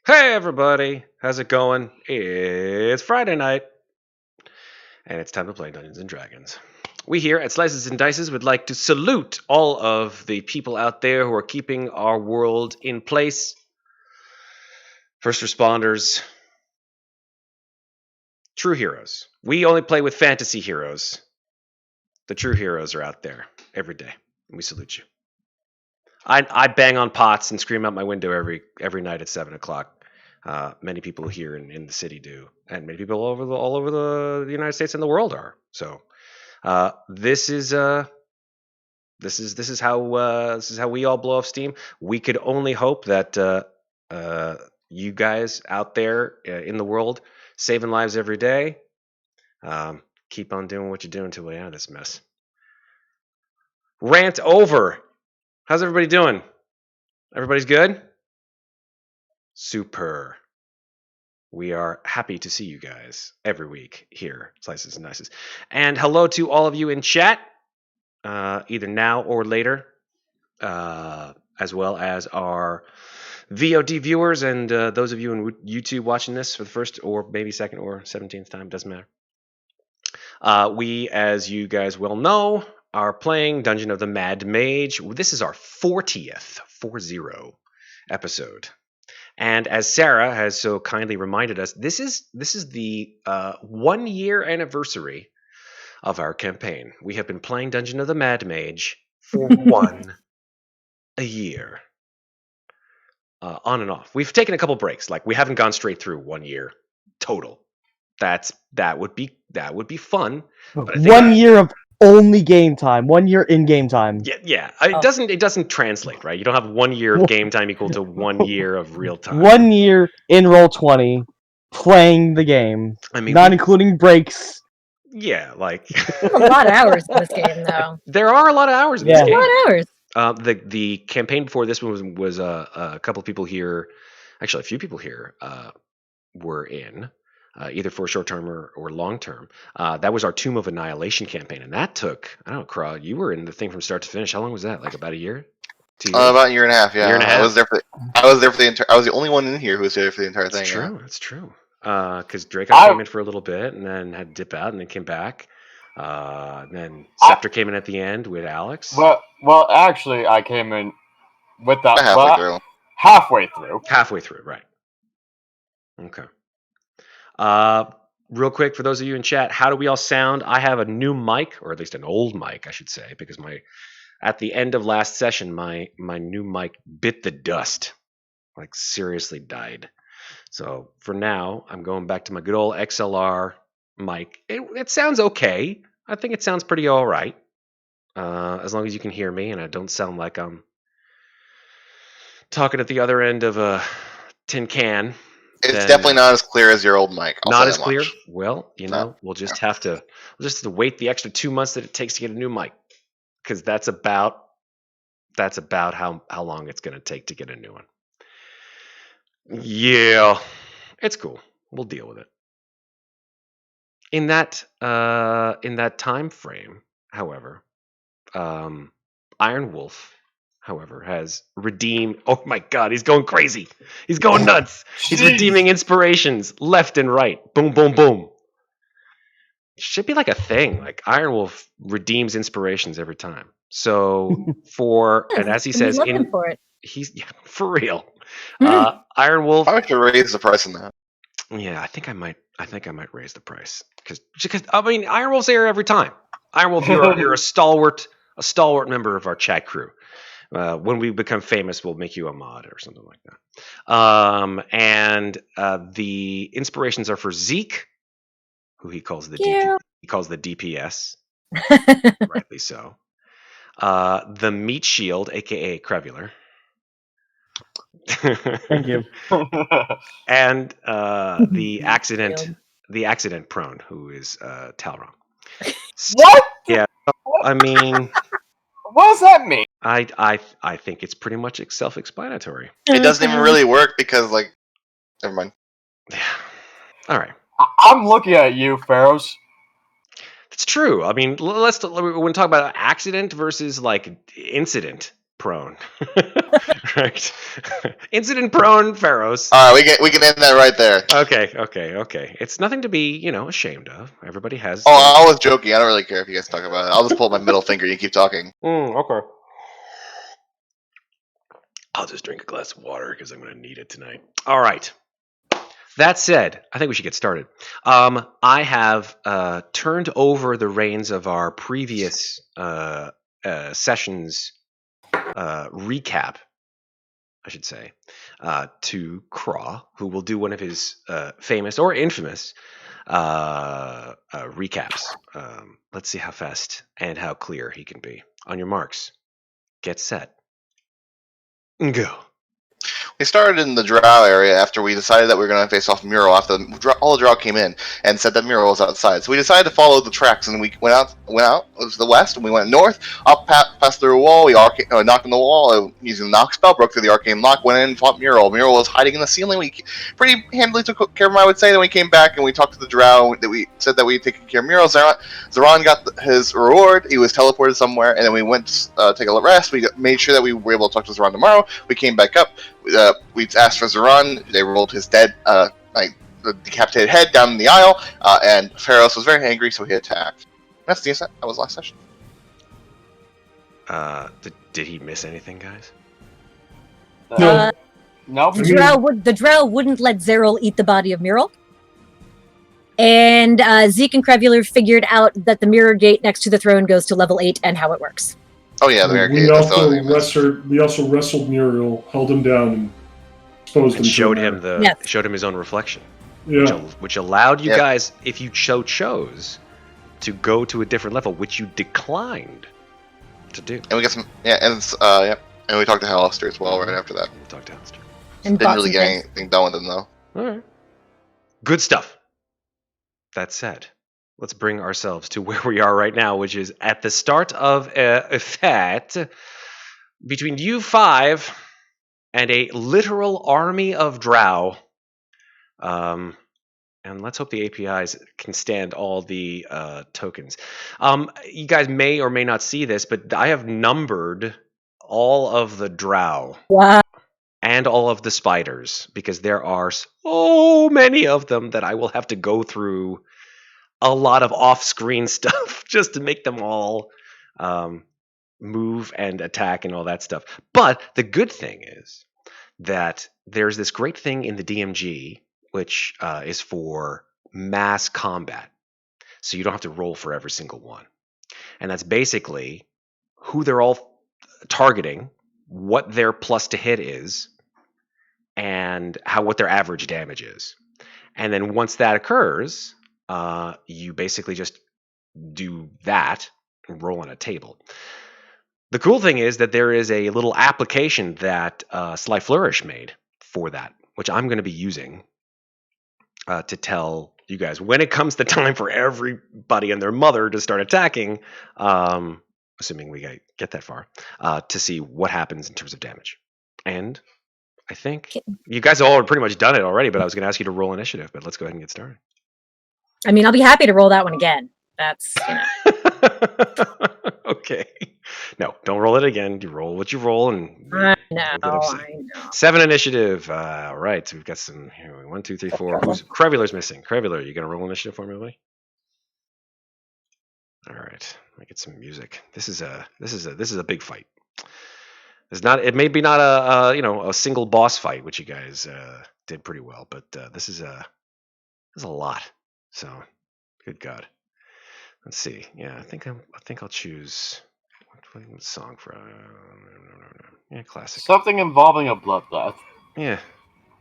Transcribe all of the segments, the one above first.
Hey everybody, how's it going? It's Friday night, and it's time to play Dungeons and Dragons. We here at Slices and Dices would like to salute all of the people out there who are keeping our world in place. First responders, true heroes. We only play with fantasy heroes. The true heroes are out there every day, and we salute you. I bang on pots and scream out my window every night at 7 o'clock. Many people here in the city do, and many people all over the United States and the world are. So this is how we all blow off steam. We could only hope that you guys out there in the world saving lives every day, keep on doing what you're doing till we're out of this mess. Rant over. How's everybody doing? Everybody's good? Super. We are happy to see you guys every week here, Slices and Dices. And hello to all of you in chat, either now or later, as well as our VOD viewers and those of you in YouTube watching this for the first or maybe second or 17th time, doesn't matter. We, as you guys well know, are playing Dungeon of the Mad Mage. This is our 40th episode. And as Sarah has so kindly reminded us, this is the 1 year anniversary of our campaign. We have been playing Dungeon of the Mad Mage for a year. On and off. We've taken a couple breaks. Like we haven't gone straight through 1 year total. That would be fun. But 1 year of only game time. 1 year in game time. Yeah. It doesn't translate, right? You don't have 1 year of game time equal to 1 year of real time. 1 year in Roll20 playing the game. I mean, not including breaks. Yeah, like a lot of hours in this game, though. There are a lot of hours in this game. A lot of hours. The campaign before this one was a couple of people here, actually a few people here were in, either for short term or long term. That was our Tomb of Annihilation campaign, and that took, I don't know, Kraw, you were in the thing from start to finish. How long was that? Like about a year? 2 years? About a year and a half. Yeah, year and a half. I was there for the entire. I was the only one in here who was there for the entire thing. That's true. Because Drakon came in for a little bit and then had to dip out and then came back. And then Septur came in at the end with Alex. Well, actually, I came in with that halfway through. Halfway through, right? Okay. Real quick, for those of you in chat, how do we all sound? I have a new mic, or at least an old mic, I should say, because at the end of last session, my new mic bit the dust, like seriously died. So for now, I'm going back to my good old XLR mic. It sounds okay. I think it sounds pretty all right, as long as you can hear me and I don't sound like I'm talking at the other end of a tin can. It's definitely not as clear as your old mic. Not as clear? Well, we'll just have to wait the extra 2 months that it takes to get a new mic, because that's about how long it's going to take to get a new one. Yeah, it's cool. We'll deal with it. In that time frame, however, Iron Wolf, however, has redeemed. Oh my God, he's going crazy. He's going nuts. He's redeeming inspirations left and right. Boom, boom, boom. Should be like a thing. Like Iron Wolf redeems inspirations every time. So and as he says, for it. He's for real. Iron Wolf. I would raise the price on that. Yeah, I think I might raise the price because I mean Iron Wolf's here every time. Iron Wolf, you're a stalwart member of our chat crew. When we become famous, we'll make you a mod or something like that. And the inspirations are for Zeke, who he calls the DPS, rightly so. The Meat Shield, aka Qrevialur. Thank you. And the accident prone, who is Talron. What? Yeah, I mean, what does that mean? I think it's pretty much self-explanatory. It doesn't even really work because, like, never mind. Yeah. All right. I'm looking at you, Ferros. It's true. I mean, when we talk about accident versus like incident, prone. Right? Incident prone Ferros. All right, we can end that right there. Okay. It's nothing to be, ashamed of. Everybody has. Oh, I was joking. I don't really care if you guys talk about it. I'll just pull up my middle finger and you keep talking. Okay. I'll just drink a glass of water because I'm going to need it tonight. All right. That said, I think we should get started. I have turned over the reins of our previous sessions recap, I should say, to Kraw, who will do one of his famous or infamous recaps. Let's see how fast and how clear he can be. On your marks, get set, go. We started in the Drow area after we decided that we were going to face off Mural after all the Drow came in and said that Mural was outside. So we decided to follow the tracks, and we went out to the west, and we went north, up past through a wall. We knocked on the wall using the knock spell, broke through the arcane lock, went in and fought Mural. Mural was hiding in the ceiling. We pretty handily took care of him, I would say. Then we came back and we talked to the Drow. That we said that we'd taken care of Mural. Zaron got his reward. He was teleported somewhere, and then we went to take a rest. We made sure that we were able to talk to Zaron tomorrow. We came back up. We asked for Zaron. They rolled his dead, the decapitated head down in the aisle, and Ferros was very angry, so he attacked. That's the that was last session. Did he miss anything, guys? No. The Drow wouldn't let Zeril eat the body of Mural. And Zeke and Qrevialur figured out that the mirror gate next to the throne goes to level 8 and how it works. Oh yeah, the mirror gate. We also wrestled Muriel, held him down, and exposed him. And showed him his own reflection. Yeah. Which allowed you guys, if you chose, to go to a different level, which you declined to do. And we got some, and we talked to Alistair as well right after that. We talked to Alistair. And didn't really get anything done with him though. All right. Good stuff. That said, let's bring ourselves to where we are right now, which is at the start of a fight between you 5 and a literal army of Drow. And let's hope the APIs can stand all the tokens. You guys may or may not see this, but I have numbered all of the Drow. Wow. And all of the spiders, because there are so many of them that I will have to go through a lot of off-screen stuff just to make them all move and attack and all that stuff. But the good thing is that there's this great thing in the DMG, which is for mass combat. So you don't have to roll for every single one. And that's basically who they're all targeting, what their plus to hit is, and what their average damage is. And then once that occurs, you basically just do that and roll on a table. The cool thing is that there is a little application that Sly Flourish made for that, which I'm going to be using to tell you guys when it comes the time for everybody and their mother to start attacking, assuming we get that far, to see what happens in terms of damage. And I think you guys have all pretty much done it already, but I was going to ask you to roll initiative, but let's go ahead and get started. I mean, I'll be happy to roll that one again. That's, Okay. No, don't roll it again. You roll what you roll. And I know. 7 initiative. All right, so we've got some here. 1, 2, 3, 4. Qrevialur's missing. Qrevialur, you going to roll initiative for me, buddy? All right. Let me get some music. This is a big fight. It may be not a single boss fight, which you guys did pretty well, but this is a lot. So, good God. Let's see. Yeah, I think I'll choose what song for classic. Something involving a bloodbath. Yeah,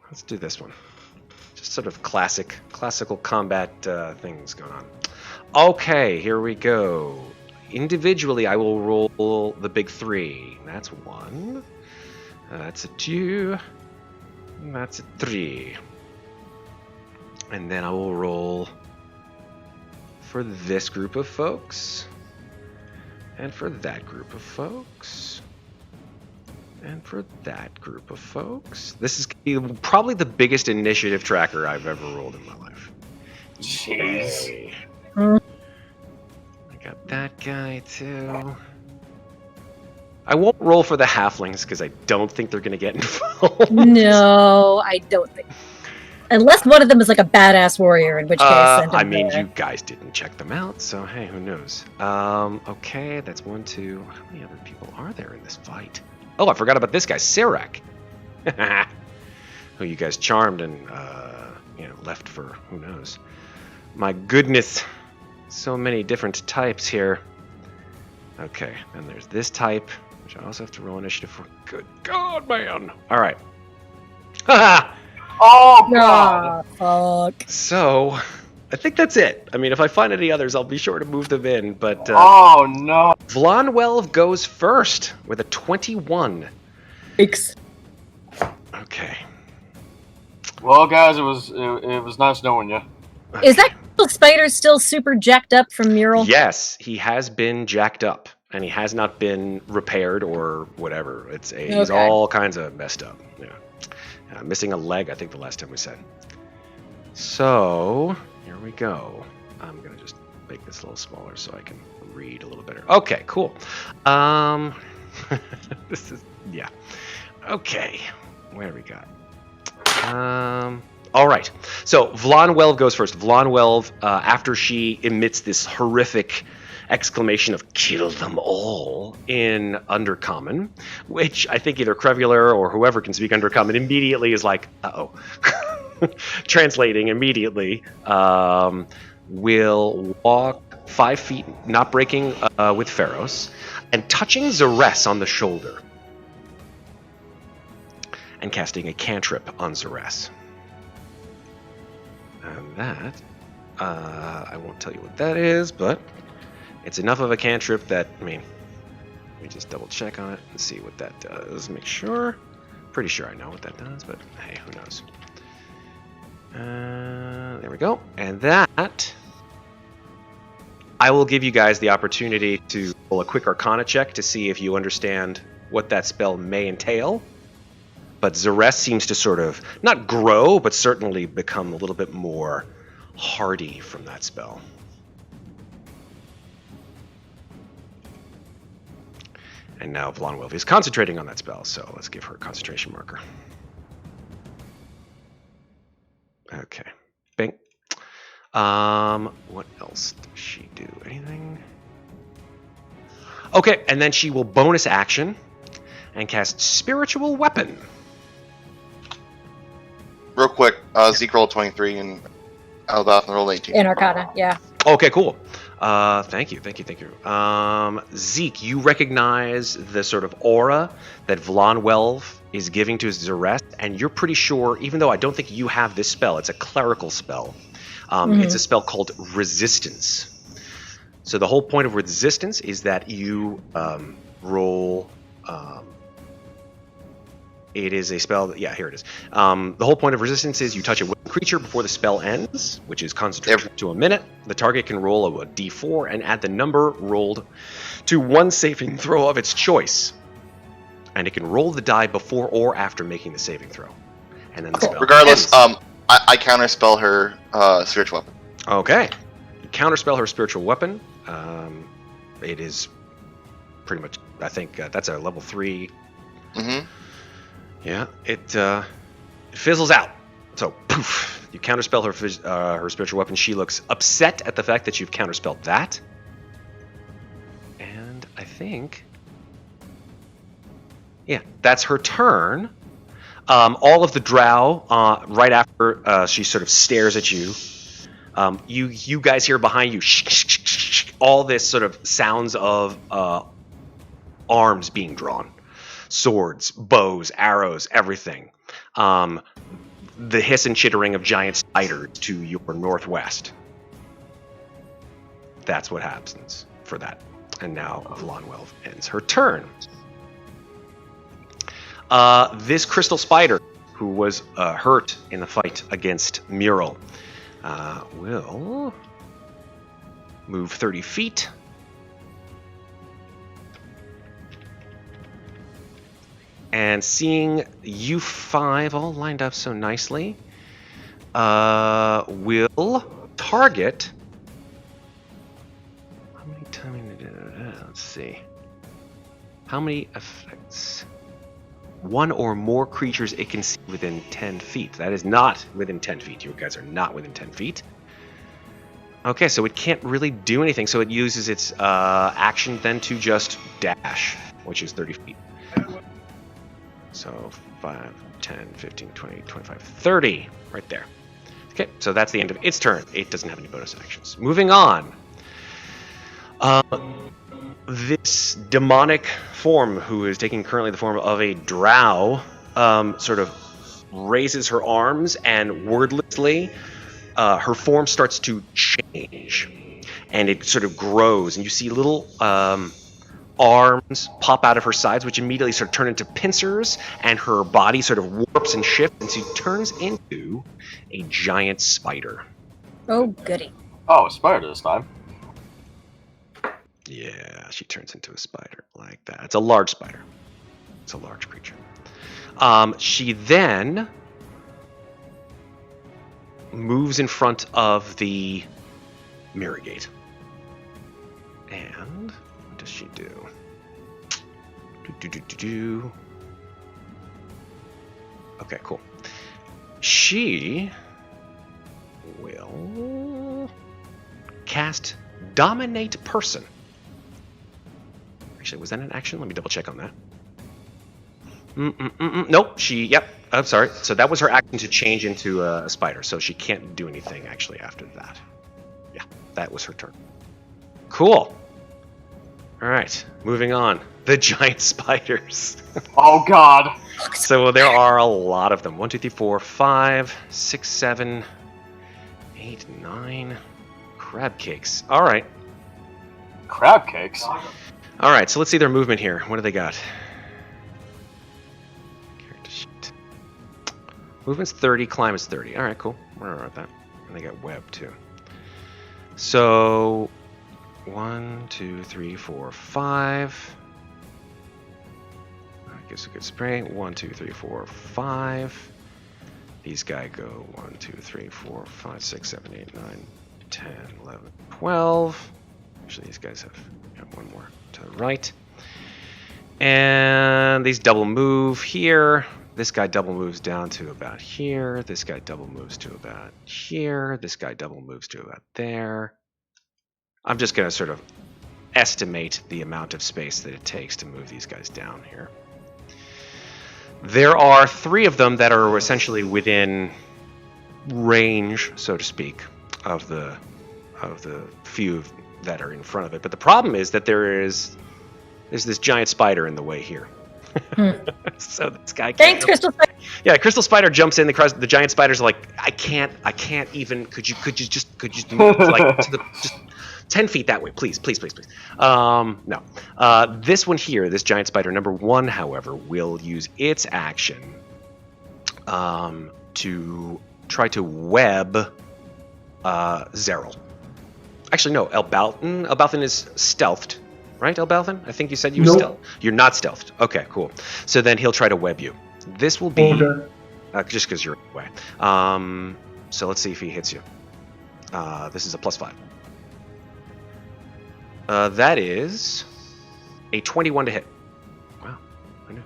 let's do this one. Just sort of classical combat things going on. Okay, here we go. Individually, I will roll the big 3. That's 1. That's a 2. That's a 3. And then I will roll for this group of folks. And for that group of folks. And for that group of folks. This is probably the biggest initiative tracker I've ever rolled in my life. Jeez. Yay. Got that guy too. I won't roll for the halflings because I don't think they're going to get involved. No, I don't think. Unless one of them is like a badass warrior, in which case. I mean, you guys didn't check them out, so hey, who knows? Okay, that's 1, 2. How many other people are there in this fight? Oh, I forgot about this guy, Sirach. Who you guys charmed and, left for who knows. My goodness. So many different types here. Okay, and there's this type, which I also have to roll initiative for. Good God, man. All right. Haha! Oh, God. Fuck. So, I think that's it. I mean, if I find any others, I'll be sure to move them in, but... oh, no. Vlonwelv goes first with a 21. Thanks. Okay. Well, guys, it was nice knowing you. Okay. Is that spider still super jacked up from Mural? Yes, he has been jacked up, and he has not been repaired or whatever. He's all kinds of messed up. Yeah. Missing a leg, I think the last time we said. So, here we go. I'm going to just make this a little smaller so I can read a little better. Okay, cool. This is, yeah. Okay, where we got? All right. So, Vlonwelv goes first. Vlonwelv, after she emits this horrific exclamation of "kill them all" in Undercommon, which I think either Qrevialur or whoever can speak Undercommon immediately is like, uh-oh. Translating immediately, will walk 5 feet, not breaking with Ferros, and touching Zeres on the shoulder. And casting a cantrip on Zeres. And that, I won't tell you what that is, but it's enough of a cantrip that, I mean, let me just double check on it and see what that does. Make sure. Pretty sure I know what that does, but hey, who knows. There we go. And that, I will give you guys the opportunity to roll a quick Arcana check to see if you understand what that spell may entail. But Zeres seems to sort of, not grow, but certainly become a little bit more hardy from that spell. And now Vlonwelv is concentrating on that spell, so let's give her a concentration marker. Okay. Bing. What else does she do? Anything? Okay, and then she will bonus action and cast Spiritual Weapon. Real quick, Zeke rolled 23 and Elbauthin rolled 18. In Arcana, yeah. Okay, cool. Thank you. Zeke, you recognize the sort of aura that Vlonwelv is giving to Zeres, and you're pretty sure, even though I don't think you have this spell, it's a clerical spell. It's a spell called Resistance. So the whole point of Resistance is that you roll... it is a spell that, yeah, here it is. The whole point of Resistance is you touch a willing creature before the spell ends, which is concentration to a minute. The target can roll a d4 and add the number rolled to one saving throw of its choice. And it can roll the die before or after making the saving throw. And then the spell Regardless, ends. I counterspell her spiritual weapon. Okay. Counterspell her spiritual weapon. It is pretty much, I think, that's a level 3. Mm-hmm. Yeah, it fizzles out. So, poof, you counterspell her spiritual weapon. She looks upset at the fact that you've counterspelled that. And I think... yeah, that's her turn. All of the drow, right after she sort of stares at you, you guys hear behind you all this sort of sounds of arms being drawn. Swords, bows, arrows, everything. The hiss and chittering of giant spiders to your northwest. That's what happens for that. And now Vlonwelv ends her turn. This crystal spider, who was hurt in the fight against Mural, will move 30 feet. And seeing you 5 all lined up so nicely, will target... how many times? Let's see. How many effects? One or more creatures it can see within 10 feet. That is not within 10 feet. You guys are not within 10 feet. Okay, so it can't really do anything. So it uses its action then to just dash, which is 30 feet. So 5, 10, 15, 20, 25, 30. Right there. Okay, so that's the end of its turn. It doesn't have any bonus actions. Moving on. This demonic form, who is taking currently the form of a drow, sort of raises her arms and wordlessly, her form starts to change. And it sort of grows, and you see little arms pop out of her sides, which immediately sort of turn into pincers, and her body sort of warps and shifts, and she turns into a giant spider. Oh, goody. Oh, a spider this time. Yeah, she turns into a spider like that. It's a large spider. It's a large creature. She then moves in front of the mirror gate. And what does she do? Okay, cool. She will cast Dominate Person. Actually, was that an action? Let me double check on that. Nope, yep, I'm sorry. So that was her action to change into a spider, so she can't do anything actually after that. Yeah, that was her turn. Cool. All right, moving on. The giant spiders. Oh, God. So there are a lot of them. 1, 2, 3, 4, 5, 6, 7, 8, 9. Crab cakes. All right. Crab cakes? All right, so let's see their movement here. What do they got? Character sheet. Movement's 30, climb is 30. All right, cool. We're all right with that. And they got web, too. So 1, 2, 3, 4, 5. That gives a good spray. 1, 2, 3, 4, 5. These guys go 1, 2, 3, 4, 5, 6, 7, 8, 9, 10, 11, 12. Actually, these guys have one more to the right. And these double move here. This guy double moves down to about here. This guy double moves to about here. This guy double moves to about there. I'm just going to sort of estimate the amount of space that it takes to move these guys down here. There are 3 of them that are essentially within range, so to speak, of the few that are in front of it. But the problem is that there's this giant spider in the way here. So this guy can't. Thanks, Crystal Spider. Yeah, Crystal Spider jumps in. The giant spider's like, I can't even. Could you just move like to the just 10 feet that way, please. No. This one here, this giant spider number 1, however, will use its action to try to web Zeril. Actually, no, Elbauthin. Elbauthin is stealthed, right, Elbauthin? I think you said you were stealthed. You're not stealthed. Okay, cool. So then he'll try to web you. This will be just because you're in the way. So let's see if he hits you. This is a +5. That is a 21 to hit. Wow, I know.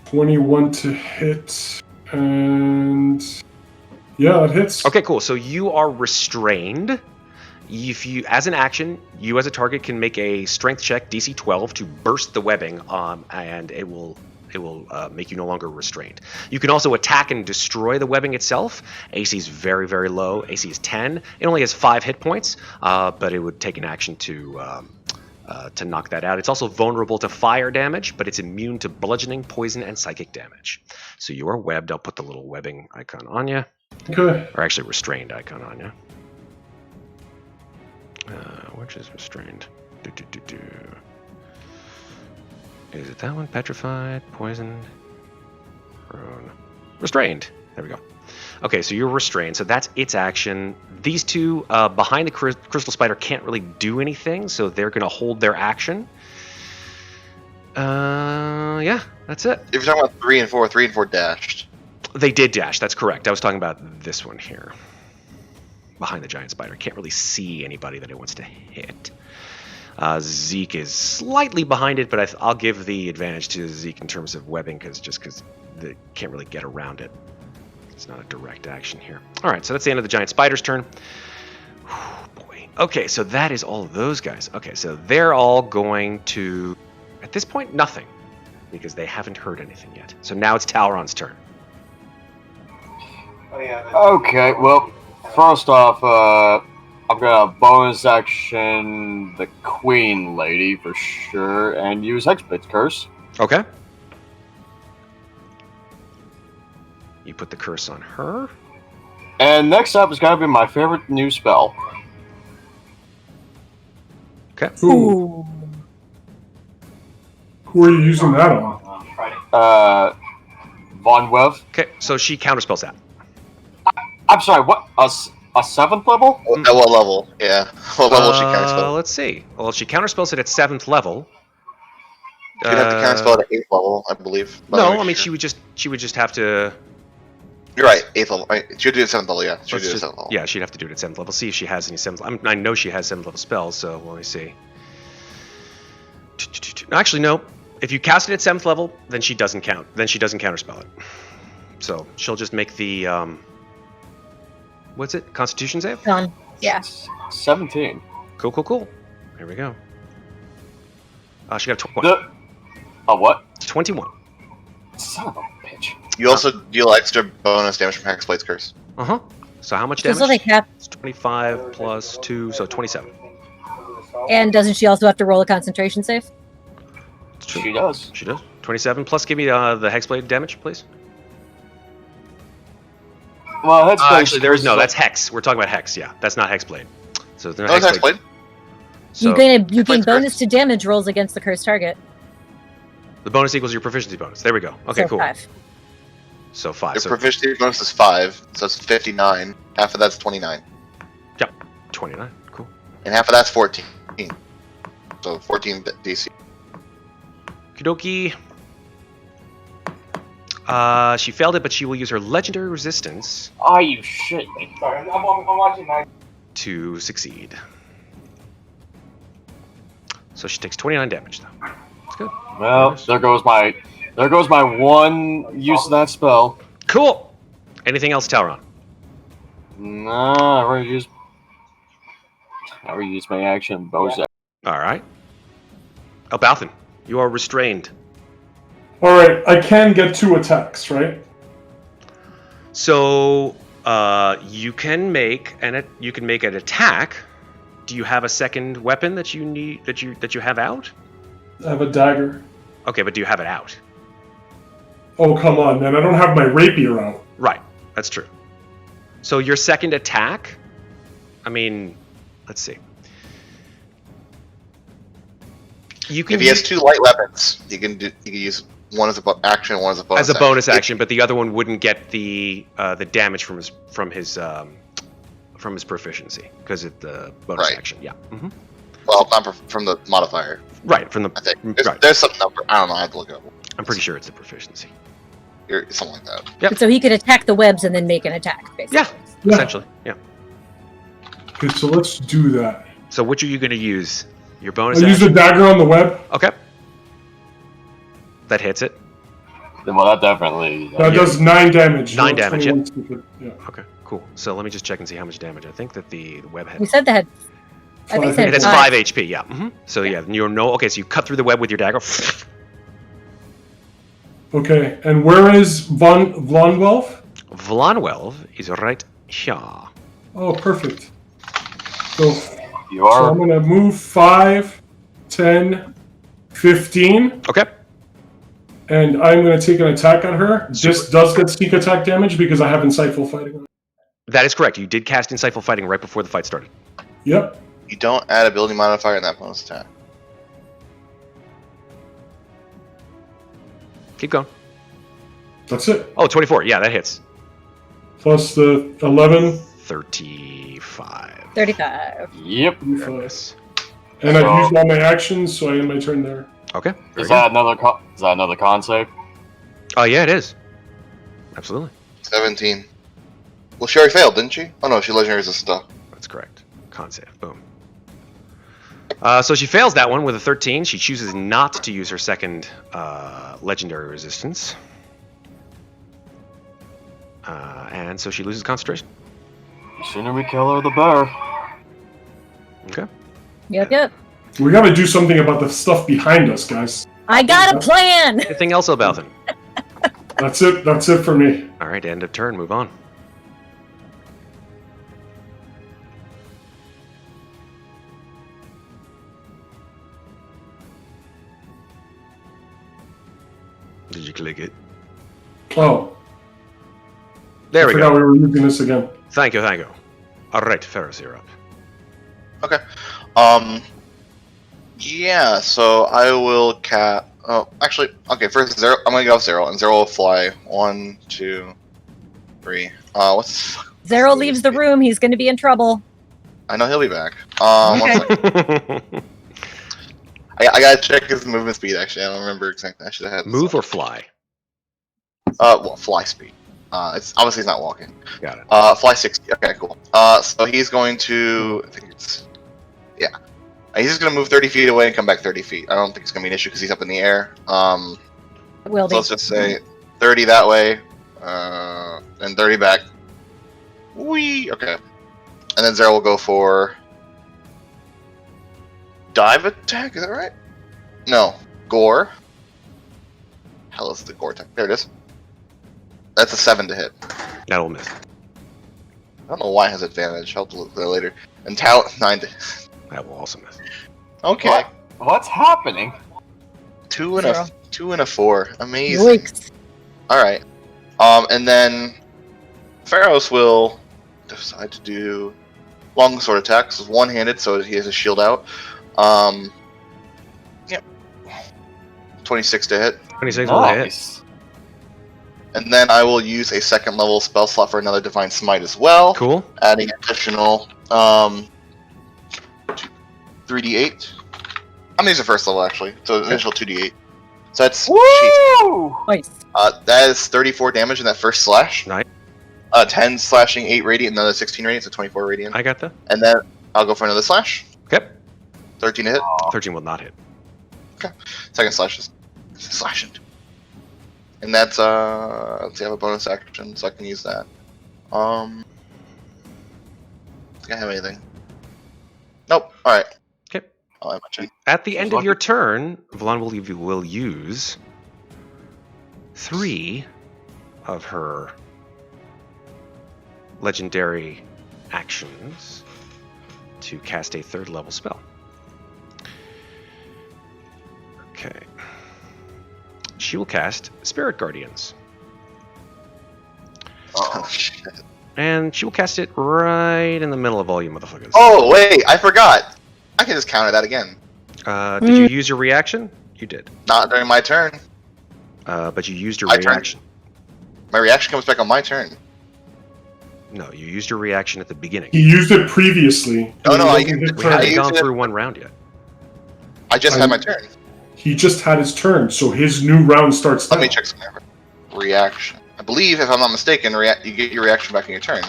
21 to hit, and yeah, it hits. Okay, cool. So you are restrained. If you, as an action, you as a target can make a strength check, DC 12, to burst the webbing, and it will make you no longer restrained. You can also attack and destroy the webbing itself. AC is very, very low. AC is 10. It only has 5 hit points, but it would take an action to knock that out. It's also vulnerable to fire damage, but it's immune to bludgeoning, poison, and psychic damage. So you are webbed. I'll put the little webbing icon on you. Okay. Or actually restrained icon on you. Which is restrained? Is it that one? Petrified, poisoned, prone, restrained. There we go. Okay, so you're restrained. So that's its action. These two behind the crystal spider can't really do anything, so they're going to hold their action. Yeah, that's it. If you're talking about 3 and 4 dashed. They did dash. That's correct. I was talking about this one here. Behind the giant spider. Can't really see anybody that it wants to hit. Zeke is slightly behind it, but I'll give the advantage to Zeke in terms of webbing, because they can't really get around it. It's not a direct action here. All right, so that's the end of the giant spider's turn. Whew, boy. Okay, so that is all of those guys. Okay, so they're all going to, at this point, nothing, because they haven't heard anything yet. So now it's Talron's turn. Okay, well, first off, I'm gonna bonus action the Queen Lady for sure, and use Hexblade's Curse. Okay. You put the curse on her. And next up is gonna be my favorite new spell. Okay. Who are you using that on? Von Wev. Okay, so she counterspells that. I'm sorry, what? A 7th level? At what level? Yeah. What level she counterspell? Let's see. Well, she counterspells it at 7th level. She'd have to counterspell at 8th level, I believe. No, I mean she would just have to. You're right, 8th level. She'd do it 7th level, yeah. She'd do it 7th level. Yeah, she'd have to do it at 7th level. See if she has any 7th. I know she has 7th level spells, so let me see. Actually, no. If you cast it at 7th level, then she doesn't count. Then she doesn't counterspell it. So she'll just make the what's it? Constitution save? Done. Yeah. 17. Cool. Here we go. She got a 21. A what? 21. Son of a bitch. You also deal extra bonus damage from Hexblade's Curse. Uh-huh. So how much Does damage? only cap, It's 25 plus 2, so 27. and doesn't she also have to roll a concentration save? She does. She does. 27 plus. Give me the hexblade damage, please. Well, that's Actually, there is no. That's hex. We're talking about hex. Yeah, that's not hexblade. So there's no Oh, it's Hexblade? You So gain Hexblade's bonus to damage rolls against the cursed target. the bonus equals your proficiency bonus. There we go. Okay, So cool. 5. So 5. Your So proficiency bonus is 5, so it's 59. Half of that's 29. 29. Cool. And half of that's 14. So 14 DC. Kidoki. She failed it, but she will use her legendary resistance Oh, you shit me. Sorry, I'm watching my... to succeed. So she takes 29 damage, though. That's good. Well, there goes my one use of that spell. Cool. Anything else, Talron? Nah, I already used my action bonus. All right. Elbauthin, you are restrained. Alright, I can get 2 attacks, right? So you can make an attack. Do you have a second weapon that you need that you have out? I have a dagger. Okay, but do you have it out? Oh, come on, man. I don't have my rapier out. Right, that's true. So your second attack, I mean, let's see. You can If he has 2 light weapons, you can use one as a action, one as a bonus. as a bonus action, but the other one wouldn't get the damage from his proficiency because it's the bonus Right. action. Yeah. Mm-hmm. Well, not from the modifier. Right from the. I think Right. there's some number. I don't know. I have to look it up. I'm pretty sure it's the proficiency. Something like that. Yep. And so he could attack the webs and then make an attack, basically. Yeah. Yeah. Essentially. Yeah. Okay, so let's do that. So which are you going to use? Your bonus I'll use the action? dagger on the web. Okay. That hits it. Well, that definitely... That does 9 damage. 9 not damage, 21 stupid. Yeah. Okay. Cool. So let me just check and see how much damage. I think that the web You had. said that. I think Five. it said It has 5. 5 HP. Yeah. Mm-hmm. So yeah, you're no. Okay, so you cut through the web with your dagger. Okay, and where is Vlonwelf? Vlonwelv is right here. Oh, perfect. So, You so are... I'm going to move 5, 10, 15, Okay. and I'm going to take an attack on her. This does get sneak attack damage because I have Insightful Fighting on it. That is correct. You did cast Insightful Fighting right before the fight started. Yep. You don't add ability modifier in that bonus attack. Keep going. That's it. Oh, 24. Yeah, that hits. Plus the 11. 35. 35. Yep. Goodness. And I've used all my actions, so I end my turn there. Okay. Is that another con save? Oh, yeah, it is. Absolutely. 17. Well, she already failed, didn't she? Oh no, she legendary resist stuff. That's correct. Con save. Boom. So she fails that one with a 13. She chooses not to use her second legendary resistance. And so she loses concentration. The sooner we kill her, the better. Okay. Yep. We gotta do something about the stuff behind us, guys. I got a plan! Anything else, Elbauthin? That's it. That's it for me. All right, end of turn. Move on. Did you click it? Oh, There I we forgot go. we were using this again. Thank you. All right, Ferros, you're up. Okay. Yeah. So I will Oh, actually, okay. First, Zero. I'm gonna go off Zero, and Zero will fly. 1, 2, 3. What's Zero leaves the room. He's going to be in trouble. I know he'll be back. Okay. 1 second. I gotta check his movement speed. Actually, I don't remember exactly. I should have had Move or fly? Well, fly speed. It's obviously he's not walking. Got it. Fly 60. Okay, cool. So he's going to. I think it's. Yeah. He's just gonna move 30 feet away and come back 30 feet. I don't think it's gonna be an issue because he's up in the air. It will So be. let's just say 30 that way, and 30 back. Whee! Okay. And then Zero will go for dive attack. Is that right? No, gore. Hell is the gore attack? There it is. That's a 7 to hit. That'll miss. I don't know why it has advantage. I'll look there later. And talent 9 to. That will also miss. Okay. What's happening? 2 and a 4. Amazing. Yoinks. All right. And then Ferros will decide to do longsword attacks. It's one-handed, so he has a shield out. Yep. 26 to hit. 26 will hit. Nice. And then I will use a second level spell slot for another Divine Smite as well. Cool. Adding additional 3d8. I'm gonna use the first level actually. So initial 2d8. So that's Woo! Nice. that is 34 damage in that first slash. Nice. 10 slashing, 8 radiant, another 16 radiant, so 24 radiant. I got that. And then I'll go for another slash. Okay. 13 to hit. 13 will not hit. Second slash is slashing. And that's let's see, I have a bonus action, so I can use that. I think I have anything. Nope. Alright. Okay. I'll have my check. At the end of your turn, Vlan will use 3 of her legendary actions to cast a 3rd level spell. Okay. She will cast Spirit Guardians. Oh, shit. And she will cast it right in the middle of all you motherfuckers. Oh, wait, I forgot. I can just counter that again. Did you use your reaction? You did. Not during my turn. But you used your My turn. reaction. My reaction comes back on my turn. No, you used your reaction at the beginning. He used it previously. No, no, I He used wasn't We hit haven't first. gone through one round yet. I just had my turn. He just had his turn, so his new round starts Let now. me check something. Reaction. I believe, if I'm not mistaken, you get your reaction back in your turn.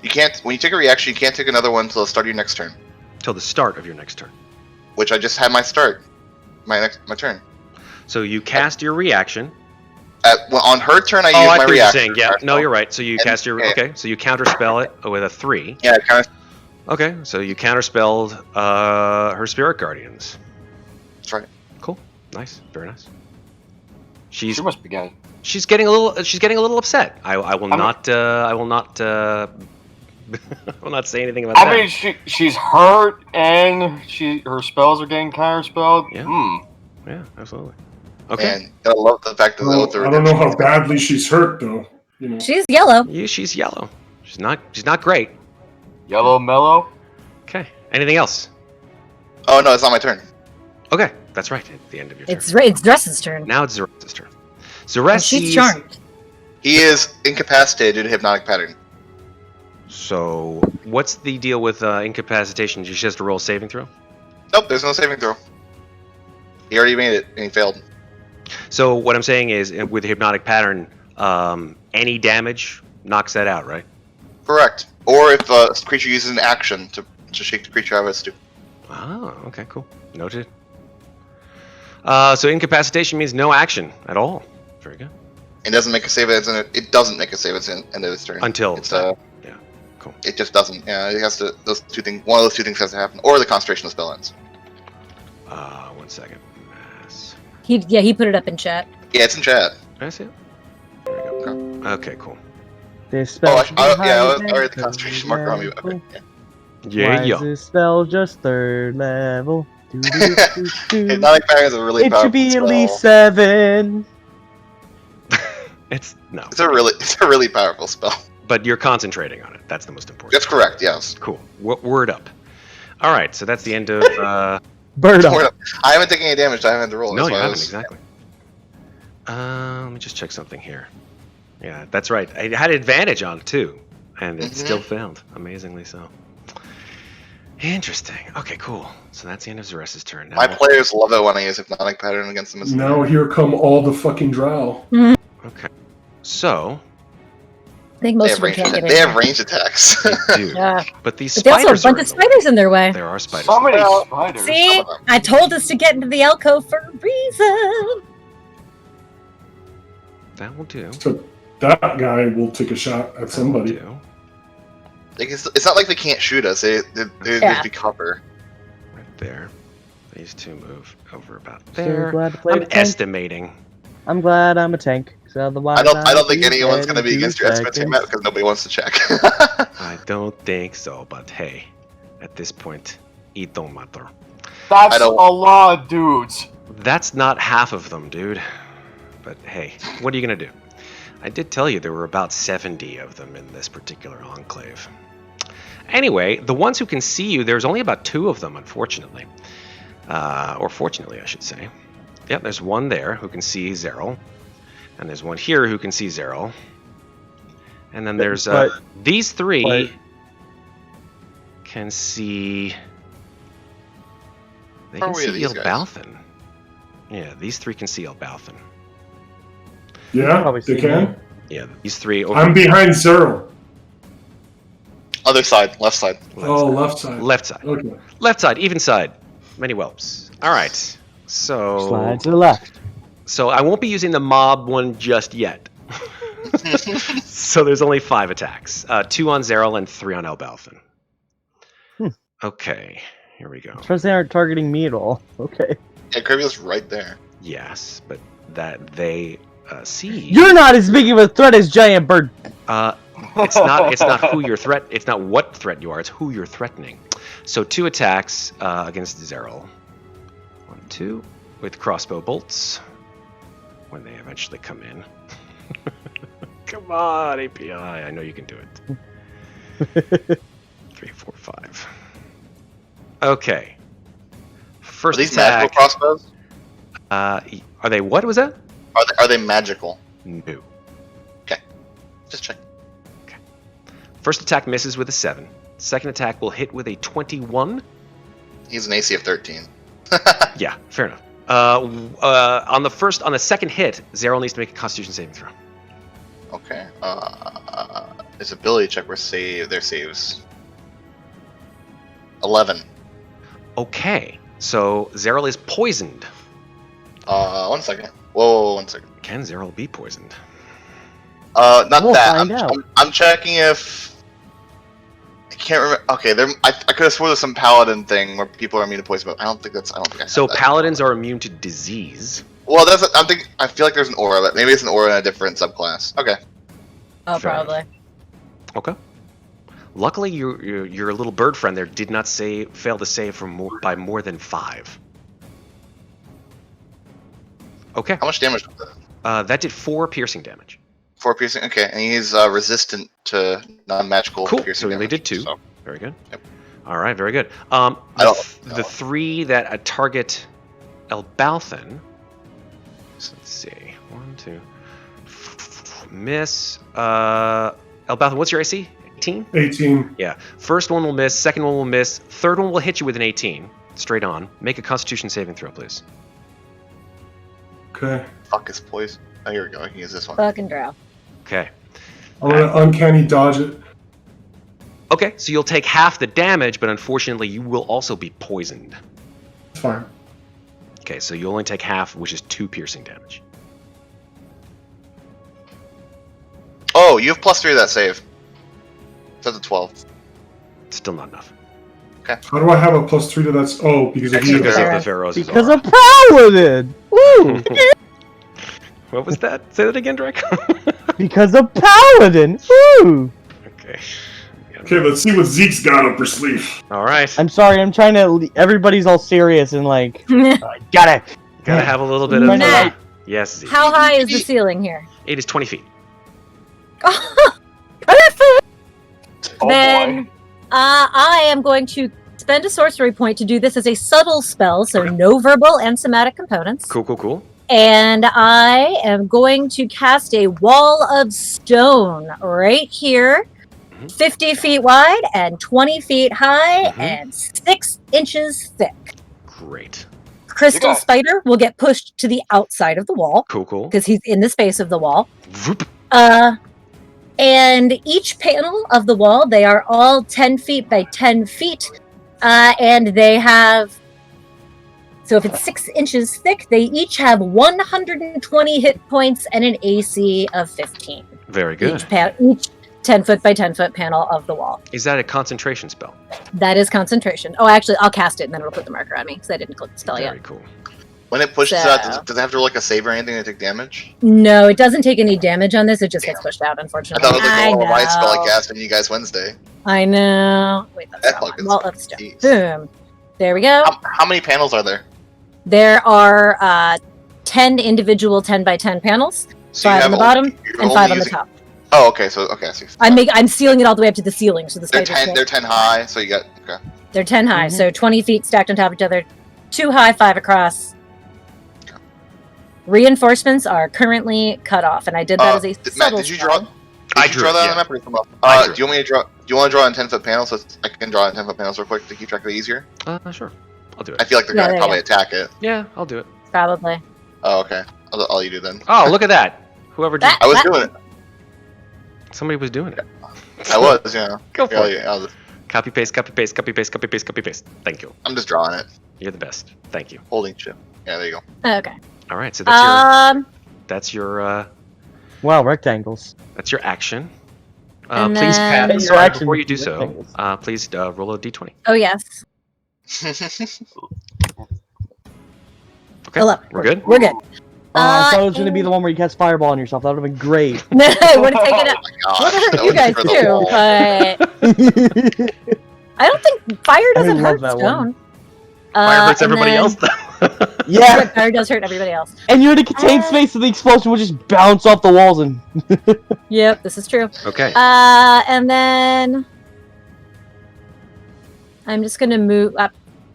You can't. When you take a reaction, you can't take another one until the start of your next turn. Till the start of your next turn. Which I just had my start. My turn. So you cast your reaction. On her turn, I Oh, use I my see what you're reaction. saying. Yeah, no, you're right. So you And- cast your yeah. okay. So you counterspell it with a 3. Yeah, kind of. Okay, so you counterspelled her Spirit Guardians. That's right. Cool, nice, very nice. She must be getting. She's getting a little upset. I will not I will not I will not say anything about that. I mean, she's hurt and her spells are getting counterspelled. Yeah. Yeah, absolutely. Okay. And I love the fact that Well, the I don't know how badly she's hurt, though. You know. She's yellow. She's yellow. She's not great. Yellow mellow. Okay. Anything else? Oh no, it's not my turn. Okay, that's right. At the end of your turn. It's Dress's turn. Now it's Zeres's turn. Zeres She's sees. charmed. He is incapacitated due to hypnotic pattern. So, what's the deal with incapacitation? She has to roll a saving throw? Nope, there's no saving throw. He already made it and he failed. So, what I'm saying is, with the hypnotic pattern, any damage knocks that out, right? Correct. Or if a creature uses an action to shake the creature out of its stupor. Oh, okay, cool. Noted. So incapacitation means no action at all. Very good. It doesn't make a save. It doesn't make a save. It's end of its turn. Until it's yeah, cool. It just doesn't. Yeah, it has to. Those two things. One of those two things has to happen, or the concentration of spell ends. 1 second. Mass. He put it up in chat. Yeah, it's in chat. I see it. There we go. Okay, cool. This spell I read the concentration marker on me. Okay. Yeah. Why is this spell just 3rd level? Hypnotic Fire is a really It powerful should be spell. at least 7. It's a really powerful spell. But you're concentrating on it. That's the most important. That's correct. Yes. Cool. Word up. All right. So that's the end of. Bird up. I haven't taken any damage. I haven't had to roll. No, you haven't exactly. Let me just check something here. Yeah, that's right. I had advantage on it too, and it still failed. Amazingly so. Interesting. Okay, cool. So that's the end of Zaressa's turn. Now my players love it when I use Hypnotic Pattern against them. Now here come all the fucking drow. Okay. So. I think most of them can't get in. They have ranged attacks. They do. Yeah. But these But they also have spiders a bunch of spiders in their way. There are spiders. So many spiders. See? I told us to get into the alcove for a reason. That will do. So that guy will take a shot at somebody. That will do. Like, it's not like they can't shoot us. They be cover. Right there. These two move over about So there. glad to play I'm with tank. estimating. I'm glad I'm a tank. Otherwise I don't think I'd anyone's dead going to be in against 2 your estimate seconds. because nobody wants to check. I don't think so, but hey, at this point, it don't matter. That's a lot of dudes. That's not half of them, dude. But hey, what are you gonna do? I did tell you there were about 70 of them in this particular enclave. Anyway, the ones who can see you, there's only about 2 of them, unfortunately. Or fortunately, I should say. Yep, there's one there who can see Zeril. And there's one here who can see Zeril. And then there's these 3 can see. They can see Elbauthin. Yeah, these 3 can see Elbauthin. Yeah, they can. Yeah, these 3. I'm behind Zeril. Other side, left side. Left side. Left side. Okay. Left side, even side. Many whelps. All right. So. Slide to the left. So I won't be using the mob one just yet. So there's only 5 attacks. 2 on Zeril and 3 on Elbauthin. Okay, here we go. First they aren't targeting me at all. Okay. Yeah, Qrevialur's right there. Yes, but that they see. You're not as big of a threat as Giant Bird. It's not who you're it's not what threat you are, it's who you're threatening. So 2 attacks against Zeril. 1, 2 with crossbow bolts when they eventually come in. Come on, API. I know you can do it. 3, 4, 5. Okay. First Are these attack. magical crossbows? Are they? What was that? Are they magical? No. Okay. Just check. Okay. First attack misses with a 7. Second attack will hit with a 21. He's an AC of 13. Yeah, fair enough. On the second hit, Zeril needs to make a Constitution saving throw. Okay. His ability check their saves. 11. Okay, so Zeril is poisoned. 1 second. Whoa, 1 second. Can Zeril be poisoned? Not We'll that. find out. I'm checking if. I can't remember. Okay, I could have sworn there's some paladin thing where people are immune to poison, but I don't think I have So that. paladins are immune to disease. Well, I feel like there's an aura, but maybe it's an aura in a different subclass. Okay. Oh, Fair probably. Okay. Luckily, your little bird friend there did not fail to save by more than 5. Okay. How much damage was that? That did 4 piercing damage. 4 piercing. Okay, and he's resistant to non-magical Cool. piercing So he only damage, did 2. so- Very good. Yep. All right. Very good. The 3 that target Elbauthin. So let's see. 1, 2. Miss. Elbauthin, what's your AC? 18? 18. Yeah. First one will miss. Second one will miss. Third one will hit you with an 18. Straight on. Make a Constitution saving throw, please. Okay. Fuck his poison. Oh, here we go. I can use this one. Fucking drow. Okay. I'm gonna uncanny dodge it. Okay, so you'll take half the damage, but unfortunately you will also be poisoned. Fine. Okay, so you only take half, which is 2 piercing damage. Oh, you have +3 to that save. So that's a 12. Still not enough. How do I have a +3 to that? Oh, because of you. Because of the Ferros. Ferros. Because of Paladin! Woo! What was that? Say that again, Drakon. Because of Paladin! Woo! Okay. Okay, let's see what Zeke's got up her sleeve. All right. I'm sorry, I'm trying to. Everybody's all serious and like. Got it! Gotta have a little bit of. Matt. Yes, Zeke. How high is the ceiling here? It is 20 feet. Oh Then boy. I am going to spend a sorcery point to do this as a subtle spell, so no verbal and somatic components. Cool. And I am going to cast a wall of stone right here, 50 feet wide and 20 feet high and 6 inches thick. Great. Crystal Spider will get pushed to the outside of the wall Cool. because he's in the space of the wall. Vroop. And each panel of the wall, they are all 10 feet by 10 feet. And they have, so if it's 6 inches thick, they each have 120 hit points and an AC of 15. Very good. Each 10 foot by 10 foot panel of the wall. Is that a concentration spell? That is concentration. Oh, actually, I'll cast it and then it'll put the marker on me because I didn't click the spell Very yet. cool. When it pushes So- out, does it have to roll like a save or anything to take damage? No, it doesn't take any damage on this. It just gets pushed out, I unfortunately. thought it was like a little light spell I know. cast on you guys Wednesday. I know. Wait, that's That not one. fucking Wall of stone. jeez. Boom. There we go. How many panels are there? There are 10 individual 10 by 10 panels, So 5 on the bottom and 5 on the top. Oh, okay. So okay, I see. I'm sealing it all the way up to the ceiling, so the They're spiders 10. They're 10 high. So you got okay. They're 10 high, so 20 feet stacked on top of each other, 2 high, 5 across. Reinforcements are currently cut off, and I did that as a Matt, subtle did you draw? spell. I Did you drew draw it, that yeah. on the map or come up? I drew Do you want me to draw? Do you want to draw in 10-foot panels so I can draw in 10-foot panels real quick to keep track of it easier? Sure. I'll do I it. feel like they're Yeah, gonna there probably you attack it. Yeah, I'll do it. Probably. Oh, okay. I'll you do then. Oh, look at that. Whoever did. That- I was doing it. Somebody was doing it. I was, yeah. Go for it. Yeah, Copy paste. Thank you. I'm just drawing it, You're the best. Thank you. holding shit. Yeah, there you go. Okay. All right, so that's your Wow, rectangles. action. And Please, then- Pat, Your sorry, action before you do would be so, rectangles. please roll a d20. Oh, yes. Okay, 11. we're good. We're good. I thought it was going to be the one where you cast fireball on yourself. That would have been great. No, I would have taken it. Oh Would my have gosh, hurt you guys for the too, wall. but I don't think fire doesn't love hurt that stone. one. Fire hurts and everybody then- else, though. Yeah, Fire does hurt everybody else. and you're in a contained space, so the explosion will just bounce off the walls and. Yep, this is true. Okay. And then I'm just gonna move up.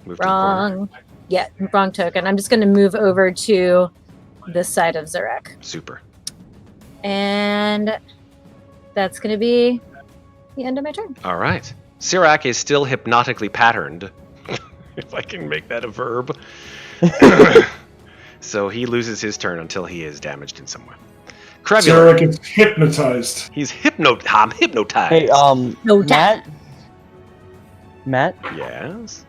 Move to the corner. Wrong. Yeah, wrong token. I'm just gonna move over to this side of Zarek, Super. and that's gonna be the end of my turn. All right. Sirac is still hypnotically patterned, if I can make that a verb. So he loses his turn until he is damaged in some way. Qrevialur. Zarek is hypnotized. He's I'm hypnotized. Hey, No Matt, Yes.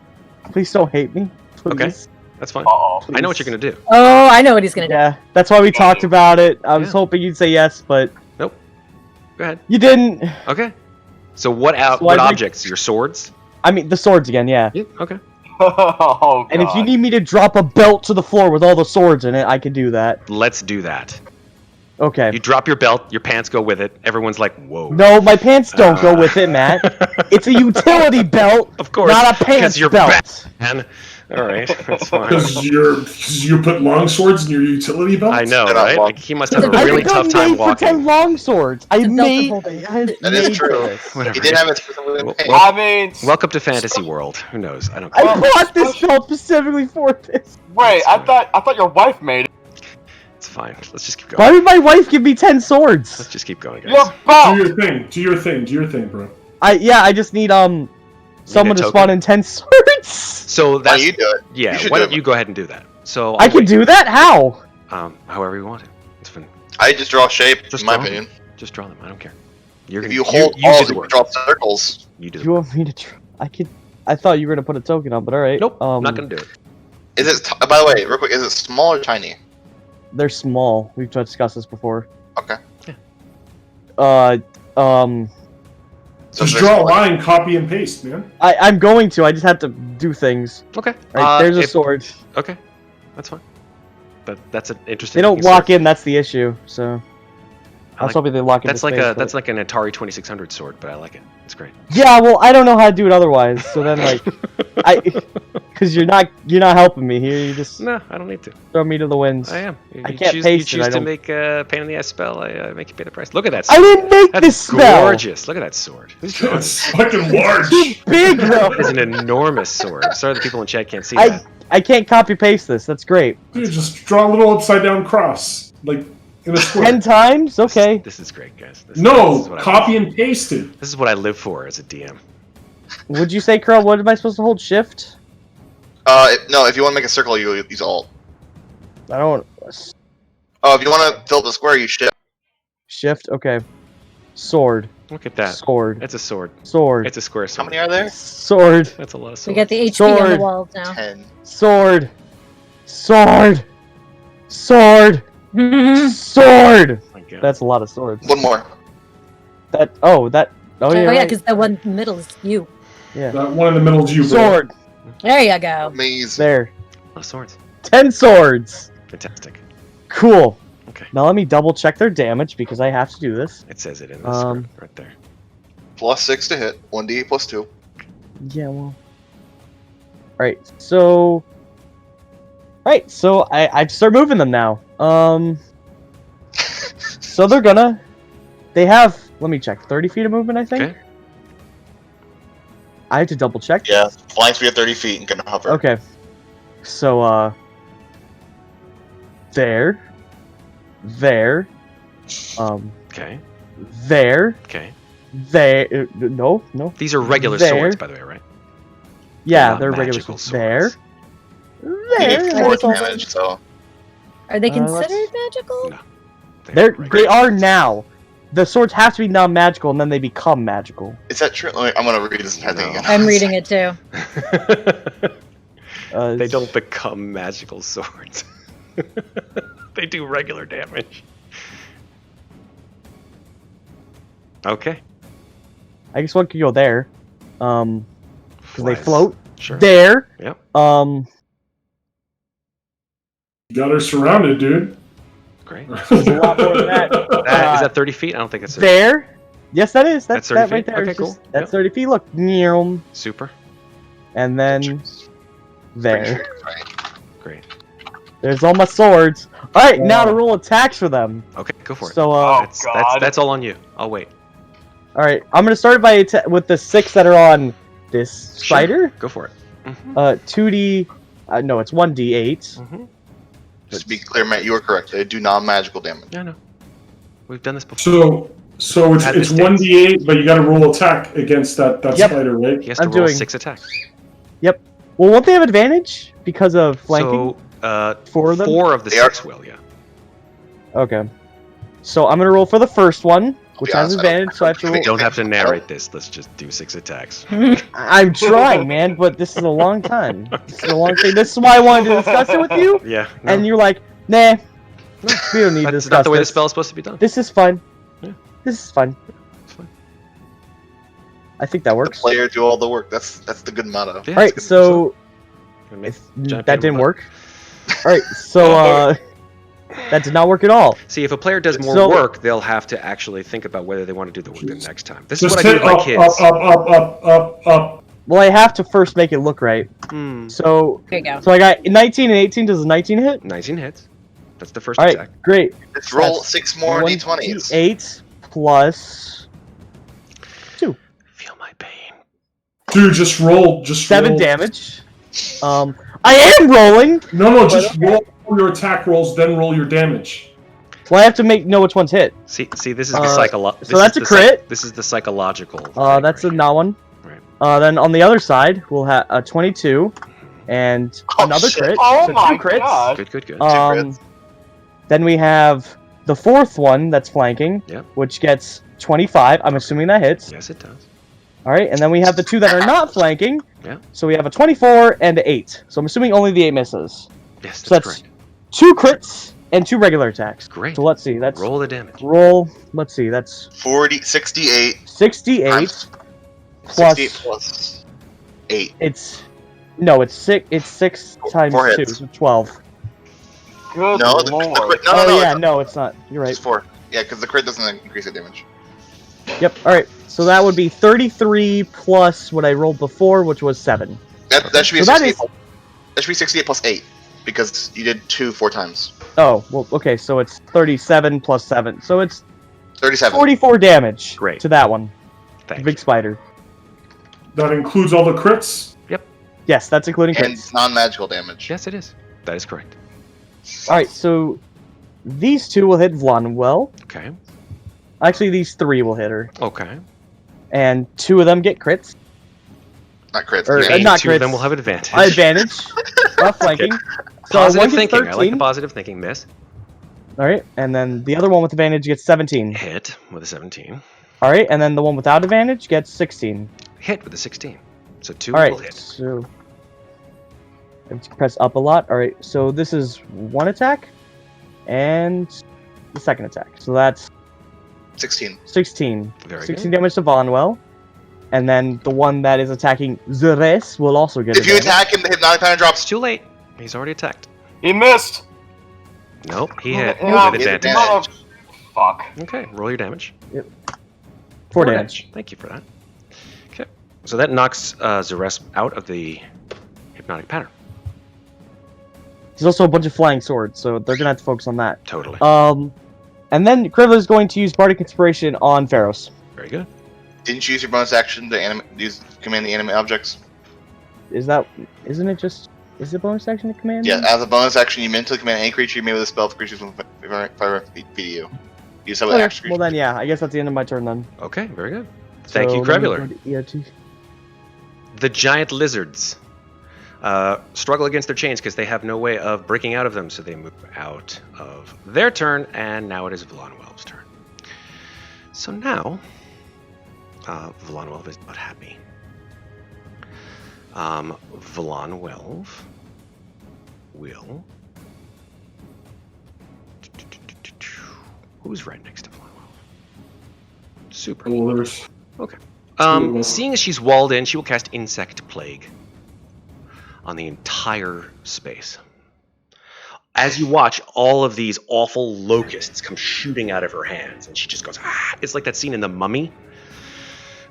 please don't hate me. Please. Okay. That's fine. Uh-oh. I know what you're gonna do. Oh, I know what he's gonna do. Yeah, that's why we talked about it. I was Yeah. hoping you'd say yes, but Go ahead. you didn't. Okay. So what So what I think- objects? Your swords? I mean, the swords again, yeah. Yeah. Okay. Oh, And if you God. need me to drop a belt to the floor with all the swords in it, I can do that. Let's do that. Okay. You drop your belt. Your pants go with it. Everyone's like, "Whoa." No, my pants don't go with it, Matt. It's a utility belt, Of course. not a 'cause pants you're belt. Man. All right. That's fine. Because you put long swords in your utility belt? I know, They're not right? long. Like, he must have a I really I tough time made for 10 walking. long swords. I It's a belt made. of holding. That is true. Whatever. He did have it specifically Well, paid. well- I mean, Welcome to Fantasy World. Who knows? I don't I care. bought this belt specifically for this. wait, I thought your wife made it. It's fine. Let's just keep Why going. did my wife give me 10 Let's swords? just keep going, guys. Your Do belt. your thing. Do your thing. Do your thing, bro. I just need someone to token? spawn in 10 swords. So Why that's don't you do it? yeah. You should Why do don't it. you go ahead and do that? So I can do that? How? however you want to. It's fine. I just draw shape, Just in my draw them. opinion. Just draw them. I don't care. You're If gonna you hold you all, do you the can work. draw circles. You do. You want me to try? I thought you were gonna put a token on, but all right. Nope. Not gonna do it. Is it? By the way, real quick, is it small or tiny? They're small. We've discussed this before. Okay. So just draw a line, copy and paste, man. I'm going to. I just have to do things. Okay. All right, there's a sword. Okay, that's fine. But that's an interesting. They don't lock in. That's the issue. So I was like, hoping they lock in. That's like that's like an Atari 2600 sword, but I like it. It's great. Yeah, well, I don't know how to do it otherwise. So then, like, because you're not helping me here. You just no, I don't need to. Throw me to the winds. I am. I can't paste You choose to make a pain in the ass spell. I make you pay the price. Look at that. Sword. I didn't make That's this spell. Gorgeous. Look at that sword. It's fucking large. Too big, bro. It's an enormous sword. Sorry, the people in chat can't see that. I can't copy paste this. That's great. Dude, just draw a little upside down cross, like in a square. 10 times? Okay. This is great, guys. No, copy and paste it. This is what I live for as a DM. Would you say, Kraw, what am I supposed to hold? Shift? No, if you want to make a circle, you use Alt. I don't... Oh, if you want to fill the square, you shift. Shift? Okay. Sword. Look at that. Sword. It's a sword. Sword. It's a square sword. How many are there? Sword. That's a lot of swords. We got the HP Sword. on the walls now. 10. Sword. Sword. Sword. Sword. Oh my God. That's a lot of swords. One more. Oh, yeah. Oh yeah, right. because the one in the middle is you. Yeah. That one in the middle is you, bro. Sword. There you go. Amazing. There. A lot of swords. 10 swords. Fantastic. Cool. Okay. Now let me double check their damage because I have to do this. It says it in the script right there. +6 to hit. 1d +2. Yeah, well. Alright, so... Alright, so I start moving them now. So they're gonna... They have, let me check, 30 feet of movement, I think? Okay. I have to double check. Yeah, flying speed of 30 feet and can hover. Okay. So, there. There. Okay. There. Okay. There. No. These are regular There. swords, by the way, right? Yeah, not they're regular magical swords. There. swords. You There. do 4 That's all- damage, so... Are they let's- considered magical? No. They are now. The swords have to be non-magical, and then they become magical. Is that true? I'm gonna read this entire thing again. I'm reading it too. They don't become magical swords. They do regular damage. Okay. I guess one could go there. Because they Flies. float. Sure. There. Yep. You got her surrounded, dude. Great. There's a lot more than that. Is that 30 feet? I don't think it's There. Yes, that is. That's 30 that right feet? there. Okay, It's cool. just- That's Yep. 30 feet. Look. Nyom. Super. And then Pretty there. sure you're right. Great. There's all my swords. Alright, now to Wow. roll attacks for them. Okay, go for it. So, That's all on you. I'll wait. alright. I'm gonna start with the 6 that are on this spider. Go for it. Mm-hmm. 2d... no, it's 1d8. Mm-hmm. Just to be clear, Matt, you are correct. They do non-magical damage. Yeah, no. We've done this before. So At it's this 1d8, but you got to roll attack against that Yep. spider, right? He has to I'm roll doing- 6 attacks. Well, won't they have advantage because of flanking? So, 4 of them? 4 of the They are- 6 will, yeah. Okay. So I'm gonna roll for the first one, which be has honest, I don't- advantage, so I have to We roll... don't have to narrate this. Let's just do 6 attacks. I'm trying, man, but this is a long time. This is a long thing. This is why I wanted to discuss it with you, Yeah. No, and you're like, nah, we don't need to that's discuss not the way the this. spell is supposed to be done. This is fun. Yeah. This is fun. It's fine. I think that The works. player do all the work. That's the good motto. Yeah, Alright, it's good. so... Gonna make If giant that didn't paper work. Alright, so, that did not work at all. See, if a player does more So- work, they'll have to actually think about whether they want to do the work the next time. This is Just what I do hit with my up, kids. up. Well, I have to first make it look right. Hmm. So, Here you go. so I got 19 and 18. Does a 19 hit? 19 hits. That's the first Alright, attack. great. Let's roll That's 6 more d20s. 8 plus Feel my pain. Dude, just roll. 7 damage. I am rolling. No, just roll your attack rolls, then roll your damage. Well, I have to know which one's hit. See, this is the psychological. so that's a crit. This is the psychological. That's a thing right not one. Right. Then on the other side, we'll have a 22 and another shit. crit. Oh so my 2 crits. god! here. Good. Um, then we have the 4th one that's flanking, Yep. which gets 25. I'm assuming that hits. Yes, it does. All right, and then we have the two that are not flanking. Yeah. So we have a 24 and an 8. So I'm assuming only the 8 misses. Yes, So that's that's correct. 2 crits and 2 regular attacks. Great. So let's see. That's Roll the damage. roll. Let's see. That's 68 68 times- plus. 68 plus 8. It's no. It's 6. It's 6 times Four 2, hits. so 12. Good No, lord. no, Oh no, yeah, no, no, it's not. You're right. Just 4. Yeah, because the crit doesn't increase the damage. Yep. All right. So that would be 33 plus what I rolled before, which was 7. That should be So that 68. is- That should be 68 plus 8 because you did 2 4 times. Oh well. Okay. So it's 37 plus 7. So it's 37. 44 damage. Great. To that one. Thank Big you. spider. That includes all the crits. Yes, that's including And crits. non-magical damage. Yes, it is. That is correct. All right. So these 2 will hit Vlon well. Okay. Actually, these 3 will hit her, Okay. and 2 of them get crits. Not crits. Or- yeah. not Two of them crits. will have advantage. Advantage. Not flanking. So one Positive gets thinking. 13. I like the positive thinking. Miss. All right, and then the other one with advantage gets 17. Hit with a 17. All right, and then the one without advantage gets 16. Hit with a 16. So 2 All right, will hit. so I have to press up a lot. All right, so this is 1 attack and the second attack. So that's 16. 16. Very 16 good. damage to Vonwell. And then the one that is attacking Zeres will also get If you advantage. attack him, the hypnotic power It's drops. too late. He's already attacked. He missed. Nope, he hit Yeah, with he advantage. hit. Mother- Fuck. Okay, roll your damage. 4 damage. Thank you for that. Okay, so that knocks Zeres out of the hypnotic pattern. There's also a bunch of flying swords, so they're gonna have to focus on that. Totally. And then Qrevialur is going to use Bardic Inspiration on Ferros. Very good. Didn't you use your bonus action to command the animate objects? Isn't it just, is it bonus action to command? Yeah, them? as a bonus action, you mentally command any creature you made with a spell for creatures within 5 feet of you. Use that with Okay, action well creatures. then, yeah, I guess that's the end of my turn then. Okay, very good. Thank So you, let me Qrevialur. go to ERT. The giant lizards struggle against their chains because they have no way of breaking out of them, so they move out of their turn, and now it is Vlonwelv's turn. So now, Vlonwelv is not happy. Vlonwelv will... Who's right next to Vlonwelv? Super. Well, there's Seeing as she's walled in, she will cast Insect Plague on the entire space. As you watch all of these awful locusts come shooting out of her hands, and she just goes, ah! It's like that scene in The Mummy,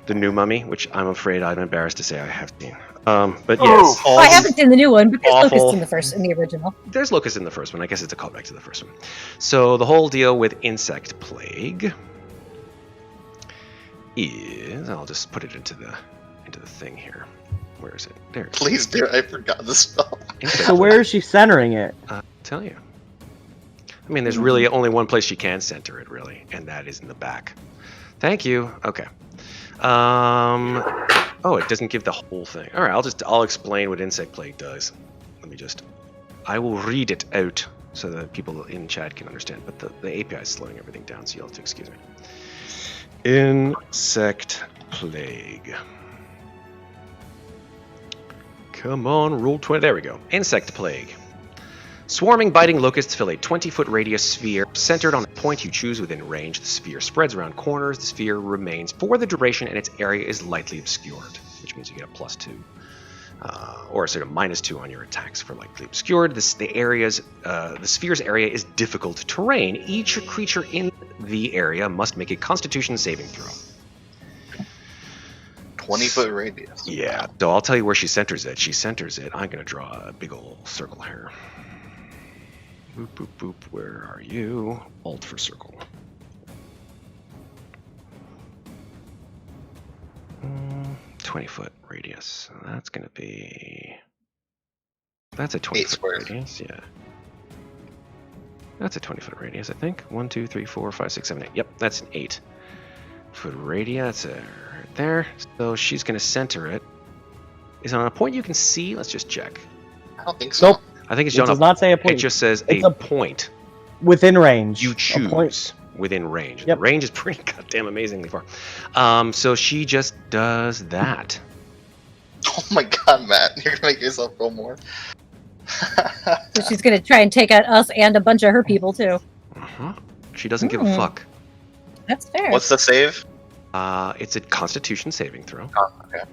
the new Mummy, which I'm afraid I'm embarrassed to say I have seen. But yes, Oh, I haven't seen the new one, but there's awful- locusts in the original. there's locusts in the first one. I guess it's a callback to the first one. So the whole deal with Insect Plague is, I'll just put it into the thing here. Where is it? There. it is. Please do. I forgot the spell. Insect So where is she centering it? I'll tell you. I mean, there's really only one place she can center it, really, and that is in the back. Thank you. Okay. Oh, it doesn't give the whole thing. All right, I'll explain what Insect Plague does. I will read it out so that people in chat can understand, but the API is slowing everything down, so you'll have to excuse me. Insect Plague. Come on, roll 20. There we go. Insect Plague. Swarming, biting locusts fill a 20-foot radius sphere centered on a point you choose within range. The sphere spreads around corners. The sphere remains for the duration, and its area is lightly obscured, which means you get a +2. Or sort of -2 on your attacks for lightly obscured. The sphere's area is difficult terrain. Each creature in the area must make a Constitution saving throw. 20-foot radius. Yeah, so I'll tell you where she centers it. She centers it. I'm going to draw a big old circle here. Boop, boop, boop. Where are you? Alt for circle. 20-foot radius. So that's going to be... That's a 20-foot squares. radius, yeah. That's a 20-foot radius, I think. 1, 2, 3, 4, 5, 6, 7, 8. Yep, that's an 8-foot radius. That's right there. So she's going to center it. Is it on a point you can see? Let's just check. I don't think so. Nope. I think it's It on does a... not say a It point. just says It's a a point within range. you A point. choose. within range. Yep. The range is pretty goddamn amazingly far. So she just does that. Oh my god, Matt, you're gonna make yourself roll more. So she's gonna try and take out us and a bunch of her people too. Uh-huh. She doesn't give a fuck. That's fair. What's the save? It's a Constitution saving throw. Oh, okay.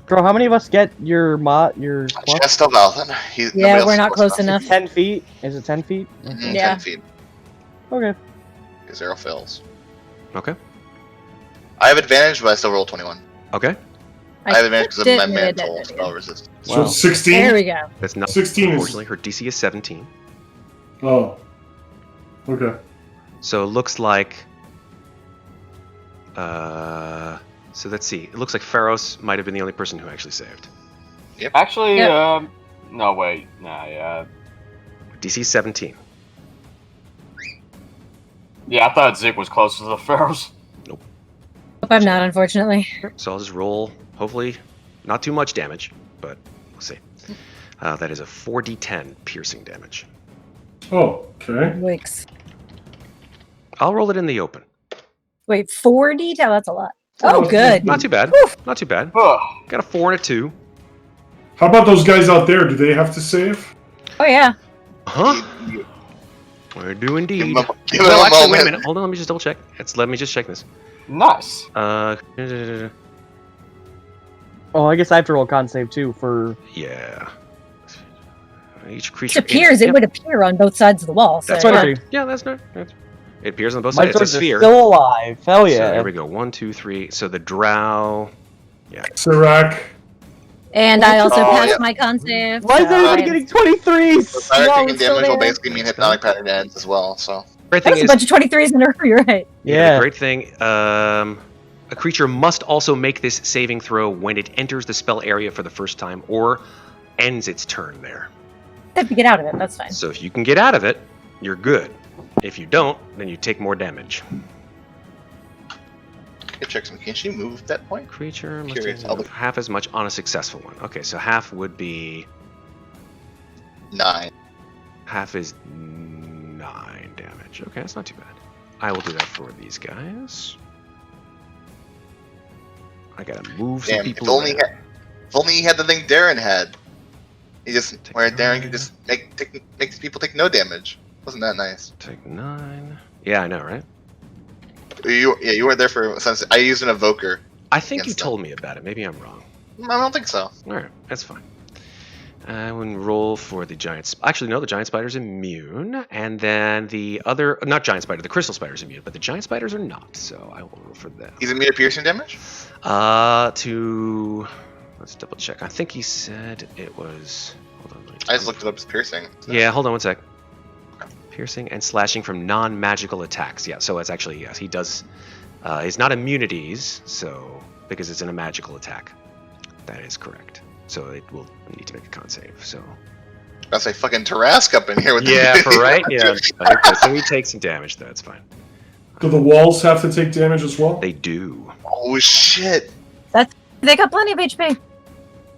Girl, how many of us get your your plus? Just Elbauthin. Yeah, we're not close enough. 10 feet? Is it 10 feet? Mhm, Yeah. 10 feet. Okay. Zero fails. Okay. I have advantage, but I still roll 21. Okay. I have advantage because of my did- mantle did- spell resistance. So Wow. 16? There we go. That's not 16 is- unfortunately her DC is 17. Oh. Okay. So it looks like so let's see. It looks like Ferros might have been the only person who actually saved. Actually, Yep. no, wait. Nah, yeah. DC 17. Yeah, I thought Zeke was closer to the Ferros. Hope I'm not, unfortunately. So I'll just roll, hopefully, not too much damage, but we'll see. That is a 4d10 piercing damage. Oh, okay. Wicks. I'll roll it in the open. Wait, 40? Oh, that's a lot. Oh, good. Not too bad. Not too bad. Ugh. Got a 4 and a 2. How about those guys out there? Do they have to save? Oh, yeah. Huh? I do indeed. Give him a Well, actually, wait a moment. minute. Hold on. Let me just double check. Let me just check this. Nice. Oh, I guess I have to roll a con save too for. Yeah. Each It creature appears, it would appear on both sides of the wall. So That's what I correct. do. Yeah, that's not. It appears on both My sides. It's a swords are sphere. still alive. Hell So yeah. here we go. 1, 2, 3. So the drow. Sirac. And I also Oh, passed yeah. my con save. Why is so everybody I am- getting 23s? Fire No, taking it's still damage will there. basically mean hypnotic pattern ends as well, so. Great That thing was a is, bunch of 23s in a row, you're right. the Yeah. great thing. A creature must also make this saving throw when it enters the spell area for the first time or ends its turn there. I have to get out of it, that's fine. So if you can get out of it, you're good. If you don't, then you take more damage. Good check some. Can she move that point? Creature must Curious, take I'll look. half as much on a successful one. Okay, so half would be 9. half is 9 damage. Okay, that's not too bad. I will do that for these guys. I gotta move some Damn, people. if only, around. if only he had the thing Darren had. He just, Take where Darren nine. could just make people take no damage. Wasn't that nice? Take 9. Yeah, I know, right? You weren't there for since I used an evoker. I think you Against them. told me about it. Maybe I'm wrong. I don't think so. Alright, that's fine. I will roll for the giant... Actually, no, the giant spider's immune. And then the other... Not giant spider, the crystal spider's immune. But the giant spiders are not, so I will roll for them. He's immune to piercing damage. Let's double check. I think he said it was... Hold on. I just looked it up as piercing. Yeah, hold on one sec. Piercing and slashing from non-magical attacks. Yeah, so it's actually, yes, he does... he's not immunities, so... Because it's in a magical attack. That is correct. So it will need to make a con save, so... That's a fucking Tarrasque up in here with Yeah, the for right? Yeah. Okay, so he takes some damage, though. That's fine. Do the walls have to take damage as well? They do. Oh shit! They got plenty of HP.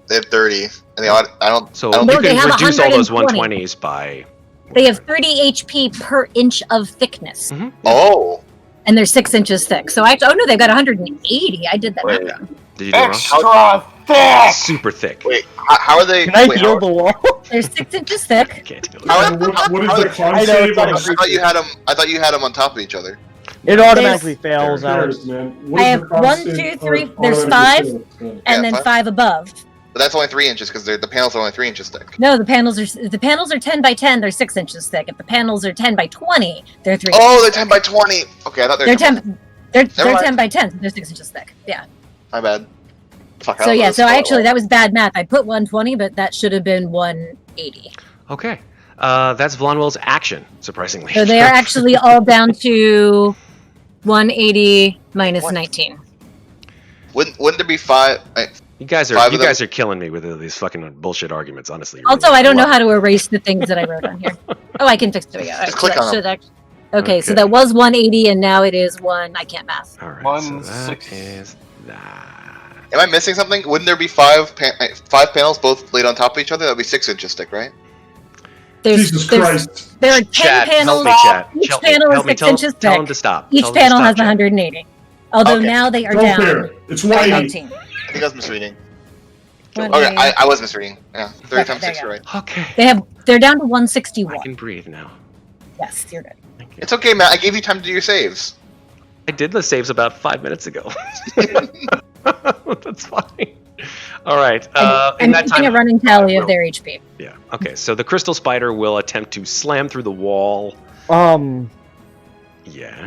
They have 30, and I don't. So I don't you No, they can have reduce all those 120. 120s by... They have 30 HP per inch of thickness. Oh, And they're 6 inches thick. So I... Oh, no, they've got 180. I did that. Wait. math wrong. Did you do it wrong? Extra thick! Super thick. wait. How are they? Can I wait, heal the wall? They're 6 inches I thick. can't do it. How- What is how- the con I know, save it's not on a a I thought you had them. I thought you had them on top of each other. It automatically fails Who out. cares, man? What I is have the con 1, save 2, on 3, automatic there's 5. save? And Yeah, then 5. 5 above. But that's only 3 inches because the panels are only 3 inches thick. No, the panels are 10 by 10. They're 6 inches thick. If the panels are 10 by 20, they're 3. Oh, they're 10 by 20. Okay, I thought they They're were 10. They're Never 10 by 10. They're 6 inches thick. Yeah. My bad. Fuck, I So don't know yeah. this So spell actually, well. that was bad math. I put 120, but that should have been 180. Okay. That's Vlonwell's action, surprisingly. So they are actually all down to 180 minus 19. Wouldn't there be 5? You guys Five of them- are killing me with these fucking bullshit arguments, honestly. Also, I don't know how to erase the things that I wrote on here. Oh, I can fix it. Yeah. Just click on them. Okay, so Okay. that was 180, and now it is 1. I can't math. All right, so 1, that 6. is that. Am I missing something? Wouldn't there be 5 panels both laid on top of each other? That'd be 6 inches thick, right? Jesus Christ. There are 10 Chat, panels. help me, chat. Each Help panel me, is 6 tell inches tell thick. them to stop. Each Tell them to panel stop, has chat. 180. Although Okay. now they are Don't down care. It's by 180. 19. I think I was misreading. 180. Okay, I was misreading. Yeah, 30 Okay, times there 6, you you're go. right. Okay. They're down to 161. I can breathe now. Yes, you're good. Thank you. It's okay, Matt. I gave you time to do your saves. I did the saves about 5 minutes ago. That's fine. All right. I'm In that keeping time, a running tally will- of their HP. Yeah. Okay. So the crystal spider will attempt to slam through the wall. Yeah.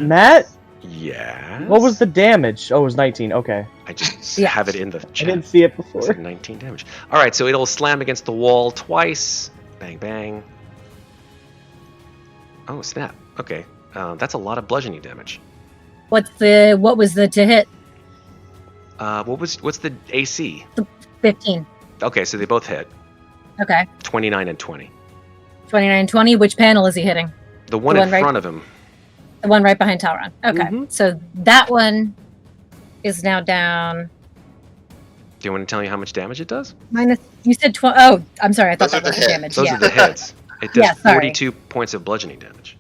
Matt, Yeah. what was the damage? Oh, it was 19. Okay. I just Yeah. have it in the I chat. didn't see it It before. said 19 damage. All right. So it'll slam against the wall twice. Bang bang. Oh snap. Okay. That's a lot of bludgeoning damage. What was the to hit? What's the AC? 15. Okay, so they both hit. Okay. 29 and 20. 29, 20. Which panel is he hitting? The one The in one right- front of him. The one right behind Talron. Okay. Mhm. So that one is now down. Do you want to tell you how much damage it does? Minus. You said 12. Oh, I'm sorry. I thought Those that are was the the hits. damage. Those Yeah. are the hits. It does Yeah, sorry. 42 points of bludgeoning damage.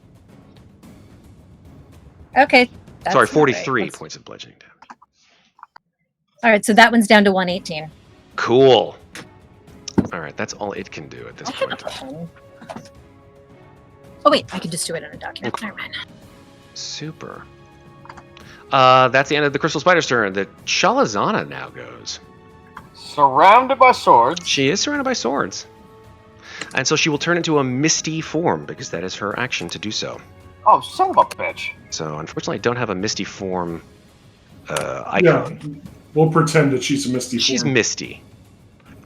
Okay. that's Sorry, not 43 right. points of bludgeoning damage. All right. So that one's down to 118. Cool. All right, that's all it can do at this I have a point. pen. Oh wait, I can just do it in a document. Never mind. Super. That's the end of the Crystal Spider's turn. The Shalazana now goes. Surrounded by swords. She is surrounded by swords. And so she will turn into a misty form, because that is her action to do so. Oh, son of a bitch. So unfortunately, I don't have a misty form Yeah. icon. We'll pretend that she's a Misty She's form. misty.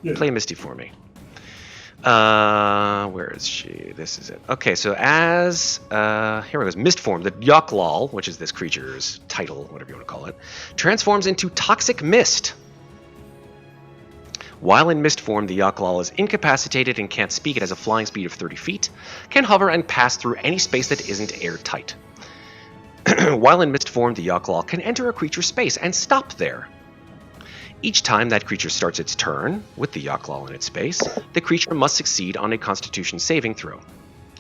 Yeah. Play misty for me. Where is she? This is it. Okay, so as here it goes. Mist form. The Yoklal, which is this creature's title, whatever you want to call it, transforms into toxic mist. While in mist form, the Yoklal is incapacitated and can't speak. It has a flying speed of 30 feet, can hover and pass through any space that isn't airtight. While in mist form, the Yoklal can enter a creature's space and stop there. Each time that creature starts its turn, with the Yoklal in its space, the creature must succeed on a Constitution saving throw,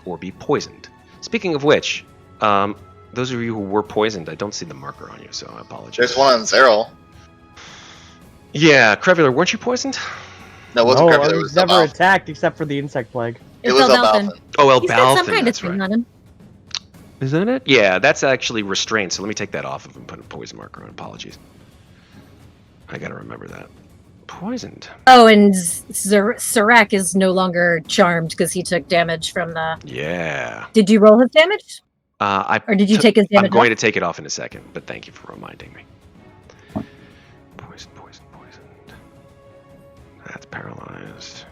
or be poisoned. Speaking of which, those of you who were poisoned, I don't see the marker on you, so I apologize. There's one on Zeril. Yeah, Qrevialur, weren't you poisoned? No, it wasn't No, Qrevialur, I it was was never Elbauthin. attacked except for the insect plague. It was Elbauthin. Elbauthin. Oh, He's got some Elbauthin, kind of that's thing right. on him. Is that it? Yeah, that's actually restrained, so let me take that off and put a poison marker on. Apologies. I gotta remember that. Poisoned. Oh, and Sirach is no longer charmed because he took damage from the. Yeah. Did you roll his damage? Or did you take his damage I'm going off? to take it off in a second, but thank you for reminding me. Poisoned. That's paralyzed.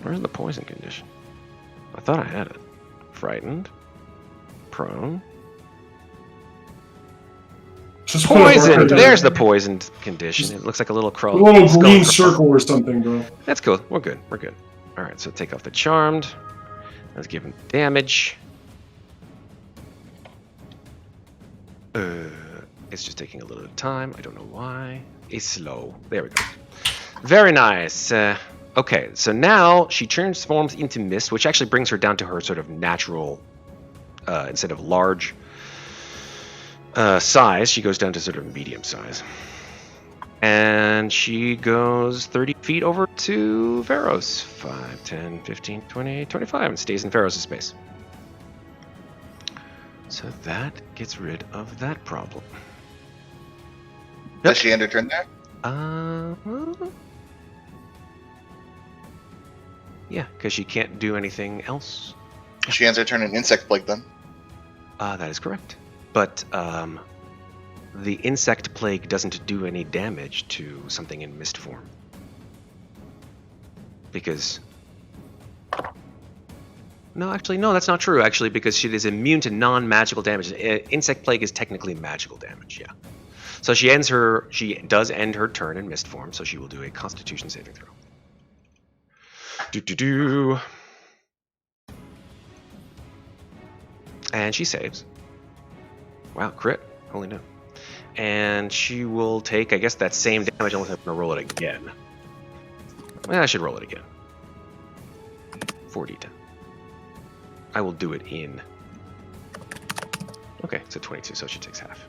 Where's the poison condition? I thought I had it. Frightened. Prone. Just put a Poisoned! marker there. There's the poisoned condition. It looks like a little crow. A little skull green crow. circle or something, bro. That's cool. We're good. Alright, so take off the charmed. Let's give him damage. It's just taking a little bit of time. I don't know why. It's slow. There we go. Very nice. Okay, so now she transforms into mist, which actually brings her down to her sort of natural, instead of large size, she goes down to sort of medium size. And she goes 30 feet over to Ferros. 5, 10, 15, 20, 25, and stays in Ferros' space. So that gets rid of that problem. Does she end her turn there? Yeah, because she can't do anything else. She ends her turn in Insect Plague then. That is correct. But the insect plague doesn't do any damage to something in mist form. Because... No, that's not true, actually, because she is immune to non-magical damage. Insect plague is technically magical damage, yeah. So she does end her turn in mist form, so she will do a Constitution saving throw. And she saves. Wow, crit. Holy no. And she will take, I guess, that same damage, unless I'm going to roll it again. Well, I should roll it again. 4d10. I will do it in... Okay, so 22, so she takes half.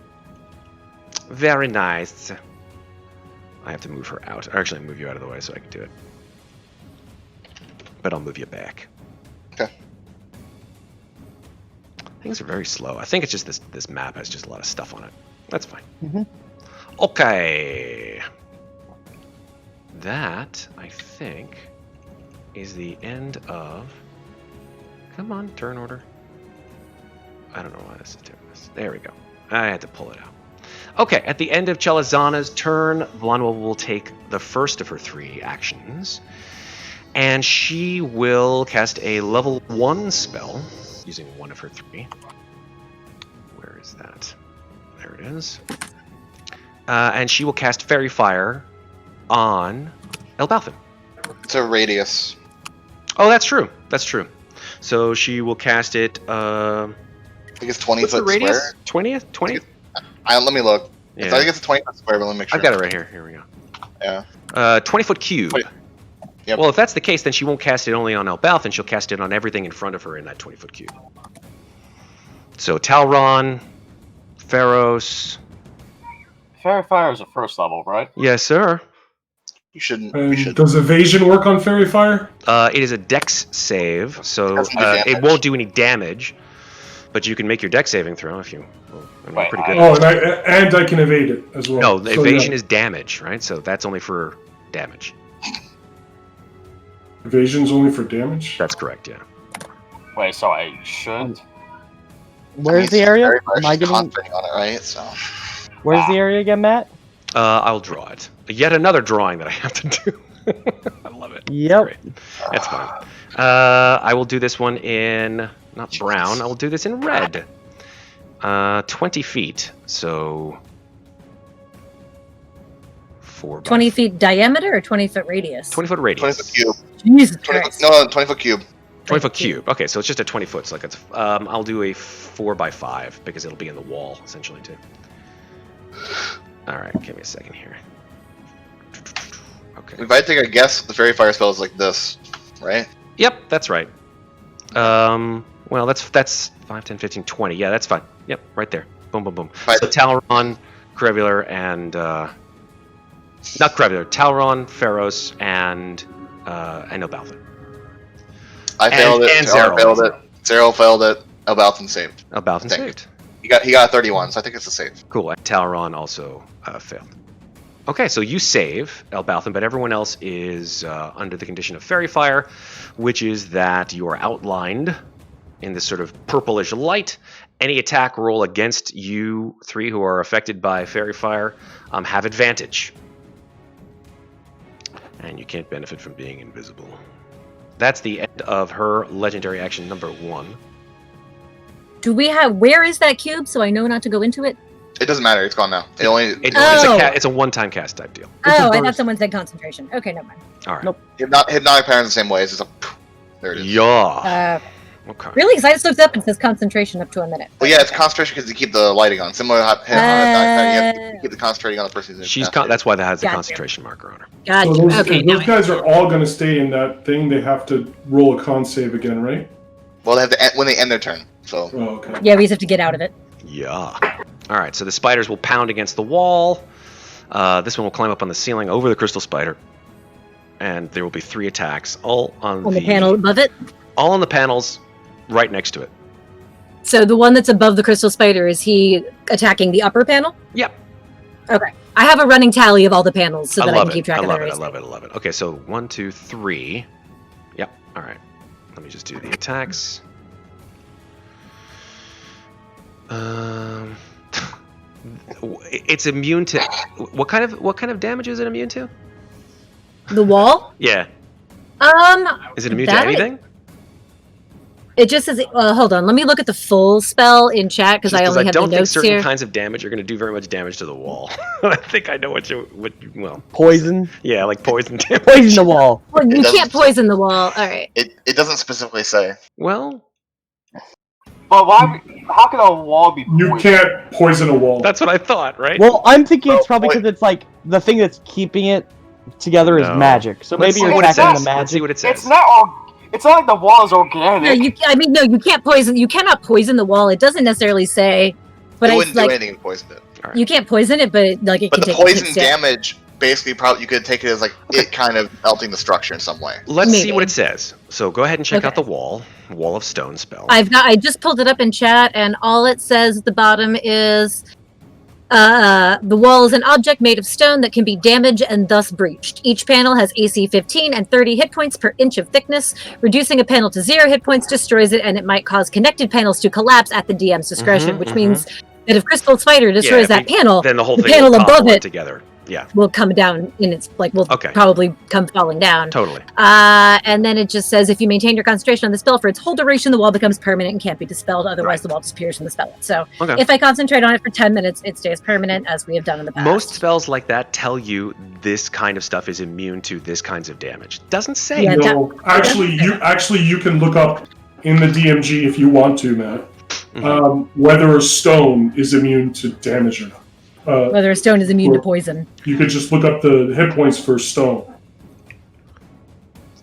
Very nice. I have to move her out. Actually, I'll move you out of the way so I can do it. But I'll move you back. Okay. Things are very slow. I think it's just this map has just a lot of stuff on it. That's fine. Mm-hmm. Okay. That, I think, is the end of... Come on, turn order. I don't know why this is doing this. There we go. I had to pull it out. Okay, at the end of Chelizana's turn, Vlanwa will take the first of her 3 actions. And she will cast a level 1 spell, using one of her 3. Where is that? There it is. And she will cast Fairy Fire on Elbauthin. It's a radius. Oh, that's true. That's true. So she will cast it... I think it's 20 what's foot the radius? square. 20th? 20? Let me look. Yeah. I think it's a 20 foot square, but let me make sure. I've got it right here. Here we go. Yeah. 20 foot cube. Wait. Yep. Well, if that's the case, then she won't cast it only on Elbauthin. She'll cast it on everything in front of her in that 20 foot cube. So Talron, Ferros. Fairy Fire is a first level, right? Yes, sir. You shouldn't. And You should. does evasion work on Fairy Fire? It is a dex save, so Doesn't do it damage. won't do any damage. But you can make your dex saving throw if you. Well, I mean, Wait, pretty good. Oh, and I can evade it as well. No, the So, evasion yeah. is damage, right? So that's only for damage. Evasion's only for damage? That's correct, yeah. Wait, so I shouldn't? Where's the area? Very much Am I getting? concentrating on it, right? So. Where's the area again, Matt? I'll draw it. Yet another drawing that I have to do. I love it. Yep. Great. That's fine. I will do this one in, not brown, I will do this in red. 20 feet, so... 4 by 20 feet diameter or 20 foot radius? 20 foot 20 radius. foot cube. Jesus 20 Christ. foot, no, 20 foot cube. 20 foot cube. Okay, so it's just a 20 foot, so like it's, I'll do a 4 by 5 because it'll be in the wall, essentially, too. Alright, give me a second here. Okay. If I take a guess, the Fairy Fire spell is like this, right? Yep, that's right. Well, that's 5, 10, 15, 20. Yeah, that's fine. Yep, right there. Boom, boom, boom. Right. So Talron, Qrevialur, and not Qrevialur, Talron, Ferros, and Elbauthin. I failed it. and Talron Zero. failed it. Zero failed it. Elbauthin saved. Elbauthin Thank you. saved. He got a 31, so I think it's a save. Cool. And Talron also failed. Okay, so you save Elbauthin, but everyone else is under the condition of Fairy Fire, which is that you are outlined in this sort of purplish light. Any attack roll against you 3 who are affected by Fairy Fire have advantage. And you can't benefit from being invisible. That's the end of her legendary action number 1. Do we have? Where is that cube? So I know not to go into it. It doesn't matter. It's gone now. It only Oh. It's a one-time cast type deal. It's a Oh, I thought burst. someone said concentration. Okay, never mind. All right. Nope. hypnotic patterns the same way. It's just a there it is. Yeah. Okay. Really? Because I just looked up and it says concentration up to a minute. Well, yeah, it's concentration because you keep the lighting on. Similar to hypnotic pattern, you have to keep the concentrating on the person who's That's why that has a Gotcha. concentration marker on her. Gotcha. So those, Okay, if now those guys are all going to stay in that thing, they have to roll a con save again, right? Well, they have to end, when they end their turn. So Oh, okay. yeah, we just have to get out of it. Yeah. All right, so the spiders will pound against the wall. This one will climb up on the ceiling over the crystal spider. And there will be 3 attacks, all on On the panel above it. all on the panels right next to it. So the one that's above the crystal spider, is he attacking the upper panel? Yep. Okay. I have a running tally of all the panels so that I love can keep track I of love it. everything. I love it. Okay, so 1, 2, 3. Yep. All right. Let me just do the attacks. It's immune to what kind of damage is it immune to? The wall? Yeah. Is it immune to that anything? It just says, hold on, let me look at the full spell in chat because I only have the don't think notes certain here. kinds of damage are going to do very much damage to the wall. I think I know well, Poison. yeah, like poison damage. Poison the wall. Well, you It doesn't- can't poison the wall. All right. it doesn't specifically say. Well, But why? How could a wall be You poisoned? can't poison a wall. that's what I thought, right? Well, I'm thinking it's Oh, probably wait. because it's like the thing that's keeping it together is No. magic. So Let's maybe see you're what it attacking says. the Let's see magic. what it says. It's not all. It's not like the wall is organic. No, you can't poison. You cannot poison the wall. It doesn't necessarily say, but it it's wouldn't do like anything to poison it. All right. you can't poison it, but like it But can the take poison damage. damage, basically, probably you could take it as like it kind of melting the structure in some way. Let's see Maybe. what it says. So go ahead and check out Okay. the wall of stone spell. I just pulled it up in chat, and all it says at the bottom is, the wall is an object made of stone that can be damaged and thus breached. Each panel has AC 15 and 30 hit points per inch of thickness. Reducing a panel to 0 hit points destroys it, and it might cause connected panels to collapse at the DM's discretion, which means that if Crystal Spider destroys that panel, then the whole the thing panel will above topple it together. Yeah, will come down in its will Okay. probably come falling down. totally. And then it just says if you maintain your concentration on the spell for its whole duration, the wall becomes permanent and can't be dispelled. Otherwise, Right. the wall disappears from the spell. So Okay. if I concentrate on it for 10 minutes, it stays permanent, as we have done in the past. Most spells like that tell you this kind of stuff is immune to this kinds of damage. Doesn't say. Yeah, No, actually, you can look up in the DMG if you want to, Matt, whether a stone is immune to damage or not. Whether a stone is immune to poison. You could just look up the hit points for stone.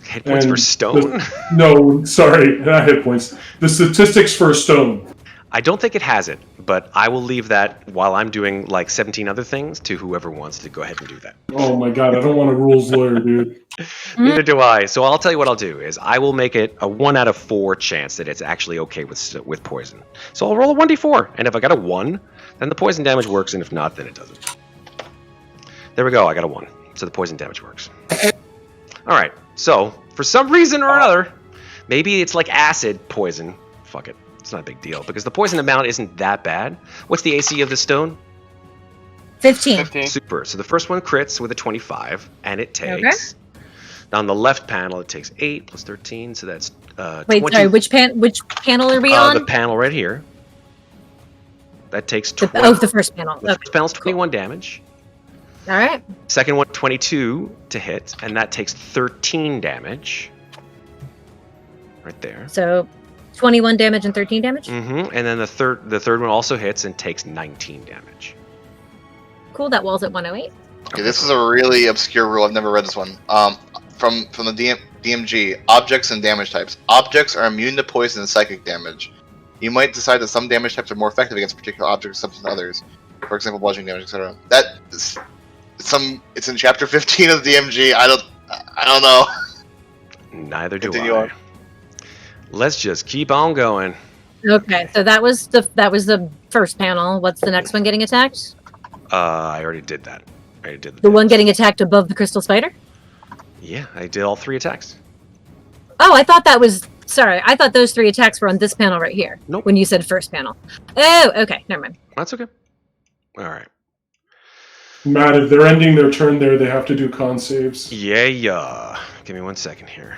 Hit points for And stone? No, sorry, not hit points. The statistics for a stone. I don't think it has it, but I will leave that while I'm doing like 17 other things to whoever wants to go ahead and do that. Oh my god, I don't want a rules lawyer, dude. Neither do I. So I'll tell you what I'll do is I will make it a 1 out of 4 chance that it's actually okay with poison. So I'll roll a 1d4, and if I got a 1, then the poison damage works, and if not, then it doesn't. There we go. I got a 1, so the poison damage works. All right. So for some reason or another, maybe it's like acid poison. Fuck it. It's not a big deal because the poison amount isn't that bad. What's the AC of the stone? 15. 15. Super. So the first one crits with a 25, and it takes. On the left panel, it takes 8 plus 13, so that's Wait, 20. sorry, which panel are we on? The panel right here. That takes 20. The first panel. The Okay. first panel's 21 damage. All right. Second one, 22 to hit, and that takes 13 damage. Right there. So 21 damage and 13 damage. And then the third one also hits and takes 19 damage. Cool. That wall's at 108. Okay, this is a really obscure rule. I've never read this one. From the DMG, objects and damage types. Objects are immune to poison and psychic damage. You might decide that some damage types are more effective against particular objects than others. For example, bludgeoning damage, etc. It's in chapter 15 of the DMG. I don't know. Neither do Continue I. on. Let's just keep on going. Okay. So that was the first panel. What's the next one getting attacked? I already did that. I already did The one getting attacked above the crystal spider? Yeah, I did all 3 attacks. Oh, I thought that was. Sorry, I thought those 3 attacks were on this panel right here. Nope. When you said first panel. Oh, okay. Never mind. That's okay. All right. Matt, if they're ending their turn there, they have to do con saves. Yeah. Give me 1 second here.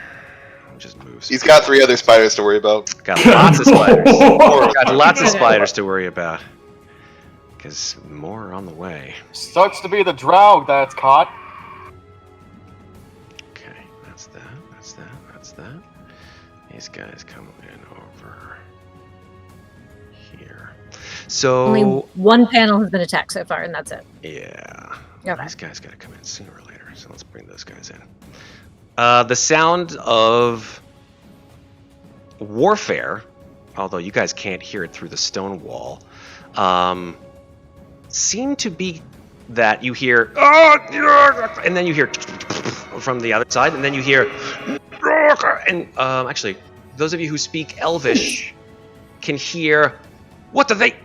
I'll just move. He's got 3 other spiders to worry about. Got lots of spiders. Got lots of spiders to worry about. Because more are on the way. Starts to be the drow that's caught. Okay, that's that. These guys come in over here. So Only one panel has been attacked so far, and that's it. yeah, Okay. these guys got to come in sooner or later. So let's bring those guys in. The sound of warfare, although you guys can't hear it through the stone wall, seem to be that you hear, and then you hear from the other side, and then you hear, and actually, those of you who speak Elvish can hear, what do they?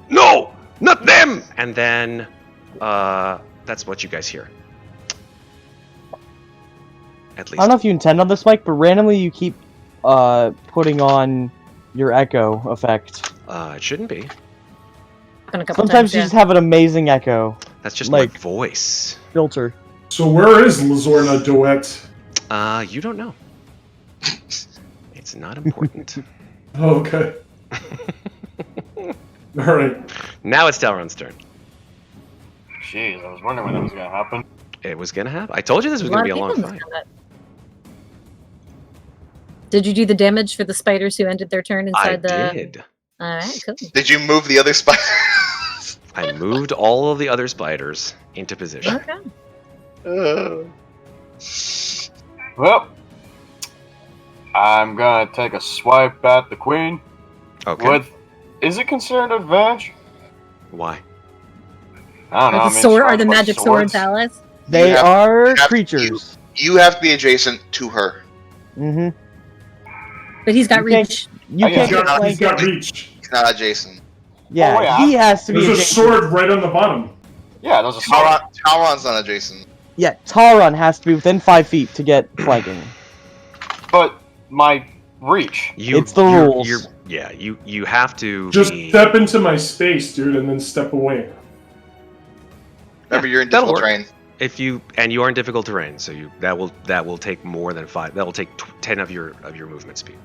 No, not them! And then that's what you guys hear. At least. I don't know if you intend on this, Mike, but randomly you keep putting on your echo effect. It shouldn't be. Been a couple Sometimes times, you just have an amazing echo That's just Like- my voice. filter. So where is Lazorna Duet? You don't know. It's not important. Oh, okay. All right. Now it's Talron's turn. Jeez, I was wondering when that was gonna happen. It was gonna happen. I told you this was gonna be a long fight. Did you do the damage for the spiders who ended their turn I inside the? did. All right, cool. Did you move the other spiders? I moved all of the other spiders into position. Okay. Well, I'm gonna take a swipe at the queen. Okay. Is it considered advantage? Why? I don't know. Are I the mean, sword? Are surrounded the by magic swords allies? They have- are you have- creatures. You have to be adjacent to her. Mm-hmm. But he's got You can't- reach. You Oh, yeah. can't get He's got flanking. reach. He's not adjacent. Yeah, Oh, wait, he has to be There's a adjacent. sword right on the bottom. Yeah, there's a sword. Talron's not adjacent. Yeah, Talron has to be within 5 feet to get flanking. But my reach. It's the rules. You have to Just be... step into my space, dude, and then step away. Remember, you're in that'll difficult work. terrain. If you are in difficult terrain, so that will take more than 5. That will take 10 of your movement speed.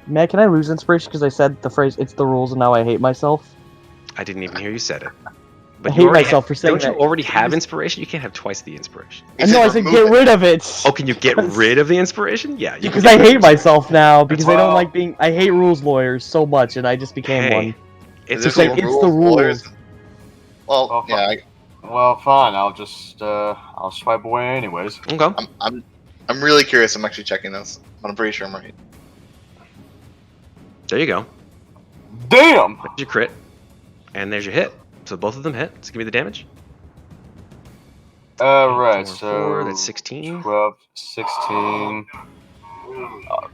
Matt, can I lose inspiration because I said the phrase "it's the rules" and now I hate myself? I didn't even hear you said it. I But hate you already myself for saying don't that. you already have inspiration? You can't have twice the inspiration. He No, I said remove get it. rid of it. Oh, can you get rid of the inspiration? Yeah, you Because can I get rid hate of myself now because I don't Well- like being. I hate rules lawyers so much, and I just became Hey, one. It's There's like, cool. it's rules, the rules. lawyers. Well, Oh, yeah, Well, fine. I'll just I'll swipe away anyways. Okay. I'm really curious. I'm actually checking this, but I'm pretty sure I'm right. There you go. Damn. There's your crit, and there's your hit. So both of them hit. So give me the damage. Right. 4, So 4, that's 16. 12, 16,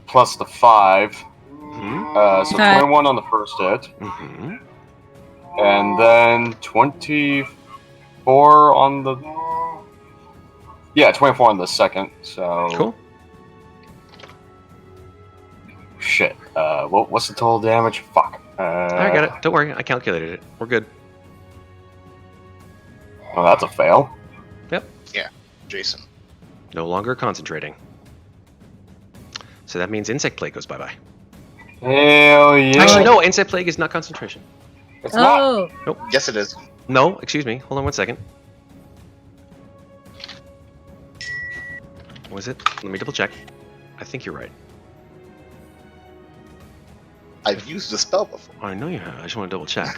plus the 5. Mm-hmm. So Okay. 21 on the first hit, Mm-hmm. and then 24 on the. Yeah, 24 on the second. So Cool. shit. What's the total damage? Fuck. I got it. Don't worry. I calculated it. We're good. Oh, that's a fail. Jason. No longer concentrating. So that means insect plague goes bye-bye. Hell yeah. Actually, no. Insect plague is not concentration. It's not. Oh, Yes, it is. No, excuse me. Hold on 1 second. Was it? Let me double check. I think you're right. I've used the spell before. I know you have. I just want to double check.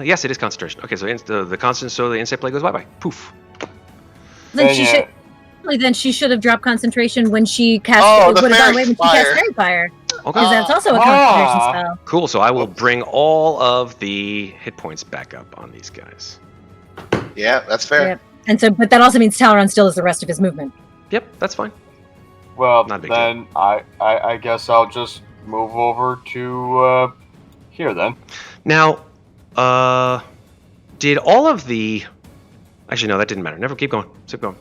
Yes, it is concentration. Okay, so the constant, so the insect plague goes bye-bye. Poof. then Yeah, she yeah. should. Then she should have dropped concentration when she cast. Oh, it the would have gone fairy away when she cast fire. fairy fire, Okay. because that's also a Ah. concentration spell. Cool. So I will bring all of the hit points back up on these guys. Yeah, that's fair. Yep. And so, but that also means Talron still has the rest of his movement. Yep, that's fine. Well, Not a big then I guess I'll just move over to here then. Now, did all of the... Actually, no, that didn't matter. Never, keep going. Keep going.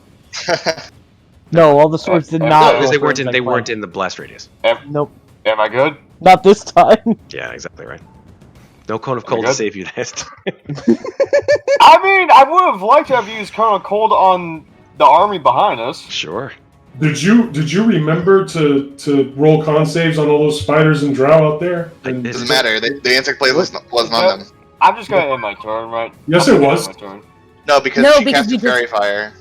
No, all the swords did No, not. No, go because they for weren't in. insect They plague. weren't in the blast radius. Nope, Am I good? not this time. Yeah, exactly right. No cone of Are we cold to good? save you this time. I mean, I would have liked to have used Colonel Cold on the army behind us. Sure. Did you remember to roll con saves on all those spiders and drow out there? I And- did. Doesn't matter. The insect plague wasn't on them. I'm just gonna end my turn, right? Yes, I'm it gonna was. end my turn. No, because No, she because cast we a fairy just- fire.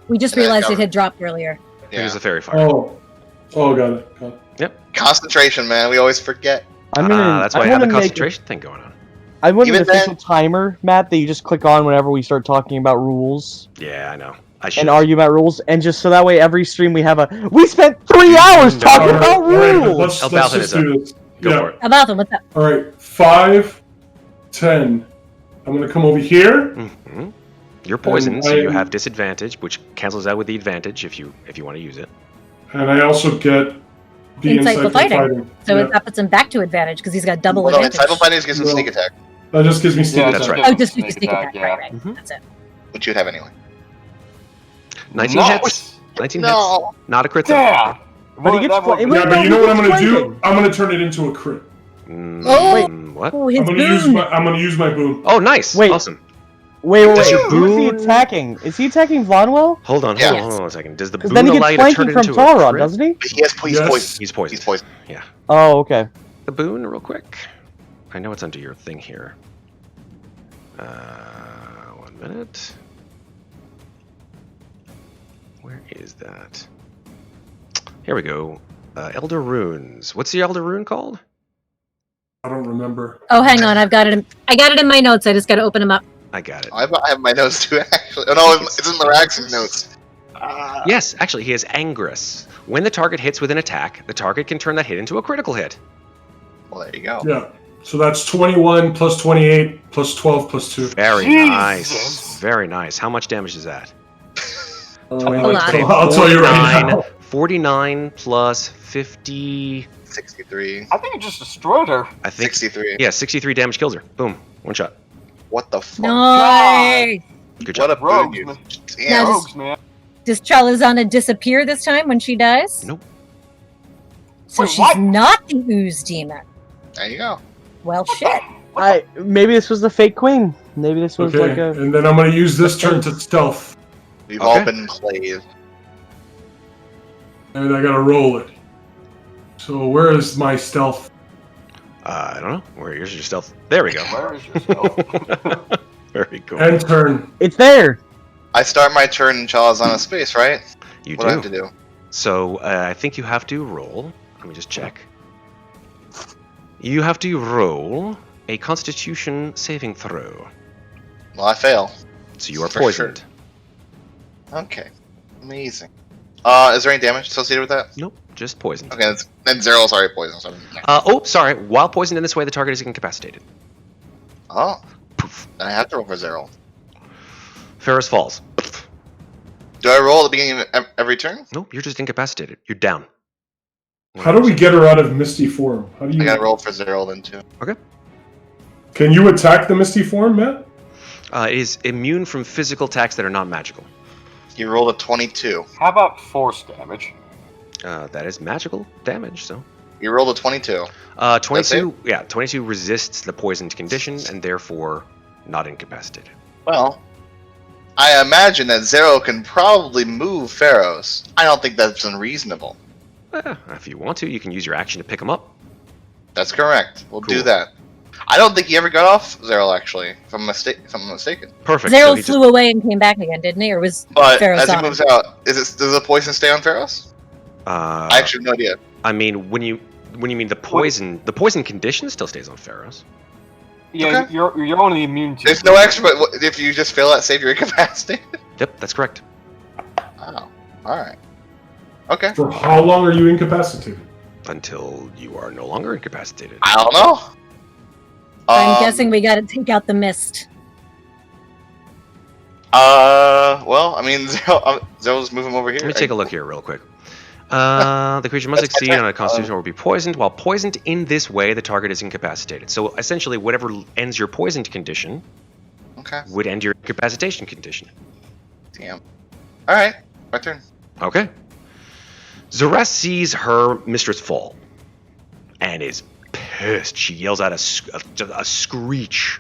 We just And that realized it covered- had dropped earlier. It Yeah. was a fairy fire. Oh, got it. Concentration, man. We always forget. That's why I have wanna the make concentration thing going on. I want an Even official then- timer, Matt, that you just click on whenever we start talking about rules Yeah, I know. I should. and argue about rules, and just so that way every stream we have a. We spent 3 hours No. talking Alright, about alright, but rules. let's Elbauthin just is do this. Go Yeah. for it. About them, what's up? All right, 5, 10. I'm gonna come over here. Mhm. You're poisoned, so I- you have disadvantage, which cancels out with the advantage if you want to use it. And I also get the Insightful insightful fighting. fighting. So Yeah. that puts him back to advantage because he's got double No, advantage. insightful fighting gives him No. sneak attack, That just gives me sneak Yeah, That's attack. right. Oh, just sneak Sneak attack. attack, Right, yeah. right. Mhm. That's it. which you'd have anyway. 19 No. hits. 19 hits. No. Not a crit. though. Damn. But he gets That would- fl- Yeah, Wait, but no, you know what I'm he's gonna do? flanking. I'm gonna turn it into a crit. Oh! What? Oh, his I'm gonna use boon. my boon. Oh, nice. Wait. Awesome. Wait, Does your who's he boon- attacking? Is he attacking Vonwell? Hold on, Yeah. hold on a second. Does the Because boon then he allow gets you to turn flanking it from into a Talron, crit? doesn't he? But he's Yes. poisoned. He's poisoned. He's poisoned. Yeah. Oh, okay. The boon, real quick. I know it's under your thing here. 1 minute. Where is that? Here we go. Elder Runes. What's the Elder Rune called? I don't remember. Oh, hang on. I've got it. I got it in my notes. I just got to open them up. I got it. I have my notes too, actually. Oh no, it's in Marax's notes. Yes, actually, he has Angress. When the target hits with an attack, the target can turn that hit into a critical hit. Well, there you go. Yeah. So that's 21 plus 28 plus 12 plus 2. Very Jesus. nice. Very nice. How much damage is that? A lot. I'll tell you right now. 49 plus 50. 63. I think it just destroyed her. I think. 63. Yeah, 63 damage kills her. Boom. One shot. What the fuck? Nice. Good job. What a Rogues, booty. man. Damn. Now Rogues, man. Does Chalazana disappear this time when she dies? Nope. So Wait, she's what? not the ooze demon. There you go. Well, shit. Maybe this was the fake queen. Maybe this was Okay, like a. and then I'm going to use this turn to stealth. We've Okay. all been played. And I got to roll it. So where is my stealth? I don't know. Where's your stealth? There we go. Where is your stealth? Very cool. End turn. It's there. I start my turn in Chalazana space, right? You What do I have do. to do? So I think you have to roll. Let me just check. You have to roll a Constitution saving throw. Well, I fail. So you are For poisoned. Okay. Amazing. Is there any damage associated with that? Nope, just poisoned. Okay, then Zero's already poisoned. So Sorry. While poisoned in this way, the target is incapacitated. oh, Poof. then I have to roll for Zero. Ferros falls. Do I roll at the beginning of every turn? Nope, you're just incapacitated. You're down. How do we get her out of Misty form? How do I gotta you? roll for Zero then too. Can you attack the Misty form, Matt? It is immune from physical attacks that are not magical. You rolled a 22. How about force damage? That is magical damage, so. You rolled a 22. 22, yeah, 22 resists the poisoned condition and therefore not incapacitated. Well, I imagine that Zero can probably move Ferros. I don't think that's unreasonable. If you want to, you can use your action to pick him up. That's correct. We'll Cool. do that. I don't think he ever got off Zero, actually, if I'm mistaken. Perfect. Zero so he flew away and came back again, didn't he? Or was But Ferros as he on moves him? out, does the poison stay on Ferros? I actually have no idea. I mean, when you mean the poison condition still stays on Ferros. Yeah, Okay. you're only immune to. There's no extra, but if you just fail that save, you're incapacitated. Yep, that's correct. Oh, alright. Okay. For how long are you incapacitated? Until you are no longer incapacitated. I don't know. I'm guessing we gotta take out the mist. Well, I mean, Zero's moving over here. Let me take a look here real quick. The creature must That's my succeed turn. on a constitution or be poisoned. While poisoned in this way, the target is incapacitated. So essentially, whatever ends your poisoned condition Okay. would end your incapacitation condition. Damn. Alright, my turn. Okay. Zeres sees her mistress fall and is pissed. She yells out a screech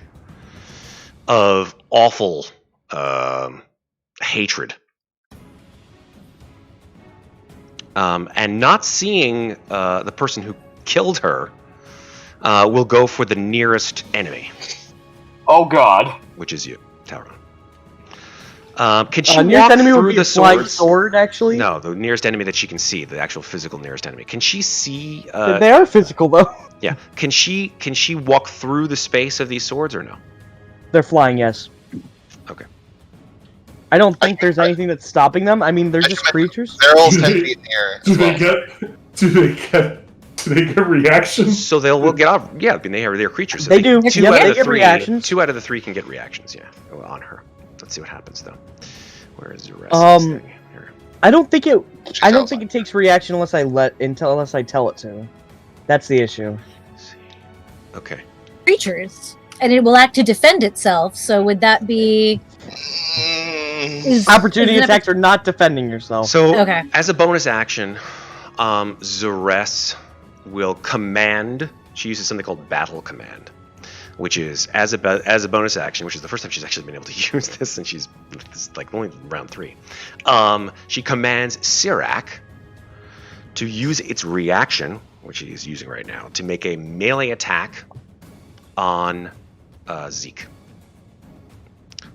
of awful hatred. And not seeing the person who killed her, will go for the nearest enemy, Oh God. which is you, Talron. Can she Nearest walk enemy would through be the a flying swords? sword, actually. No, the nearest enemy that she can see, the actual physical nearest enemy. Can she see? They are physical though. Yeah. Can she walk through the space of these swords or no? They're flying, yes. Okay. I don't think there's anything that's stopping them. I mean, they're just creatures. Zero's 10 feet near. Do as they well. do they get reactions? So will get off. Yeah, I mean they're creatures. So They do. Two Yep, out they of the get three. reactions. 2 out of the 3 can get reactions. Yeah, on her. Let's see what happens though. Where is the rest? Here. I don't think it. She's I don't outside. think it takes reaction unless I tell it to. That's the issue. Let's see. Okay. Creatures. And it will act to defend itself, so would that be... Opportunity isn't it- attacks are not defending yourself. So Okay. as a bonus action, Zeres will command. She uses something called Battle Command, which is as a bonus action, which is the first time she's actually been able to use this, and this is like only round 3. She commands Sirac to use its reaction, which he's using right now, to make a melee attack on Zeke.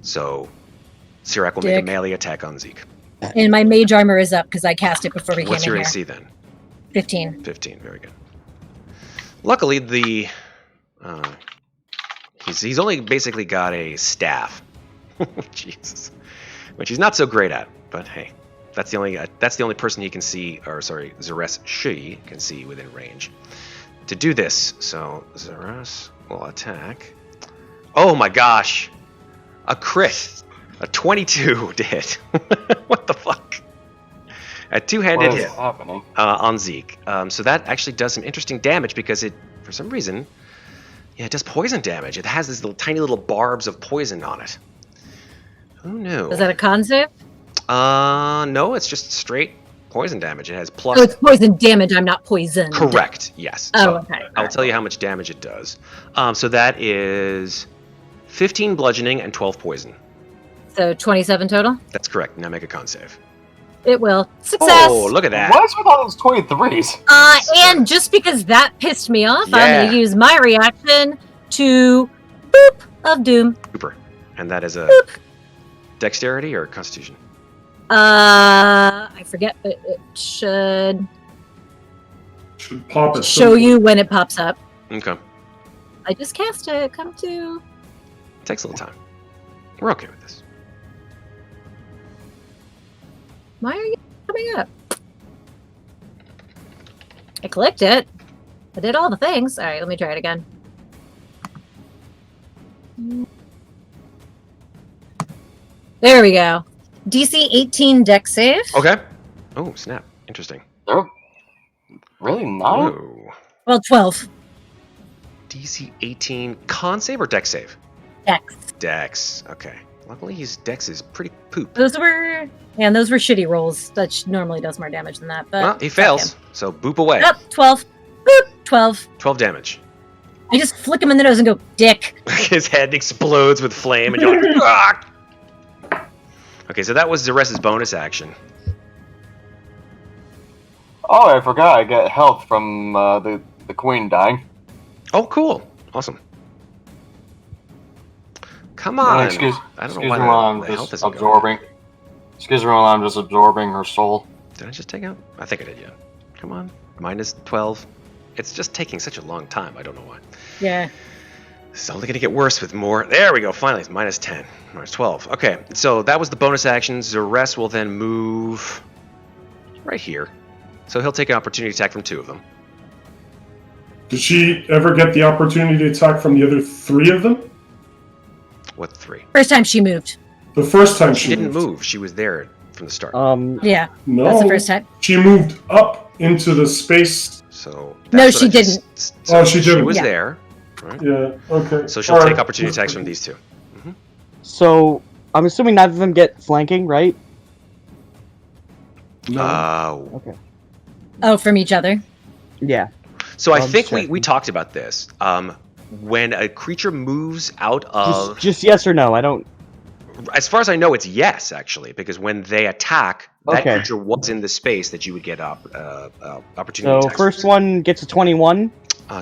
So Sirac will make a Dick. melee attack on Zeke. And my mage armor is up because I cast it before we What's came your in here. AC then? 15. 15, very good. Luckily, he's only basically got a staff. Jesus. Which he's not so great at, but hey. That's the only person he can see, or sorry, Zeres she can see within range. To do this, so Zeres will attack. Oh my gosh! A crit! A 22 to hit. What the fuck? A two-handed What is hit happening? on Zeke. So that actually does some interesting damage because it, for some reason, yeah, it does poison damage. It has these little tiny little barbs of poison on it. Who knew? Is that a con save? No, it's just straight poison damage. It has plus. Oh, it's poison damage. I'm not poisoned. Correct. Yes. Oh, So okay. I'll tell you how much damage it does. So that is 15 bludgeoning and 12 poison. So 27 total? That's correct. Now make a con save. It will. Success! Oh, look at that. What is with all those 23s? And just because that pissed me off, I'm Yeah. going to use my reaction to boop of doom. Super. And that is a dexterity or constitution? I forget, but it should Should pop it. show you when it pops up. Okay. I just cast it. Come to. Takes a little time. We're okay with this. Why are you coming up? I clicked it. I did all the things. All right, let me try it again. There we go. DC 18 deck save. Okay. Oh, snap. Interesting. They're really not? Whoa. Well, 12 DC 18 con save or dex save? decks. Dex. Okay. Luckily, his dex is pretty poop. Those were shitty rolls. That normally does more damage than that. But Well, he fails. So boop away. Up 12. Boop 12. 12 damage. I just flick him in the nose and go, dick. His head explodes with flame, and you're like, "Ah!" Okay, so that was Zeres' bonus action. Oh, I forgot. I get health from the queen dying. Oh, cool. Awesome. Come on. Excuse I don't me know why while I'm the health just isn't going. absorbing. Excuse me while I'm just absorbing her soul. Did I just take out? I think I did, yeah. Come on. Minus 12. It's just taking such a long time. I don't know why. Yeah. It's only going to get worse with more. There we go. Finally, it's minus 10. Minus 12. Okay, so that was the bonus action. Zeres will then move right here. So he'll take an opportunity attack from two of them. Did she ever get the opportunity to attack from the other three of them? What three? First time she moved. The first time She she didn't moved. move. She was there from the start. Yeah, No. that's the first time. She moved up into the space. So No, that's what she I just- didn't. so Oh, she She didn't. was Yeah. there. Right? Yeah, okay. So she'll All take right. opportunity attacks from these two. So I'm assuming neither of them get flanking, right? No. Okay. Oh, from each other. Yeah. So I I'm think we checking. talked about this. When a creature moves out of, Just yes or no. I don't. as far as I know, it's yes actually, because when they attack, that Okay. creature was in the space that you would get opportunity So attacks. first one gets a 21,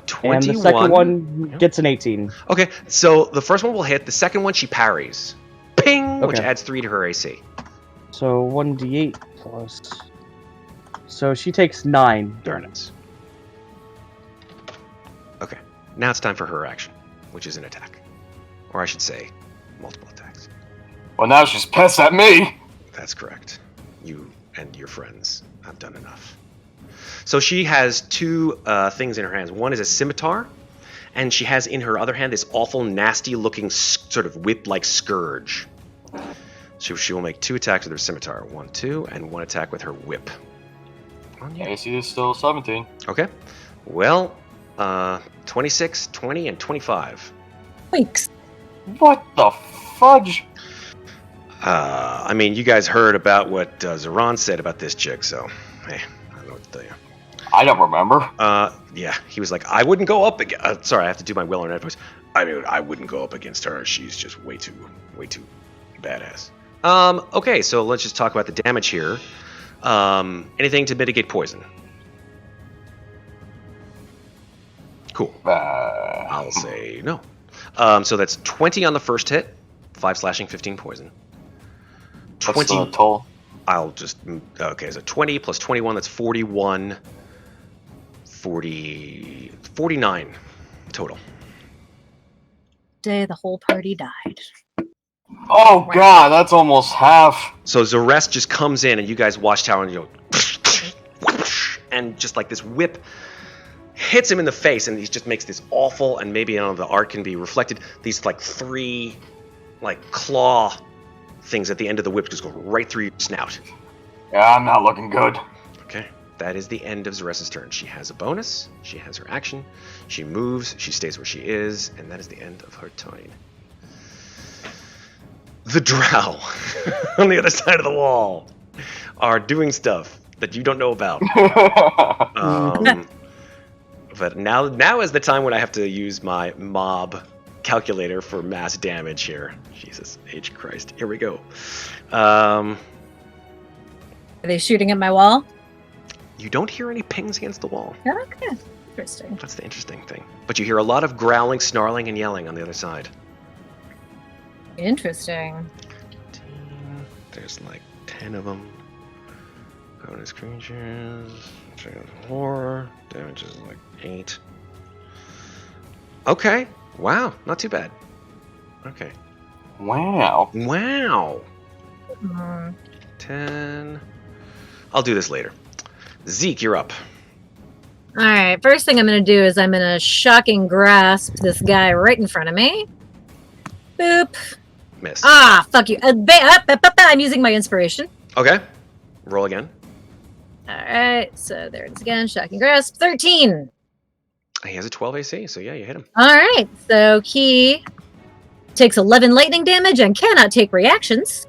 21. and the second one gets an 18. Okay, so the first one will hit. The second one she parries. Ping, which Okay. adds 3 to her AC. So 1d8 plus. So she takes 9. Darn it. Okay, now it's time for her action, which is an attack, or I should say, multiple attacks. Well, now she's pissed at me. That's correct. You and your friends have done enough. So she has two things in her hands. One is a scimitar, and she has in her other hand this awful, nasty-looking sort of whip-like scourge. So she will make 2 attacks with her scimitar. 1, 2, and 1 attack with her whip. On you. AC is still 17. Okay. Well, 26, 20, and 25. Weeks. What the fudge? I mean, you guys heard about what Zoran said about this chick, so hey, I don't know what to tell you. I don't remember. Yeah, he was like, I wouldn't go up against. Sorry, I have to do my Will Arnett voice. I mean, I wouldn't go up against her. She's just way too badass. Okay, so let's just talk about the damage here. Anything to mitigate poison? Cool. I'll say no. So that's 20 on the first hit, 5 slashing, 15 poison. What's the total? I'll just, okay, so 20 plus 21, that's 41, 49 total. Day the whole party died. Oh god, that's almost half. So Zarest just comes in, and you guys watch Talron, and you go, and just like this whip hits him in the face, and he just makes this awful, and maybe the art can be reflected, these like 3 like claw things at the end of the whip just go right through your snout. Yeah, I'm not looking good. Okay, that is the end of Zarest's turn. She has a bonus, she has her action, she moves, she stays where she is, and that is the end of her turn. The drow on the other side of the wall are doing stuff that you don't know about. But now is the time when I have to use my mob calculator for mass damage here. Jesus H. Christ. Here we go. Are they shooting at my wall? You don't hear any pings against the wall. Okay. Interesting. That's the interesting thing. But you hear a lot of growling, snarling, and yelling on the other side. Interesting. There's like 10 of them. Bonus creatures. Horror. Damage is like 8. Okay. Wow. Not too bad. Okay. Wow. Wow. Hmm. 10. I'll do this later. Zeke, you're up. All right. First thing I'm going to do is I'm going to shocking grasp this guy right in front of me. Boop. Miss. Ah, fuck you. I'm using my inspiration. Okay. Roll again. All right. So there it is again. Shocking grasp. 13. He has a 12 AC, so yeah, you hit him. All right. So he takes 11 lightning damage and cannot take reactions,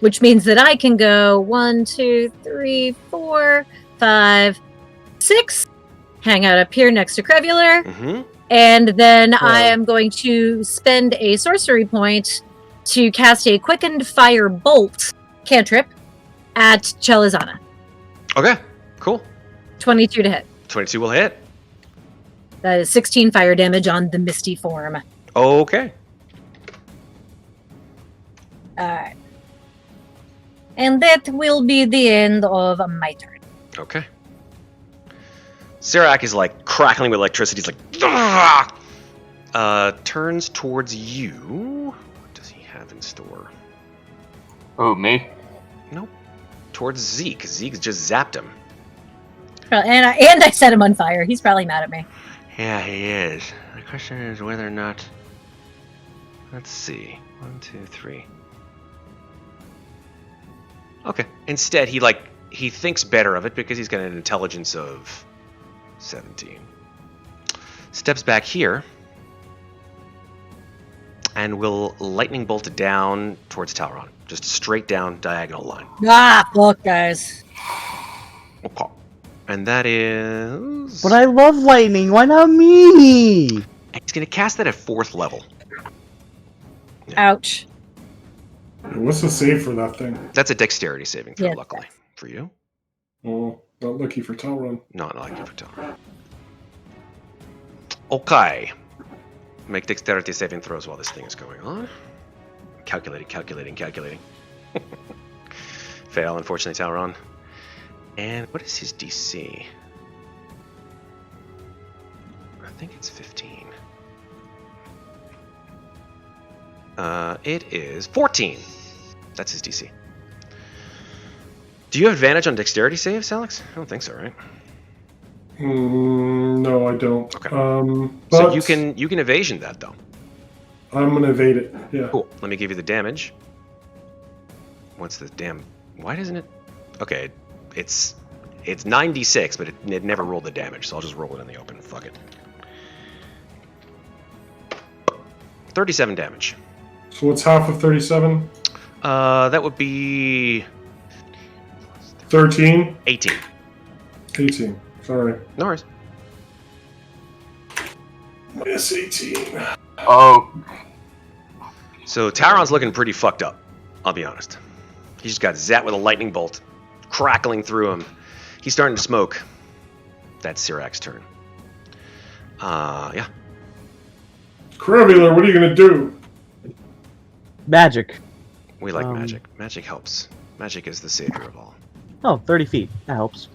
which means that I can go 1, 2, 3, 4, 5, 6. Hang out up here next to Qrevialur. Mm-hmm. And then I am going to spend a sorcery point to cast a quickened fire bolt cantrip at Chelizana. Okay, cool. 22 to hit. 22 will hit. That is 16 fire damage on the misty form. Okay. Alright. And that will be the end of my turn. Okay. Serac is like crackling with electricity. He's like, "Ugh!" Turns towards you. What does he have in store? Oh, me? Nope. Towards Zeke. Zeke just zapped him. And I set him on fire. He's probably mad at me. Yeah, he is. The question is whether or not. Let's see. 1, 2, 3. Okay. Instead, he thinks better of it because he's got an intelligence of 17. Steps back here and will lightning bolt down towards Talron. Just straight down diagonal line. Ah, fuck, guys. Okay. And that is. But I love lightning. Why not me? He's going to cast that at 4th level. Ouch. What's the save for that thing? That's a dexterity saving throw, Yeah. luckily. For you? Oh, not lucky for Talron. No, not like you for Talron. Okay. Make dexterity saving throws while this thing is going on. Calculating. Fail, unfortunately, Talron. And what is his DC? I think it's 15. It is 14. That's his DC. Do you have advantage on dexterity saves, Alex? I don't think so, right? No, I don't. Okay. But So you can evasion that though. I'm gonna evade it. Yeah. Cool. Let me give you the damage. What's the damn? Why doesn't it? Okay, it's 9d6, but it never rolled the damage, so I'll just roll it in the open. Fuck it. 37 damage. So what's half of 37? That would be 13? 18. 18. Sorry. No worries. Miss 18. Oh, So Talron's looking pretty fucked up. I'll be honest. He just got zapped with a lightning bolt, crackling through him. He's starting to smoke. That's Sirac's turn. Yeah. Qrevialur, what are you gonna do? Magic. We like magic. Magic helps. Magic is the savior of all. Oh, 30 feet. That helps.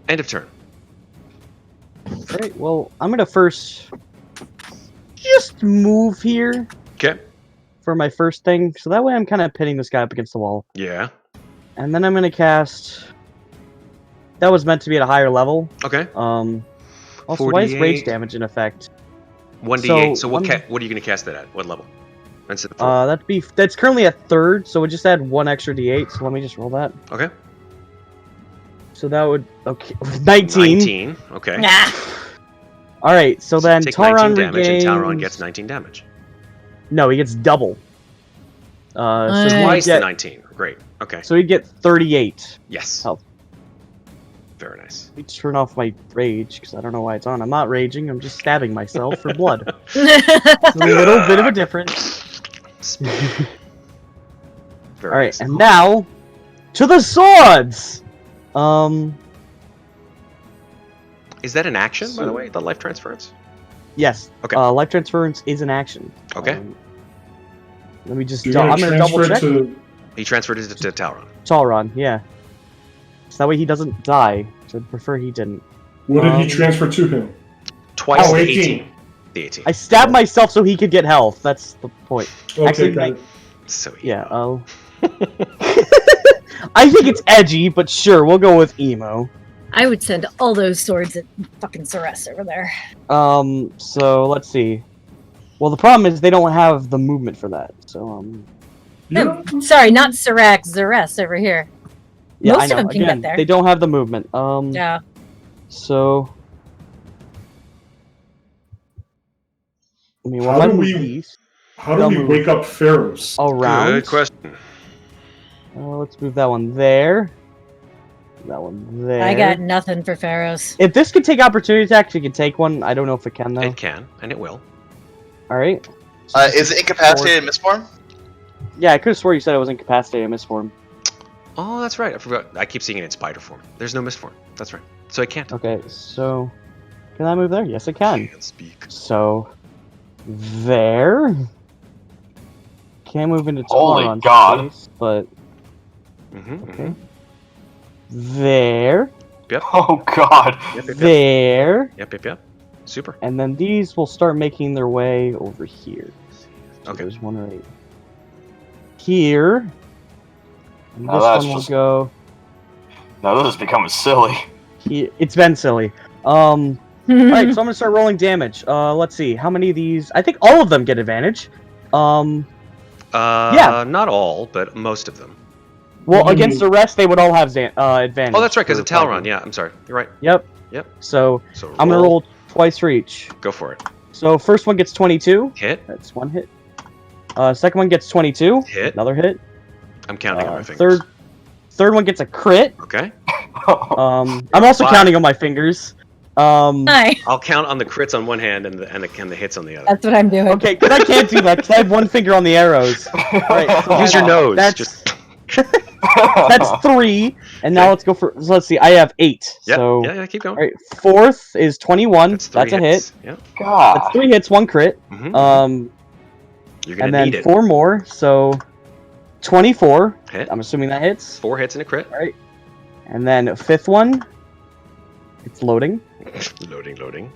End of turn. Alright, well, I'm gonna first just move here. Okay. for my first thing, so that way I'm kind of pitting this guy up against the wall. Yeah. And then I'm gonna cast. That was meant to be at a higher level. Okay. Also, why is 48. rage damage in effect? 1d8. So what? one- What are you going to cast that at? What level? Instead of 4? That's currently at 3rd, so we just add 1 extra d8. So let me just roll that. Okay. So that would 19. 19. Okay. Nah. All right, so then take Talron 19 damage, regains. and Talron gets 19 damage. No, he gets double. So Nice. he Twice the get, 19. Great. Okay. So he'd get 38. Yes. Health. Very nice. Let me turn off my rage because I don't know why it's on. I'm not raging. I'm just stabbing myself for blood. It's a little bit of a difference. Very All right, nice. and now to the swords. Is that an action, by the way? The life transference? Yes. Okay. Life transference is an action. Okay. Let me just. You're I'm gonna gonna double transfer check. to. He transferred it to Talron. Talron, yeah. So that way he doesn't die. So I'd prefer he didn't. What did he transfer to him? Twice Oh, the 18. 18. The 18. I stabbed myself so he could get health. That's the point. Okay, Actually, got it. So Yeah. Oh. I think it's edgy, but sure, we'll go with emo. I would send all those swords at fucking Ceres over there. So let's see. Well, the problem is they don't have the movement for that. So Yeah. No, sorry, not Serac, Zeres over here. yeah, Most I of know. them can Again, get there. they don't have the movement. Yeah. So. I mean, How well, do my we- movies How do we Dumb wake up Ferros? around. Good question. Let's move that one there. That one there. I got nothing for Ferros. If this could take opportunity attacks, you can take one. I don't know if it can though. It can, and it will. All right. Is it incapacitated misform? Yeah, I could have swore you said it was incapacitated misform. Oh, that's right. I forgot. I keep seeing it in spider form. There's no misform. That's right. So it can't. Okay, so can I move there? Yes, I can. Can't speak. So there. Can't move into Holy Talron's God. space, but Mm-hmm. okay. There, Oh God. Yep, yep, yep. there, Yep. Super. and then these will start making their way over here. So Okay. there's one right here. And Now this that's one will just- go Now this is becoming silly. here. It's been silly. Alright, so I'm gonna start rolling damage. Let's see. How many of these? I think all of them get advantage. Yeah. Not all, but most of them. Well, Mm. against the rest, they would all have advantage. Oh, that's right, because for of Talron. fighting. Yeah, I'm sorry. You're right. Yep. Yep. So So I'm gonna roll twice for each. Go for it. So first one gets 22. Hit. That's one hit. Second one gets 22. Hit. Another hit. I'm counting on my fingers. Third one gets a crit. Okay. I'm also Five. counting on my fingers. Hi. I'll count on the crits on one hand and the hits on the other. That's what I'm doing. Okay, because I can't do that because I have one finger on the arrows. Right, so Use your nose. That's Just that's 3, and now Okay. let's go for. So let's see. I have 8. yeah, So yeah. Keep going. all right, fourth is 21. That's 3 That's a hit. hits. Yeah. God. That's 3 hits, 1 crit. Mm-hmm. You're gonna And then need it. 4 more. So 24. Hit. I'm assuming that hits. 4 hits and a crit. And then fifth one. It's loading. Loading.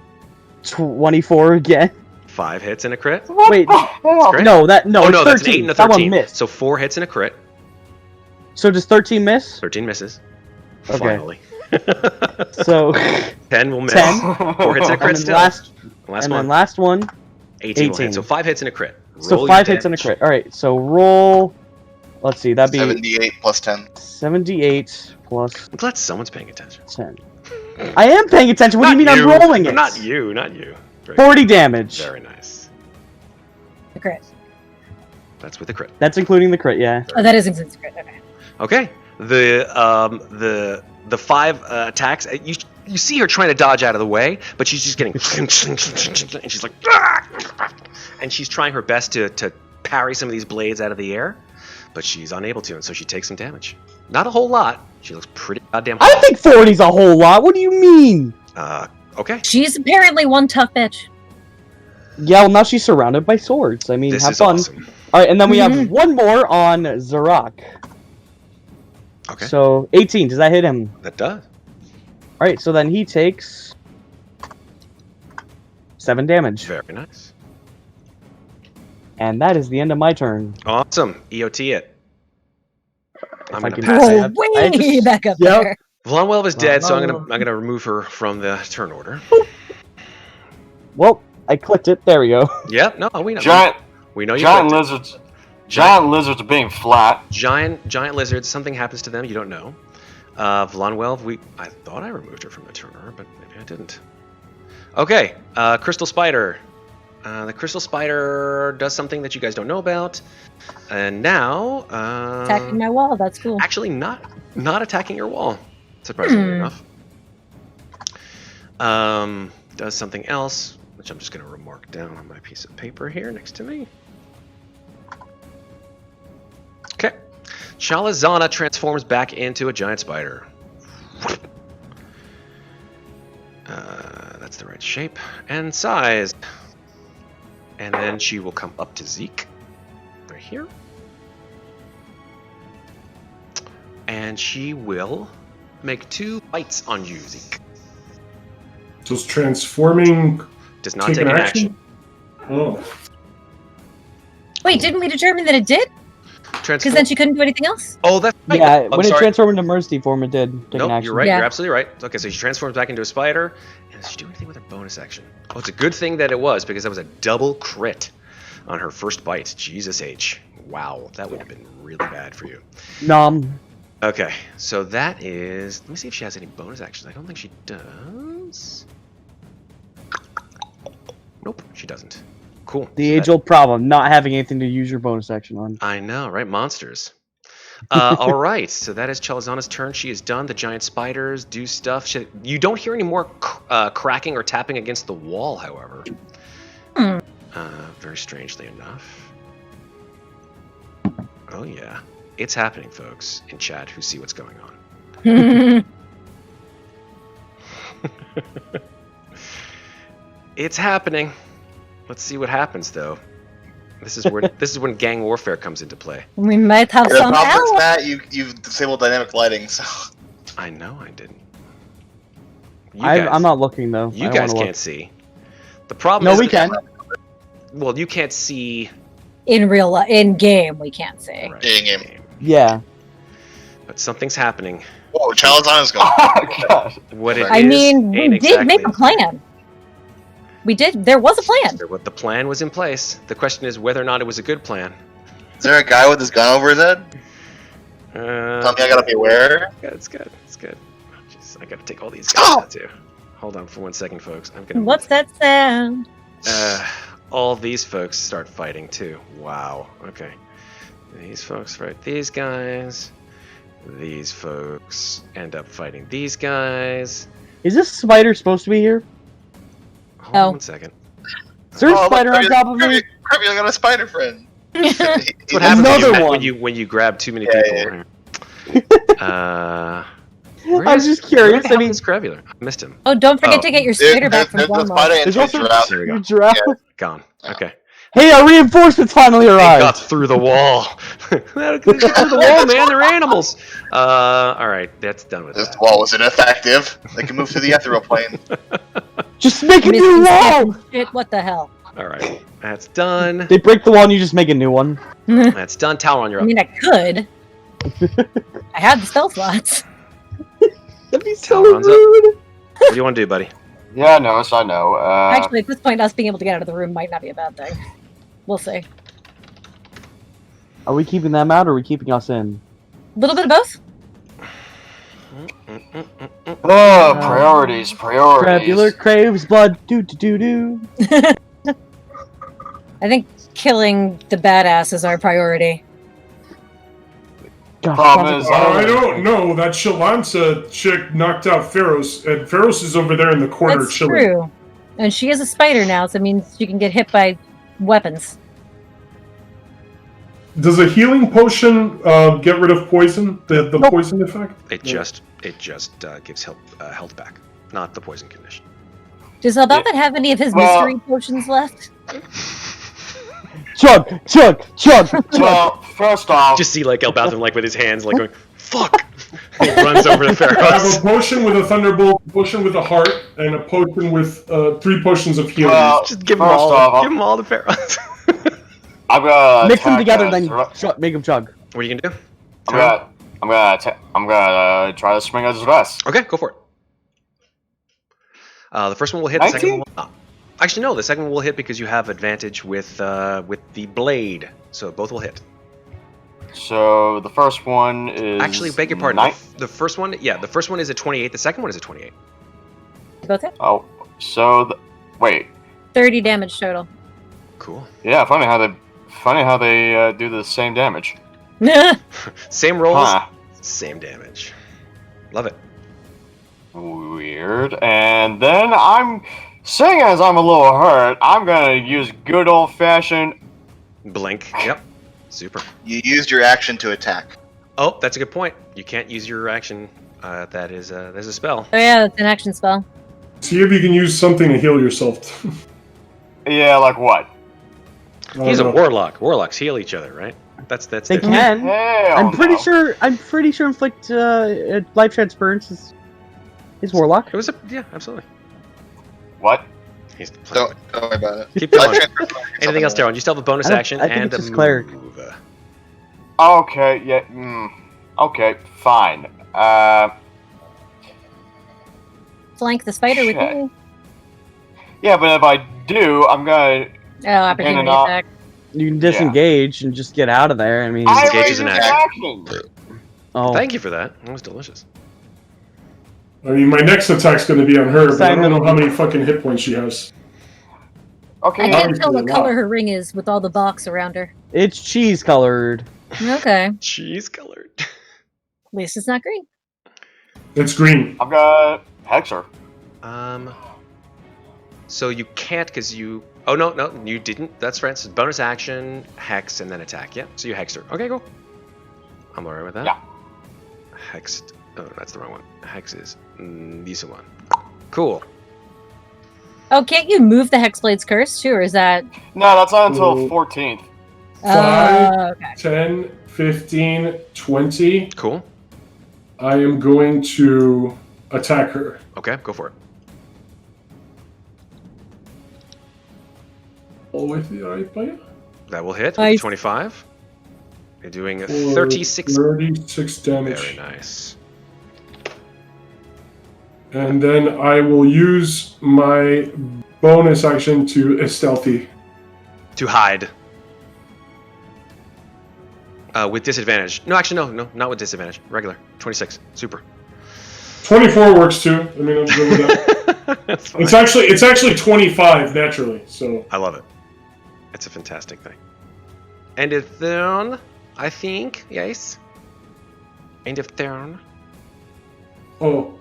24 again. 5 hits and a crit. Wait, Great. no, Oh it's no, 13. that's an 8 and a That 13. one missed. So 4 hits and a crit. So does 13 miss? 13 misses. Okay. Finally. So 10 will miss. 10. 4 hits and a And crit then still. last, Last and one. then last one. 18 will 18. hit. So 5 hits and a crit. So Roll 5 your hits and a damage. crit. All right. So roll. Let's see. That'd be 78 plus 10. 78 plus I'm glad someone's paying attention. 10. I am paying attention. What do you mean I'm rolling it? Not you. Very, 40 damage. very nice. The crit. That's with the crit. That's including the crit. Yeah. Oh, that is including the crit. Okay. Okay. The 5 attacks. You see her trying to dodge out of the way, but she's just getting and she's like, and she's trying her best to parry some of these blades out of the air, but she's unable to, and so she takes some damage. Not a whole lot. She looks pretty goddamn. I think 40's a whole lot. What do you mean? Okay. She's apparently one tough bitch. Yeah, well, now she's surrounded by swords. I mean, This have is fun. awesome. All right, and then we have Mhm. one more on Zarak. Okay. So 18. Does that hit him? That does. All right. So then he takes 7 damage. Very nice. And that is the end of my turn. Awesome. EOT it. I'm If gonna I can- pass I it. have- way I just- back up Yep. there. Vlonwell is dead, so I'm Vlonwell. gonna remove her from the turn order. Well, I clicked it. There we go. Yep. No, we know. Giant, We know you. giant clicked it. lizards. Giant lizards are being flat. Giant lizards. Something happens to them. You don't know. Vlonwell, I thought I removed her from the turn order, but maybe I didn't. Okay. Crystal Spider. The Crystal Spider does something that you guys don't know about, and now Attacking my wall. That's cool. actually not attacking your wall, surprisingly enough. Does something else, which I'm just going to remark down on my piece of paper here next to me. Okay. Chalazana transforms back into a giant spider. That's the right shape and size. And then she will come up to Zeke, right here. And she will make 2 bites on you, Zeke. Does transforming Does not take take an an action? Oh. Wait, didn't we determine that it did? Because then she couldn't do anything else? Oh, that's right. Yeah, I'm when it sorry. transformed into Mercy form, it did take an Nope, action. you're right. Yeah. You're absolutely right. Okay, so she transforms back into a spider. And does she do anything with her bonus action? Oh, it's a good thing that it was, because that was a double crit on her first bite. Jesus H. Wow, that would have been really bad for you. Nom. Okay, so that is... Let me see if she has any bonus actions. I don't think she does. Nope, she doesn't. Cool. The So age-old problem, not having anything to use your bonus action on. I know, right? Monsters. All right, so that is Chalazana's turn. She is done. The giant spiders do stuff. You don't hear any more cracking or tapping against the wall, however. Very strangely enough. Oh, yeah. It's happening, folks, in chat who see what's going on. It's happening. Let's see what happens, though. This is when gang warfare comes into play. We might have The some problem is, ally. Matt, you've disabled dynamic lighting, so I know I didn't. I'm not looking, though. You I don't guys wanna can't see. The problem No, is we can. Well, you can't see In game, we can't see. right, Yeah, in-game. Yeah. but something's happening. Whoa, Chalazana's going. Oh, God. What it I is mean, we ain't did make a exactly- plan. We did. There was a plan. What the plan was in place. The question is whether or not it was a good plan. Is there a guy with his gun over his head? Tell me I gotta be aware. It's good. It's good. Jeez, I gotta take all these guys out too. Hold on for 1 second, folks. I'm gonna. What's that sound? All these folks start fighting too. Wow. Okay. These folks fight these guys. These folks end up fighting these guys. Is this spider supposed to be here? Hold on Oh. 1 second. Is there a Oh, spider look, on top of me? Kirby, I got a spider friend. That's what happens Another one. when you grab too many Yeah, people. Where I was is- just curious, Where the I hell mean- is Qrevialur? I missed him. Oh, don't forget Oh. to get your spider back from There's the Blumwell. spider and There's two also- giraffes. Here we go. Giraffe. Yeah. Gone. Okay. Hey, our reinforcements finally They arrived. got through the wall. They got through the wall, man. They're animals. All right, that's done with This that. wall was ineffective. They can move through the ethereal plane. Just make a Missing new stuff wall. and shit, what the hell? All right, that's done. They break the wall and you just make a new one. That's done. Talron, you're I up. mean, I could. I have the spell slots. That'd be so Talron's up. rude. What do you want to do, buddy? Yeah, no, I know. Actually, at this point, us being able to get out of the room might not be a bad thing. We'll see. Are we keeping them out or are we keeping us in? A little bit of both. Priorities. Qrevialur craves blood. Do do do do. I think killing the badass is our priority. Gosh, Problem sounds is, like- I don't know. That Shalansa chick knocked out Ferros, and Ferros is over there in the corner That's chilling. true. And she is a spider now, so it means she can get hit by weapons. Does a healing potion get rid of poison? The poison effect? It just gives health back, not the poison condition. Does Elbauthin have any of his Well- mystery potions left? Chug, chug, chug, chug. well, first off, Just see like Elbauthin like with his hands like going fuck. He runs over to I have Ferros. a potion with a thunderbolt, a potion with a heart, and a potion with 3 potions of healing. well, Just give him first all. off, Give him all to Ferros. I'm gonna Mix them attack, together, then Zres- make them chug. What are you gonna do? I'm gonna try to swing at Zres. Okay, go for it. The first one will hit. The second 19? one will not. Actually, no. The second one will hit because you have advantage with the blade, so both will hit. So the first one is Actually, beg your pardon. The first one, yeah, the first one is a 28. The second one is a 28. Both hit. Oh, so wait. 30 damage total. Cool. Yeah, funny how they do the same damage. Same rolls, Huh. same damage. Love it. Weird. And then seeing as I'm a little hurt, I'm gonna use good old fashioned. Blink. Yep. Super. You used your action to attack. Oh, that's a good point. You can't use your action. There's a spell. Oh yeah, that's an action spell. See if you can use something to heal yourself. Yeah, like what? He's a warlock. Warlocks heal each other, right? That's They their thing. can. Hell I'm pretty no. sure. I'm pretty sure inflict life transference is warlock. It was yeah, absolutely. What? He's Don't worry about it. Keep going. Life transfer- Anything else, Darren? You still have a bonus I don't- action I think and it's a just cleric. move. Okay, yeah. Okay, fine. Flank the spider with Shit. me. Yeah, but if I do, I'm gonna. Oh, opportunity not- attack. You can disengage and just get out of there. I mean, I Disengage already is an used action. action. oh, Thank you for that. That was delicious. I mean, my next attack's going to be on her, but I don't know Simon. how many fucking hit points she has. Okay, I now can't you tell do what a color lot. her ring is with all the box around her. it's cheese colored. Okay. At Cheese colored. least it's not green. It's green. I'm gonna hex her. So you can't because you. Oh no, you didn't. That's right. So bonus action, hex, and then attack. Yeah. So you hexed her. Okay, cool. I'm alright with that. Yeah. Hexed. Oh, that's the wrong one. Hex is this one. Cool. Oh, can't you move the Hexblade's curse too, or is that? No, that's not until Ooh. 14th. Okay. 10, 15, 20. Cool. I am going to attack her. Okay, go for it. All the way to the right bite. That will hit. Nice. With 25. You're doing a For 36. 36 damage. Very nice. And then I will use my bonus action to stealthy. To hide. With disadvantage. No, actually, no, not with disadvantage. Regular. 26. Super. 24 works too. I mean, I'm good with that. That's fine. It's actually 25 naturally. So I love it. It's a fantastic thing. End of turn, I think. Yes. End of turn. oh,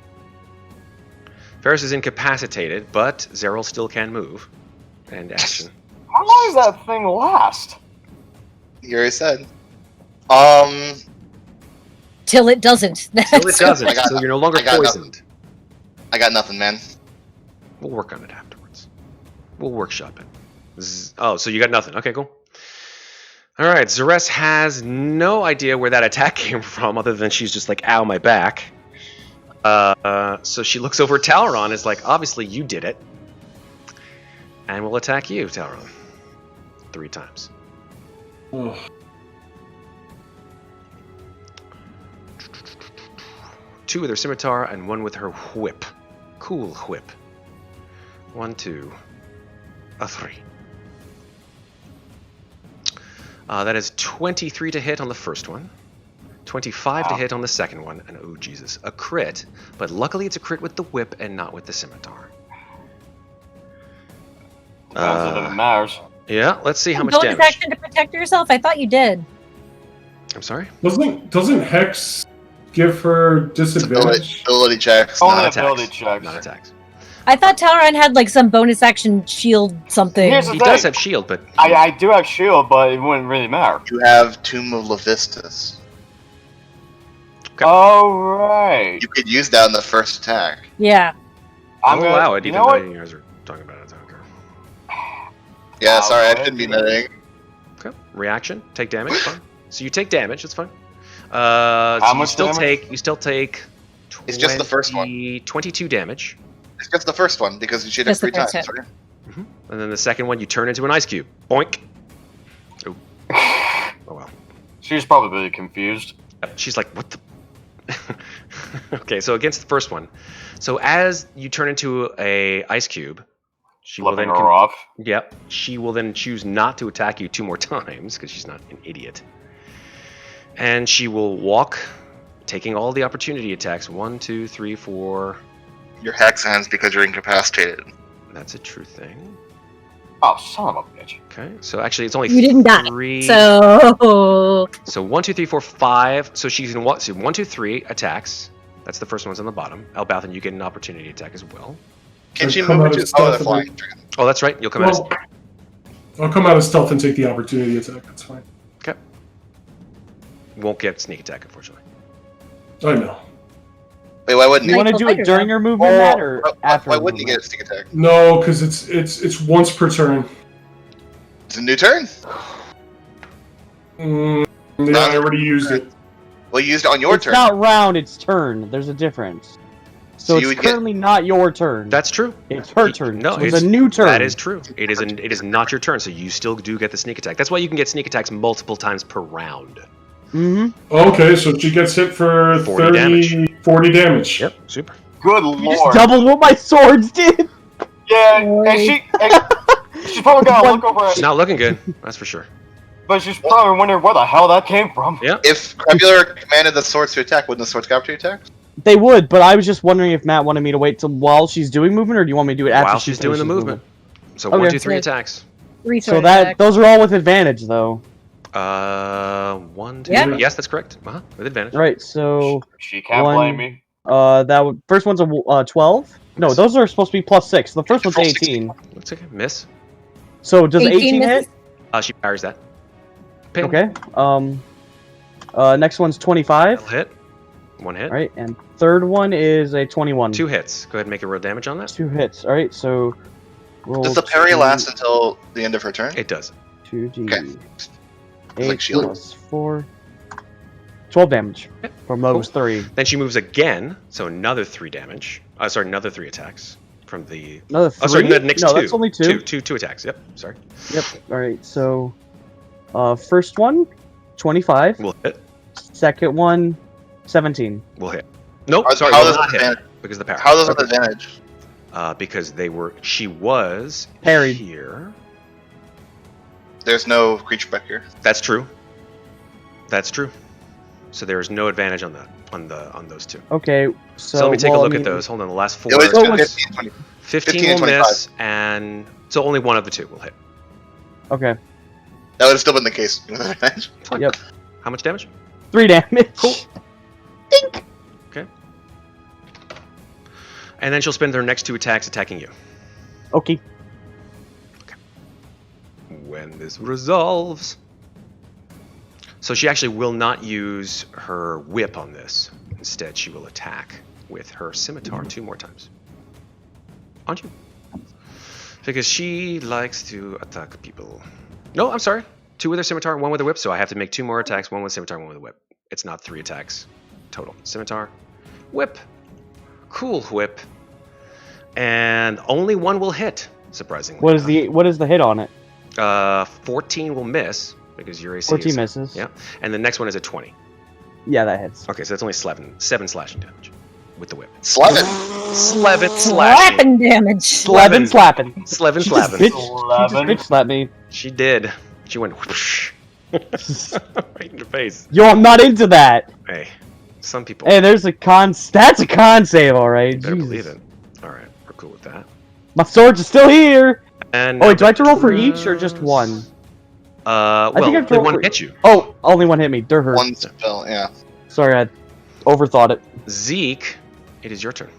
Ferros is incapacitated, but Zeril still can move. And action. How long does that thing last? You already said. Till it doesn't. Till it doesn't, I got so you're no longer I got poisoned. I got nothing, man. We'll work on it afterwards. We'll workshop it. Oh, so you got nothing. Okay, cool. All right, Zeres has no idea where that attack came from, other than she's just like, ow, my back. So she looks over at Talron and is like, obviously you did it. And we'll attack you, Talron. 3 times. oh. 2 with her scimitar and 1 with her whip. Cool whip. 1, 2, 3. That is 23 to hit on the first one. 25 to Wow. hit on the second one. And oh, Jesus, a crit. But luckily it's a crit with the whip and not with the scimitar. Depends if it matters. Yeah, let's see how much Bonus damage. action to protect yourself? I thought you did. I'm sorry? Doesn't Hex give her disadvantage? Ability checks. Only Not Not ability attacks. checks. Not attacks. I thought Talron had like some bonus action shield something. Here's the He thing. does have shield, but I do have shield, but it wouldn't really matter. You have Tomb of Levistus. Okay. Oh, right. You could use that in the first attack. Yeah. I'll gonna- allow it, you even know though what? you guys are talking about it. Okay. Yeah, Wow, sorry, I good. shouldn't be netting. Okay. Reaction. Take damage. Fine. So you take damage. That's fine. So How you much still damage? take. It's just the first one. 22 damage. It's just the first one because you shoot it Just the 3 times, first right? And then the second one, you turn into an ice cube. Boink. Oh, Oh well. She's probably confused. She's like, what the? Okay, so against the first one. So as you turn into a ice cube, she will Flipping then her off. Yep. She will then choose not to attack you 2 more times because she's not an idiot. And she will walk, taking all the opportunity attacks. 1, 2, 3, 4. Your hex ends because you're incapacitated. That's a true thing. Oh, son of a bitch. Okay, so actually it's only You didn't die. 3. So So 1, 2, 3, 4, 5. So she's gonna walk. So 1, 2, 3 attacks. That's the first one's on the bottom. Elbauthin, you get an opportunity attack as well. Can she come move out into? of Oh, they're stealth flying. Oh, that's right. You'll come out. Well, I'll come out of stealth and take the opportunity attack. That's fine. Okay. Won't get sneak attack, unfortunately. I know. Wait, why wouldn't You you? want to do it during your movement, Matt, or after? Why wouldn't you movement? get a sneak attack? No, because it's once per turn. It's a new turn. Yeah, I already used it. Well, you used it on your It's turn. not round, it's turn. There's a difference. So So you it's would get- currently not your turn. That's true. It's her turn. No, so it's a new turn. That is true. It is not your turn, so you still do get the sneak attack. That's why you can get sneak attacks multiple times per round. Mm-hmm. Okay, so she gets hit for 40 damage. 40 damage. Yep, super. Good You just lord. doubled what my swords did. Yeah, and she's probably gonna look over It's it, not looking good. That's for sure. but she's probably wondering where the hell that came from. Yeah. If Qrevialur commanded the swords to attack, wouldn't the swords go after you attack? They would, but I was just wondering if Matt wanted me to wait till while she's doing movement, or do you want me to do it after While she she's doing the finishes movement. So Okay. 1, 2, 3 Yeah. attacks. So that those are all with advantage, though. 1, 2, Yeah. 3. Yes, that's correct. With advantage. Right. So She can't One- blame me. that would first one's a 12. No, Miss. those are supposed to be +6. The first one's Control 18. Looks like a miss. So does 18 hit? misses? She parries that. Ping. Okay. Next one's 25. That'll hit. 1 hit. All right, and third one is a 21. 2 hits. Go ahead and make a roll damage on that. 2 hits. All right, so roll Does the parry last until the end of her turn? It does. 2d. Okay. 8 like shield. plus 4. 12 damage Okay, from those 3. Then she moves again, so another 3 damage. Sorry, another 3 attacks from the. Another 3? Oh, sorry, the next no, 2. that's only 2. Two attacks. Yep. Sorry. Yep. All right, so first one, 25. We'll hit. Second one, 17. We'll hit. Nope. How- Sorry, how we'll does not that hit advantage- because of the power. How does that advantage? Because they were. She was Parried. here. There's no creature back here. That's true. That's true. So there is no advantage on that on those 2. Okay, So, so let me take a well, look I at mean, those. Hold on, the last 4. It was So it's- 15, 20. 15 15 and will 25. miss, and so only one of the 2 will hit. Okay, That would have still been the case with advantage. Fine. Yep. How much damage? 3 damage. Cool. Okay. And then she'll spend her next 2 attacks attacking you. Okay. When this resolves. So she actually will not use her whip on this. Instead, she will attack with her scimitar 2 more times. On you. Because she likes to attack people. No, I'm sorry. 2 with her scimitar, 1 with her whip, so I have to make 2 more attacks, 1 with scimitar, 1 with a whip. It's not 3 attacks total. Scimitar, whip, cool whip, and only 1 will hit, surprisingly. What is the hit on it? 14 will miss, because your AC 14 is... misses. Yeah, and the next one is a 20. Yeah, that hits. Okay, so that's only 7 slashing damage with the whip. Slevin. Slevin slashing. Slapping damage. Slevin slapping. Slevin She just slapping. bitch- She just bitch slapped me. She did. She went whoosh. Right in your face. Yo, I'm not into that. Hey, some people Hey, there's a con. That's a con save, all right. better Jesus. believe it. All right, we're cool with that. My swords are still here. And Oh wait, do I have to roll for each or just one? Well, think I have to they roll want for- to hit you. Oh, only one hit me. Dur hurt. One spell, yeah. Sorry, I overthought it. Zeke, it is your turn.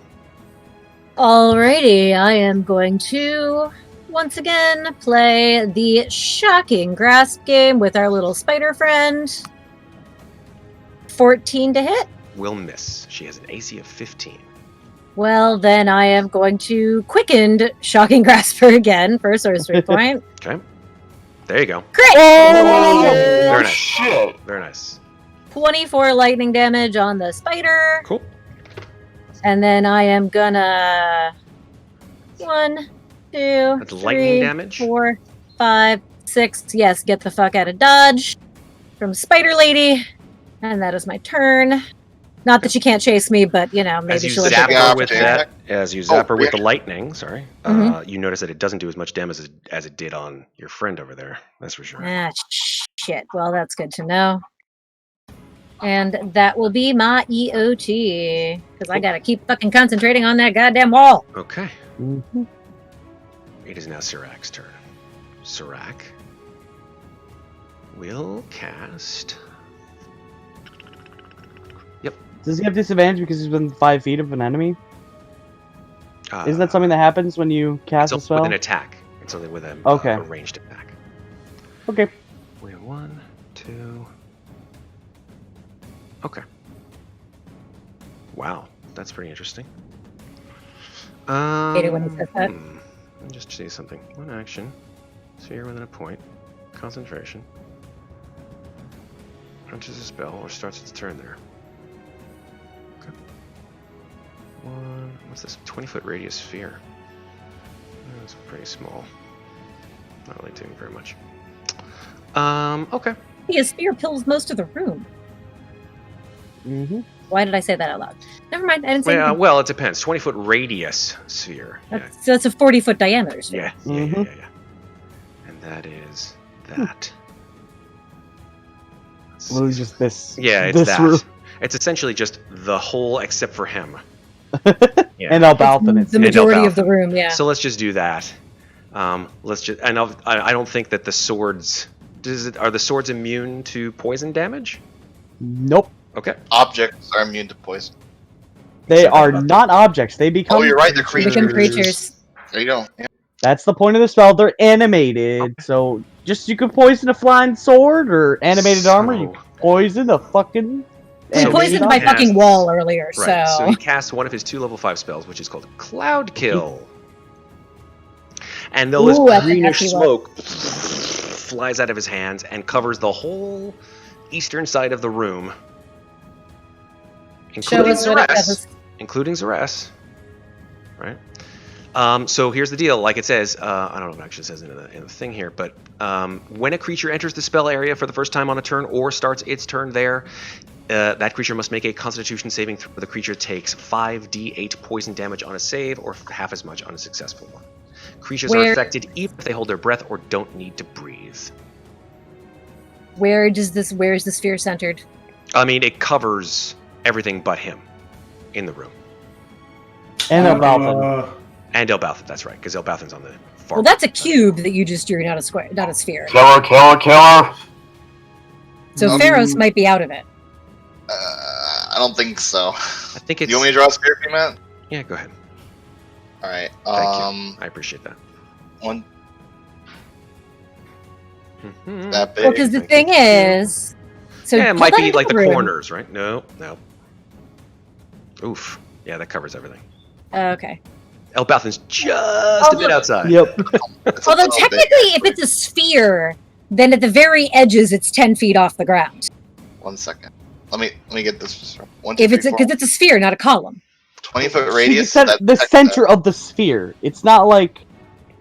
Alrighty, I am going to once again play the shocking grasp game with our little spider friend. 14 to hit. Will miss. She has an AC of 15. Well, then I am going to quickened shocking grasp her again for a sorcery point. Okay. There you go. Great! Very nice. Shit. Very nice. 24 lightning damage on the spider. Cool. And then I am gonna 1, 2, That's lightning 3, damage? 4, 5, 6. Yes, get the fuck out of dodge from Spider Lady. And that is my turn. Not that she can't chase me, but, maybe As you she'll zap Yeah, her with attack. the lightning, you notice that it doesn't do as much damage as it did on your friend over there. That's for sure. Ah, shit. Well, that's good to know. And that will be my EOT. Because I gotta keep fucking concentrating on that goddamn wall. Okay. Mm-hmm. It is now Sirak's turn. Sirak will cast... Does he have disadvantage because he's within 5 feet of an enemy? Isn't that something that happens when you cast a spell? With an attack. It's only with a ranged attack. Okay. We have 1, 2... Okay. Wow, that's pretty interesting. Hate it when he says that. Let me just say something. 1 action. Sphere within a point. Concentration. Launches a spell or starts its turn there. Okay. 1. What's this? 20-foot radius sphere. That's pretty small. Not really doing very much. Okay. A sphere fills most of the room. Mm-hmm. Why did I say that out loud? Never mind. I didn't say anything. Well, it depends. 20-foot radius sphere. So that's a 40-foot diameter sphere. Yeah. And that is that. Well, it's just this. Yeah, it's this that. room. It's essentially just the whole except for him. Yeah. And Elbauthin. It's the majority of the room, yeah. So let's just do that. Let's just. And I don't think that the swords. Are the swords immune to poison damage? Nope. Okay. Objects are immune to poison. They are not objects. They become. Oh, you're right. They're They creatures. become creatures. There you go. Yeah. That's the point of the spell. They're animated. So you could poison a flying sword or animated armor. You can poison a fucking. We poisoned my fucking wall earlier, Right. So so. he casts one of his 2 level 5 spells, which is called Cloud Kill. And though this Ooh, I think greenish that's smoke flies out of his hands and covers the whole eastern side of the room, Show us what it does. including Zeres. Right. So here's the deal. Like it says, I don't know if it actually says in the thing here, but when a creature enters the spell area for the first time on a turn or starts its turn there, that creature must make a Constitution saving throw. The creature takes 5d8 poison damage on a save, or half as much on a successful one. Creatures are affected even if they hold their breath or don't need to breathe. Where is the sphere centered? I mean, it covers everything but him in the room. And Elbauthin. And Elbauthin, that's right, because Elbauthin's on the far. Well, that's a cube that you just drew, not a square, not a sphere. Killer. So Ferros might be out of it. I don't think so. I think it's. You want me to draw a sphere for you, Matt? Yeah, go ahead. All right. Thank you. I appreciate that. One. Mhm. That big. Well, because the thing is, so Yeah, it pull might that be into like the room. corners, right? No. Oof. Yeah, that covers everything. Okay. Elbauthin's just a bit outside. Yep. It's a Although little technically, big, if it's a sphere, then at the very edges, it's 10 feet off the ground. 1 second. Let me get this. 1, 2, If 3, it's 4. because it's a sphere, not a column. 20-foot radius. The center of the sphere. It's not like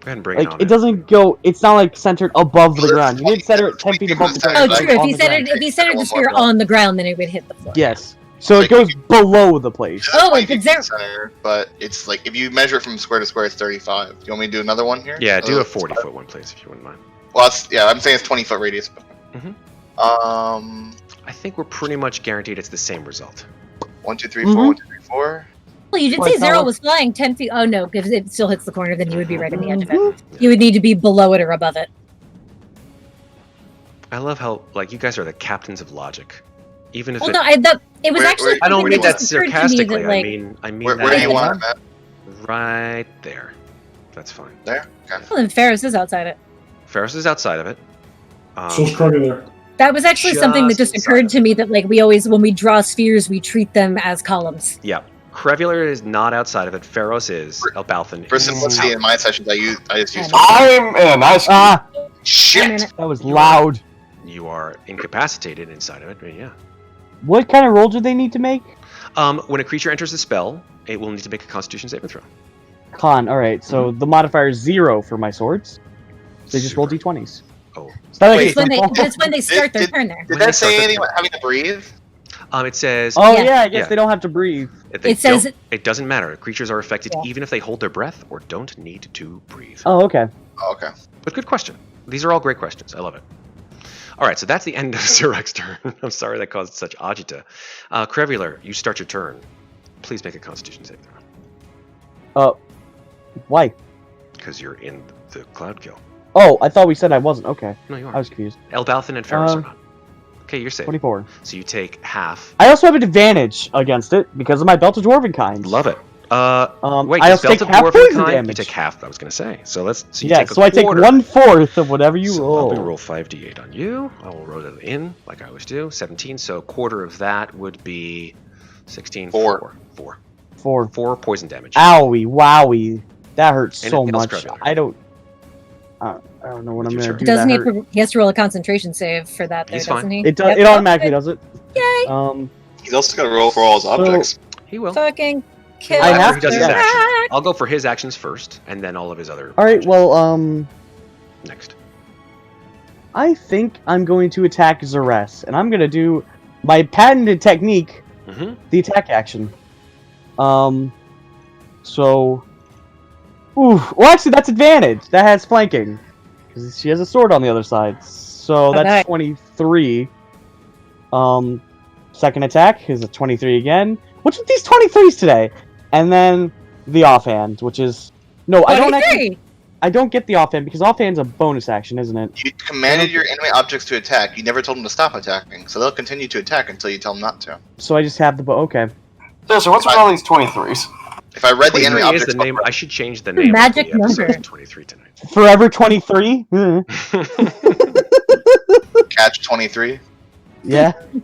Go ahead and bring it on. it doesn't go. It's not like centered above the ground. You didn't center it 10 feet above the ground. Oh, it's true. like If on he the ground. centered the sphere on the ground, then it would hit the floor. Yes. So it goes below the place. Oh, if it's there. Center, but it's like if you measure it from square to square, it's 35. Do you want me to do another one here? Yeah, do a 40-foot one, please, if you wouldn't mind. Well, I'm saying it's 20-foot radius. Mhm. I I think we're pretty much guaranteed it's the same result. 1, 2, 3, 4. 1, 2, 3, 4. Well, you did Like say Zero how- was flying 10 feet. Oh, no, because it still hits the corner, then you would be right at the edge of it. You would need to be below it or above it. I love how, like, you guys are the captains of logic. Even if Well, it, no, it was Where- actually. I don't something mean that just occurred to me sarcastically. that, like, I mean Where that do you want it, Matt? right there. That's fine. There? Okay. well, then Ferros is outside it. Ferris is outside of it. So Qrevialur. That was actually something that just Just occurred to me that, like, we always, when we draw spheres, we treat them as columns. Yeah. Qrevialur is not outside of it. Ferros is. Elbauthin For is. simplicity in my sessions, I just use. I'm in. Nice. Ah, Wait a Shit! minute. that was loud. You are incapacitated inside of it, but yeah. What kind of roll do they need to make? When a creature enters the spell, it will need to make a Constitution saving throw. Con. All right. So the modifier is 0 for my swords. They just roll Super. d20s. Oh. So that Wait, makes it But it's when they start their turn there. Did When they that start say their anything turn. about having to breathe? It says Oh Yeah. yeah, I guess Yeah. they don't have to breathe. if they It says- don't, it doesn't matter. Creatures are affected Yeah. even if they hold their breath or don't need to breathe. Oh, okay. Oh, okay. But good question. These are all great questions. I love it. All right, so that's the end of Sirek's turn. I'm sorry that caused such agita. Qrevialur, you start your turn. Please make a Constitution save throw Why? because you're in the cloud kill. Oh, I thought we said I wasn't. Okay, No, you I are. was confused. Elbauthin and Ferros are not. Okay, you're safe. 24. So you take half. I also have an advantage against it because of my Belt of Dwarven kind. Love it. Wait, I does also Belt take of half Dwarven poison kind? You damage. take half. I was gonna say. So let's. So you Yeah, take a so I take quarter. 1/4 of whatever you So roll. I'll roll 5d8 on you. I will roll it in like I always do. 17. So a quarter of that would be 16. 4. 4. 4 poison damage. Owie, wowie, that hurts so Anything else, much. Qrevialur? I don't know what It's I'm your gonna turn. do. Doesn't that he has to roll a concentration save for that, though, He's doesn't fine. he? It does. Yep. It automatically does it. Yay! He's also got to roll for all his objects. He will. Fucking kill I After have he does to, his yeah. actions. I'll go for his actions first, and then all of his other. All right. actions Well, next. I think I'm going to attack Zeres, and I'm gonna do my patented technique, Mm-hmm. the attack action. So, ooh, well, actually, that's advantage. That has flanking because she has a sword on the other side. So that's Okay. 23. Second attack is a 23 again. What's with these 23s today? And then the offhand, which is no, I don't actually. 23! I don't get the offhand because offhand's a bonus action, isn't it? You commanded your enemy objects to attack. You never told them to stop attacking, so they'll continue to attack until you tell them not to. So I just have the okay. So what's with all these 23s? If I read the enemy 23 is objects, the name. I should change the name Magic of the episode number. to 23 tonight. Forever 23. catch 23. Yeah. Cool.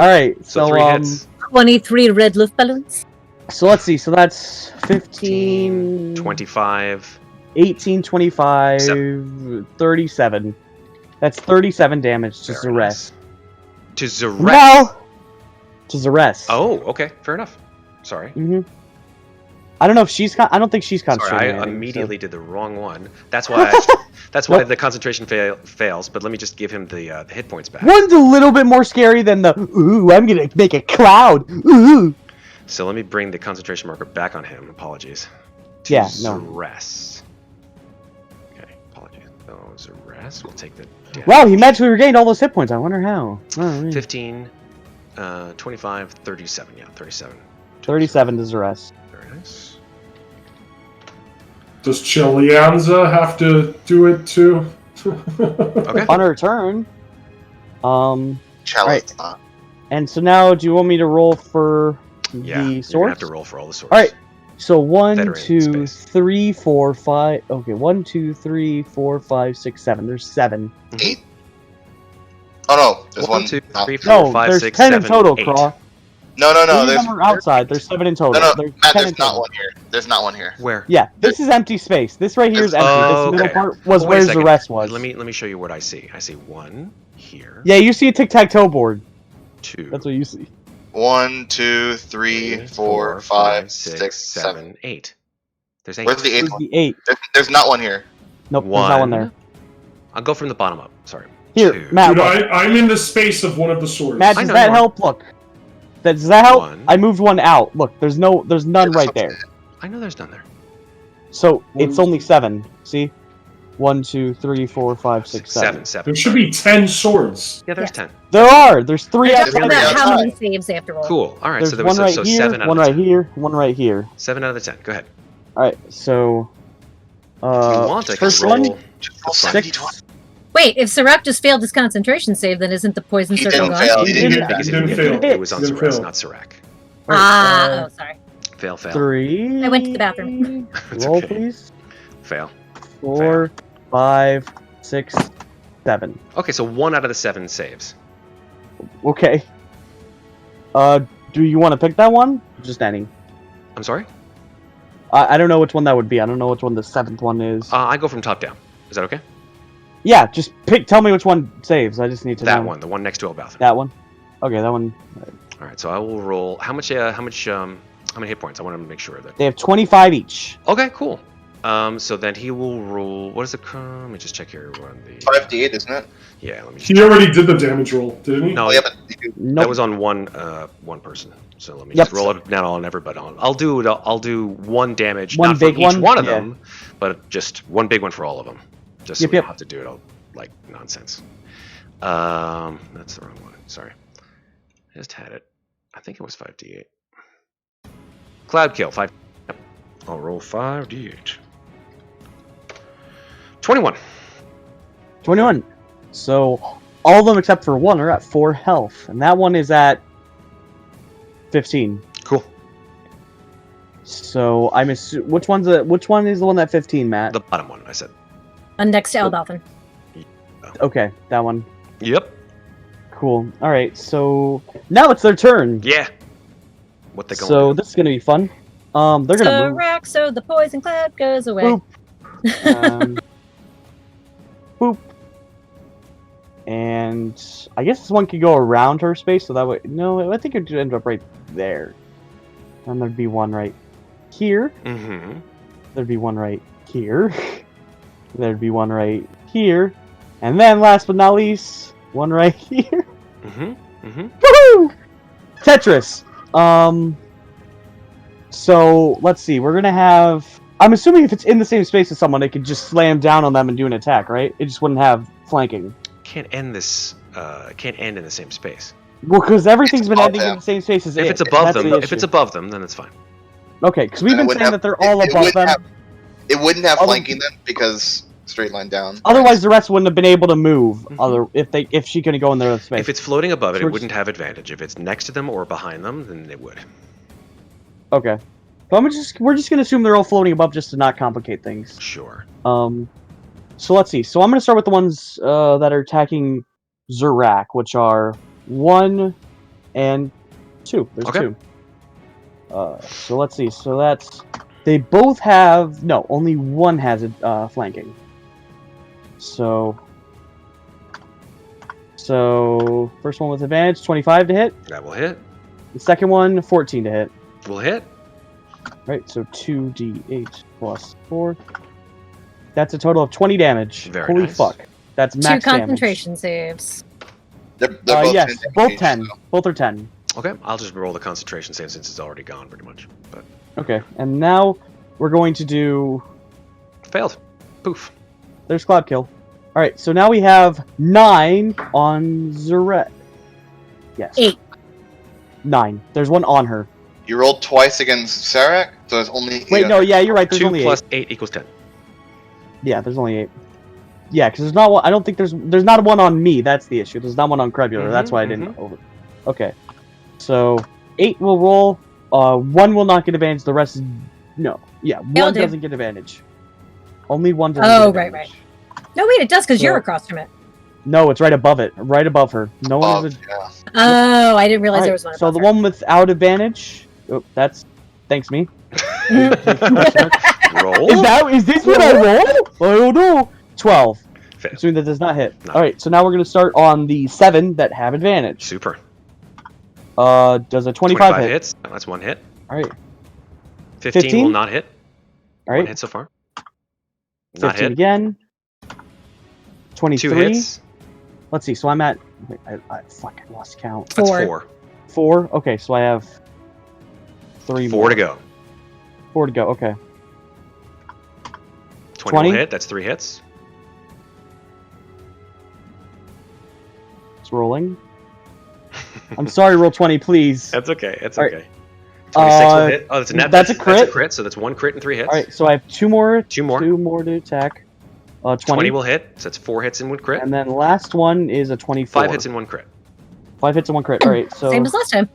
All right. So So 3 hits. 23 red Luftballons. So let's see. So that's 15, 25. 18, 25, 37. That's 37 damage to Very Zeres. nice. To Zeres. Well, to Zeres. Oh, okay. Fair enough. Sorry. Mm-hmm. I don't know if she's. I don't think she's Sorry, concentrating. I on anything, immediately did the wrong one. That's why. That's why the concentration fails. But let me just give him the hit points back. So. One's a little bit more scary than the. Ooh, I'm gonna make a cloud. Ooh. So let me bring the concentration marker back on him. Apologies. To Yeah, no. Zeres. Okay, apologies. So Zeres, we'll take the damage. Wow, he magically regained all those hit points. I wonder how. Oh, yeah. 15, 25, 37. Yeah, 37. 37 to Zeres. Very nice. Does Chilianza have to do it too? Okay. On her turn. Chalice. And so now, do you want me to roll for Yeah, the you're gonna swords? have to roll for all the swords. All right. So 1, Veteran 2, space. 3, 4, 5. Okay, 1, 2, 3, 4, 5, 6, 7. There's 7. 8. Oh no, there's 1, one. 2, no. 3, 4, No, 5, there's 6, 10 7, in total, 8. Kraw. No, Three there's of them are outside. There's 7 in total. no, There's Matt, 10 there's in not total. one here. There's not one here. Where? Yeah, this is empty space. This right here is empty. Oh, This middle okay. part was Wait a where second. Zeres was. Let me show you what I see. I see 1 here. Yeah, you see a tic-tac-toe board. 2. That's what you see. 1, 2, 3, 4, 5, 6, 7. 8. There's 8. Where's the 8th There's one? the 8. There's not one here. Nope, there's not one there. I'll go from the bottom up. Sorry. Here, 2. Matt, Dude, look. I'm in the space of one of the swords. Matt, I does know that you are. help? Look. Does that help? 1. I moved one out. Look, there's none right there. I know there's none there. So it's One, only 7. See? 1, 2, 3, 4, 5, 6, 7. 7. There should be 10 swords. Yeah, there's Yeah. 10. There are. There's 3 They're extra. talking Everybody about how outside. many saves they have to roll. Cool. All right. There's So there one was right so here, 7 out one of the right 10. here, one right here. 7 out of the 10. Go ahead. All right. So. If you want, I can first roll. one, Just roll That's 70 6. Wait, if Sirach just failed his concentration save, then isn't the poison He circle didn't gone? fail. He He didn't didn't, get Because he it, didn't it, fail. it was on He didn't Zeres, fail. not Sirac. Oh, sorry. Fail, fail. 3. I went to the bathroom. It's Roll, okay. please. Fail. 4, 5, 6, 7. Okay, so 1 out of the 7 saves. Okay. Do you want to pick that one? Just any. I'm sorry? I don't know which one that would be. I don't know which one the 7th one is. I go from top down. Is that okay? Yeah, just pick. Tell me which one saves. I just need to That know. one, the one next to Elbauthin. That one. Okay, that one. All right, so I will roll. How many hit points? I want to make sure that. They have 25 each. Okay, cool. So then he will roll. What is it? Let me just check here. Run the 5d8, isn't it? Yeah, let me. He already did the damage roll, didn't he? No, Oh, yeah, but Nope. that was on one person. So let me just roll it not on everybody. I'll do one damage, One not for big each one of yeah. them, but just one big one for all of them. Just so Yep, we yep. don't have to do it all like nonsense. That's the wrong one. Sorry. I just had it. I think it was 5d8. Cloud kill 5. Yep. I'll roll 5d8. 21. 21. So all of them except for one are at 4 health, and that one is at 15. Cool. So I'm which one is the one at 15, Matt? The bottom one, I said. Next to Elbauthin. Okay, that one. Yep. Cool. All right, so now it's their turn. Yeah. What they going So to do? this is gonna be fun. They're gonna move. Rock, so the poison cloud goes away. Boop. Boop. And I guess this one could go around her space, so that way. No, I think it would end up right there. And there'd be one right here. Mm-hmm. There'd be one right here. There'd be one right here. And then, last but not least, one right here. Mm-hmm. Mm-hmm. Woohoo! Tetris. So let's see. We're gonna have. I'm assuming if it's in the same space as someone, it could just slam down on them and do an attack, right? It just wouldn't have flanking. Can't end this. Can't end in the same space. Well, because everything's been above ending in them. the same space as If it. it's above That's them, the if it's issue. above them, then it's fine. Okay, because we've And it been wouldn't saying have- that they're all it above wouldn't them. It wouldn't have Other- flanking them because straight line down. Otherwise, the rest wouldn't have been able to move. Mhm. If she couldn't go in their space. If it's floating above it, So it we're wouldn't have advantage. If it's next to them or behind them, then it would. Okay. So we're just gonna assume they're all floating above just to not complicate things. Sure. So let's see. So I'm gonna start with the ones that are attacking Zurak, which are 1 and 2. There's Okay. 2. So let's see. So that's they both have only one has flanking. So first one with advantage, 25 to hit. That will hit. The second one, 14 to hit. Will hit. Right, so 2d8 plus 4. That's a total of 20 damage. Very Holy nice. fuck. That's 2 max concentration saves. They're both yes, 10 both each, 10. so. Both are 10. Okay, I'll just roll the concentration save since it's already gone, pretty much. But Okay, and now we're going to do... failed. Poof. There's Cloud Kill. Alright, so now we have 9 on Zuret. Yes. 8. 9. There's one on her. You rolled twice against Sarek, so it's only. Wait, no, yeah, you're right. There's 2 only plus 8. 8 equals 10. Yeah, there's only 8. Yeah, because there's not one. I don't think there's not one on me. That's the issue. There's not one on Qrevialur. That's why I didn't over. Okay, so 8 will roll. 1 will not get advantage. The rest is no. Yeah, They'll 1 do. doesn't get advantage. Only 1 doesn't Oh, get right, advantage. No, wait, it does because So- you're across from it. No, it's right above it. Right above her. No one is. Yeah. Oh, I didn't realize Alright, there was one. so above the her. one without advantage. Oh, that's. Thanks me. Roll. Is this what I roll? I don't know. 12. Fail. Assuming that does not hit. No. Alright, so now we're going to start on the 7 that have advantage. Super. Does a 25 hit? hits. No, that's 1 hit. Alright. 15 15? will not hit. 1 Alright. hit so far. Not 15 hit. again. 23. 2 hits. Let's see, so I'm at... Wait, I fucking lost count. That's 4. 4. 4? Okay, so I have 3 4 more. to go. 4 to go, okay. 20 20? will hit. That's 3 hits. It's rolling. I'm sorry, roll 20, please. That's okay. It's Alright. okay. 26 will hit. Oh, that's a net. that's a That's crit. a crit. So that's 1 crit and 3 hits. Alright, so I have 2 more. 2 more. 2 more to attack. 20. 20 will hit. So that's 4 hits and 1 crit. And then last one is a 24. 5 hits and 1 crit. 5 hits and 1 crit. Alright, so Same as last time.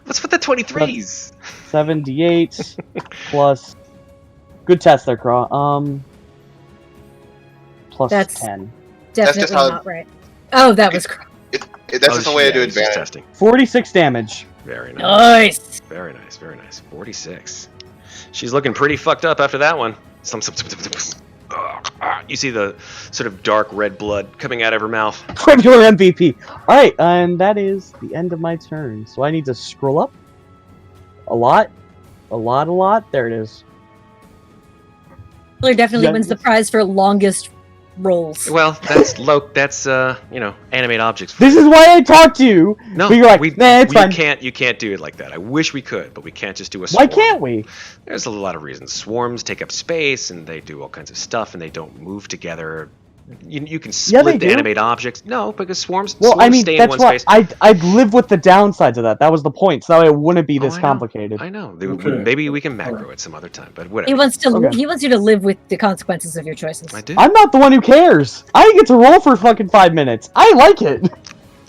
What's with the 23s? 7d8 plus... Good test there, Kraw. Plus That's- 10. Definitely just how- not right. Oh, that was That's just a way to do he's just advantage. testing. 46 damage. Very nice. nice. Very nice. Very nice. 46. She's looking pretty fucked up after that one. You see the sort of dark red blood coming out of her mouth. Qrevialur MVP. Alright, and that is the end of my turn. So I need to scroll up. A lot. There it is. Taylor definitely wins the prize for longest rolls. Well, that's animate objects. This is why I talked to you. No, but you're like, nah, it's fine. You can't do it like that. I wish we could, but we can't just do a swarm. Why can't we? There's a lot of reasons. Swarms take up space, and they do all kinds of stuff, and they don't move together. You can split the animate objects. No, because swarms stay in one space. I'd live with the downsides of that. That was the point. So it wouldn't be this complicated. I know. Maybe we can macro it some other time, but whatever. He wants you to live with the consequences of your choices. I do. I'm not the one who cares. I get to roll for fucking 5 minutes. I like it.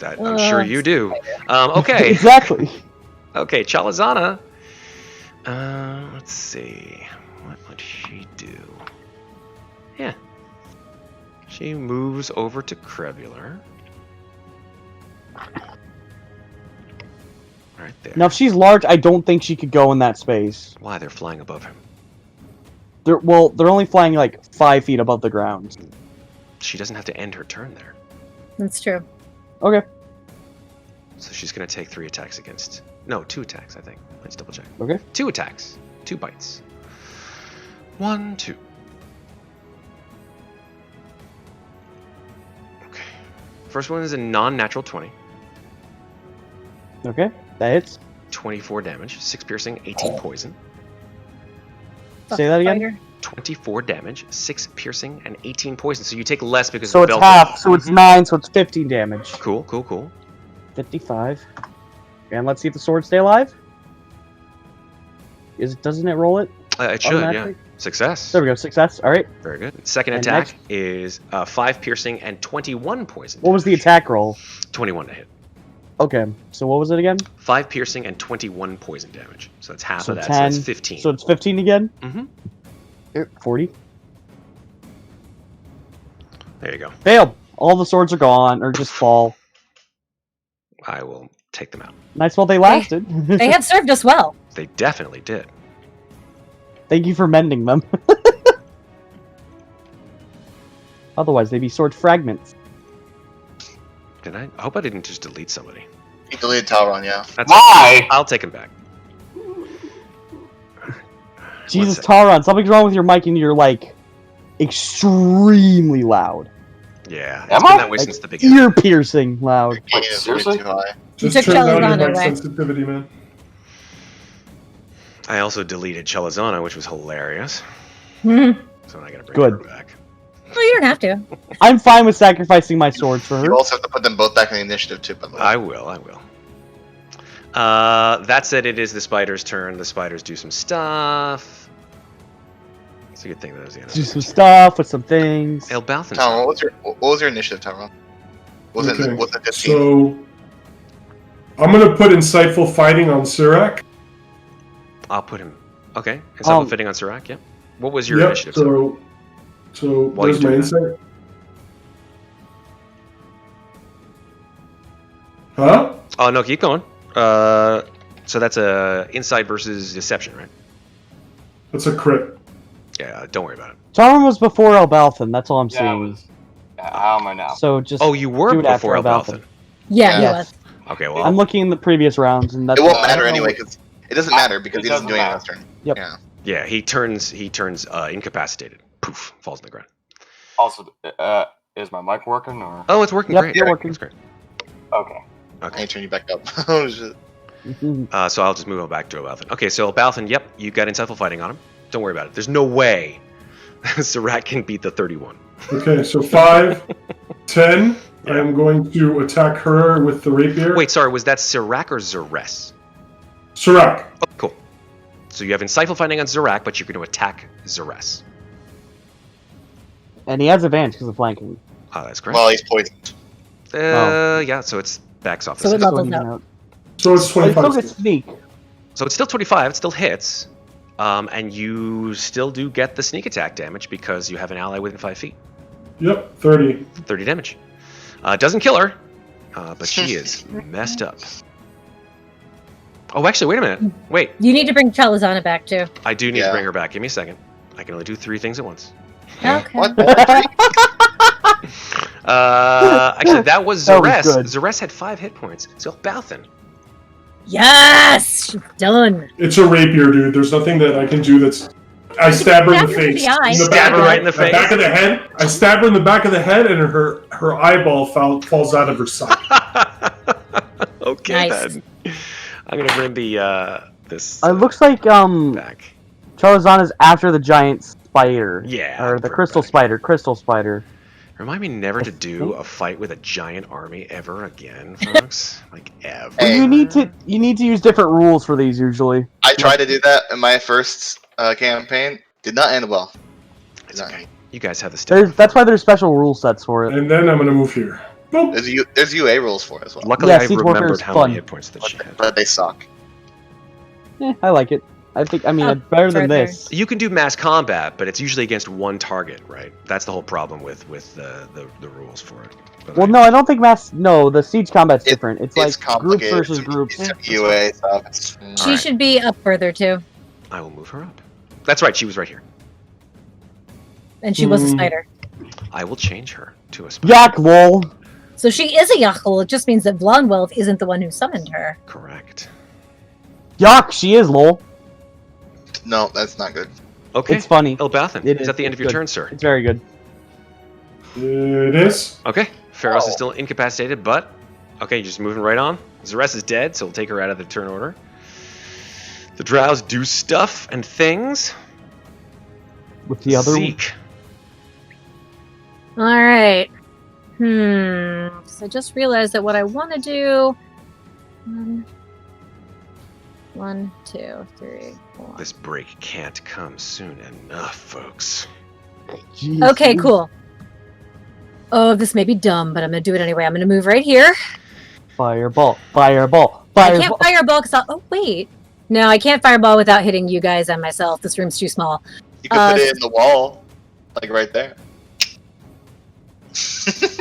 I'm sure you do. Okay. Exactly. Okay, Chalazana. Let's see. What would she do? Yeah. She moves over to Qrevialur. Right there. Now, if she's large, I don't think she could go in that space. Why? They're flying above him. They're only flying like 5 feet above the ground. She doesn't have to end her turn there. That's true. Okay. So she's going to take 3 attacks against... No, 2 attacks, I think. Let's double check. Okay. 2 attacks. 2 bites. 1, 2. Okay. First one is a non-natural 20. Okay, that hits. 24 damage, 6 piercing, 18 poison. Say that again? 24 damage, 6 piercing, and 18 poison. So you take less because so of the it's belt. half, so it's 9, so it's 15 damage. Cool, cool, cool. 55. And let's see if the sword stay alive. Doesn't it roll it? It should, yeah. Success. There we go, success. All right. Very good. Second attack is 5 piercing and 21 poison. What was the attack roll? 21 to hit. Okay, so what was it again? 5 piercing and 21 poison damage. So that's half of that, 10, so that's 15. So it's 15 again? Mm-hmm. 40. There you go. Failed. All the swords are gone, or just fall. I will take them out. Nice while they lasted. They have served us well. They definitely did. Thank you for mending them. Otherwise, they'd be sword fragments. Did I? I hope I didn't just delete somebody. He deleted Talron, yeah. That's Why? I'll take him back. Jesus, Talron, something's wrong with your mic and you're, like, extremely loud. Yeah, it's been that way since the beginning. Ear-piercing loud. Like, seriously? Just turn down your mic sensitivity, man. I also deleted Chalazana, which was hilarious. Mm-hmm. So I gotta bring her back. Well, you don't have to. I'm fine with sacrificing my swords for her. You also have to put them both back in the initiative, too, by the way. I will. That said, it is the spider's turn. The spiders do some stuff. It's a good thing that was the end. Do some stuff with some things. Elbauthin. Talron, what was your initiative, Talron? Was it 15? So, I'm going to put Insightful Fighting on Sirac. I'll put him. Okay. Insightful Fighting on Sirac, yeah. What was your initiative? So there's my insight. Huh? Oh, no, keep going. So that's a insight versus deception, right? That's a crit. Yeah, don't worry about it. Talron was before Elbauthin, that's all I'm seeing. How am I now? So just you were before Elbauthin. Yeah, he was. Okay, well. I'm looking in the previous rounds, and that's it won't matter anyway, because it doesn't matter because he doesn't do anything this turn. Yep. Yeah. Yeah, he turns incapacitated. Poof, falls on the ground. Also, is my mic working or? Oh, it's working great. It's working. It's great. Okay. I turn you back up. Oh shit. So I'll just move on back to Elbauthin. Okay, so Elbauthin, yep, you got Insightful Fighting on him. Don't worry about it. There's no way Sirac can beat the 31. Okay, so 5, 10. Yeah. I am going to attack her with the rapier. Wait, sorry, was that Sirac or Zeres? Sirac. Oh, cool. So you have Insightful Fighting on Sirac, but you're going to attack Zeres. And he has advantage because of flanking. Oh, that's correct. Well, he's poisoned. Yeah, so it's backs off. So it levels out. So it's 25. Sneak. So it's still 25. It still hits. And you still do get the sneak attack damage because you have an ally within 5 feet. Yep, 30. 30 damage. Doesn't kill her, but she is messed up. Oh, actually, wait a minute. Wait. You need to bring Chalazana back, too. I do need to bring her back. Give me a second. I can only do 3 things at once. Okay. What? Actually, that was Zeres. That was good. Zeres had 5 hit points. So Elbauthin. Yes! She's done. It's a rapier, dude. There's nothing that I can do that's I stab her in the Stab her in face. the eye. Stab her right in the face. Back of the head. I stab her in the back of the head, and her eyeball falls out of her side. Okay, Nice. then. I'm gonna bring the this. It looks like back. Charizard is after the giant spider. Yeah. Or the bring it crystal back. spider. Crystal spider. Remind me never to do a fight with a giant army ever again, folks. Like ever. Well, you need to use different rules for these usually. I tried to do that in my first campaign. Did not end well. It's okay. You guys have the stuff. That's why there's special rule sets for it. And then I'm gonna move here. Boop. There's UA rules for it as well. Luckily, Yeah, I Siege Warfare remembered is how fun. many hit points that she had. But they suck. I like it. I mean, it's better than further. this. You can do mass combat, but it's usually against one target, right? That's the whole problem with the rules for it. But Well, no, I don't think No, the siege combat's different. It's like groups complicated. versus groups. It's UA stuff. She Alright. should be up further too, I will move her up. That's right. She was right here. and she was a spider. I will change her to a spider. Yak lol. So she is a Yachol. It just means that Blondwelf isn't the one who summoned her. Correct. Yak, she is lol. No, that's not good. Okay. It's funny. Elbauthin, It is is. that the end of your Good. turn, sir? It's very good. It is. Okay. Ferros Oh. is still incapacitated, but okay, just moving right on. Zares is dead, so we'll take her out of the turn order. The drows do stuff and things. With the other Zeke. All right. So I just realized that what I want to do. 1, 2, 3, 4. This break can't come soon enough, folks. Jeez. Okay, cool. Oh, this may be dumb, but I'm gonna do it anyway. I'm gonna move right here. Fireball. Fireball. I Fireball. can't fireball because oh wait, no, I can't fireball without hitting you guys and myself. This room's too small. You can put it in the wall, like right there.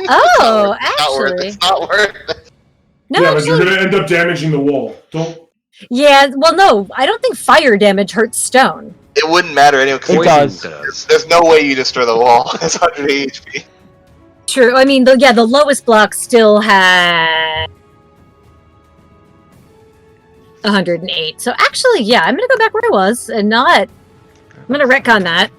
Oh, It's not worth it. No, Yeah, but you're actually, gonna end up damaging the wall. Don't. yeah. Well, no, I don't think fire damage hurts stone. It wouldn't matter anyway. 'cause It Poison does. There's no way you destroy the wall. It's 100 HP. True. I mean, the lowest block still had 108. So actually, yeah, I'm gonna go back where I was and not. I'm gonna retcon that.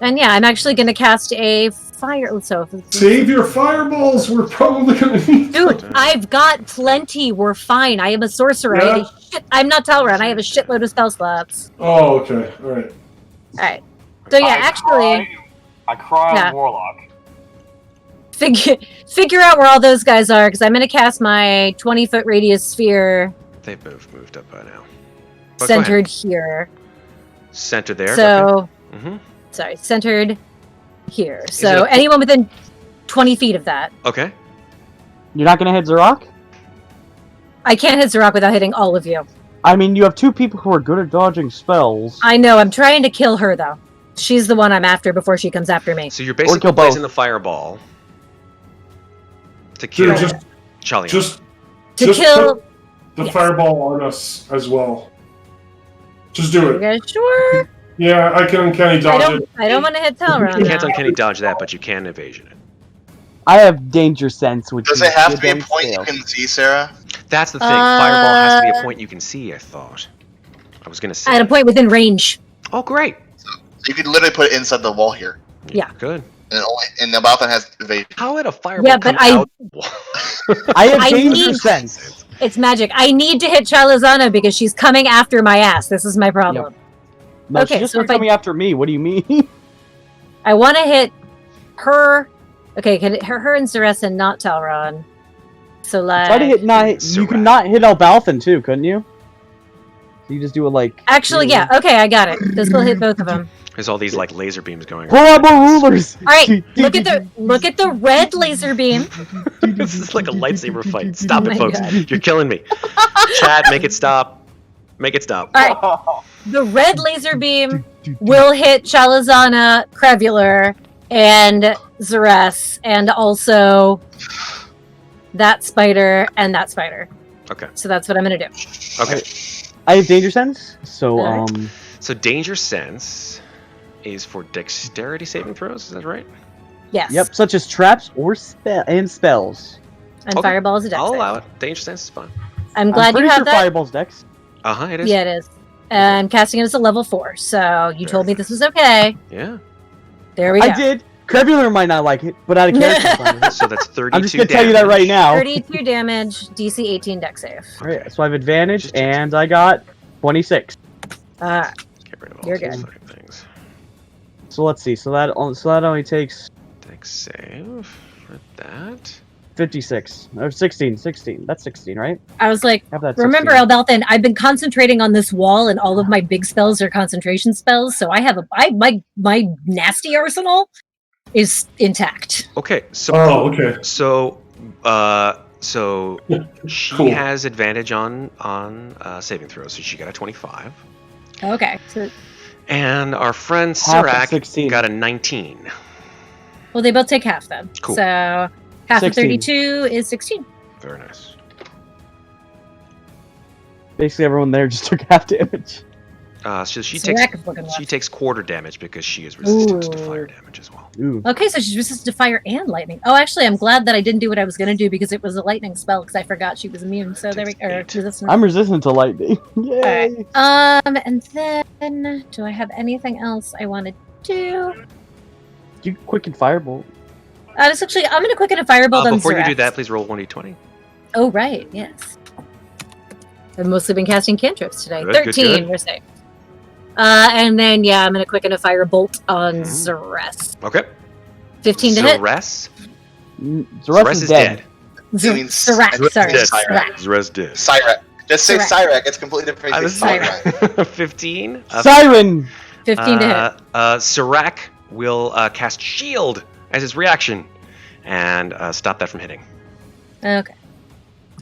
And yeah, I'm actually gonna cast a fire. So, Save your fireballs. We're probably gonna need. dude, I've got plenty. We're fine. I am a sorcerer. I have a I'm not Talron. I have a shitload of spell slots. Oh, okay. All right. All right. So yeah, actually, I cry Yeah. on Warlock. figure out where all those guys are because I'm gonna cast my 20-foot radius sphere They've both moved up by now. But go ahead. centered here. Center there. So. Mm-hmm. Sorry, centered here. it So a- anyone within 20 feet of that. Okay. You're not gonna hit Zarok? I can't hit Zarok without hitting all of you. I mean, you have two people who are good at dodging spells. I know, I'm trying to kill her though. She's the one I'm after before she comes after me. So you're basically kill both. placing the fireball to kill Dude, Chalion. just To kill. put the Yes. fireball on us as well. Just do You it. guys sure? Yeah, I can uncanny dodge it. I don't want to hit Talron. You can't now. uncanny dodge that, but you can evasion it. I have danger sense, which Does is it have to be a against point you scale. can see, Sarah? That's the thing. Fireball has to be a Uh, point you can see, I thought. I was gonna say. At a point within range. Oh, great. So you could literally put it inside the wall here. Yeah. Good. And the Elbauthin has evasion. How would a fireball Yeah, but come I- out? I have I danger need- sense. It's magic. I need to hit Chalazana because she's coming after my ass. This is my problem. No, Okay, she's just so if I- coming after me. What do you mean? I want to hit her. Okay, can it, her and Zares and not Talron. So like. Try to hit not. You could not hit Elbauthin too, couldn't you? So you just do it like. Actually, yeah. Okay, I got it. This will hit both of them. There's all these like laser beams going Pull on. out more rulers. All right, look at the red laser beam. This is like a lightsaber fight. Stop Oh it, my folks. God. You're killing me. Chat, make it stop. Make it stop. All right, the red laser beam will hit Chalazana, Qrevialur, and Zares, and also that spider and that spider. Okay. So that's what I'm gonna do. Okay. I have danger sense, so Alright. So danger sense is for dexterity saving throws. Is that right? Yes. Yep, such as traps or spells. And Okay. fireball is a dex I'll save. allow it. Danger sense is fine. I'm glad pretty you have sure that. Fireball's dex. It is. Yeah, it is. And casting it as a level 4. So you told me this was okay. Yeah. There we go. I did. Qrevialur might not like it, but out of character. So that's 32 I'm just gonna tell you that right now. 32 damage, DC 18 deck save. Alright, so I have advantage, Just check. and I got 26. Get rid of all You're these good. fucking things. So let's see. So that only takes Dex save for that. 56 or 16. 16. That's 16, right? I was like, Have that. remember, 16. Elbauthin, I've been concentrating on this wall, and all of my big spells are concentration spells, so I have my nasty arsenal is intact. Okay, so Oh, okay. so she Cool. has advantage on saving throws, so she got a 25. Okay. So, And our friend Half of Sirac 16. got a 19. well, they both take half then. Cool. So half 16. of 32 is 16. Very nice. Basically, everyone there just took half damage. So she Sirac is looking she left. takes quarter damage because she is resistant to Ooh. fire damage as well. Ooh. Okay, so she's resistant to fire and lightning. Oh, actually, I'm glad that I didn't do what I was going to do because it was a lightning spell because I forgot she was immune. So there we go. Takes 8. Resistant. I'm resistant to lightning. Yay! And then do I have anything else I want to do? You quicken firebolt. That's actually, I'm going to quicken a firebolt on Before you do Sirac. that, please roll 1d20. Oh, right, yes. I've mostly been casting cantrips today. Good, good, 13, good. we're safe. And then, yeah, I'm going to quicken a firebolt on Mhm. Zeres. Okay. 15 to hit. Zeres? Zeres is dead. You mean Sirac, sorry. dead. Sirac. Zeres dead. Cyrac. Just say Cyrac. Cyrac. It's completely different. I You was say Cyrac. 15. Siren! 15 to hit. Sirac will cast Shield as his reaction and stop that from hitting. Okay.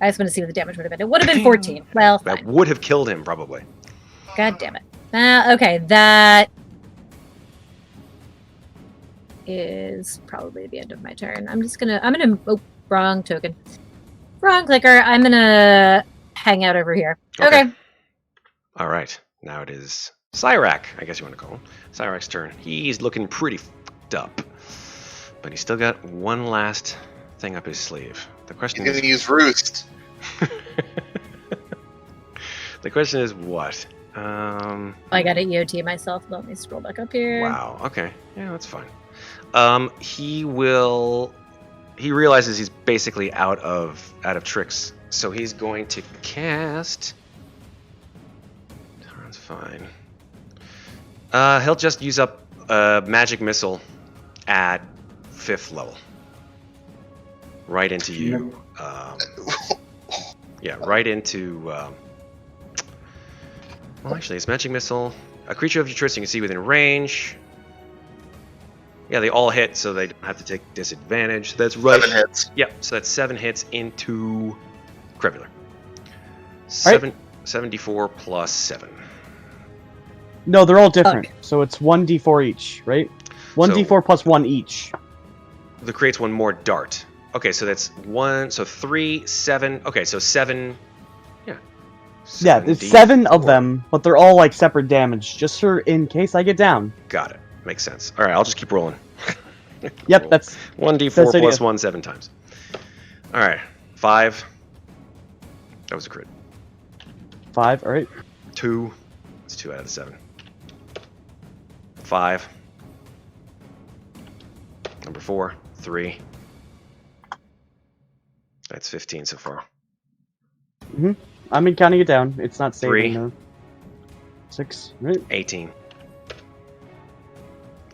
I just want to see what the damage would have been. It would have been 14. Well, That fine. would have killed him, probably. God damn it. Okay, that is probably the end of my turn. I'm gonna, oh, wrong token. Wrong clicker. I'm gonna hang out over here. Okay. All right. Now it is Sirac, I guess you want to call him. Sirac's turn. He's looking pretty fucked up. But he's still got one last thing up his sleeve. The question He's is... gonna use Roost. The question is what? I got to EOT myself. Let me scroll back up here. Wow. Okay. Yeah, that's fine. He realizes he's basically out of tricks, so he's going to cast. Talron's fine. He'll just use up a magic missile at 5th level. Right into you. Yeah, right into. Well, actually, it's magic missile. A creature of your choice you can see within range. Yeah, they all hit, so they don't have to take disadvantage. That's right. 7 hits. Yep, so that's 7 hits into Qrevialur. Right. 74 plus 7. No, they're all different. So it's 1d4 each, right? 1d4 plus 1 each. That creates one more dart. Okay, so that's 1, so 3, 7. Okay, so 7. Yeah. Yeah, there's 7 of them, but they're all like separate damage, just for in case I get down. Got it. Makes sense. All right, I'll just keep rolling. Yep, Roll. that's 1d4 that's the plus idea. 1 7 times. All right, 5. That was a crit. 5. All right. 2. That's 2 out of the 7. 5. Number 4. 3. That's 15 so far. I'm in counting it down. It's not saving. 3. No. 6. Right. 18.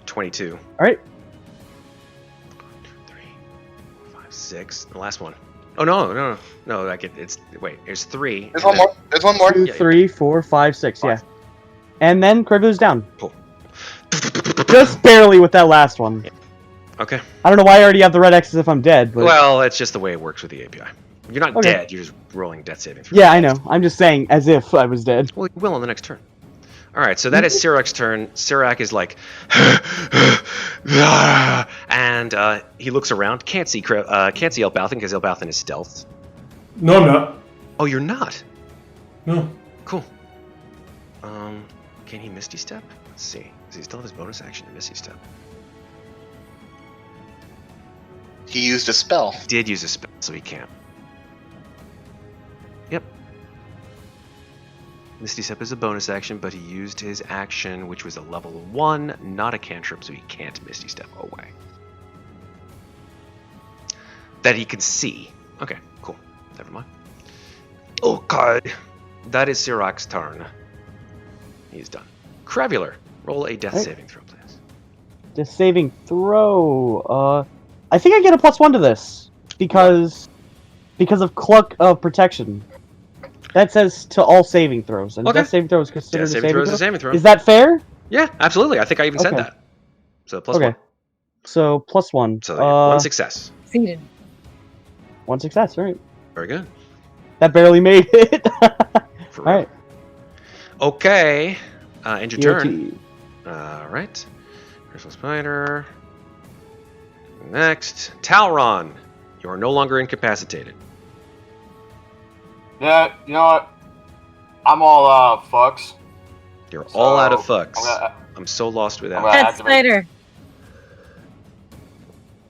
22. All right. 3, 4, 5, 6. The last one. Oh no! Like it's wait. There's 3. There's one more. There's one more. 2, Yeah, 3, 4, 5, 6. Yeah. And then Qrevialur's down. Cool. Just barely with that last one. Yeah. Okay. I don't know why I already have the red X's if I'm dead, but Well, it's just the way it works with the API. You're not Okay. dead. You're just rolling death saving throws. yeah, I know. I'm just saying as if I was dead. Well, you will on the next turn. All right, so that is Sirac's turn. Sirac is like, and he looks around. Can't see Elbauthin because Elbauthin is stealth. No, I'm not. Oh, you're not. No. Cool. Can he Misty Step? Let's see. Does he still have his bonus action to Misty Step? He used a spell. He did use a spell, so he can't. Yep. Misty Step is a bonus action, but he used his action, which was a level 1, not a cantrip, so he can't Misty Step away. That he can see. Okay, cool. Never mind. Okay. That is Sirach's turn. He's done. Qrevialur, roll a death saving throw, please. Death saving throw. I think I get a +1 to this because of Cloak of Protection. That says to all saving throws, and death saving throw is considered a saving throw. Is that fair? Yeah, absolutely. I think I even said that. So +1. So +1. So one success. Succeeded. One success, right? Very good. That barely made it. For real. All right. Okay. End your EOT. turn. All right. Crystal Spider. Next, Talron. You are no longer incapacitated. Yeah, you know what? I'm all fucks. You're all out of fucks. I'm I'm so lost without I'm gonna Pet spider.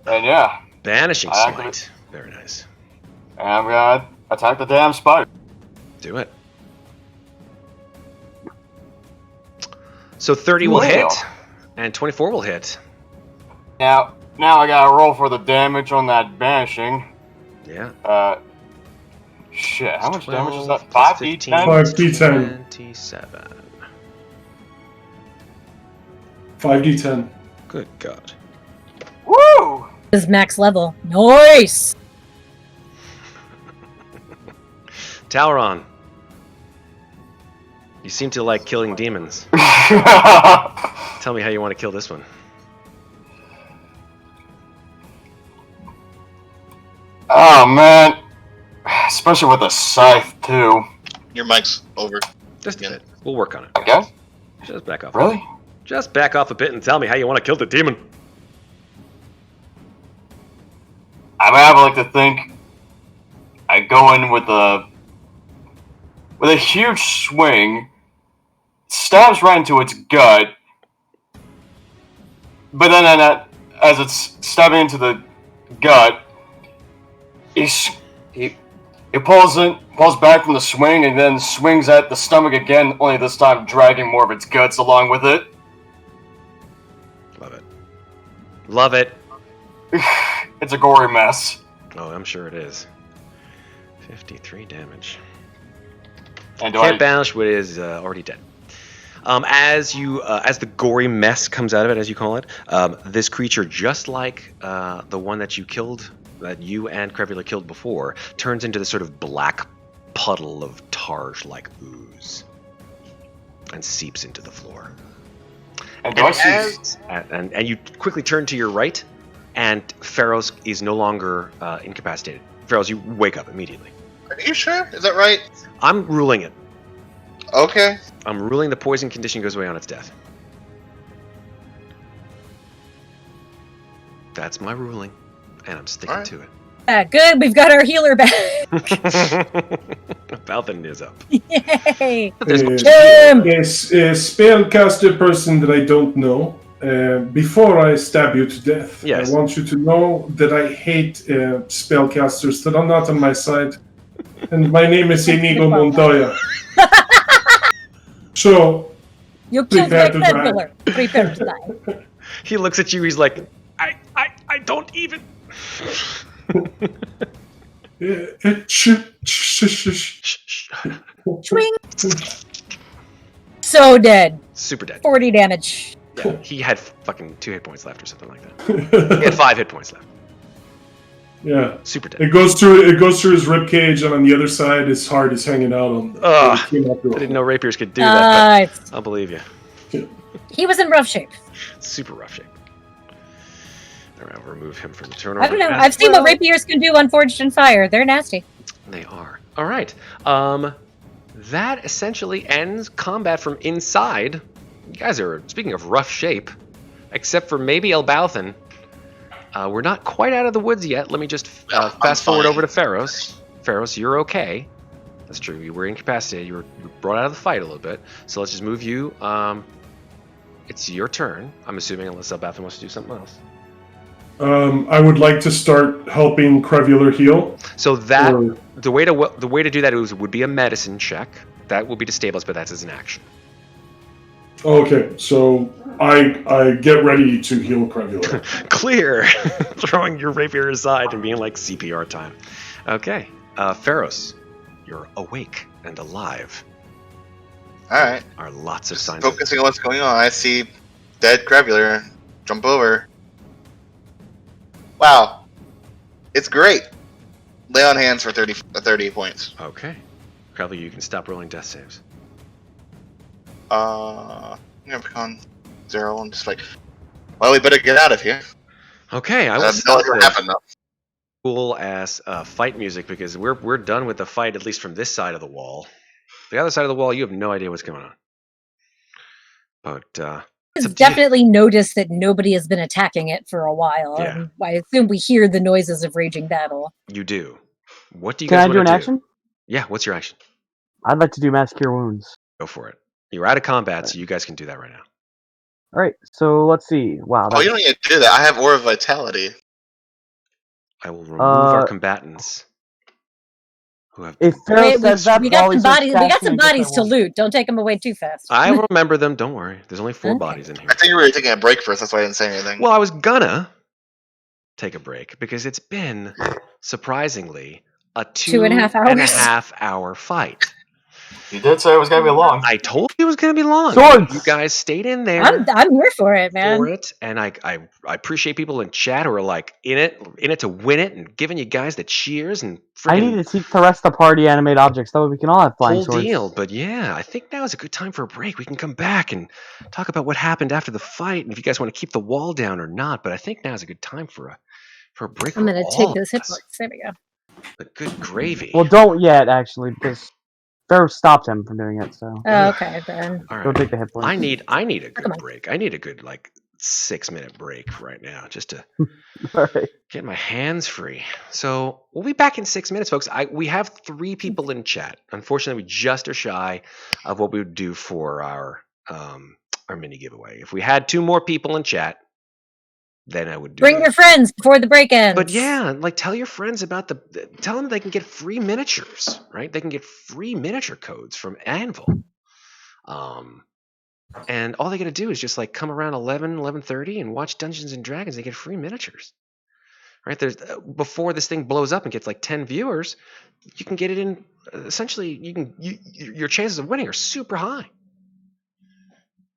And yeah, Banishing I Smite. Very nice. and I'm gonna attack the damn spider. Do it. So 30 will hit, and 24 will hit. Now I gotta roll for the damage on that banishing. Yeah. Shit, how much damage is 12 that? plus 5d10? 5d10. 27. 5d10. Good God. Woo! This is max level. Nice. Talron. You seem to like killing demons. Tell me how you want to kill this one. Oh man, especially with the scythe too. Your mic's over. Just a bit. We'll work on it. Again? Just back off. Really? Just back off a bit and tell me how you want to kill the demon. I mean, I would like to think I go in with a huge swing, stabs right into its gut, but then as it's stabbing into the gut, he pulls back from the swing and then swings at the stomach again, only this time dragging more of its guts along with it. Love it. Love it. It's a gory mess. Oh, I'm sure it is. 53 damage. And Can't banish what is already dead. As the gory mess comes out of it, as you call it, this creature, just like the one that you killed, that you and Qrevialur killed before, turns into this sort of black puddle of targe-like ooze and seeps into the floor. And And you quickly turn to your right, and Ferros is no longer incapacitated. Ferros, you wake up immediately. Are you sure? Is that right? I'm ruling it. Okay. I'm ruling the poison condition goes away on its death. That's my ruling, and I'm sticking to it. Good, we've got our healer back. Elbauthin is up. Yay! There's Yes, a spellcaster person that I don't know. Before I stab you to death, yes. I want you to know that I hate spellcasters that are not on my side. And my name is Inigo Montoya. So, You killed my prepare to die. peddler. Prepare to die. He looks at you. He's like, I don't even. Swing. So dead. Super dead. 40 damage. Yeah, he had fucking 2 hit points left or something like that. He had 5 hit points left. Yeah. Super dead. It goes through his rib cage, and on the other side, his heart is hanging out on. I didn't know rapiers could do that. But I'll believe you. He was in rough shape. Super rough shape. All right, I'll remove him from the turnover. I don't know. I've seen what rapiers can do on Forged in Fire. They're nasty. They are. All right. That essentially ends combat from inside. You guys are, speaking of rough shape, except for maybe Elbauthin. We're not quite out of the woods yet. Let me just fast forward over to Ferros. Ferros, you're okay. That's true. You were incapacitated. You were brought out of the fight a little bit. So let's just move you. It's your turn, I'm assuming, unless Elbauthin wants to do something else. I would like to start helping Qrevialur heal. So that the way to do that would be a medicine check. That will be destabilized, but that's as an action. Okay, so I get ready to heal Qrevialur. Clear! Throwing your rapier aside and being like CPR time. Okay. Ferros, you're awake and alive. Alright. Are lots of Just signs focusing on what's going on. I see dead Qrevialur. Jump over. Wow. It's great. Lay on hands for 30 points. Okay. Qrevialur, you can stop rolling death saves. I'm gonna pick on 0 and just like, well, we better get out of here. Okay, I will No, stop it will the happen though. cool ass fight music because we're done with the fight, at least from this side of the wall. The other side of the wall, you have no idea what's going on. But It's definitely noticed that nobody has been attacking it for a while. Yeah. And I assume we hear the noises of raging battle. You do. What do you Can guys I do want an to do? action? Yeah, what's your action? I'd like to do Mass Cure Wounds. Go for it. You're out of combat, so you guys can do that right now. All right, so let's see. Wow. Oh, you don't need to do that. I have Aura of Vitality. I will remove our combatants. Who have If been- Ferros says that, We got Wally some starts bodies. We got casting some a bodies different to one. loot. Don't take them away too fast. I remember them. Don't worry. There's only 4 Okay. bodies in here. I think you were taking a break first. That's why I didn't say anything. Well, I was gonna take a break because it's been surprisingly a 2.5 hour fight. You did say it was gonna be long. I told you it was gonna be long. Swords! You guys stayed in there. I'm here for it, man. For it, and I appreciate people in chat who are like in it to win it and giving you guys the cheers and I need freaking to teach the rest of the party animate objects. That way we can all have flying whole swords. deal. But yeah, I think now is a good time for a break. We can come back and talk about what happened after the fight and if you guys want to keep the wall down or not. But I think now is a good time for a break. I'm for gonna all take of those hit us. points. There we go. But good gravy. Well, don't yet, actually, because Ferros stopped him from doing it, so Oh, okay, then. All right. don't take the hit points. I need a Come good on. break. I need a good 6-minute break right now just to All right. get my hands free. So we'll be back in 6 minutes, folks. We have 3 people in chat. Unfortunately, we just are shy of what we would do for our mini giveaway. If we had 2 more people in chat, then I would do Bring your friends before the break ends. But yeah, tell your friends about tell them they can get free miniatures, right? They can get free miniature codes from Anvil. And all they got to do is just come around 11:30 and watch Dungeons and Dragons. They get free miniatures. Right? There's before this thing blows up and gets 10 viewers, you can get it in essentially your chances of winning are super high.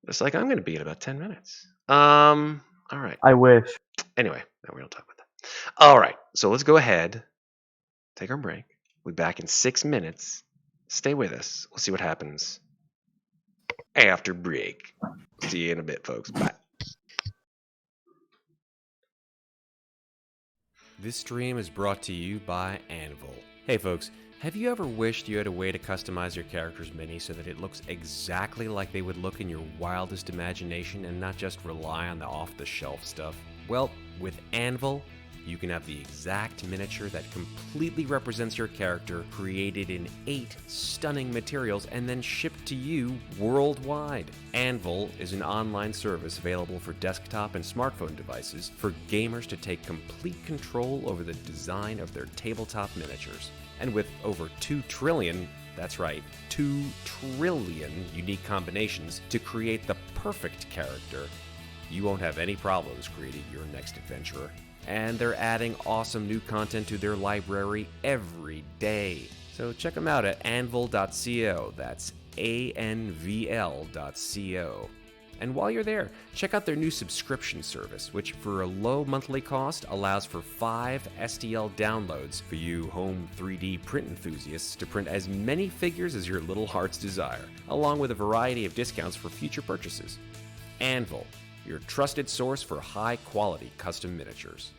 It's I'm going to be in about 10 minutes. All right. I wish. Anyway, no, we don't talk about that. All right, so let's go ahead, take our break. We'll be back in 6 minutes. Stay with us. We'll see what happens after break. See you in a bit, folks. Bye. This stream is brought to you by Anvil. Hey, folks. Have you ever wished you had a way to customize your character's mini so that it looks exactly like they would look in your wildest imagination and not just rely on the off-the-shelf stuff? Well, with Anvil, you can have the exact miniature that completely represents your character, created in 8 stunning materials, and then shipped to you worldwide. Anvil is an online service available for desktop and smartphone devices for gamers to take complete control over the design of their tabletop miniatures. And with over 2 trillion, that's right, 2 trillion unique combinations to create the perfect character, you won't have any problems creating your next adventurer. And they're adding awesome new content to their library every day. So check them out at anvil.co. That's ANVL.co. And while you're there, check out their new subscription service, which for a low monthly cost allows for 5 STL downloads for you home 3D print enthusiasts to print as many figures as your little heart's desire, along with a variety of discounts for future purchases. Anvil, your trusted source for high-quality custom miniatures.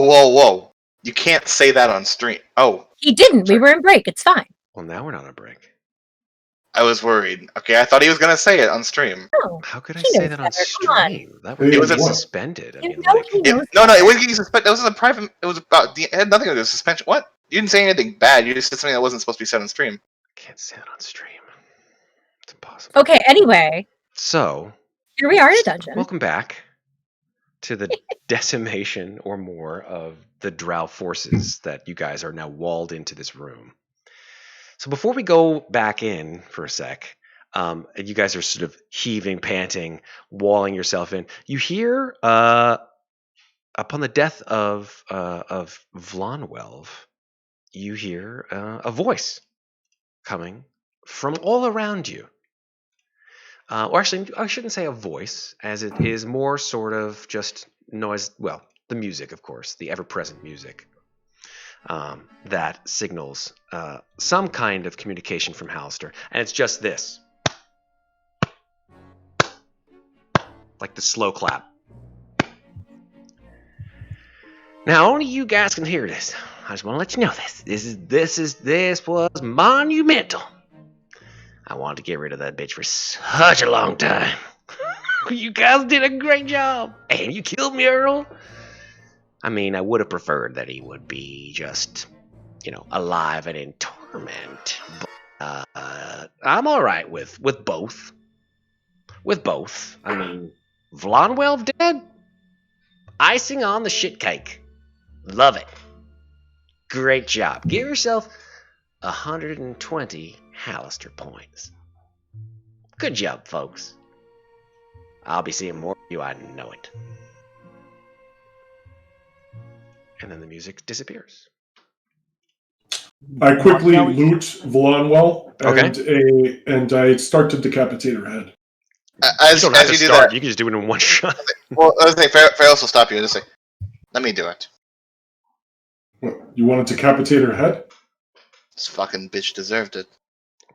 Whoa. You can't say that on stream. Oh. He didn't. Sorry. We were in break. It's fine. Well, now we're not on break. I was worried. Okay, I thought he was going to say it on stream. No. How could I He say knows that on better. Come on. stream? That would It be was suspended. I You mean, know like, he knows No, it better. wasn't getting suspended. It was a private. It was about. It had nothing to do with suspension. What? You didn't say anything bad. You just said something that wasn't supposed to be said on stream. I can't say it on stream. It's impossible. Okay, anyway. So, Here we are in a dungeon. welcome back to the decimation or more of the Drow forces that you guys are now walled into this room. So before we go back in for a sec, and you guys are sort of heaving, panting, walling yourself in. You hear, upon the death of Vlonwelv, you hear a voice coming from all around you. Or actually, I shouldn't say a voice, as it is more sort of just noise. Well, the music, of course, the ever-present music that signals some kind of communication from Halaster. And it's just this. Like the slow clap. Now, only you guys can hear this. I just want to let you know this. This was monumental. I wanted to get rid of that bitch for such a long time. You guys did a great job. And you killed me, Earl. I mean, I would have preferred that he would be just, alive and in torment. But I'm all right with both. With both. I mean, Vlonwelv dead? Icing on the shit cake. Love it. Great job. Give yourself 120 Halaster points. Good job, folks. I'll be seeing more of you, I know it. And then the music disappears. I quickly loot Vlonwell Okay. and I start to decapitate her head. As you don't have to you do start. that, You can just do it in one shot. well, I was saying, Ferros will stop you and just say, "Let me do it." What, you want to decapitate her head? This fucking bitch deserved it.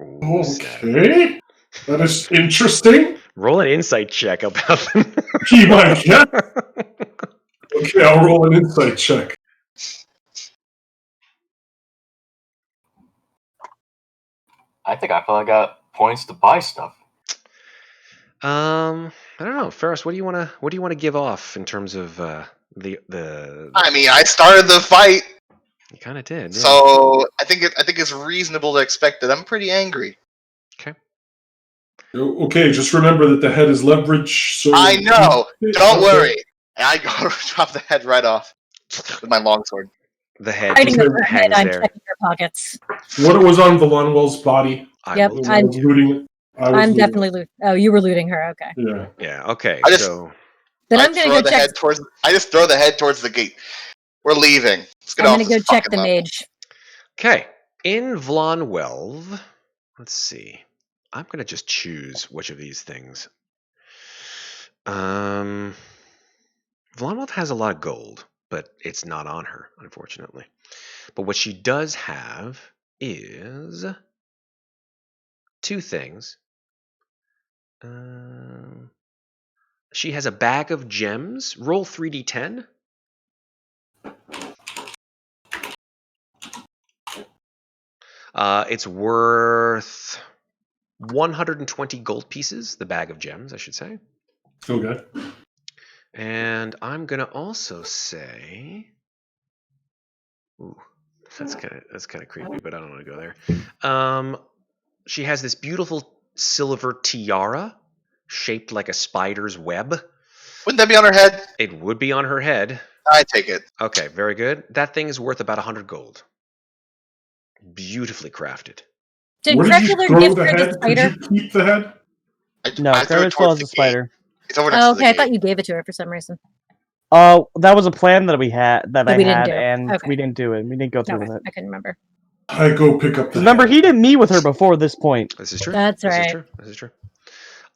Ooh, sad. Okay. That is interesting. Roll an insight check about them. He might get. Okay, I'll roll an insight check. I think I finally got points to buy stuff. I don't know, Ferros. What do you want to give off in terms of the? I mean, I started the fight, You kind of did. Yeah. so I think it's reasonable to expect that I'm pretty angry. Okay, just remember that the head is leverage. So I know. Don't worry. And I go drop the head right off with my longsword. The head Hiding just over her head, hangs I'm there. checking her pockets. What was on Vlonwell's body? Yep, When I was looting it. I'm definitely looting. Oh, you were looting her. Okay. Yeah. Yeah. Okay. I just- So Then I I'm gonna throw go the check. head towards. I just throw the head towards the gate. We're leaving. Let's get I'm off gonna go this check fucking the level. mage. okay, in Vlonwelv, let's see. I'm gonna just choose which of these things. Vlonwelv has a lot of gold, but it's not on her, unfortunately. But what she does have is two things. She has a bag of gems. Roll 3d10. It's worth 120 gold pieces, the bag of gems, I should say. Okay. And I'm going to also say... Ooh, that's kind of creepy, but I don't want to go there. She has this beautiful silver tiara shaped like a spider's web. Wouldn't that be on her head? It would be on her head. I take it. Okay, very good. That thing is worth about 100 gold. Beautifully crafted. Did Where did you Qrevialur throw give the her the head? Could spider? you keep the head? No, I threw Ferris it still towards has a the gate. spider. It's over next Oh, to the okay. I gate. thought you gave it to her for some reason. That was a plan that we had, That we didn't do. and Okay. we didn't do it. We didn't go through Okay, with it. I couldn't remember. I go pick up the Remember, head. he didn't meet with her before this point. This is true. That's This right. is true. This is true.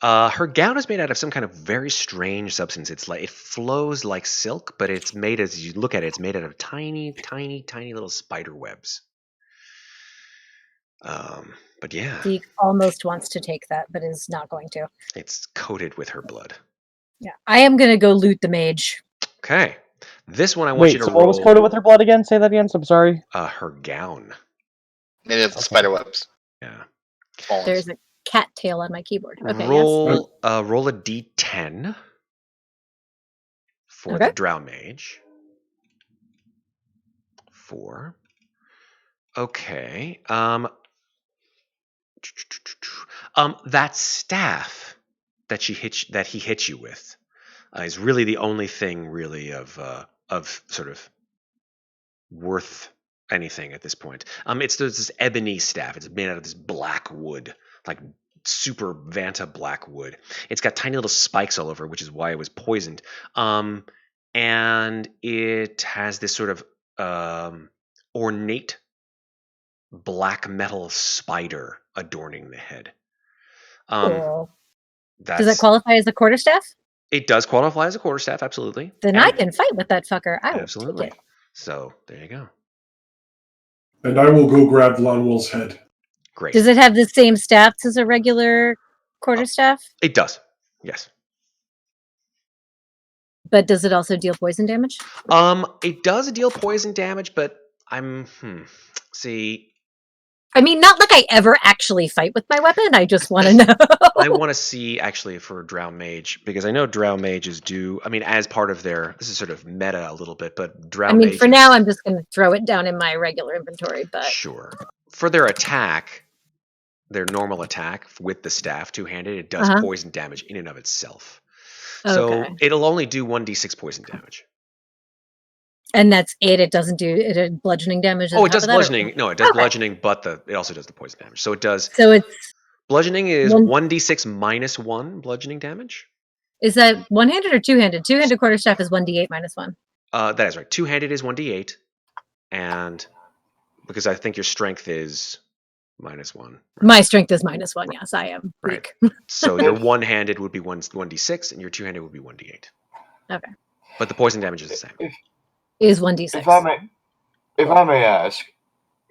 Her gown is made out of some kind of very strange substance. It's like it flows like silk, but it's made, as you look at it, it's made out of tiny, tiny, tiny little spider webs. But yeah, Zeke almost wants to take that, but is not going to. it's coated with her blood. Yeah, I am gonna go loot the mage. Okay, This one I want Wait, you to so roll. what was coated with her blood again? Say that again. So I'm sorry. Her gown. Made of spider webs. Yeah. Spawns. There's a cat tail on my keyboard. Okay, roll a d10 for Okay. the Drow Mage. 4. Okay. That staff that he hit you with is really the only thing really of sort of worth anything at this point. There's this ebony staff. It's made out of this black wood, like super Vanta black wood. It's got tiny little spikes all over, which is why it was poisoned. And it has this sort of ornate black metal spider adorning the head. cool. That's, Does that qualify as a quarterstaff? It does qualify as a quarterstaff, absolutely. Then I can fight with that fucker. I will Absolutely. take it. So there you go. And I will go grab Lonwell's head. Great. Does it have the same stats as a regular quarterstaff? It does. Yes. But does it also deal poison damage? It does deal poison damage, but see. I mean, not like I ever actually fight with my weapon. I just want to know. I want to see actually for Drow Mage, because I know Drow Mages do. I mean, as part of their, this is sort of meta a little bit, but Drow Mages. For now, I'm just going to throw it down in my regular inventory. But sure, for their attack, their normal attack with the staff two-handed, it does poison damage in and of itself. Okay. So it'll only do 1d6 poison damage. And that's it. It doesn't do it bludgeoning damage. Oh, it does bludgeoning. No, it does bludgeoning, but it also does the poison damage. So it does. So it's bludgeoning is 1d6 minus 1 bludgeoning damage. Is that one-handed or two-handed? Two-handed quarterstaff is 1d8 minus 1. That is right. Two-handed is 1d8, and because I think your strength is minus 1. Right? My strength is minus 1. Yes, I am weak. Right. So your one-handed would be 1d6, and your two-handed would be 1d8. Okay. But the poison damage is the same. Is 1d6. If I may ask,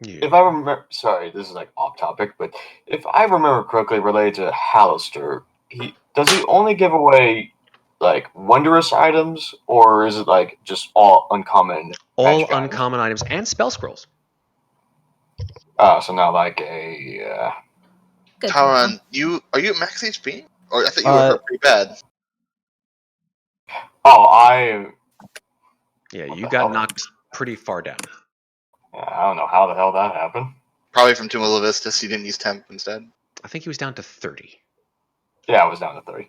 Yeah. if I remember, sorry, this is like off topic, but if I remember correctly, related to Hallister, does he only give away like wondrous items, or is it like just all uncommon? All uncommon items and spell scrolls. So now like a. Talron, are you at max HP? Or I thought you were hurt pretty bad. Oh, Yeah, you got knocked pretty far down. I don't know how the hell that happened. Probably from Tumula Vistus, you didn't use temp instead. I think he was down to 30. Yeah, I was down to 30.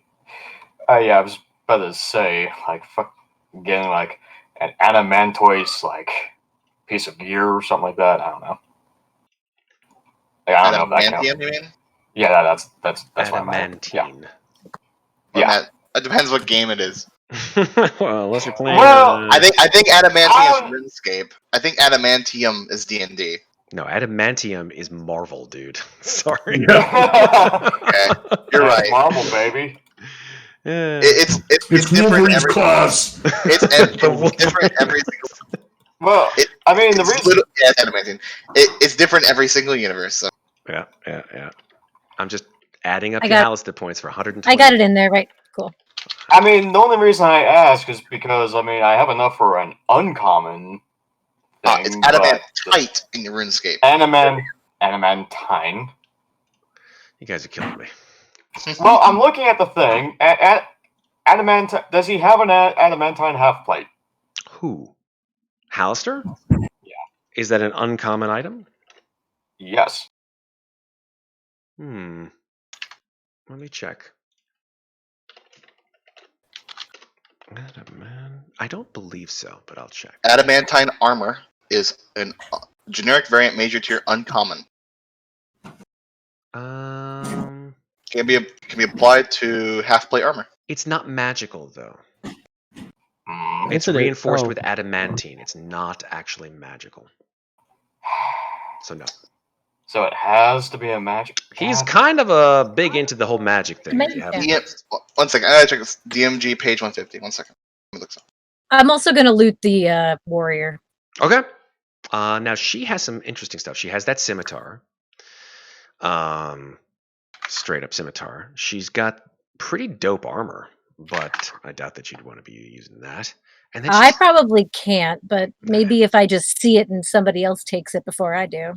Yeah, I was about to say, like, getting like an adamantoise like piece of gear or something like that. I don't know. Like, I don't know if that counts. You mean? Yeah, that's what I meant. Yeah. Yeah. It depends what game it is. Well, unless you're playing. Well, I think adamantium is RuneScape. I think adamantium is D&D. No, adamantium is Marvel, dude. Sorry. Okay, you're right. Marvel, baby. Yeah. It's different every class. It's different every single. Well, I mean the reason. It's adamantium. It's different every single universe. So. Yeah. I'm just adding up your Alistair points for 120. I got it in there, right? Cool. I mean, the only reason I ask is because I mean I have enough for an uncommon thing. It's adamantite in your RuneScape. Adamantine. You guys are killing me. Well, I'm looking at the thing. Adamantine. Does he have an adamantine half plate? Who? Hallister? Yeah. Is that an uncommon item? Yes. Let me check. I don't believe so, but I'll check. Adamantine armor is a generic variant major tier uncommon. Can be applied to half plate armor. It's not magical though. It's reinforced with adamantine. It's not actually magical. So no. So it has to be a magic. He's kind of big into the whole magic thing. One second, I gotta check this. DMG page 150. 1 second. Let me look something. I'm also going to loot the warrior. Okay. Now she has some interesting stuff. She has that scimitar. Straight up scimitar. She's got pretty dope armor. but I doubt that you'd want to be using that. And then I probably can't, but maybe if I just see it and somebody else takes it before I do.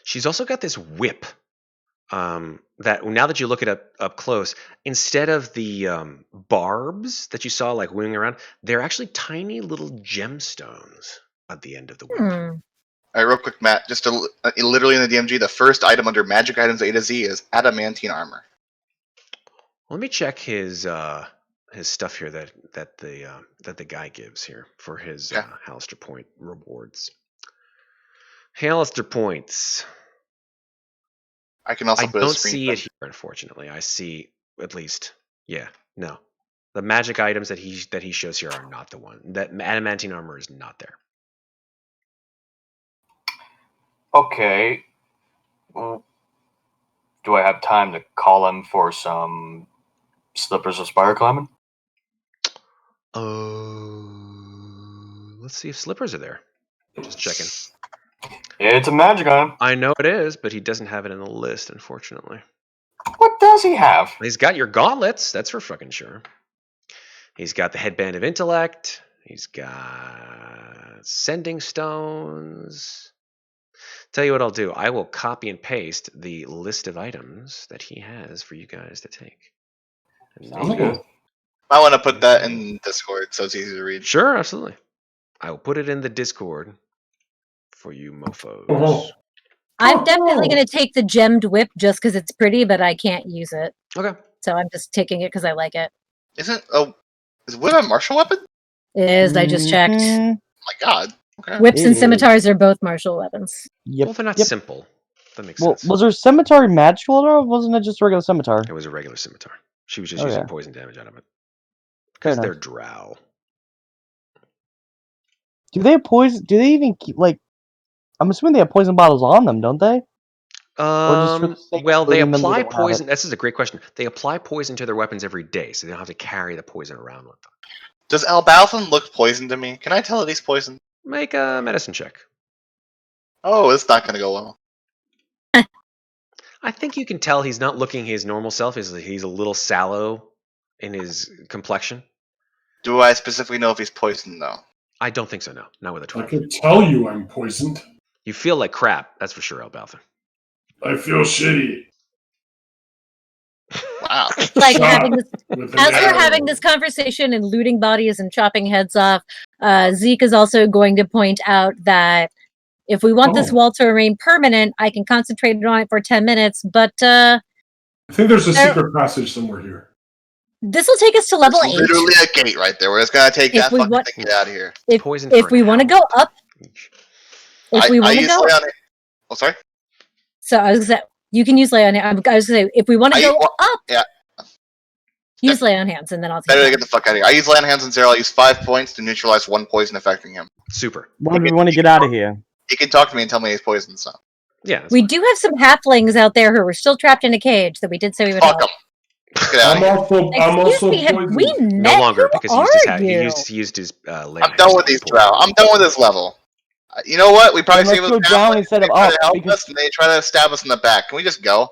she's also got this whip. That now that you look at it up close, instead of the barbs that you saw like winging around, they're actually tiny little gemstones at the end of the whip. All right, real quick, Matt. Just literally in the DMG, the first item under magic items A to Z is adamantine armor. Let me check his stuff here that the guy gives here for his Hallister point rewards. Hallister points. I can also I put don't a screen see it here, unfortunately. I see at least, no. The magic items that he shows here are not the one. That adamantine armor is not there. Okay. Well, do I have time to call him for some slippers of spire climbing? Let's see if slippers are there. Just checking. It's a magic item. I know it is, but he doesn't have it in the list, unfortunately. What does he have? He's got your gauntlets. That's for fucking sure. He's got the headband of intellect. He's got sending stones. Tell you what I'll do. I will copy and paste the list of items that he has for you guys to take. Sounds good. I want to put that in Discord so it's easy to read. Sure, absolutely. I will put it in the Discord for you mofos. Oh. I'm definitely going to take the gemmed whip just because it's pretty, but I can't use it. Okay. So I'm just taking it because I like it. Is whip a martial weapon? It is. I just checked. Oh my god. Okay. Whips and scimitars are both martial weapons. Yep. Well, they're not simple. That makes Well, sense. was her scimitar magical or wasn't it just a regular scimitar? It was a regular scimitar. She was just using poison damage out of it. Fair Because they're enough. drow. Do they have poison? Do they even keep, like? I'm assuming they have poison bottles on them, don't they? Or just for the sake of Well, they moving them, apply don't have it? poison. This is a great question. They apply poison to their weapons every day, so they don't have to carry the poison around with them. Does Elbauthin look poisoned to me? Can I tell that he's poisoned? Make a medicine check. Oh, it's not going to go well. I think you can tell he's not looking his normal self. He's a little sallow in his complexion. Do I specifically know if he's poisoned, though? I don't think so, no. Not with a I 12. can tell you I'm poisoned. You feel like crap, that's for sure, Elbauthin. I feel shitty. Wow. Like Shot having this, with an as we're arrow. having this conversation and looting bodies and chopping heads off, Zeke is also going to point out that if we want this wall to remain permanent, I can concentrate on it for 10 minutes, but I think there's a secret passage somewhere here. this will take us to level 8. Literally a gate right there. We're just going to take that fucking thing and get out of here. If we want to go up, if we want to go up. Oh, sorry? So I was going to say, you can use lay on hands. I was going to say, if we want to go up, use lay on hands, and then I'll take Better get the fuck out of here. I use lay on hands and Zero. I'll use 5 points to neutralize 1 poison affecting him. Super. Why do we want to get out of here? He can talk to me and tell me he's poisoned, so. Yeah. We do have some halflings out there who are still trapped in a cage that we did say we would Fuck help. him. Get out of here. I'm also Excuse me, have poisoned. we met? No longer, Who because are he you? used his lay I'm done with these drow. I'm done with this level. You know what? We probably Then see let's what's go down down instead they of try up, to help because- us, and they try to stab us in the back. Can we just go?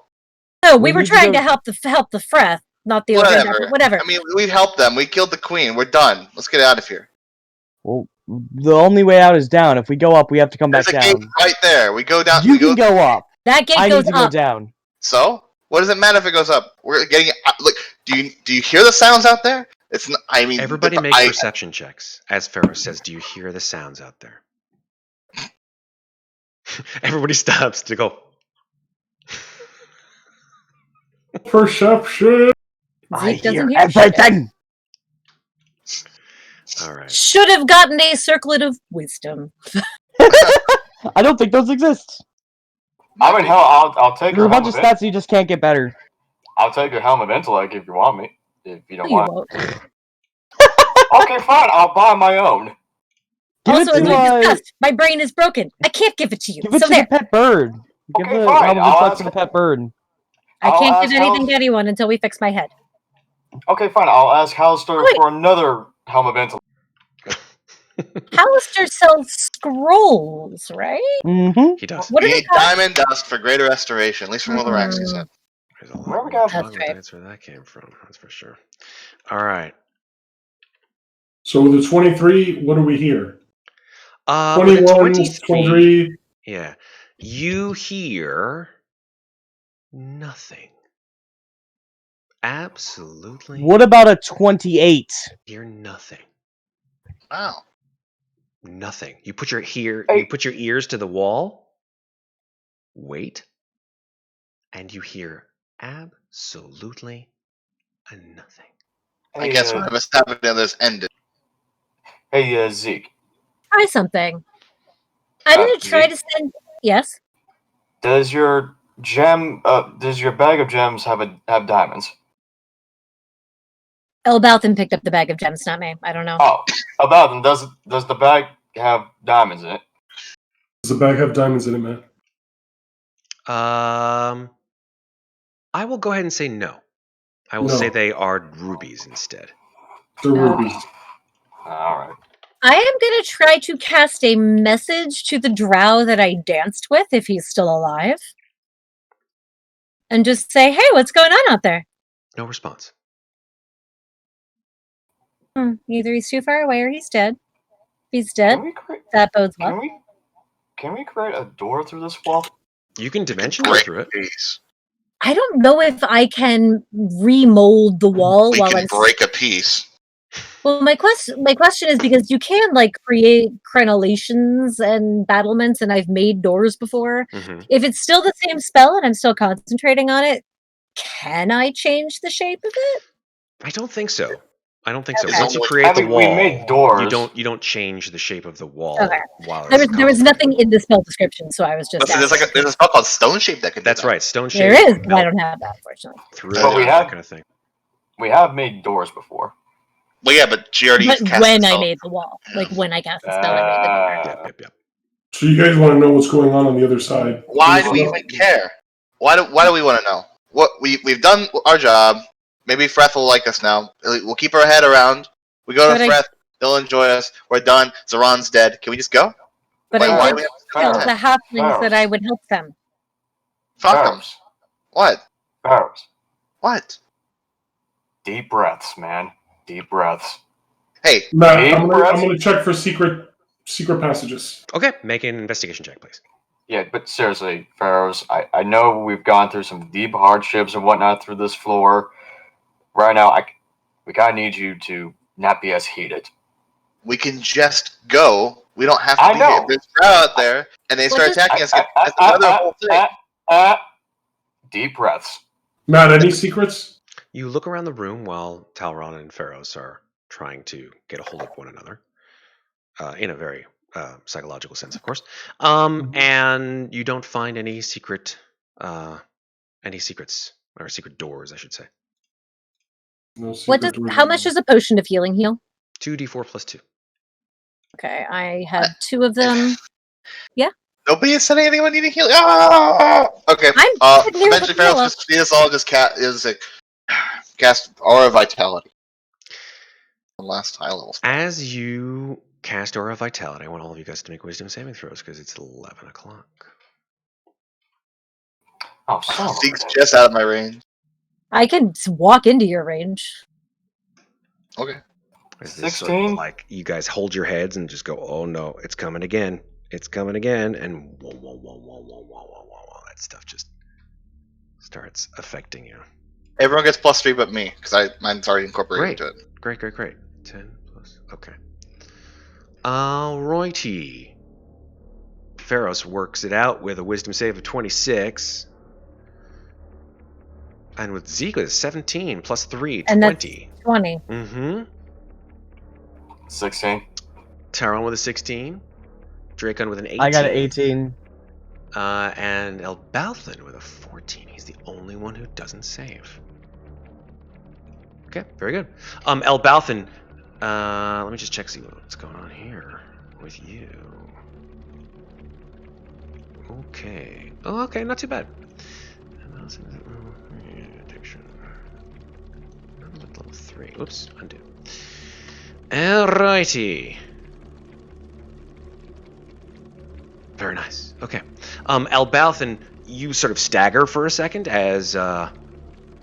No, we We were need to trying go- to help the Freth, not the Whatever. Whatever. I mean, we helped them. We killed the queen. We're done. Let's get out of here. Well, the only way out is down. If we go up, we have to come back There's a down. gate right there. We go down. You we can go up. That gate I goes need to go up. down. So, what does it matter if it goes up? We're getting. Look, do you hear the sounds out there? It's. I mean, Everybody make perception checks. As Ferros says, do you hear the sounds out there? Everybody stops to go. Perception. Zeke doesn't hear hear shit. everything. All right. Should have gotten a circlet of wisdom. I don't think those exist. I mean, hell, I'll take There's your a bunch helm of of stats you just can't get better. I'll take your helm of intellect if you want me. If you No, don't you want. won't. Okay, fine. I'll buy my own. Give Also, it as to, we discussed, my brain is broken. I can't give it to you. give it So to there. the pet bird. Give Okay, the fine. helm of I'll intellect ask- to the pet bird. I I'll can't ask give anything Hal- to anyone until we fix my head. Okay, fine. I'll ask Hallister Wait. for another helm of intellect. Hallister sells scrolls, right? Mm-hmm. He does. What We are they need called? diamond dust for greater restoration, at least from what the Raxi said. There's a lot Where we more got- That's toggle right. dice where that came from. That's for sure. All right. So with the 23, what do we hear? With a 21, 23, 23. yeah, you hear nothing. Absolutely. What about a 28? Hear nothing. Wow. Nothing. You put your Hey. you put your ears to the wall. Wait. And you hear absolutely nothing. I guess what was happening on this ended. Hey, Zeke. Try something. I'm gonna try Zeke? to send. Yes. Does your does your bag of gems have diamonds? Elbauthin picked up the bag of gems, not me. I don't know. Oh, about them. Does the bag have diamonds in it? Does the bag have diamonds in it, man? I will go ahead and say no. I will No. say they are rubies instead. They're rubies. All right. I am gonna try to cast a message to the drow that I danced with, if he's still alive, and just say, "Hey, what's going on out there?" No response. Either he's too far away or he's dead. If he's dead, Can we create? that bodes well. Can we create a door through this wall? You can dimension go Break through it. piece. I don't know if I can remold the wall We while can I'm. break a piece. Well, my question is because you can like create crenellations and battlements, and I've made doors before. Mhm. If it's still the same spell and I'm still concentrating on it, can I change the shape of it? I don't think so. I don't think so. Okay. Once you I create I the think wall, we made doors. you don't change the shape of the wall Okay. while There it's was nothing in the spell description, so I was just. Listen, asking. there's a spell called Stone Shape that could do That's that. right. Stone shape. There is, but I melt don't have that, unfortunately. through But we that have- kind of thing. We have made doors before. Well, yeah, but she already But cast when the I spell. made the wall, like when I cast the spell, I made the door. Yep. So you guys want to know what's going on the other side? Why do we even care? Why do we want to know? What we've done our job. Maybe Freth will like us now. We'll keep our head around. We go to But Freth. They'll enjoy us. We're done. Zoran's dead. Can we just go? But Why I do did we have to tell do the that? halflings that I would help them. Fuck them. Ferros. What? Ferros. What? Deep breaths, man. Deep breaths. Hey, Matt, Hey, I'm Brett. gonna check for secret passages. Okay, make an investigation check, please. Yeah, but seriously, Ferros, I know we've gone through some deep hardships and whatnot through this floor. Right now, we kind of need you to not be as heated. we can just go. We don't have to I be know. here. There's a crowd out there, and they start attacking us. That's another whole thing. Deep breaths. Matt, any secrets? You look around the room while Talron and Ferros are trying to get a hold of one another, in a very psychological sense, of course. And you don't find any secrets or secret doors, I should say. No What does? secret doors. How much does a potion of healing heal? 2d4 plus 2. Okay, I have 2 of them. Nobody has said anything about needing healing. Ah! Okay. I'm sitting here with Eventually, Ferris Philip. just see us all just cast Aura of Vitality. The last high level. As you cast Aura of Vitality, I want all of you guys to make wisdom saving throws because it's 11 o'clock. Oh, son of a Zeke's bitch. just out of my range. I can walk into your range. Okay. Is this sort of 16? like you guys hold your heads and just go, oh no, it's coming again. It's coming again. And whoa, that stuff just starts affecting you. Everyone gets +3 but me, because mine's already incorporated Great. into it. Great. 10 plus. Okay. Alrighty. Ferros works it out with a wisdom save of 26. And with Zeke with 17 plus 3, And that's 20. 20. Mm-hmm. 16. Talron with a 16. Drakon with an 18. I got an 18. And Elbauthin with a 14. He's the only one who doesn't save. Okay, very good. Elbauthin, let me just check see what's going on here with you. Okay. Oh, okay, not too bad. Addiction. Level 3. Oops, undo. Alrighty. Very nice. Okay. Elbauthin, you sort of stagger for a second as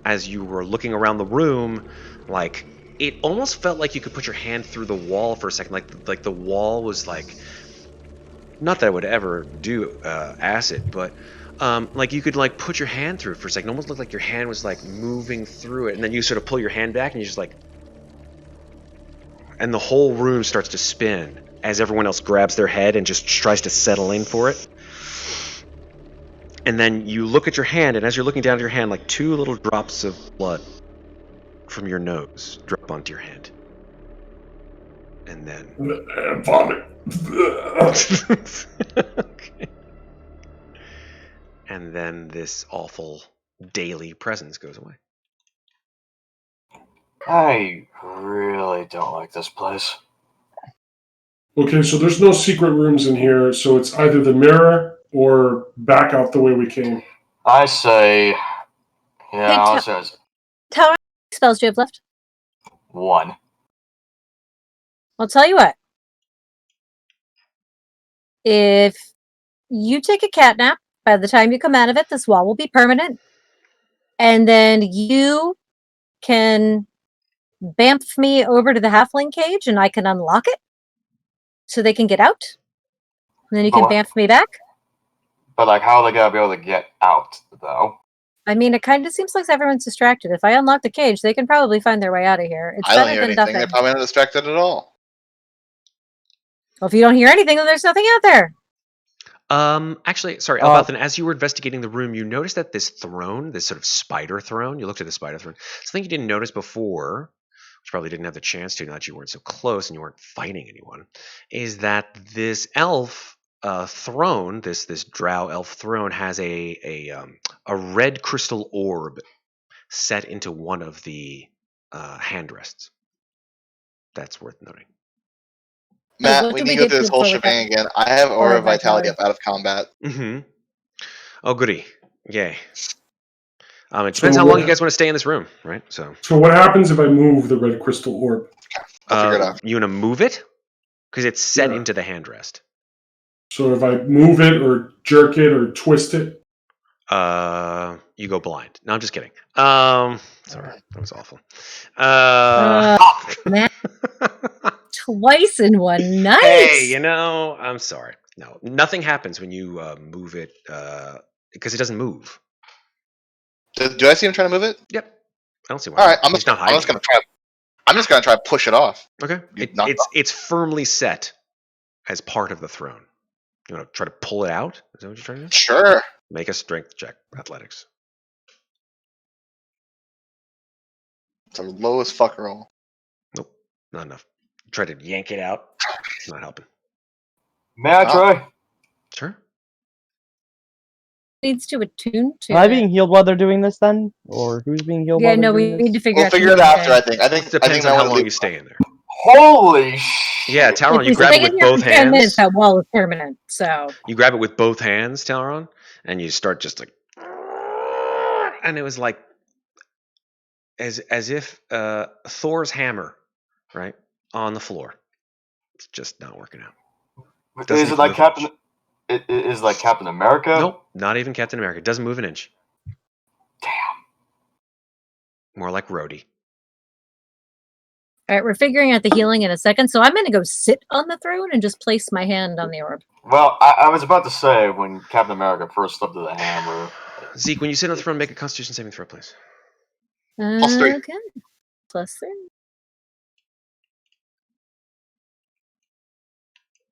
as you were looking around the room, like it almost felt like you could put your hand through the wall for a second, like the wall was like, not that I would ever do acid, but like you could like put your hand through it for a second. It almost looked like your hand was like moving through it, and then you sort of pull your hand back, and you just like, and the whole room starts to spin as everyone else grabs their head and just tries to settle in for it. And then you look at your hand, and as you're looking down at your hand, like 2 little drops of blood from your nose drop onto your hand. And then... Vomit. Okay. And then this awful daily presence goes away. I really don't like this place. Okay, so there's no secret rooms in here, so it's either the mirror or back out the way we came. I say, yeah, Hey, I'll say How many spells do you have left? 1. I'll tell you what. If you take a cat nap, by the time you come out of it, this wall will be permanent. And then you can bamf me over to the halfling cage and I can unlock it so they can get out. And then you can bamf me back. But like, how are they gonna be able to get out, though? I mean, it kind of seems like everyone's distracted. If I unlock the cage, they can probably find their way out of here. It's I don't better hear than anything. nothing. They're probably not distracted at all. Well, if you don't hear anything, then there's nothing out there. Actually, sorry, Elbauthin, as you were investigating the room, you noticed that this throne, this sort of spider throne, you looked at the spider throne, something you didn't notice before, which probably didn't have the chance to, now that you weren't so close and you weren't fighting anyone, is that this elf throne, this drow elf throne, has a red crystal orb set into one of the handrests. That's worth noting. Matt, what we do need we to go do through this whole before we shebang go? again. I have Aura Aura of Vitality Vitality. up out of combat. Mm-hmm. Oh, goody. Yay. It depends So how long what- you guys want to stay in this room, right? So what happens if I move the red crystal orb? I'll figure it out. you want to move it? Because it's set Yeah. into the handrest. So if I move it or jerk it or twist it? You go blind. No, I'm just kidding. Sorry, that was awful. Matt, twice in one night. Hey, I'm sorry. No, nothing happens when you move it because it doesn't move. Do I see him trying to move it? Yep. I don't see why. All right, He's not hiding. I'm just gonna try to push it off. Okay. Knock it off. It's firmly set as part of the throne. You want to try to pull it out? Is that what you're trying to do? Sure. Make a strength check, athletics. It's a low as fuck roll. Nope, not enough. Try to yank it out. It's not helping. May I try? Sure. Needs to attune to. Am I being healed while they're doing this then? Or who's being healed Yeah, while they're no, we doing need this? to figure We'll out. figure it after, I think. I think Depends I on think how long you stay in there. Holy shit! Yeah, Talron, you If we grab stay it in with here both for 10 minutes, hands. that wall is permanent. So You grab it with both hands, Talron, and you start just like, and it was like as if Thor's hammer, right, on the floor. It's just not working out. Doesn't Is it even like move Captain? an It is like Captain America? Nope, not even Captain America. It doesn't move an inch. Damn. More like Rhodey. all right, we're figuring out the healing in a second. So I'm going to go sit on the throne and just place my hand on the orb. Well, I was about to say when Captain America first lifted the hammer. Zeke, when you sit on the throne, make a Constitution saving throw, please. +3. Okay, +3.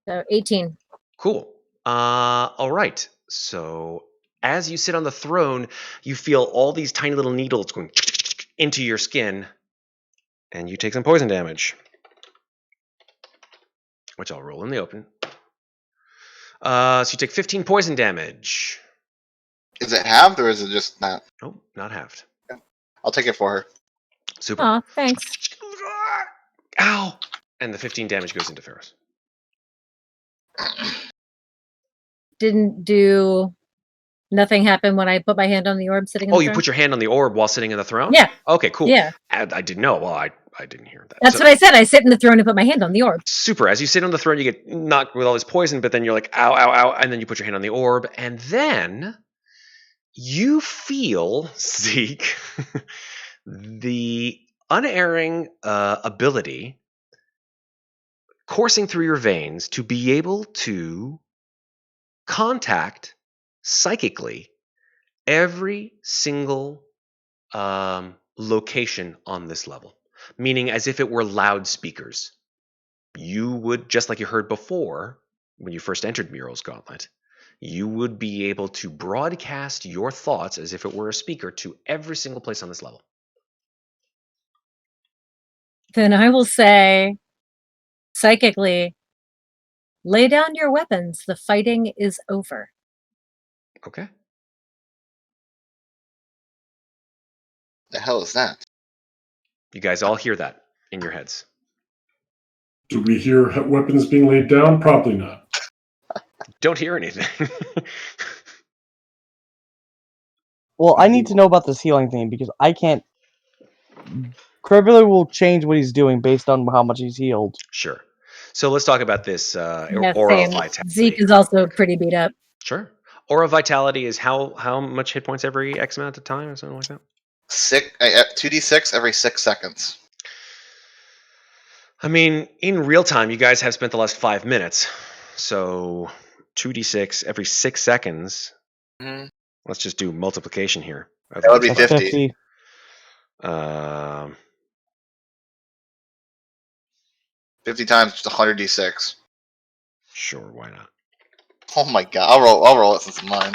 So 18. Cool. All right. So as you sit on the throne, you feel all these tiny little needles going into your skin, and you take some poison damage, which I'll roll in the open. So you take 15 poison damage. Is it halved or is it just not? Oh, not halved. I'll take it for her. Super. Aw, thanks. Ow! And the 15 damage goes into Ferros. Didn't do... Nothing happened when I put my hand on the orb sitting on Oh, the you throne? put your hand on the orb while sitting in the throne? Yeah. Okay, cool. Yeah. I didn't know. Well, I didn't hear that. That's So- what I said. I sit in the throne and put my hand on the orb. Super. As you sit on the throne, you get knocked with all this poison, but then you're like, ow, ow, ow, and then you put your hand on the orb, and then You feel, Zeke, the unerring ability coursing through your veins to be able to contact psychically every single location on this level, meaning as if it were loudspeakers. You would, just like you heard before when you first entered Mural's Gauntlet, you would be able to broadcast your thoughts as if it were a speaker to every single place on this level. Then I will say, psychically, lay down your weapons. The fighting is over. Okay. The hell is that? You guys all hear that in your heads. Do we hear weapons being laid down? Probably not. Don't hear anything. Well, I need to know about this healing thing because I can't. Qrevialur will change what he's doing based on how much he's healed. Sure. So let's talk about this Yeah, aura same. vitality. Zeke is also pretty beat up. Sure. Aura vitality is how much hit points every X amount of time or something like that? 2d6 every 6 seconds. I mean, in real time, you guys have spent the last 5 minutes. So 2d6 every 6 seconds. Mhm. Let's just do multiplication here. That would be That's 50. 50 times just 100d6. Sure, why not? Oh my god! I'll roll it since it's mine.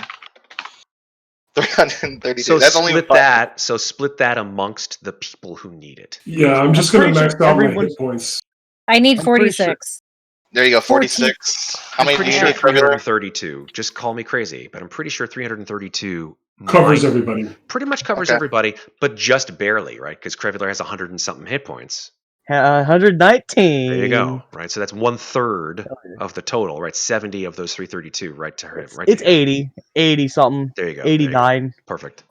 332. So That's only split that amongst the people who need it. Yeah, I'm just going to max out my everyone's- hit points. I need I'm pretty 46. There you go. 46. How many I'm do pretty you sure need, Qrevialur? 332. Just call me crazy, but I'm pretty sure 332 Covers might- everybody. Pretty much covers Okay. everybody, but just barely, right? Because Qrevialur has 100 and something hit points. 119. There you go, right? So that's 1/3 of the total, right? 70 of those 332, right to her. Right. It's to you. 80 something. There you go. there you go. 89. Perfect.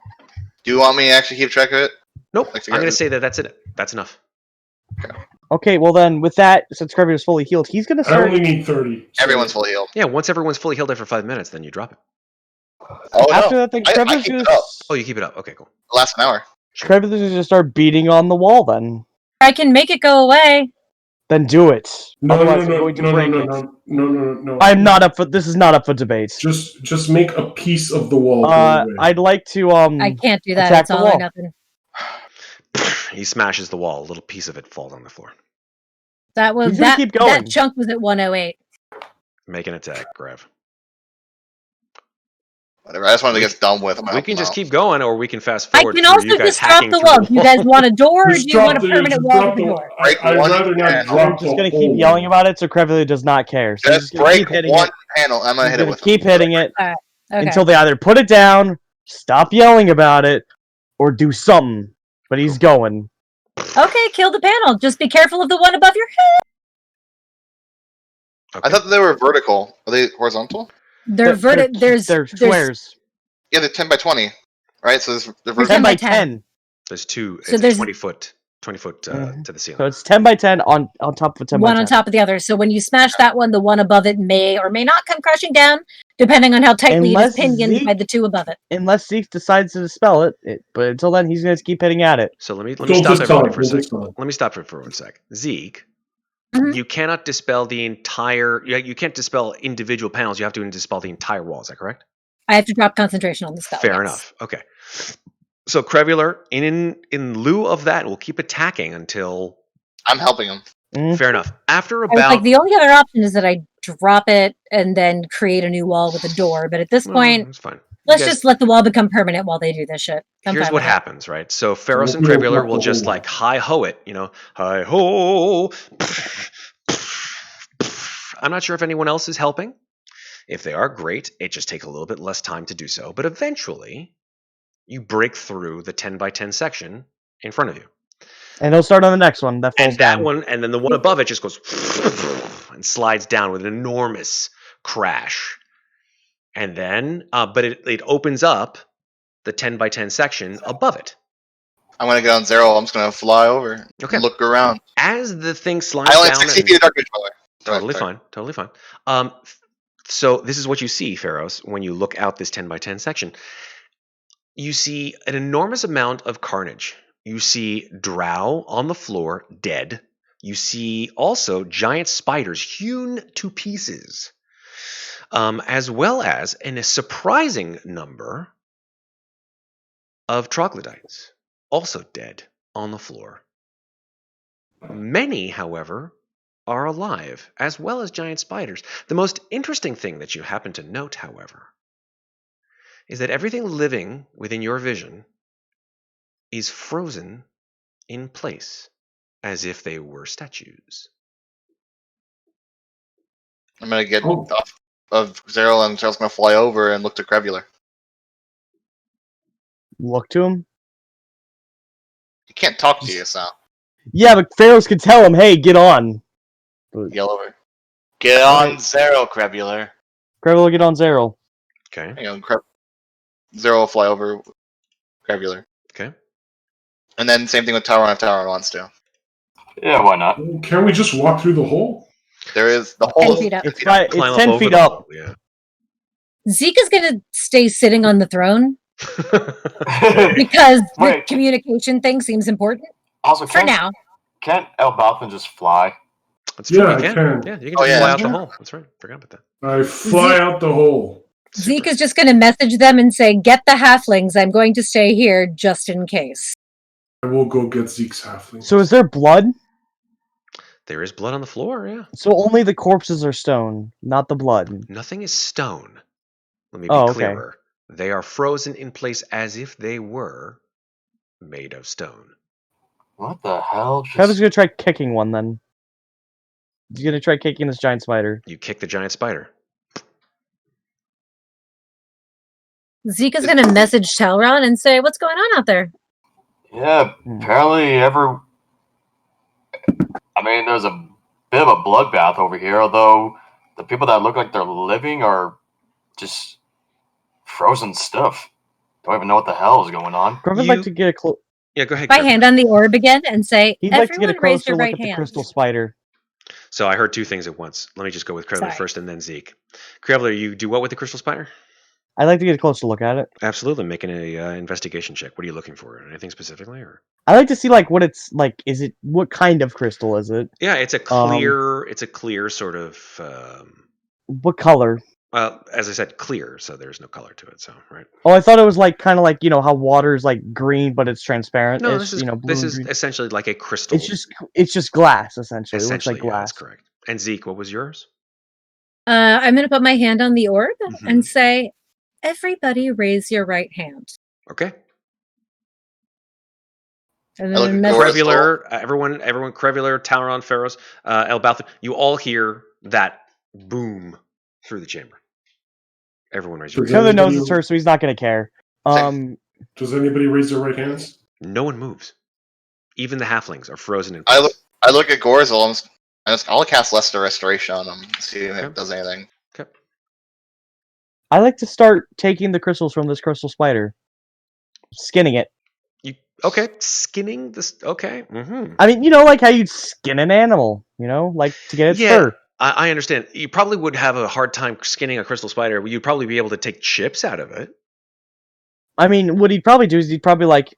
Do you want me to actually keep track of it? Nope. Like, I'm going to say that's it. That's enough. Okay, well then, with that, since Qrevialur is fully healed, he's gonna I start. only need 30. so- Everyone's fully healed. Yeah. Once everyone's fully healed after 5 minutes, then you drop it. Oh After no! that, then I Qrevialur's keep gonna, it up. Oh, you keep it up. Okay, cool. Last an hour. Qrevialur's gonna start beating on the wall. I can make it go away. Then do it. No, Otherwise, no, I'm no, going to no, break no, it. no. I'm not up for. This is not up for debate. Just make a piece of the wall go away. I'd like to I can't do that. attack It's the all or wall. nothing. He smashes the wall. A little piece of it falls on the floor. That was He's gonna keep going. That chunk was at 108. Make an attack, Grev. Whatever. I just wanted to get done with. We can just keep going, or we can fast I forward. can through also you guys just drop hacking the through wall. Do you guys want a door, or do Just you want a drop the- permanent just wall drop with a door? I'd rather not panel. drop I'm just the gonna whole keep yelling about it, so Qrevialur does not care. So Just he's gonna break keep hitting one it. panel. I'm gonna He's hit it gonna with. keep hitting it Okay. until they either put it down, stop yelling about it, or do something. But he's going. Okay, kill the panel. Just be careful of the one above your head. Okay. I thought they were vertical. Are they horizontal? They're They're there's squares. Yeah, they're 10 by 20. Right. So they're They're vertical. 10 by 10. 10. There's two. So It's there's- 20 foot to the ceiling. So it's 10 by 10 on top of a 10 by one 10. on top of the other. So when you smash that one, the one above it may or may not come crashing down, depending on how tightly it Unless is pinioned Zeke- by the two above it. Unless Zeke decides to dispel it. But until then, he's going to keep hitting at it. So let me Don't stop dispel everybody it, for a don't sec. dispel it. Let me stop for 1 sec. Zeke, Mhm. you cannot dispel the entire. You can't dispel individual panels. You have to dispel the entire wall. Is that correct? I have to drop concentration on the spell. Fair yes. enough. Okay. So Qrevialur, in lieu of that, will keep attacking until. I'm helping them. Mm. Fair enough. After I was about. like, the only other option is that I drop it and then create a new wall with a door. But at this Well, point, it's fine. You let's guys- just let the wall become permanent while they do this shit. I'm Here's fine what with it. happens, right? So Ferros and We'll Qrevialur block will the just whole like hi ho it, hi ho. I'm not sure if anyone else is helping. If they are, great. It just takes a little bit less time to do so, but eventually you break through the 10 by 10 section in front of you. And he'll start on the next one that falls And that down. one, and then the one above it just goes and slides down with an enormous crash. And then, but it opens up the 10 by 10 section above it. I'm gonna get on 0. I'm just gonna fly over. Okay. Look around. As the thing slides I only down, have 60 and- feet of dark vision, by the way. totally Sorry. fine, totally fine. So this is what you see, Ferros, when you look out this 10 by 10 section. You see an enormous amount of carnage. You see drow on the floor, dead. You see also giant spiders hewn to pieces, as well as a surprising number of troglodytes, also dead on the floor. Many, however, are alive, as well as giant spiders. The most interesting thing that you happen to note, however, is that everything living within your vision is frozen in place, as if they were statues. I'm gonna get Oh. off of Zero, and Zero's gonna fly over and look to Qrevialur. Look to him. He can't talk to you, so Yeah, but Ferros can tell him, "Hey, get on." But yell over. Get on Alright. Zero, Qrevialur. Qrevialur, get on Zero. Okay. You know, Zero will fly over Qrevialur. Okay. And then same thing with Talron if Talron wants to. Yeah, why not? Can we just walk through the hole? There is the 10 hole. feet up. It's 10 over feet the up. hole, yeah. Zeke is going to stay sitting on the throne Okay. because the Wait. communication thing seems important Also, for now. Can't Elbauthin just fly? That's true. Yeah, You I can. can. Yeah, you can Oh, just yeah, fly that's out the true. hole. That's right. Forgot about that. I fly Zeke- out the hole. Zeke Super. is just going to message them and say, "Get the halflings. I'm going to stay here just in case." I will go get Zeke's halfling. So is there blood? There is blood on the floor, yeah. So only the corpses are stone, not the blood. Nothing is stone. Let me be Oh, okay. clearer. They are frozen in place as if they were made of stone. What the hell? Kevin's gonna try kicking one then. He's gonna try kicking this giant spider. You kick the giant spider. Zeke is going to message Talron and say, "What's going on out there?" Yeah, apparently I mean, there's a bit of a bloodbath over here, although the people that look like they're living are just frozen stuff. Don't even know what the hell is going on. Greg would You- like to get a close. Yeah, go ahead. My Kevin. hand on the orb again and say, He'd like to get a "Everyone raise closer your look right at the hand." crystal spider. So I heard two things at once. Let me just go with Qrevialur Sorry. first and then Zeke. Qrevialur, you do what with the crystal spider? I'd like to get a closer look at it. Absolutely. Making a investigation check. What are you looking for? Anything specifically? Or I like to see like what it's like. Is it what kind of crystal is it? yeah, it's a clear. It's a clear sort of. What color? As I said, clear. So there's no color to it. So right. Oh, I thought it was like kind of like how water's like green, but it's transparent. No, this is blue this and is green. essentially like a crystal. It's just glass essentially. It looks Essentially, like yeah, that's glass. correct. And Zeke, what was yours? I'm going to put my hand on the orb Mhm. and say, "Everybody raise your right hand." Okay. And I look then at message Doris. Qrevialur, everyone, Qrevialur, Talron, Ferros, Elbauthin, you all hear that boom through the chamber. Everyone raise your Does hand. Kevin knows anybody- it's her, so he's not gonna care. Does anybody raise their right hands? No one moves. Even the halflings are frozen in I place. look at Gorzel. I'll cast Lesser Restoration on him. See if Okay. it does anything. Okay. I like to start taking the crystals from this crystal spider, skinning it. Okay, skinning this. Okay. Mm-hmm. I mean, like how you'd skin an animal, like to get its fur. I understand. You probably would have a hard time skinning a crystal spider. You'd probably be able to take chips out of it. I mean, what he'd probably do is he'd probably like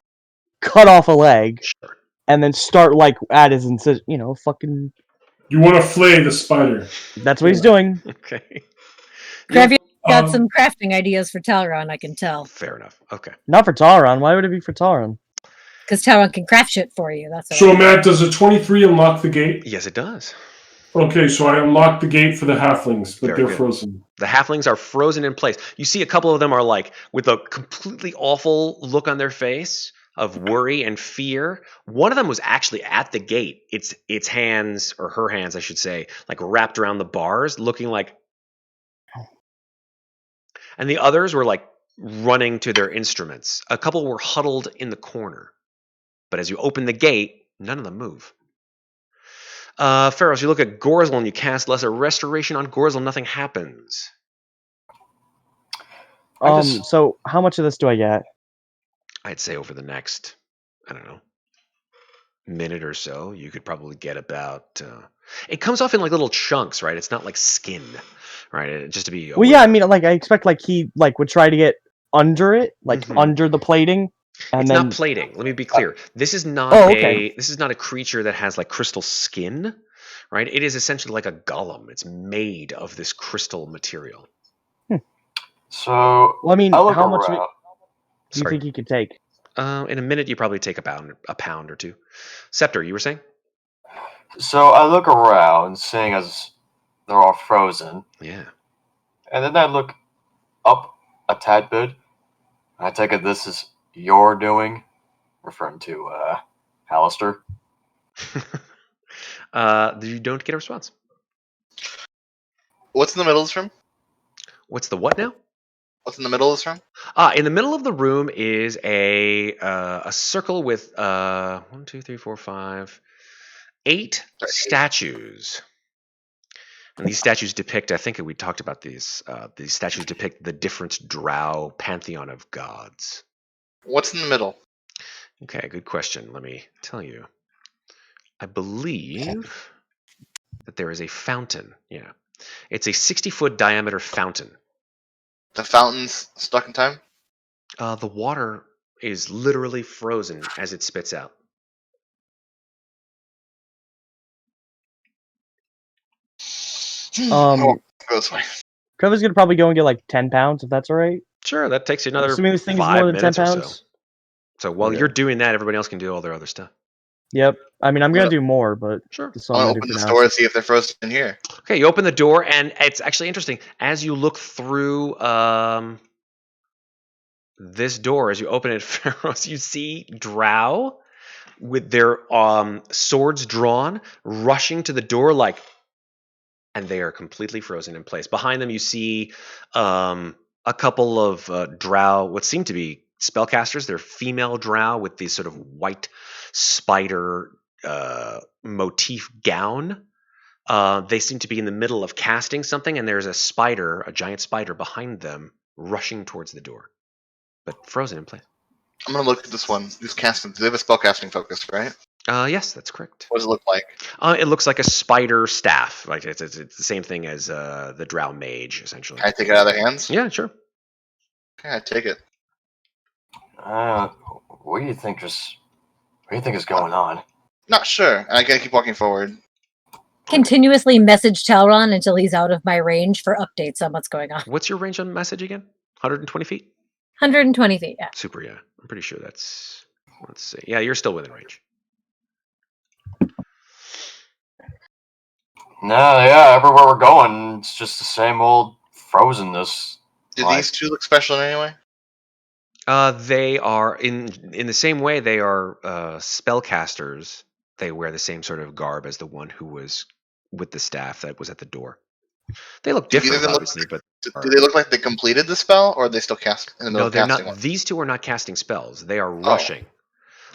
cut off a leg Sure. and then start like at his incision. Fucking. You want to flay the spider. That's what he's doing. Okay. Qrevialur got Um, some crafting ideas for Talron, I can tell. Fair enough. Okay. Not for Talron. Why would it be for Talron? Because Talron can craft shit for you. That's what So, I Matt, does a 23 unlock the gate? Yes, it does. Okay, so I unlocked the gate for the halflings, but Very they're good. frozen. The halflings are frozen in place. You see a couple of them are like with a completely awful look on their face of worry and fear. One of them was actually at the gate. Its hands, or her hands, I should say, like wrapped around the bars, looking like. And the others were like running to their instruments. A couple were huddled in the corner. But as you open the gate, none of them move. Ferros, you look at Gorzel and you cast Lesser Restoration on Gorzel, nothing happens. So how much of this do I get? I'd say over the next, I don't know, minute or so, you could probably get about. It comes off in like little chunks, right? It's not like skin, right? Just to be. Well, yeah, I mean, like I expect like he like would try to get under it, like Mhm. under the plating, and It's then not plating. Let me be clear. This is not this is not a creature that has like crystal skin, right? It is essentially like a golem. It's made of this crystal material. So well, I mean, I look how much of it around. do you Sorry. think you could take? In a minute, you probably take a pound or two. Septur, you were saying? So I look around, seeing as they're all frozen, Yeah. and then I look up a tad bit. I take it this is your doing, referring to Alistair. You don't get a response. What's in the middle of this room? What's the what now? What's in the middle of this room? In the middle of the room is a circle with 1, 2, 3, 4, 5, 8 statues. And these statues depict, I think we talked about these statues depict the different drow pantheon of gods. What's in the middle? Okay, good question. Let me tell you. I believe that there is a fountain. Yeah. It's a 60-foot diameter fountain. The fountain's stuck in time? The water is literally frozen as it spits out. Go this way. Trevor's gonna probably go and get like 10 pounds, if that's all right. Sure, that takes you I'm another assuming this thing is 5 more than 10 minutes or so. pounds. So while Okay. you're doing that, everybody else can do all their other stuff. Yep. I mean, I'm gonna do more, but Sure. that's I'm all I'm gonna gonna open do this for door now. to see if they're frozen in here. Okay, you open the door, and it's actually interesting. As you look through this door, as you open it, Ferros, you see drow with their swords drawn, rushing to the door and they are completely frozen in place. Behind them, you see a couple of drow, what seem to be spellcasters. They're female drow with these sort of white spider motif gown. They seem to be in the middle of casting something, and there's a giant spider behind them, rushing towards the door, but frozen in place. I'm gonna look at this one. Who's casting? They have a spell casting focus, right? Yes, that's correct. What does it look like? It looks like a spider staff. Like it's the same thing as the drow mage, essentially. Can I take it out of their hands? Yeah, sure. Okay, I take it. What do you think is going on? Not sure. And I gotta keep walking forward. Continuously message Talron until he's out of my range for updates on what's going on. What's your range on message again? 120 feet? 120 feet, yeah. Super, yeah. I'm pretty sure that's... Let's see. Yeah, you're still within range. No, yeah, everywhere we're going, it's just the same old frozenness. Do these two look special in any way? They are, in the same way, they are spellcasters. They wear the same sort of garb as the one who was with the staff that was at the door. They look different, obviously, but... Do they look like they completed the spell, or are they still cast in the middle No, of they're casting not. one? These two are not casting spells. They are rushing,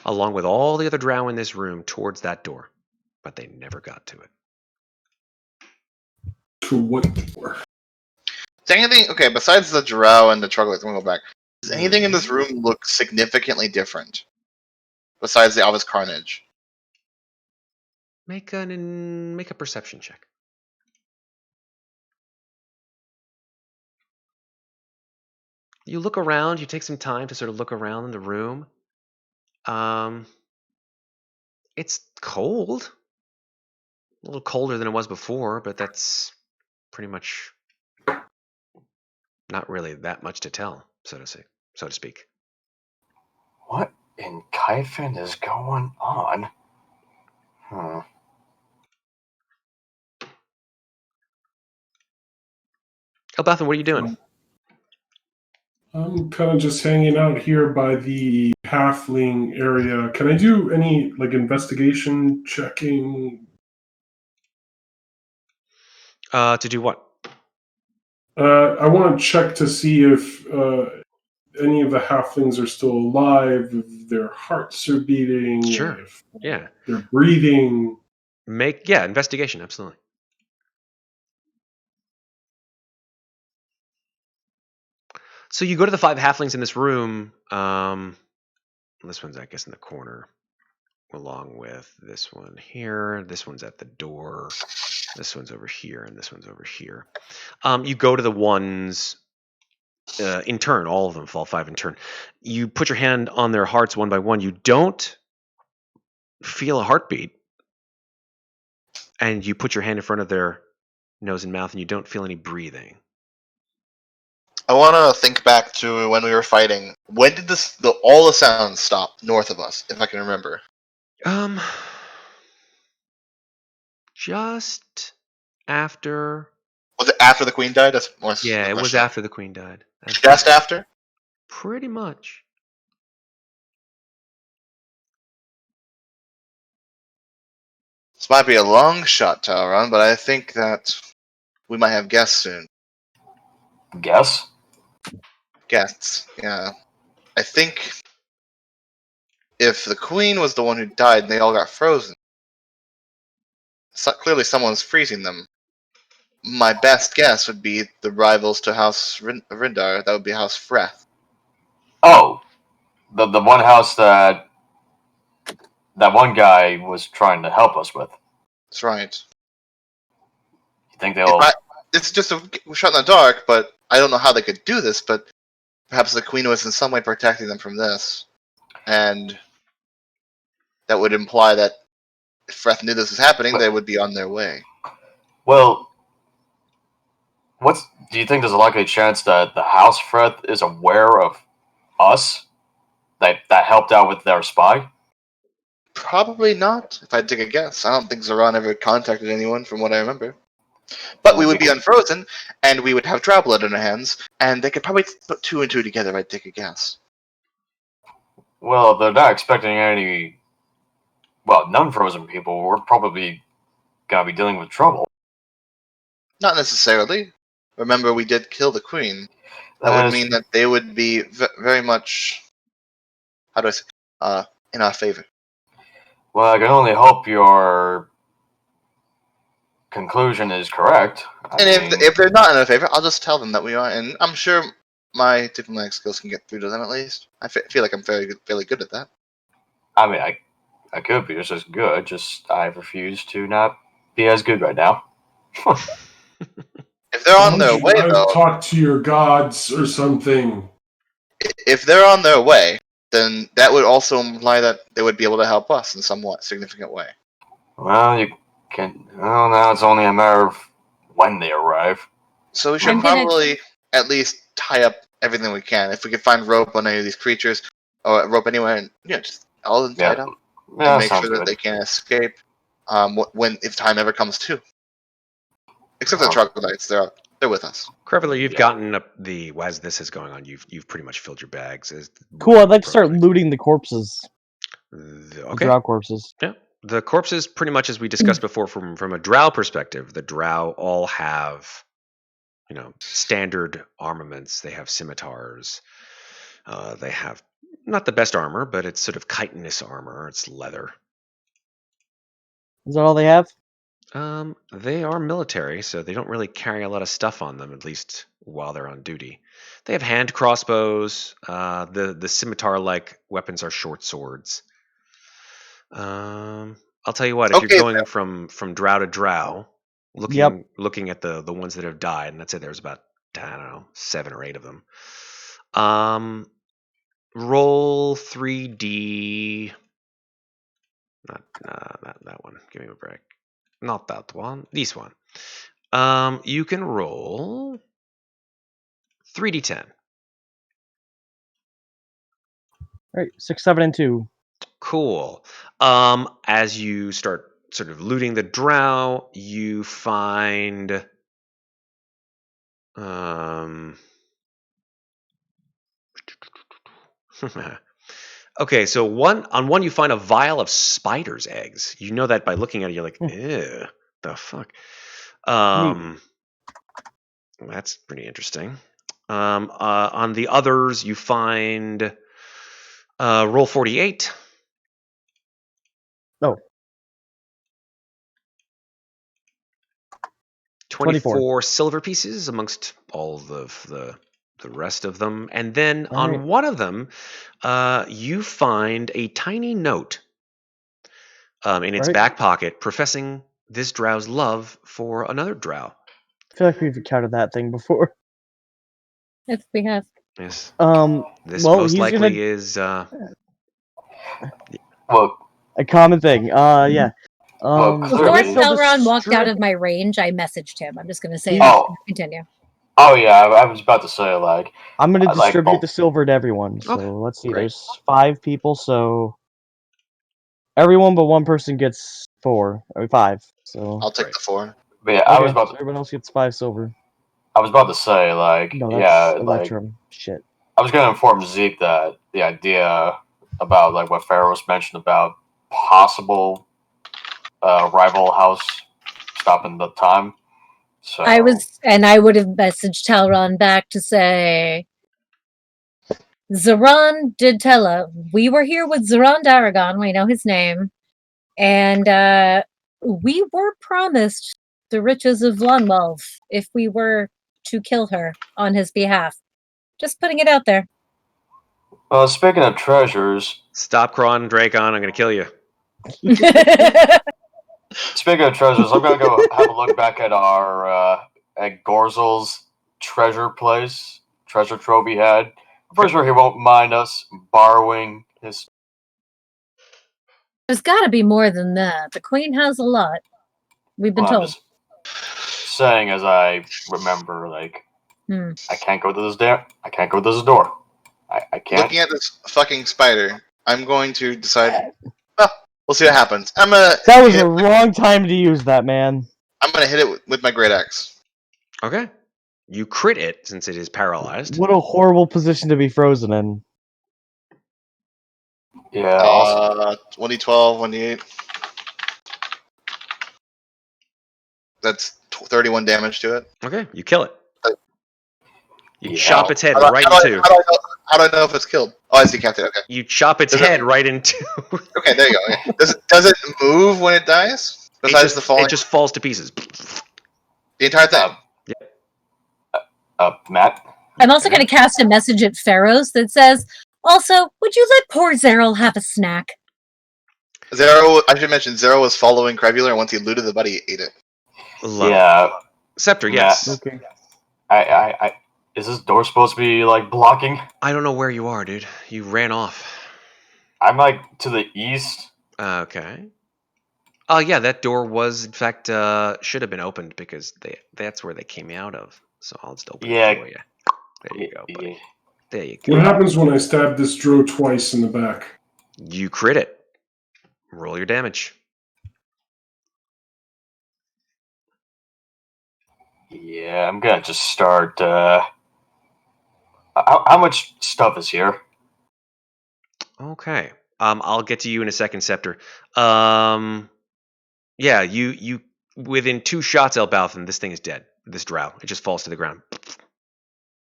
along with all the other drow in this room, towards that door. But they never got to it. To what door? Is anything okay besides the drow and the troglodytes? I'm gonna go back. Does anything in this room look significantly different besides the obvious carnage? Make a perception check. You look around. You take some time to sort of look around in the room. It's cold. A little colder than it was before, but that's pretty much not really that much to tell, so to speak. What in Kaifin is going on? Elbauthin, what are you doing? I'm kind of just hanging out here by the halfling area. Can I do any investigation checking? To do what? I want to check to see if any of the halflings are still alive, if their hearts are beating, Sure. if Yeah. they're breathing. Investigation, absolutely. So you go to the 5 halflings in this room. This one's, I guess, in the corner, along with this one here. This one's at the door. This one's over here, and this one's over here. You go to the ones in turn. All of them fall 5 in turn. You put your hand on their hearts one by one. You don't feel a heartbeat. And you put your hand in front of their nose and mouth, and you don't feel any breathing. I want to think back to when we were fighting. When did all the sounds stop north of us, if I can remember? Just after. Was it after the queen died? That's more. Yeah, it was after the queen died. Just after? Pretty much. This might be a long shot, Talron, but I think that we might have guests soon. Guess? Guests, yeah. I think if the queen was the one who died and they all got frozen, clearly someone's freezing them. My best guess would be the rivals to House Rindar. That would be House Freth. Oh, the one house that one guy was trying to help us with. That's right. You think they'll? It's just a shot in the dark, but I don't know how they could do this. But perhaps the queen was in some way protecting them from this, and that would imply that if Freth knew this was happening, they would be on their way. Well, do you think there's a likely chance that the House Freth is aware of us? That helped out with their spy? Probably not, if I take a guess. I don't think Zoran ever contacted anyone, from what I remember. But we would be unfrozen, and we would have drow blood in our hands, and they could probably put 2 and 2 together, I'd take a guess. Well, they're not expecting any... Well, non-frozen people. We're probably going to be dealing with trouble. Not necessarily. Remember, we did kill the queen. That would mean that they would be very much... How do I say? In our favor. Well, I can only hope your conclusion is correct. If they're not in our favor, I'll just tell them that we are, and I'm sure my diplomatic skills can get through to them at least. I feel like I'm fairly good at that. I mean, I could be just as good, just I refuse to not be as good right now. If they're on their way, though... Talk to your gods or something. If they're on their way, then that would also imply that they would be able to help us in somewhat significant way. Well, you can... Well, now it's only a matter of when they arrive. So we should probably at least tie up everything we can. If we could find rope on any of these creatures, or rope anywhere, and just all of them tied up, and make sure that they can't escape. If time ever comes to. Except the troglodytes, they're with us. Qrevialur, you've gotten up as this is going on, you've pretty much filled your bags. Cool, I'd like to start looting the corpses. Okay. The drow corpses. Yeah. The corpses, pretty much as we discussed before, from a drow perspective, the drow all have, standard armaments. They have scimitars. They have not the best armor, but it's sort of chitinous armor. It's leather. Is that all they have? They are military, so they don't really carry a lot of stuff on them, at least while they're on duty. They have hand crossbows. The scimitar-like weapons are short swords. I'll tell you what, if you're going from drow to drow, looking at the ones that have died, and let's say there's about, 7 or 8 of them. Roll 3D. Not that one. Give me a break. Not that one. This one. You can roll 3d10. All right, 6, 7, and 2. Cool. As you start sort of looting the drow, you find okay, so one you find a vial of spider's eggs. You know that by looking at it, you're like, ew, the fuck. That's pretty interesting. On the others, you find roll 48. Oh. 24 silver pieces amongst all the rest of them. And then on one of them, you find a tiny note in its back pocket professing this drow's love for another drow. I feel like we've encountered that thing before. if we have. Yes. Well, This most he's likely gonna is. Well, a common thing. Yeah. Well, Before clearly- Talron walked out of my range, I messaged him. I'm just going to say He's- that. Continue. Oh yeah, I was about to say like I'm gonna like, distribute the silver to everyone. So Okay, let's see. great. There's 5 people, so everyone but one person gets 4 or 5. So I'll take Right. the 4. but yeah, I okay, was about so to, everyone else gets 5 silver. I was about to say like No, that's yeah, like Electrum. Shit. I was gonna inform Zeke that the idea about like what Ferros mentioned about possible rival house stopping the time. So I would have messaged Talron back to say, Zeron did tell us, we were here with Zeron Daragon, we know his name, and we were promised the riches of Lonwolf if we were to kill her on his behalf. Just putting it out there. speaking of treasures, Stop crawling, Drakon. I'm going to kill you. speaking of treasures, I'm gonna go have a look back at our at Gorzel's treasure trove he had. I'm pretty sure he won't mind us borrowing his. There's got to be more than that. The Queen has a lot. We've been Well, I'm told. just saying, as I remember, like I can't go to this I can't go to this door. I can't. Looking at this fucking spider, I'm going to decide. Well, we'll see what happens. That was a wrong time to use that, man. I'm gonna hit it with my great axe. Okay. You crit it since it is paralyzed. What a horrible position to be frozen in. Yeah. Also, 1d12, 1d8. That's 31 damage to it. Okay, you kill it. You Yeah. chop its head How do I- right how do in I- two. How do I know if it's killed? Oh, I see, Captain. Okay. You chop its Does it- head right in two. Okay, there you go. Okay. Does it move when it dies? Besides the falling, It just falls to pieces. the entire thing. Matt. I'm also going to cast a message at Ferros that says, also, would you let poor Zeril have a snack? Zero. I should mention Zero was following Qrevialur, and once he looted the body, he ate it. Love it. Yeah. Septur, Yeah. yes. Okay. I. Is this door supposed to be like blocking? I don't know where you are, dude. You ran off. I'm like to the east. Okay. Oh, yeah, that door was, in fact, should have been opened because that's where they came out of. So I'll just open Yeah. it for you. There you go, buddy. Yeah. There you go. What happens when I stab this Drow twice in the back? You crit it. Roll your damage. Yeah, I'm gonna just start. How much stuff is here? Okay. I'll get to you in a second, Septur. Yeah, you within 2 shots, Elbauthin, this thing is dead. This drow. It just falls to the ground.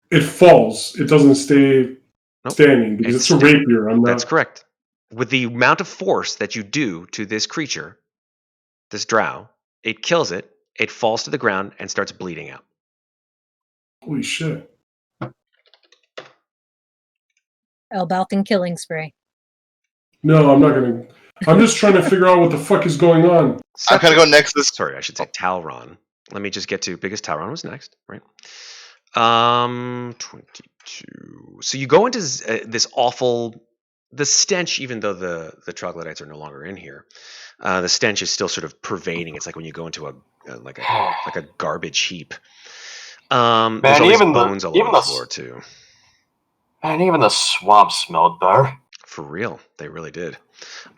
It falls. It doesn't stay Nope. standing because it's a rapier. That's correct. With the amount of force that you do to this creature, this drow, it kills it, it falls to the ground, and starts bleeding out. Holy shit. Elbauthin killing spree. No, I'm not gonna. I'm just trying to figure out what the fuck is going on. I'm gonna go next. Sorry, I should say Talron. Let me just get to because Talron was next, right? 22. So you go into this awful, the stench. Even though the troglodytes are no longer in here, the stench is still sort of pervading. It's like when you go into a garbage heap. There's all these bones all over the floor too. And even the swamp smelled better. For real, they really did.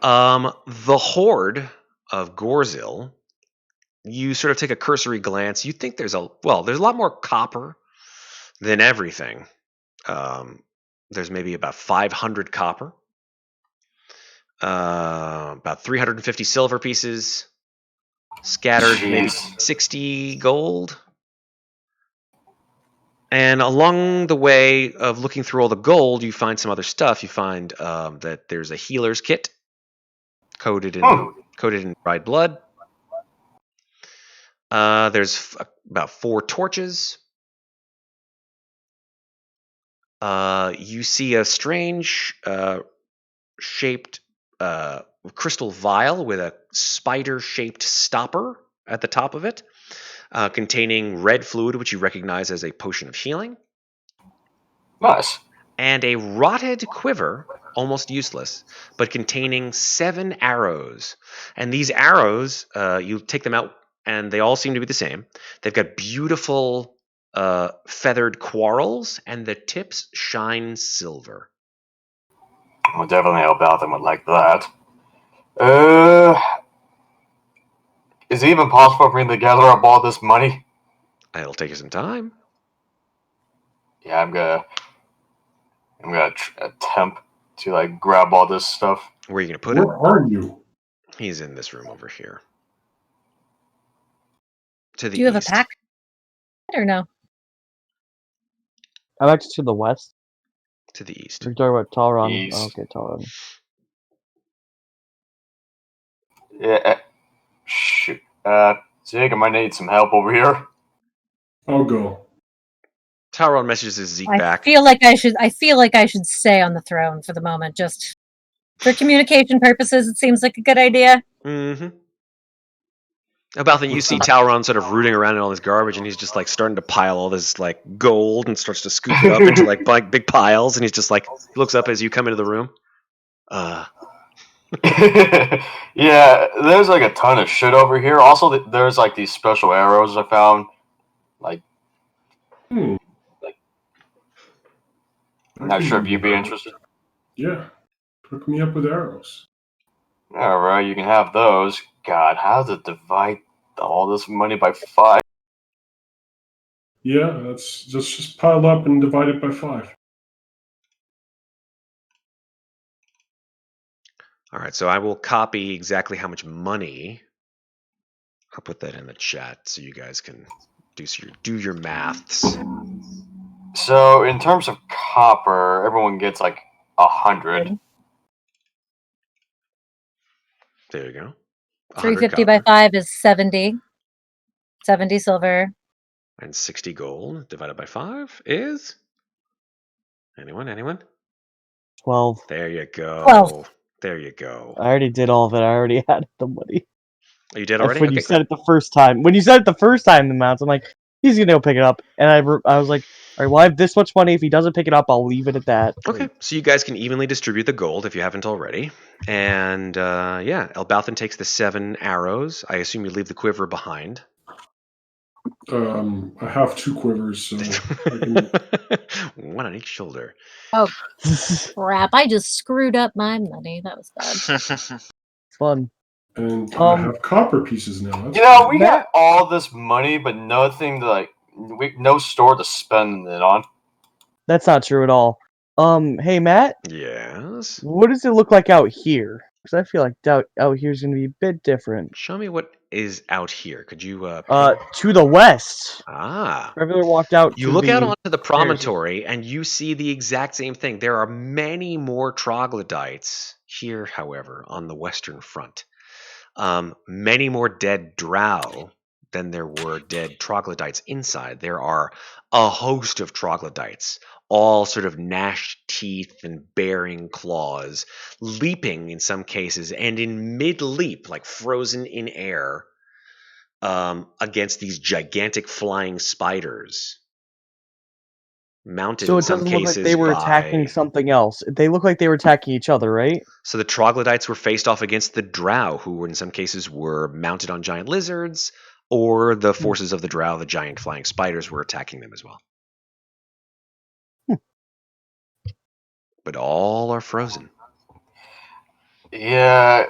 The horde of Gorzil, you sort of take a cursory glance. You think there's a lot more copper than everything. There's maybe about 500 copper, about 350 silver pieces, scattered maybe 60 gold. And along the way of looking through all the gold, you find some other stuff. You find that there's a healer's kit coated in dried blood. There's about 4 torches. You see a strange shaped crystal vial with a spider-shaped stopper at the top of it, containing red fluid, which you recognize as a potion of healing. Nice. And a rotted quiver, almost useless, but containing 7 arrows. And these arrows, you take them out, and they all seem to be the same. They've got beautiful feathered quarrels, and the tips shine silver. Well, definitely Elbauthin would like that. Is it even possible for me to gather up all this money? It'll take you some time. Yeah, I'm gonna attempt to like grab all this stuff. Where are you going to put him? Where are you? He's in this room over here. To the Do you have east. a pack? Or no? I'm actually to the west. To the east. We're talking about Talron. East. Oh, okay, Talron. Yeah. Shoot. Zeke, I might need some help over here. I'll go. Talron messages Zeke I back. feel like I should stay on the throne for the moment, just for communication purposes. It seems like a good idea. Mm-hmm. Elbauthin, you see Talron sort of rooting around in all this garbage, and he's just like starting to pile all this like gold and starts to scoop it up into like big piles, and he's just like looks up as you come into the room. Yeah, there's like a ton of shit over here. Also, there's like these special arrows I found. Like, Hmm. I'm not sure if you'd be interested. Yeah. Hook me up with arrows. All right, you can have those. God, how to divide all this money by 5? Yeah, that's just pile up and divide it by 5. All right, so I will copy exactly how much money. I'll put that in the chat so you guys can do your maths. So, in terms of copper, everyone gets like 100. There you go. 350 by 5 is 70. 70 silver. And 60 gold divided by 5 is? Anyone? 12. There you go. 12. There you go. I already did all of it. I already had the money. Oh, you did already? When Okay, you said it the first time. When you said it the first time, the amounts, I'm like, he's gonna go pick it up. And I was like, all right, well, I have this much money. If he doesn't pick it up, I'll leave it at that. Okay, so you guys can evenly distribute the gold if you haven't already. And yeah, Elbauthin takes the 7 arrows. I assume you leave the quiver behind. I have 2 quivers, so I can... One on each shoulder. Oh, crap. I just screwed up my money. That was bad. Fun. And I have copper pieces now. That's We got all this money, but nothing to like, no store to spend it on. That's not true at all. Hey, Matt? Yes? What does it look like out here? Because I feel like out here is going to be a bit different. Show me what is out here. Could you... to the west. Ah. Qrevialur walked out You look out onto the promontory, and you see the exact same thing. There are many more troglodytes here, however, on the western front. Many more dead drow than there were dead troglodytes inside. There are a host of troglodytes, all sort of gnashed teeth and baring claws, leaping in some cases, and in mid-leap, like frozen in air, against these gigantic flying spiders. Mounted So in it some doesn't look cases like they were attacking something else. They look like they were attacking each other, right? So the troglodytes were faced off against the drow, who in some cases were mounted on giant lizards, or the forces of the drow, the giant flying spiders, were attacking them as well. But all are frozen. Yeah,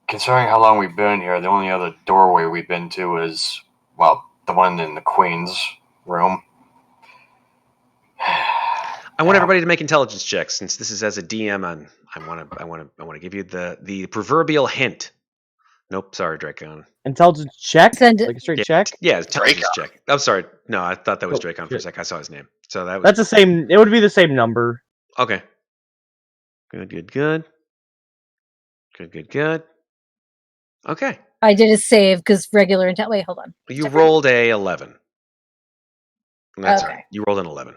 considering how long we've been here, the only other doorway we've been to is, well, the one in the Queen's room. I want everybody to make intelligence checks, since this is as a DM. I want to give you the proverbial hint. Nope, sorry, Drakon. Intelligence check? Send Like a straight check? Yeah, intelligence Drakon. check. I'm sorry. No, I thought that was Oh, Drakon for a shit. sec. I saw his name. So that was That's the same. It would be the same number. okay. Good. Okay. I did a save because regular intel. Wait, hold on. You rolled a 11. That's Okay. right. You rolled an 11.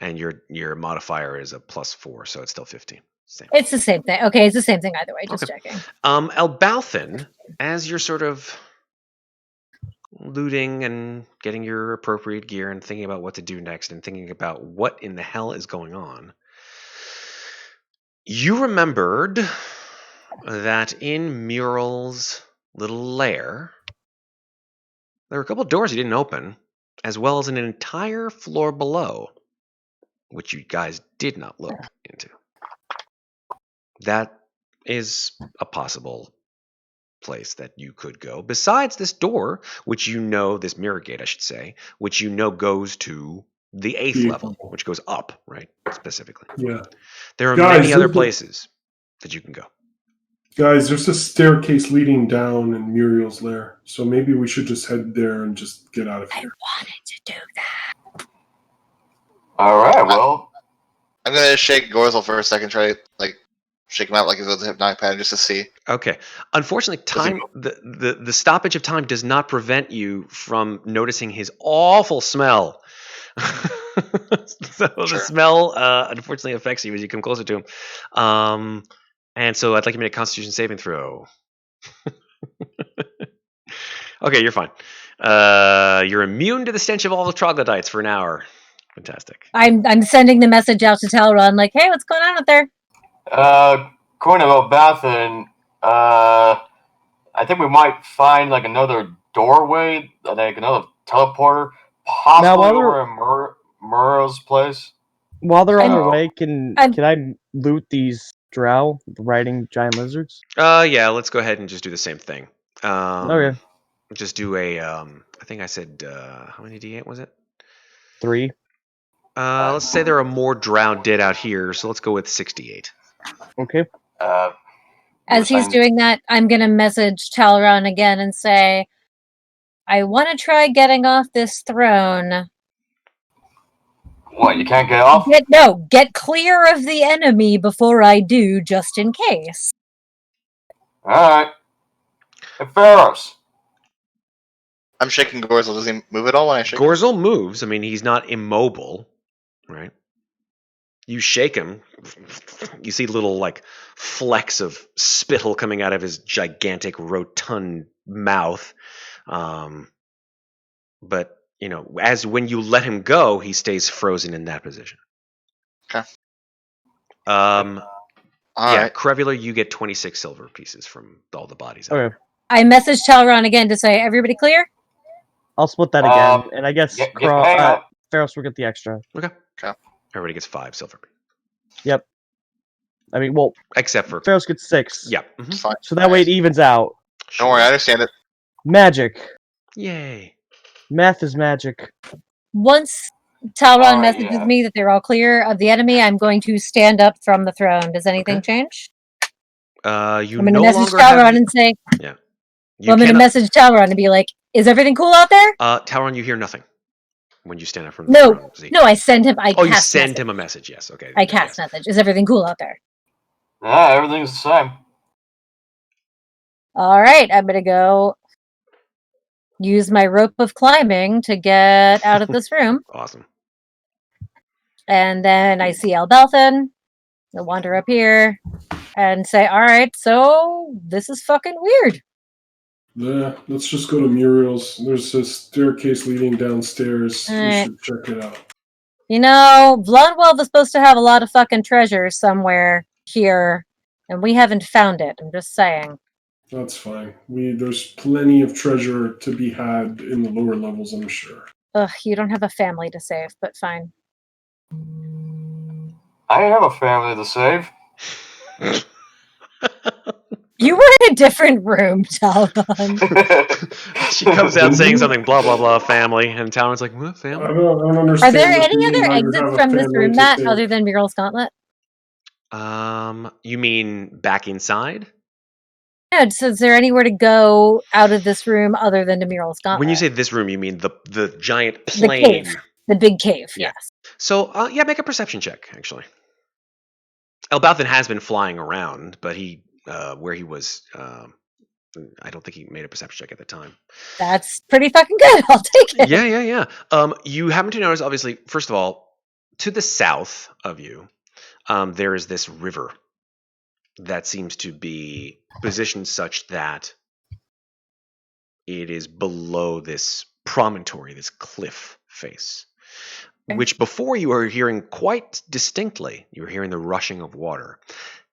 And your modifier is a +4, so it's still 15. Same. It's the same thing. Okay, it's the same thing either way. Just Okay. checking. Elbauthin, as you're sort of looting and getting your appropriate gear and thinking about what to do next and thinking about what in the hell is going on, you remembered that in Muriel's little lair, there were a couple of doors you didn't open, as well as an entire floor below, which you guys did not look into. That is a possible place that you could go. Besides this door, which you know, this mirror gate, I should say, which you know goes to the 8th level, which goes up, right? Specifically. Yeah. There are Guys, many other there's a- places that you can go. Guys, there's a staircase leading down in Muriel's lair, so maybe we should just head there and just get out of I here. wanted to do that. All right, well, I'm gonna shake Gorzel for a second, try to shake him out like he was a hypnotic pattern just to see. Okay. Unfortunately, time the stoppage of time does not prevent you from noticing his awful smell. So the smell unfortunately affects you as you come closer to him. And so I'd like you to make a Constitution saving throw. Okay, you're fine. You're immune to the stench of all the troglodytes for an hour. Fantastic. I'm sending the message out to Talron, like, hey, what's going on out there? according to Elbauthin, I think we might find like another doorway, like another teleporter, possibly over in Murrow's place. While they're on their way, can I loot these drow riding giant lizards? Yeah, let's go ahead and just do the same thing. Okay. Just do a I think I said how many D8 was it? 3. Let's say there are more drow dead out here, so let's go with 68. Okay. As he's doing that, I'm gonna message Talron again and say, I want to try getting off this throne. What, you can't get off? Get clear of the enemy before I do, just in case. Alright. Hey, Ferros. I'm shaking Gorzel. Does he move at all when I shake him? Gorzel moves. I mean, he's not immobile, right? You shake him. You see little, like, flecks of spittle coming out of his gigantic, rotund mouth. But, you know, as when you let him go, he stays frozen in that position. Okay. Yeah, right. Qrevialur, you get 26 silver pieces from all the bodies. Okay. I messaged Talron again to say, everybody clear? I'll split that again, and I guess Kraw, Ferros will get the extra. Okay. Everybody gets 5 silver. Yep. I mean, well, except for Ferros gets 6. Yeah. Fine. So that way it evens out. Don't worry, I understand it. Magic. Yay. Math is magic. Once Talron messages me that they're all clear of the enemy, I'm going to stand up from the throne. Does anything change? You I'm going to no message longer Talron have... and say, Yeah. I'm going to message Talron and be like, is everything cool out there? Talron, you hear nothing when you stand up from the throne. Zeke. No, I send him. You send him a message. Yes, okay. I cast message. Is everything cool out there? Yeah, everything's the same. All right, I'm going to go use my rope of climbing to get out of this room. Awesome. And then I see Elbauthin. I wander up here and say, all right, so this is fucking weird. Yeah, let's just go to Muriel's. There's a staircase leading downstairs. All We right. should check it out. You know, Blondwell was supposed to have a lot of fucking treasure somewhere here, and we haven't found it. I'm just saying. That's fine. There's plenty of treasure to be had in the lower levels, I'm sure. Ugh, you don't have a family to save, but fine. I have a family to save. You were in a different room, Talron. She comes out saying something, blah, blah, blah, family, and Talron's like, what, family? I don't understand. Are there what you any mean other by you have exits a from this family room, to Matt, save. other than Muriel's Gauntlet? You mean back inside? Yeah, so is there anywhere to go out of this room other than to Muriel's Gauntlet? When you say this room, you mean the giant plane. The cave. The big cave, Yeah. yes. So, make a perception check, actually. Elbauthin has been flying around, but where he was, I don't think he made a perception check at the time. That's pretty fucking good. I'll take it. Yeah. You happen to notice, obviously, first of all, to the south of you, there is this river that seems to be positioned such that It is below this promontory, this cliff face, Okay. which before you were hearing quite distinctly. You were hearing the rushing of water.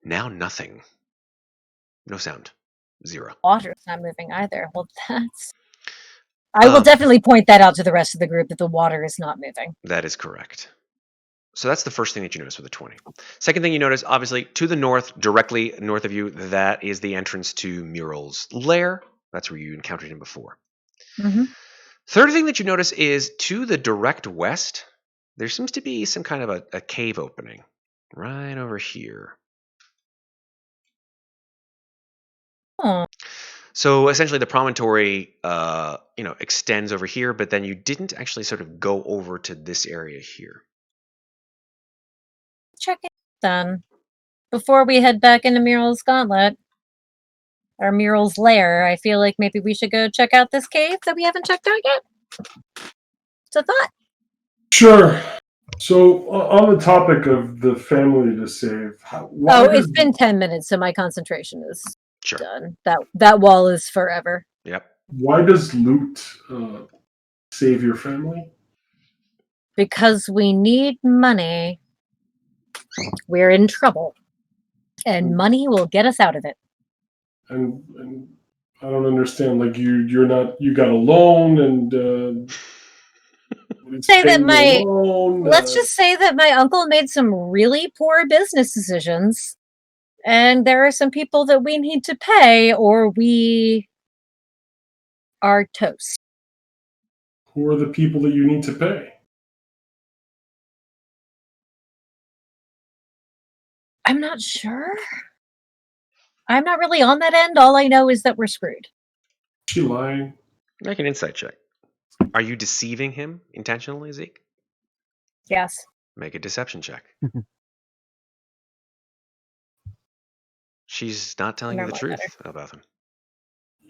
Now nothing. No sound. Zero. Water's not moving either. Well, that's... I will definitely point that out to the rest of the group that the water is not moving. That is correct. So that's the first thing that you notice with a 20. Second thing you notice, obviously, to the north, directly north of you, that is the entrance to Mural's lair. That's where you encountered him before. Mm-hmm. Third thing that you notice is to the direct west, there seems to be some kind of a cave opening right over here. Oh. So essentially the promontory, extends over here, but then you didn't actually sort of go over to this area here. Check it then. Before we head back into Mural's Gauntlet, or Mural's Lair, I feel like maybe we should go check out this cave that we haven't checked out yet. It's a thought. Sure. So, on the topic of the family to save, It's been 10 minutes, so my concentration is Sure. done. That wall is forever. Yep. Why does loot save your family? Because we need money. We're in trouble. And money will get us out of it. And I don't understand. Like you got a loan and. Let's just say that my uncle made some really poor business decisions, and there are some people that we need to pay, or we are toast. Who are the people that you need to pay? I'm not sure. I'm not really on that end. All I know is that we're screwed. Is she lying? Make an insight check. Are you deceiving him intentionally, Zeke? Yes. Make a deception check. She's not telling you the truth about him.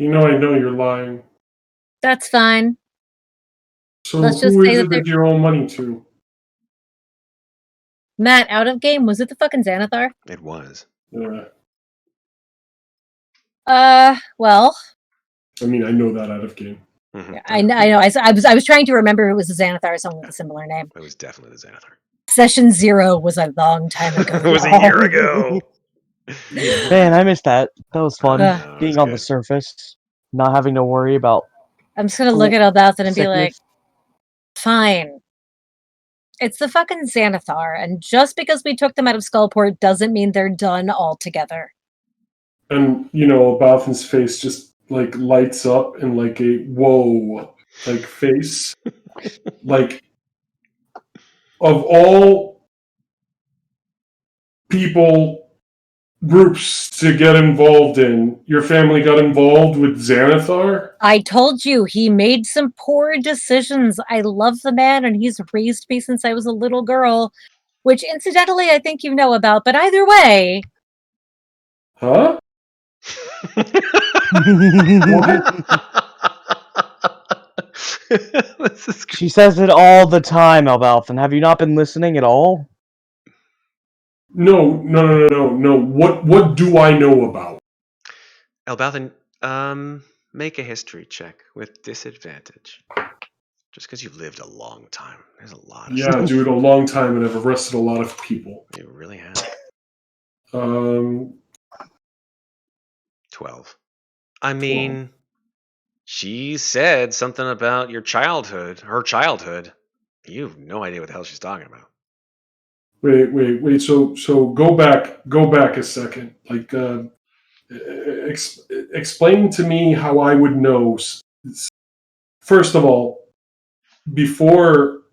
I know you're lying. That's fine. So who is it that you owe money to? Matt, out of game, was it the fucking Xanathar? It was. Yeah. Well. I mean, I know that out of game. Mm-hmm. Yeah, I know. I was trying to remember if it was a Xanathar or someone with a similar name. It was definitely the Xanathar. Session 0 was a long time ago. It was a year ago. Man, I missed that. That was fun. No, Being on the surface, not having to worry about. I'm just gonna look at Elbauthin and be like, fine. It's the fucking Xanathar, and just because we took them out of Skullport doesn't mean they're done altogether. And, Elbauthin's face just, lights up in, a whoa, face. Of all groups to get involved in, your family got involved with Xanathar? I told you, he made some poor decisions. I love the man, and he's raised me since I was a little girl, which incidentally I think you know about, but either way... Huh? She says it all the time, Elbauthin. Have you not been listening at all? No. What do I know about? Elbauthin, make a history check with disadvantage. Just because you've lived a long time. There's a lot of stuff. Dude, a long time, and I've arrested a lot of people. You really have. 12. I mean, she said something about your childhood, her childhood. You have no idea what the hell she's talking about. Wait. So go back a second. Explain to me how I would know. First of all, before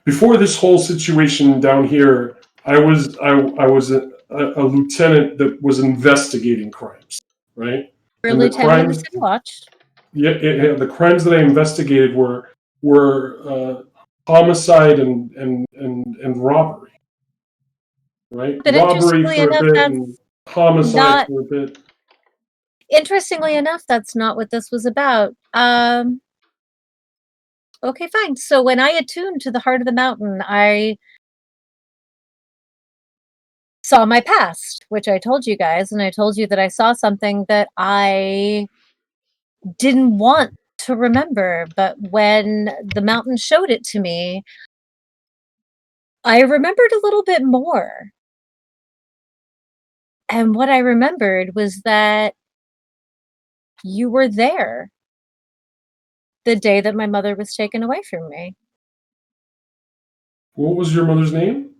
this whole situation down here, I was a lieutenant that was investigating crimes, right? You're a lieutenant in the City Watch. Yeah, the crimes that I investigated were homicide and robbery, right? But robbery for a bit and homicide for a bit. Interestingly enough, that's not what this was about. Okay, fine. So when I attuned to the heart of the mountain, I saw my past, which I told you guys, and I told you that I saw something that I didn't want to remember, but when the mountain showed it to me, I remembered a little bit more. And what I remembered was that you were there the day that my mother was taken away from me. What was your mother's name?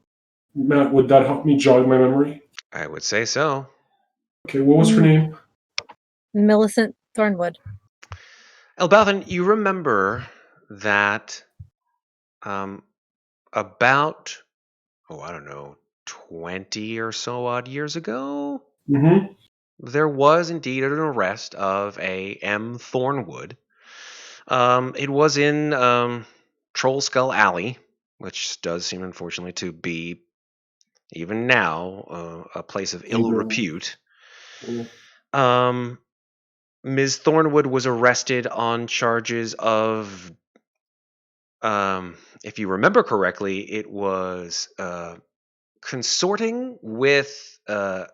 Matt, would that help me jog my memory? I would say so. Okay, what was her name? Millicent Thornwood. Elbauthin, you remember that about, I don't know, 20 or so odd years ago, Mm-hmm. there was indeed an arrest of a M. Thornwood. It was in Troll Skull Alley, which does seem, unfortunately, to be, even now, a place of ill repute. Ms. Thornwood was arrested on charges of, if you remember correctly, it was consorting with the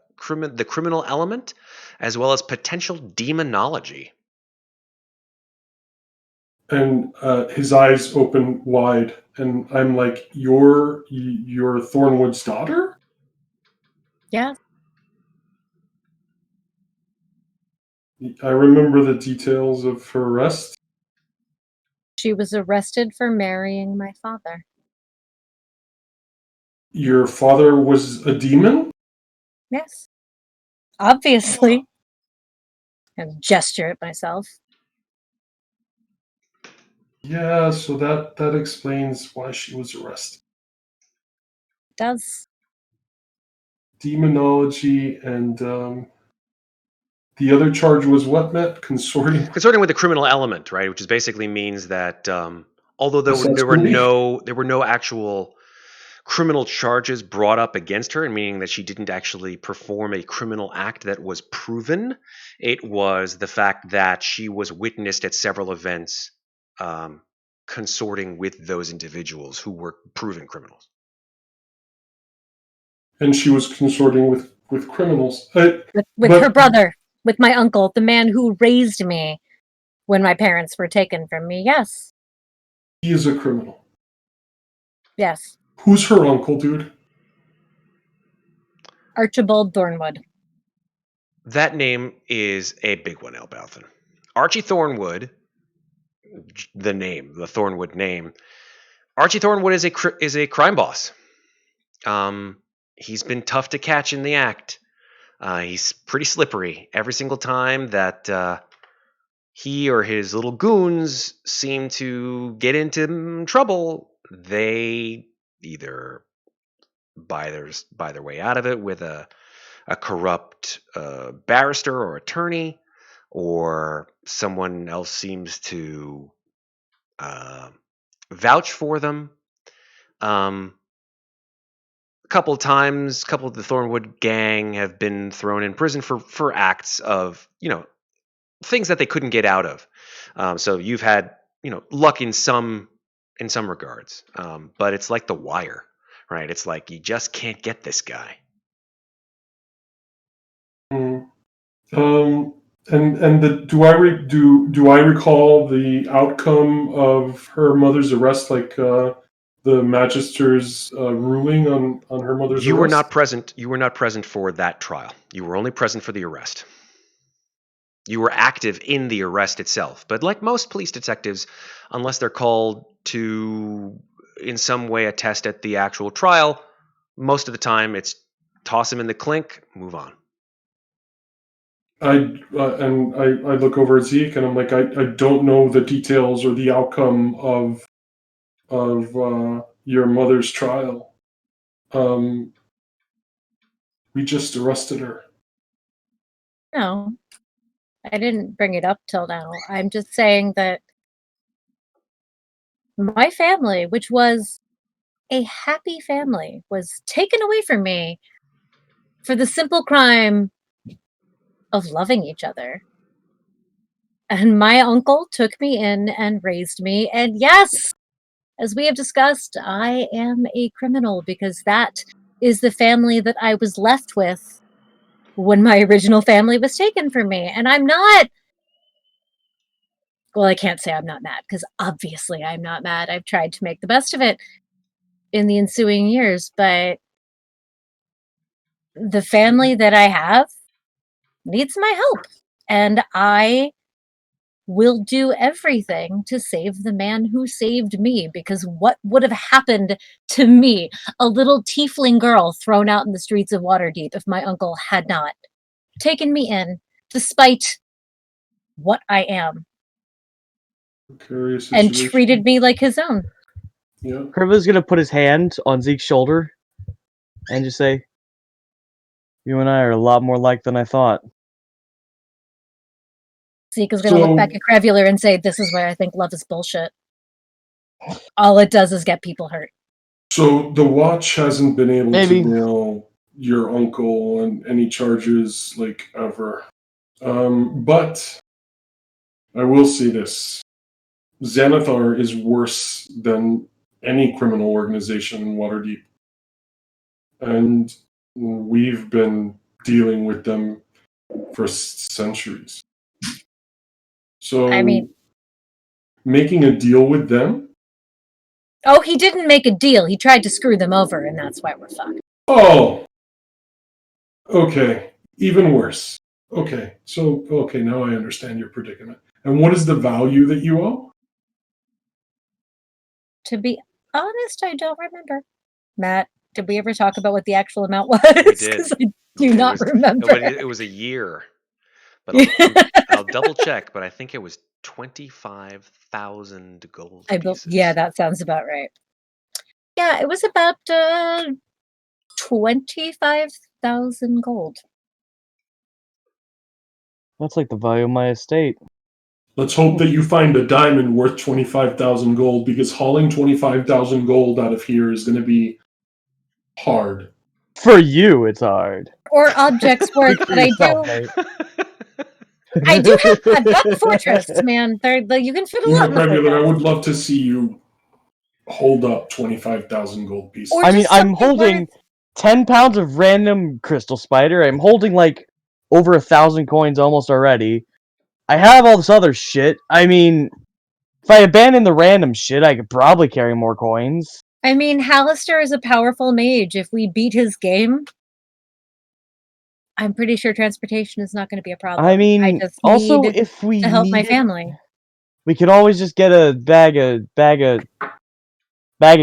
criminal element, as well as potential demonology. And his eyes open wide, and I'm like, "You're Thornwood's daughter?" Yeah. I remember the details of her arrest. She was arrested for marrying my father. Your father was a demon? Yes. Obviously. And gesture at myself. Yeah, so that explains why she was arrested. It does. Demonology, and the other charge was what, Matt? Consorting with the criminal element, right? Which is basically means that although there were no actual criminal charges brought up against her, meaning that she didn't actually perform a criminal act that was proven, it was the fact that she was witnessed at several events consorting with those individuals who were proven criminals. And she was consorting with criminals. With her brother, with my uncle, the man who raised me when my parents were taken from me, yes. He is a criminal. Yes. Who's her uncle, dude? Archibald Thornwood. That name is a big one, Elbauthin. Archie Thornwood, the Thornwood name. Archie Thornwood is a crime boss. He's been tough to catch in the act. He's pretty slippery. Every single time that he or his little goons seem to get into trouble, they either buy their way out of it with a corrupt barrister or attorney, or someone else seems to vouch for them. A couple of times, a couple of the Thornwood gang have been thrown in prison for acts of, things that they couldn't get out of. So you've had, luck in some regards. But it's like The Wire, right? It's like you just can't get this guy. Do I recall the outcome of her mother's arrest, like the magister's ruling on her mother's arrest? You were not present. You were not present for that trial. You were only present for the arrest. You were active in the arrest itself, but like most police detectives, unless they're called to in some way attest at the actual trial, most of the time it's toss him in the clink, move on. I look over at Zeke and I'm like, I don't know the details or the outcome of your mother's trial. We just arrested her. No, I didn't bring it up till now. I'm just saying that my family, which was a happy family, was taken away from me for the simple crime of loving each other. And my uncle took me in and raised me. And yes, as we have discussed, I am a criminal because that is the family that I was left with when my original family was taken from me. And I'm not Well, I can't say I'm not mad, because obviously I'm not mad. I've tried to make the best of it in the ensuing years, but the family that I have needs my help. And I will do everything to save the man who saved me, because what would have happened to me, a little tiefling girl thrown out in the streets of Waterdeep, if my uncle had not taken me in, despite what I am, Curious and situation. treated me like his own. Yeah. Qrevialur's gonna put his hand on Zeke's shoulder and just say, "You and I are a lot more alike than I thought." Zeke is going to look back at Qrevialur and say, "This is where I think love is bullshit. All it does is get people hurt." So the watch hasn't been able Maybe. to nail your uncle on any charges, like, ever. But I will say this. Xanathar is worse than any criminal organization in Waterdeep. And we've been dealing with them for centuries. So, I mean, making a deal with them? oh, he didn't make a deal. He tried to screw them over, and that's why we're fucked. Oh! Okay. Even worse. Okay. So, now I understand your predicament. And what is the value that you owe? To be honest, I don't remember. Matt, did we ever talk about what the actual amount was? We did. 'Cause I do not remember. It was a year. But I'll double check, but I think it was 25,000 gold pieces. Yeah, that sounds about right. Yeah, it was about 25,000 gold. That's like the value of my estate. Let's hope that you find a diamond worth 25,000 gold, because hauling 25,000 gold out of here is going to be hard. For you, it's hard. Or objects worth, but I do have. I've got the fortress, man. You can fit a lot in the Qrevialur, I fortress. would love to see you hold up 25,000 gold pieces. Or I mean, just I'm something holding 10 pounds of random crystal spider. I'm holding like over 1,000 coins almost already. I have all this other shit. I mean, if I abandon the random shit, I could probably carry more coins. I mean, Hallister is a powerful mage. If we beat his game, I'm pretty sure transportation is not going to be a problem. I mean, I just also need if we to help my need it, family. we could always just get a bag of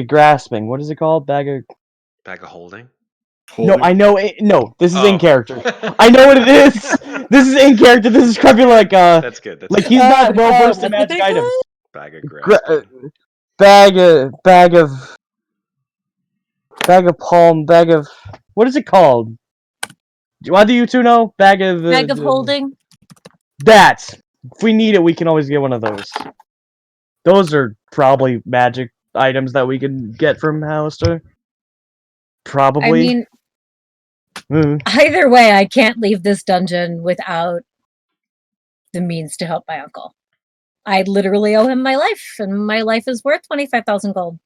grasping. What is it called? Bag of holding? No, I know it. No, this is in Oh. character. I know what it is. This is in character. This is Qrevialur like That's good. That's like good. he's not well versed in what's it magic items. Bag of grasping. Bag of palm. Bag of what is it called? Why do you two know? Bag of Holding. That. If we need it, we can always get one of those. Those are probably magic items that we can get from Hallister. Probably. I mean, either way, I can't leave this dungeon without the means to help my uncle. I literally owe him my life, and my life is worth 25,000 gold.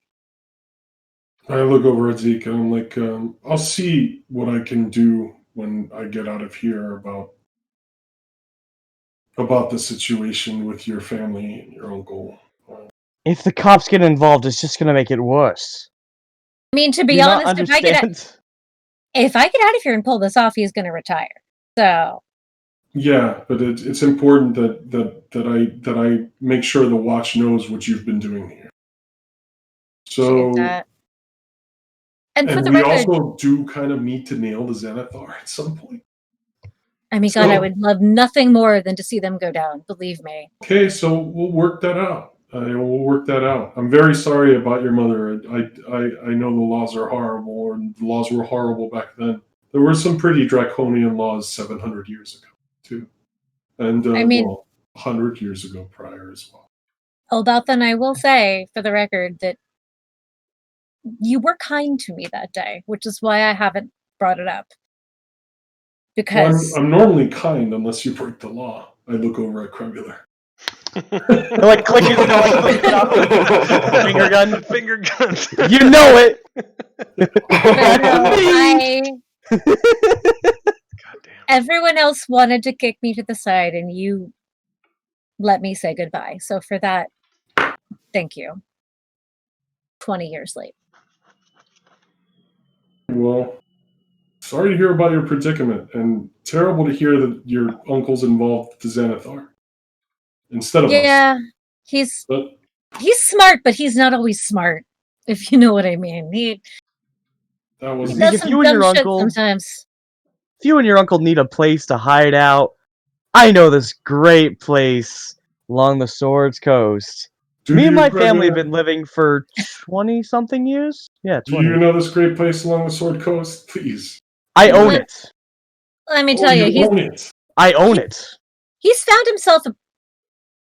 I look over at Zeke and I'm like, I'll see what I can do when I get out of here about the situation with your family and your uncle. If the cops get involved, it's just gonna make it worse. I mean, to be honest, if I get out of here and pull this off, he's going to retire. So. Yeah, but it's important that I make sure the watch knows what you've been doing here. So. And for the we record, also do kind of need to nail the Xanathar at some point. I mean, God, I would love nothing more than to see them go down. Believe me. Okay, so we'll work that out. We'll work that out. I'm very sorry about your mother. I know the laws are horrible, and the laws were horrible back then. There were some pretty draconian laws 700 years ago, too. And, 100 years ago prior as well. Elbauthin, I will say, for the record, that you were kind to me that day, which is why I haven't brought it up. Because I'm normally kind unless you break the law. I look over at Qrevialur. like clicking finger gun. Finger gun. You know it. Goddamn. Everyone else wanted to kick me to the side, and you let me say goodbye. So for that, thank you. 20 years late. Well, sorry to hear about your predicament, and terrible to hear that your uncle's involved with the Xanathar instead of us. Yeah, he's But smart, but he's not always smart, if you know what I mean. He that was does If some you and your dumb shit uncle- sometimes. If you and your uncle need a place to hide out, I know this great place along the Swords Coast. Me and my family have been living for 20-something years. Yeah, Do 20. you know this great place along the Sword Coast? Please. I own Let- it. Let me tell you, own it. I own it. he's found himself a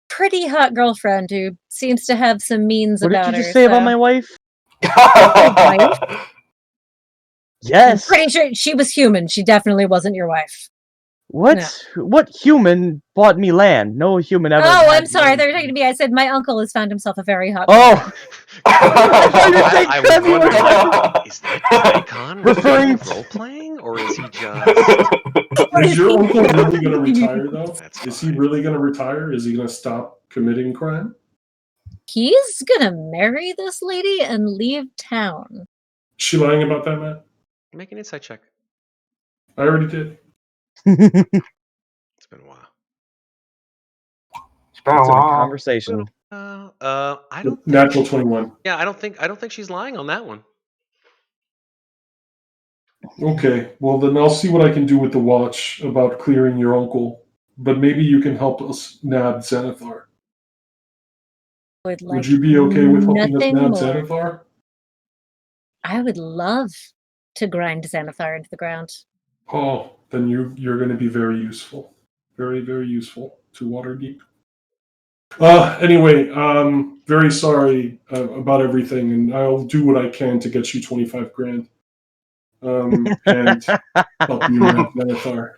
pretty hot girlfriend who seems to have some means What about did you her. just say about my wife? wife? I'm Yes. pretty sure she was human. She definitely wasn't your wife. What? No. What human bought me land? No human ever. Oh, had I'm sorry. land. They're talking to me. I said my uncle has found himself a very hot Oh, I was Qrevialur. wondering, is that Drakon Referring role playing, or is he just? Is your uncle really going to retire, though? That's Is he fine. really going to retire? Is he going to stop committing crime? He's gonna marry this lady and leave town. Is she lying about that, Matt? Make an insight check. I already did. It's been a while. It's been a It's a while. conversation. I don't. Natural 21. Yeah, I don't think she's lying on that one. Okay, well then I'll see what I can do with the watch about clearing your uncle. But maybe you can help us nab Xanathar. Would Would you be okay with helping us nothing nab more. Xanathar? I would love to grind Xanathar into the ground. Oh, then you're going to be very useful. Very, very useful to Waterdeep. Anyway, very sorry about everything, and I'll do what I can to get you 25 grand. And help you nab Xanathar.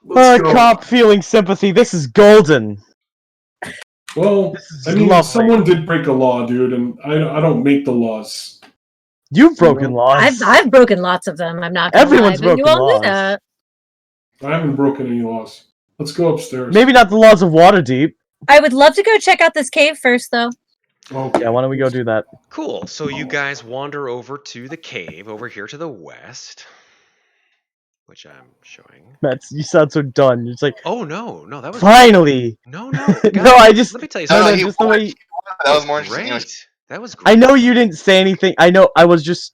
Let's go. Cop feeling sympathy. This is golden. Well, This is I mean, lovely. someone did break a law, dude, and I don't make the laws. You've broken laws. I've broken lots of them. I'm not gonna Everyone's lie, but you broken all knew laws. that. I haven't broken any laws. Let's go upstairs. Maybe not the laws of Waterdeep. I would love to go check out this cave first, though. Okay. Yeah, why don't we go do that? Cool. So you guys wander over to the cave over here to the west, which I'm showing. Matt, you sound so done. You're just like, Oh no, that was finally. no, guys, No, I just. let me tell you No, something. no, just the way. That was more interesting. Great. That was great. I know you didn't say anything. I know. I was just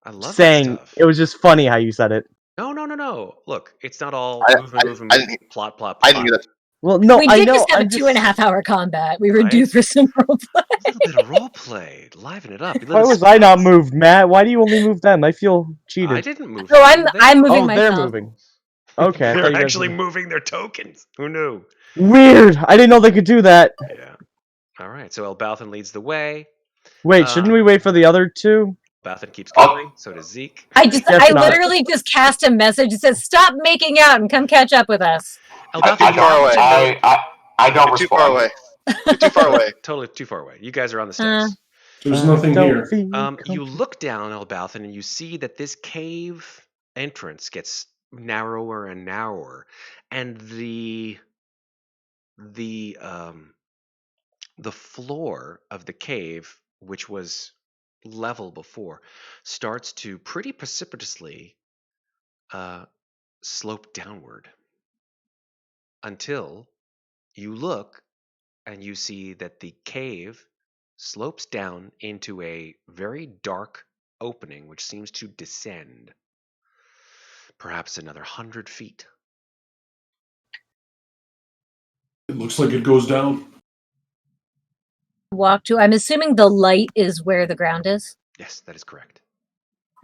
I love that saying. stuff. It was just funny how you said it. No. Look, it's not all I moving, didn't- plot. I didn't hear that. Well, no, we I did know. just have I'm a 2.5-hour combat. We were due Right? for some roleplay. A little bit of role play, liven it up. Why was I not moved, Matt? Why do you only move them? I feel cheated. I didn't move. So them. I'm moving Oh, myself. they're moving. Okay, I thought They're you guys actually were- moving their tokens. Who knew? Weird. I didn't know they could do that. Yeah. All right. So Elbauthin leads the way. Wait, shouldn't we wait for the other two? Elbauthin keeps going. So does Zeke. I Guess I not. literally just cast a message that says, "Stop making out and come catch up with us." Elbauthin, too far away. I don't You're too far respond. away. You're too far away. Totally too far away. You guys are on the steps. There's nothing Don't here. feel You look down, Elbauthin, and you see that this cave entrance gets narrower and narrower, and the floor of the cave, which was level before, starts to pretty precipitously slope downward until you look and you see that the cave slopes down into a very dark opening which seems to descend perhaps another 100 feet. It looks like it goes down. Walk to. I'm assuming the light is where the ground is. Yes, that is correct.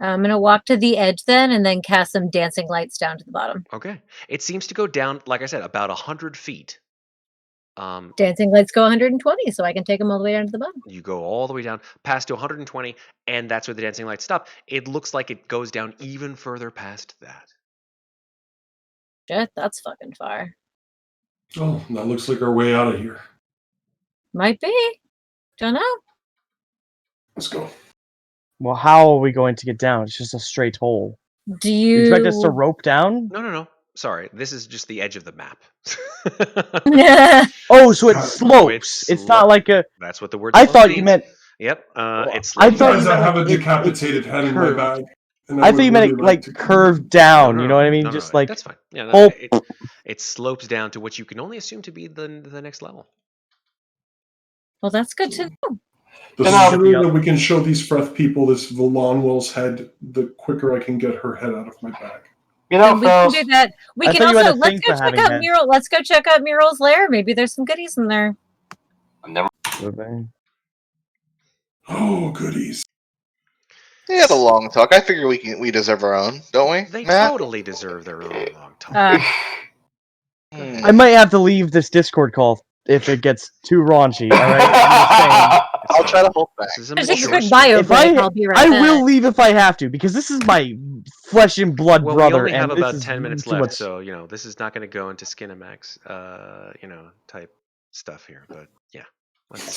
I'm gonna walk to the edge then, and then cast some dancing lights down to the bottom. Okay. It seems to go down, like I said, about 100 feet. Dancing lights go 120, so I can take them all the way down to the bottom. You go all the way down, past to 120, and that's where the dancing lights stop. It looks like it goes down even further past that. Shit, that's fucking far. Oh, that looks like our way out of here. Might be. Don't know. Let's go. Well, how are we going to get down? It's just a straight hole. Do You you expect us to rope down? No. sorry, this is just the edge of the map. Oh, so it No, slopes. It's not like a. That's what the word. I slope thought you means. meant. Yep. It's. I thought Guys, you I meant have like a decapitated head in my curved. bag. And I would thought you meant really it like to- curved down. You know what I mean? No, Just like that's fine. Yeah, no, whole. it slopes down to what you can only assume to be the next level. Well, that's good to know. The sooner that we can show these Freth people this Volonwell's head, the quicker I can get her head out of my bag. You know, And we can do that. We I can thought you had also a let's thing go for check having out heads. Mural. Let's go check out Mural's lair. Maybe there's some goodies in there. I've never. Oh, goodies. They had a long talk. I figure we deserve our own, don't we? They Matt? totally deserve their own long talk. I might have to leave this Discord call if it gets too raunchy. All right, I'm just saying. I'll try to hold back. This is a Just take a mature quick stream. bio If break. I'll be right I back. will leave if I have to because this is my flesh and blood Well, brother, we only have and this about is 10 minutes too left, much. so this is not going to go into Skinemax, type stuff here. But yeah.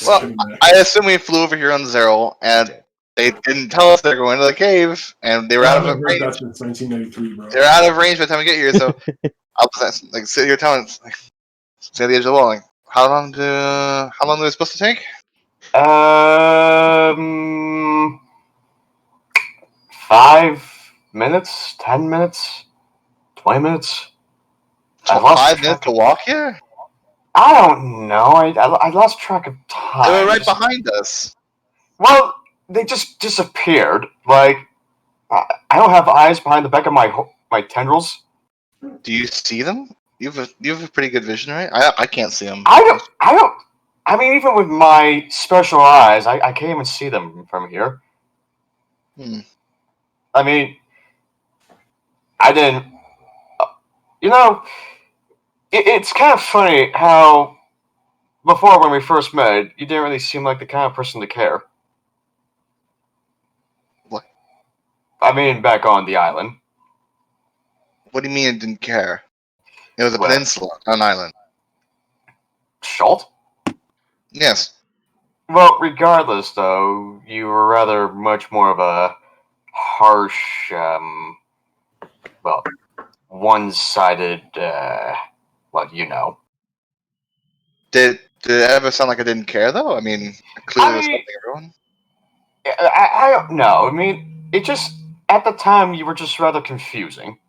Well, I assume we flew over here on Zero, and they didn't tell us they're going to the cave, and they were out of range. That since 1993, bro. They're out of range by the time we get here, so I'll just like sit here telling, like, stay at the edge of the wall. Like, how long are we supposed to take? 5 minutes, 10 minutes, 20 minutes. So 5 minutes to walk here? I don't know. I lost track of time. They were right behind us. Well, they just disappeared. Like, I don't have eyes behind the back of my tendrils. Do you see them? You have a pretty good vision, right? I can't see them. I don't. I mean, even with my special eyes, I can't even see them from here. I mean, I didn't. It's kind of funny how before when we first met, you didn't really seem like the kind of person to care. What? I mean, back on the island. What do you mean it didn't care? It was a peninsula, not an island. Schult? Yes. Well, regardless, though, you were rather much more of a harsh, one-sided, Did it ever sound like I didn't care, though? I mean, clearly it was helping everyone. I don't know. I mean, it just, at the time, you were just rather confusing.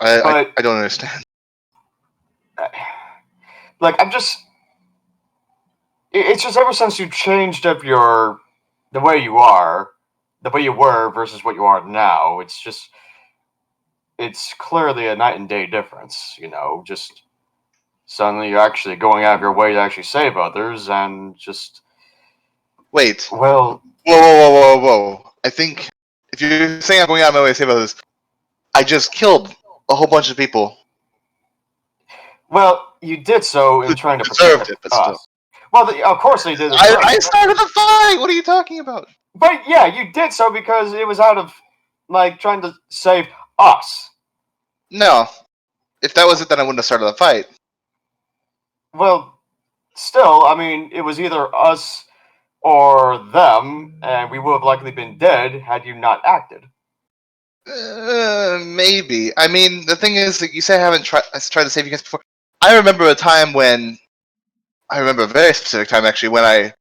I don't understand. Like, it's just ever since you changed up the way you were versus what you are now, it's clearly a night and day difference, just suddenly you're actually going out of your way to actually save others, and just... Wait. Well... Whoa. I think, if you're saying I'm going out of my way to save others, I just killed a whole bunch of people. Well, you did so in trying to protect it, but still. Well, of course they did. I started the fight! What are you talking about? But yeah, you did so because it was out of, trying to save us. No. If that was it, then I wouldn't have started the fight. Well, still, I mean, it was either us or them, and we would have likely been dead had you not acted. Maybe. I mean, the thing is, you say I haven't tried to save you guys before. I remember a very specific time, actually, when I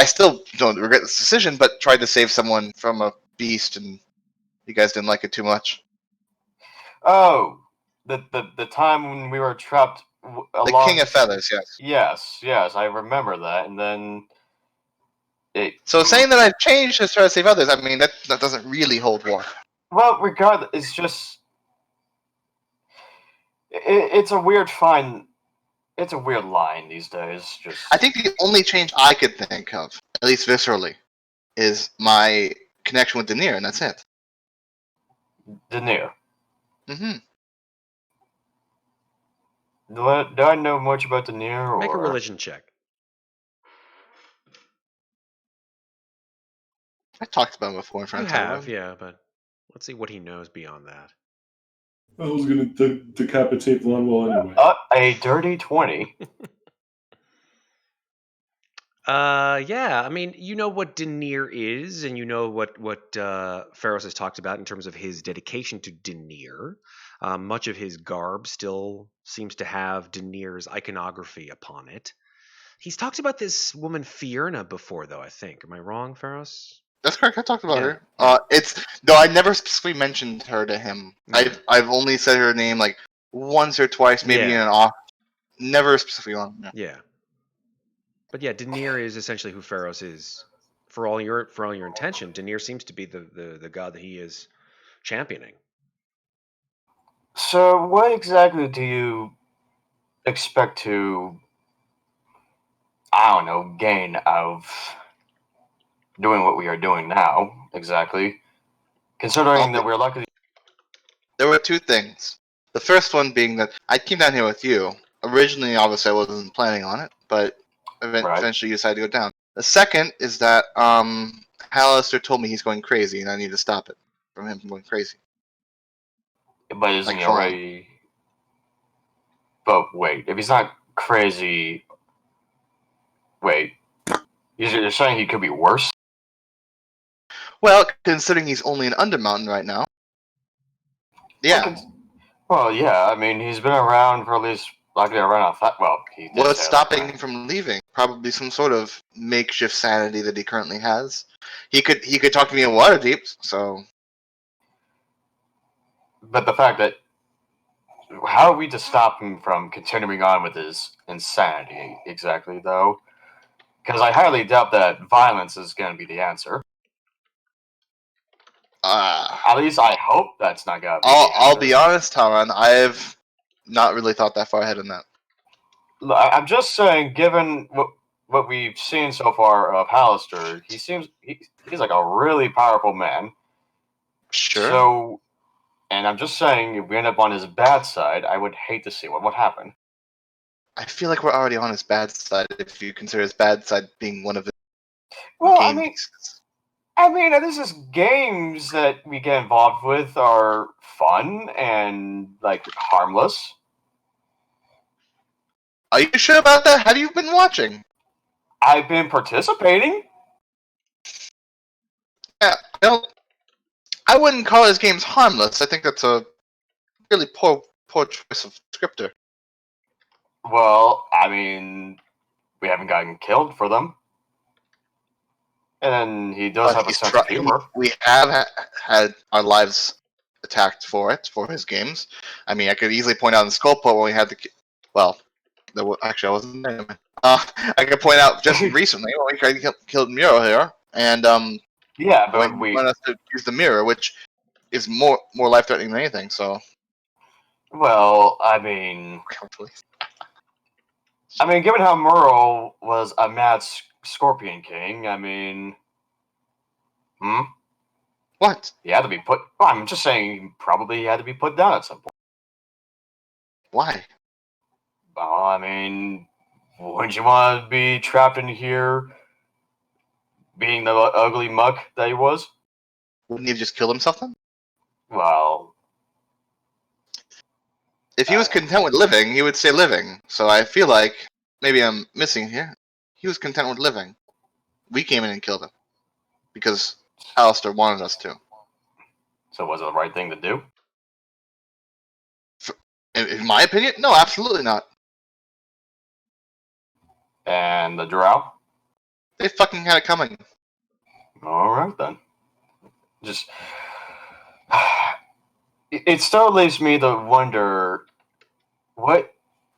still don't regret this decision, but tried to save someone from a beast, and you guys didn't like it too much. Oh, the time when we were trapped along... The King of Feathers, yes. Yes, I remember that, and then... So saying that I've changed to try to save others, I mean, that doesn't really hold water. Well, regardless, it's just... It's a weird It's a weird line these days. I think the only change I could think of, at least viscerally, is my connection with Denier, and that's it. Denier? Mm-hmm. Do I know much about Denier? Make a religion check. I talked about him before in front of Talron. Yeah, but let's see what he knows beyond that. I was going to decapitate Blonwell anyway. A dirty 20. Yeah. I mean, you know what Denier is, and you know what Ferros has talked about in terms of his dedication to Denier. Much of his garb still seems to have Denier's iconography upon it. He's talked about this woman Fiona before, though. I think. Am I wrong, Ferros? That's correct. I talked about Yeah, her. It's though I never specifically mentioned her to him. Yeah. I've only said her name like once or twice, maybe in an off. Never specifically on. Yeah. Yeah. But yeah, Denier is essentially who Ferros is. For all your intention, Denier seems to be the god that he is championing. So, what exactly do you expect to, I don't know, gain out of doing what we are doing now, exactly? Considering that we're lucky. There were two things. The first one being that I came down here with you. Originally, obviously, I wasn't planning on it, but eventually you decided to go down. The second is that Hallister told me he's going crazy, and I need to stop it from him going crazy. But isn't Like he already? But wait, if he's not crazy, wait, you're saying he could be worse? Well, considering he's only an Undermountain right now. Yeah. Well, yeah. I mean, he's been around for at least around he. What's stopping him from leaving? Probably some sort of makeshift sanity that he currently has. He could talk to me in Waterdeep, so. But the fact that how are we to stop him from continuing on with his insanity exactly, though? Because I highly doubt that violence is going to be the answer. At least I hope that's not going to be. I'll be honest, Talron. I've not really thought that far ahead in that. I'm just saying, given what we've seen so far of Hallister, he's like a really powerful man. Sure. So, and I'm just saying, if we end up on his bad side, I would hate to see what would happen. I feel like we're already on his bad side if you consider his bad side being one of his game pieces. I mean, this is games that we get involved with are fun and like harmless. Are you sure about that? Have you been watching? I've been participating. Yeah, I wouldn't call his games harmless. I think that's a really poor choice of scripter. Well, I mean, we haven't gotten killed for them. And he does have a sense of humor. We have had our lives attacked for his games. I mean, I could easily point out in Skullport when we had actually, I wasn't there. I could point out just recently when we tried to kill Muro here, and yeah, but we want us to use the mirror, which is more life-threatening than anything. So, well, I mean, given how Muro was a mad Scorpion King, I mean, what? He had to be put. Well, I'm just saying, he probably had to be put down at some point. Why? Well, I mean, wouldn't you want to be trapped in here, being the ugly muck that he was? Wouldn't he have just killed himself then? Well, if he was content with living, he would stay living. So I feel like maybe I'm missing here. He was content with living. We came in and killed him because Hallister wanted us to. So was it the right thing to do? In my opinion, no, absolutely not. And the Drow? They fucking had it coming. Alright then. Just... It still leaves me to wonder... What?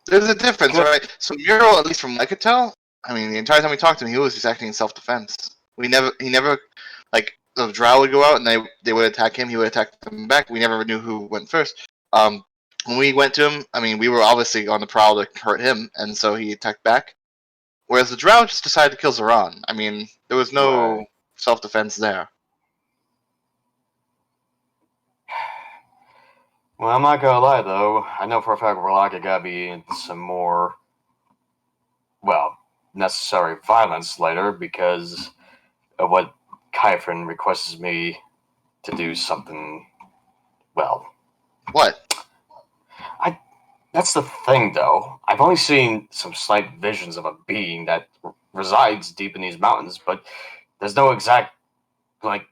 There's a difference, right? So Muro, at least from what I could tell, I mean, the entire time we talked to him, he was just acting in self-defense. He never, like, the Drow would go out and they would attack him, he would attack them back. We never knew who went first. When we went to him, I mean, we were obviously on the prowl to hurt him, and so he attacked back. Whereas the Drow just decided to kill Zoran. I mean, there was no self-defense there. Well, I'm not gonna lie, though. I know for a fact we're likely gotta be in some more, necessary violence later because of what Kyphrin requests me to do something, What? That's the thing, though. I've only seen some slight visions of a being that resides deep in these mountains, but there's no exact, like,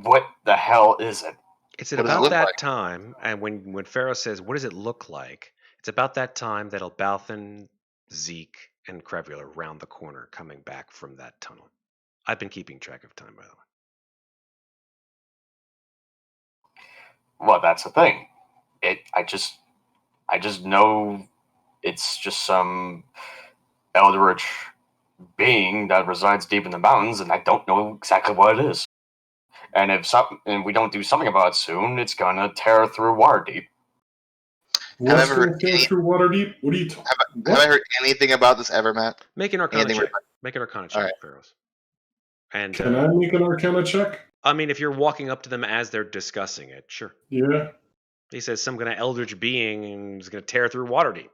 what the hell is it? It's at What does it about look that like? time, and when Ferros says, "What does it look like?" It's about that time that Elbauthin, Zeke, and Qrevialur are round the corner coming back from that tunnel. I've been keeping track of time, by the way. Well, that's the thing. I just know it's just some eldritch being that resides deep in the mountains, and I don't know exactly what it is. And if we don't do something about it soon, it's gonna tear through Waterdeep. What's ever going to tear through Waterdeep? What are you talking? Have I heard anything about this ever, Matt? Make an Arcana Anything check. Make an Arcana check, Alright. Ferros. And Can I make an Arcana check? I mean, if you're walking up to them as they're discussing it, sure. Yeah. He says some kind of eldritch being is going to tear through Waterdeep.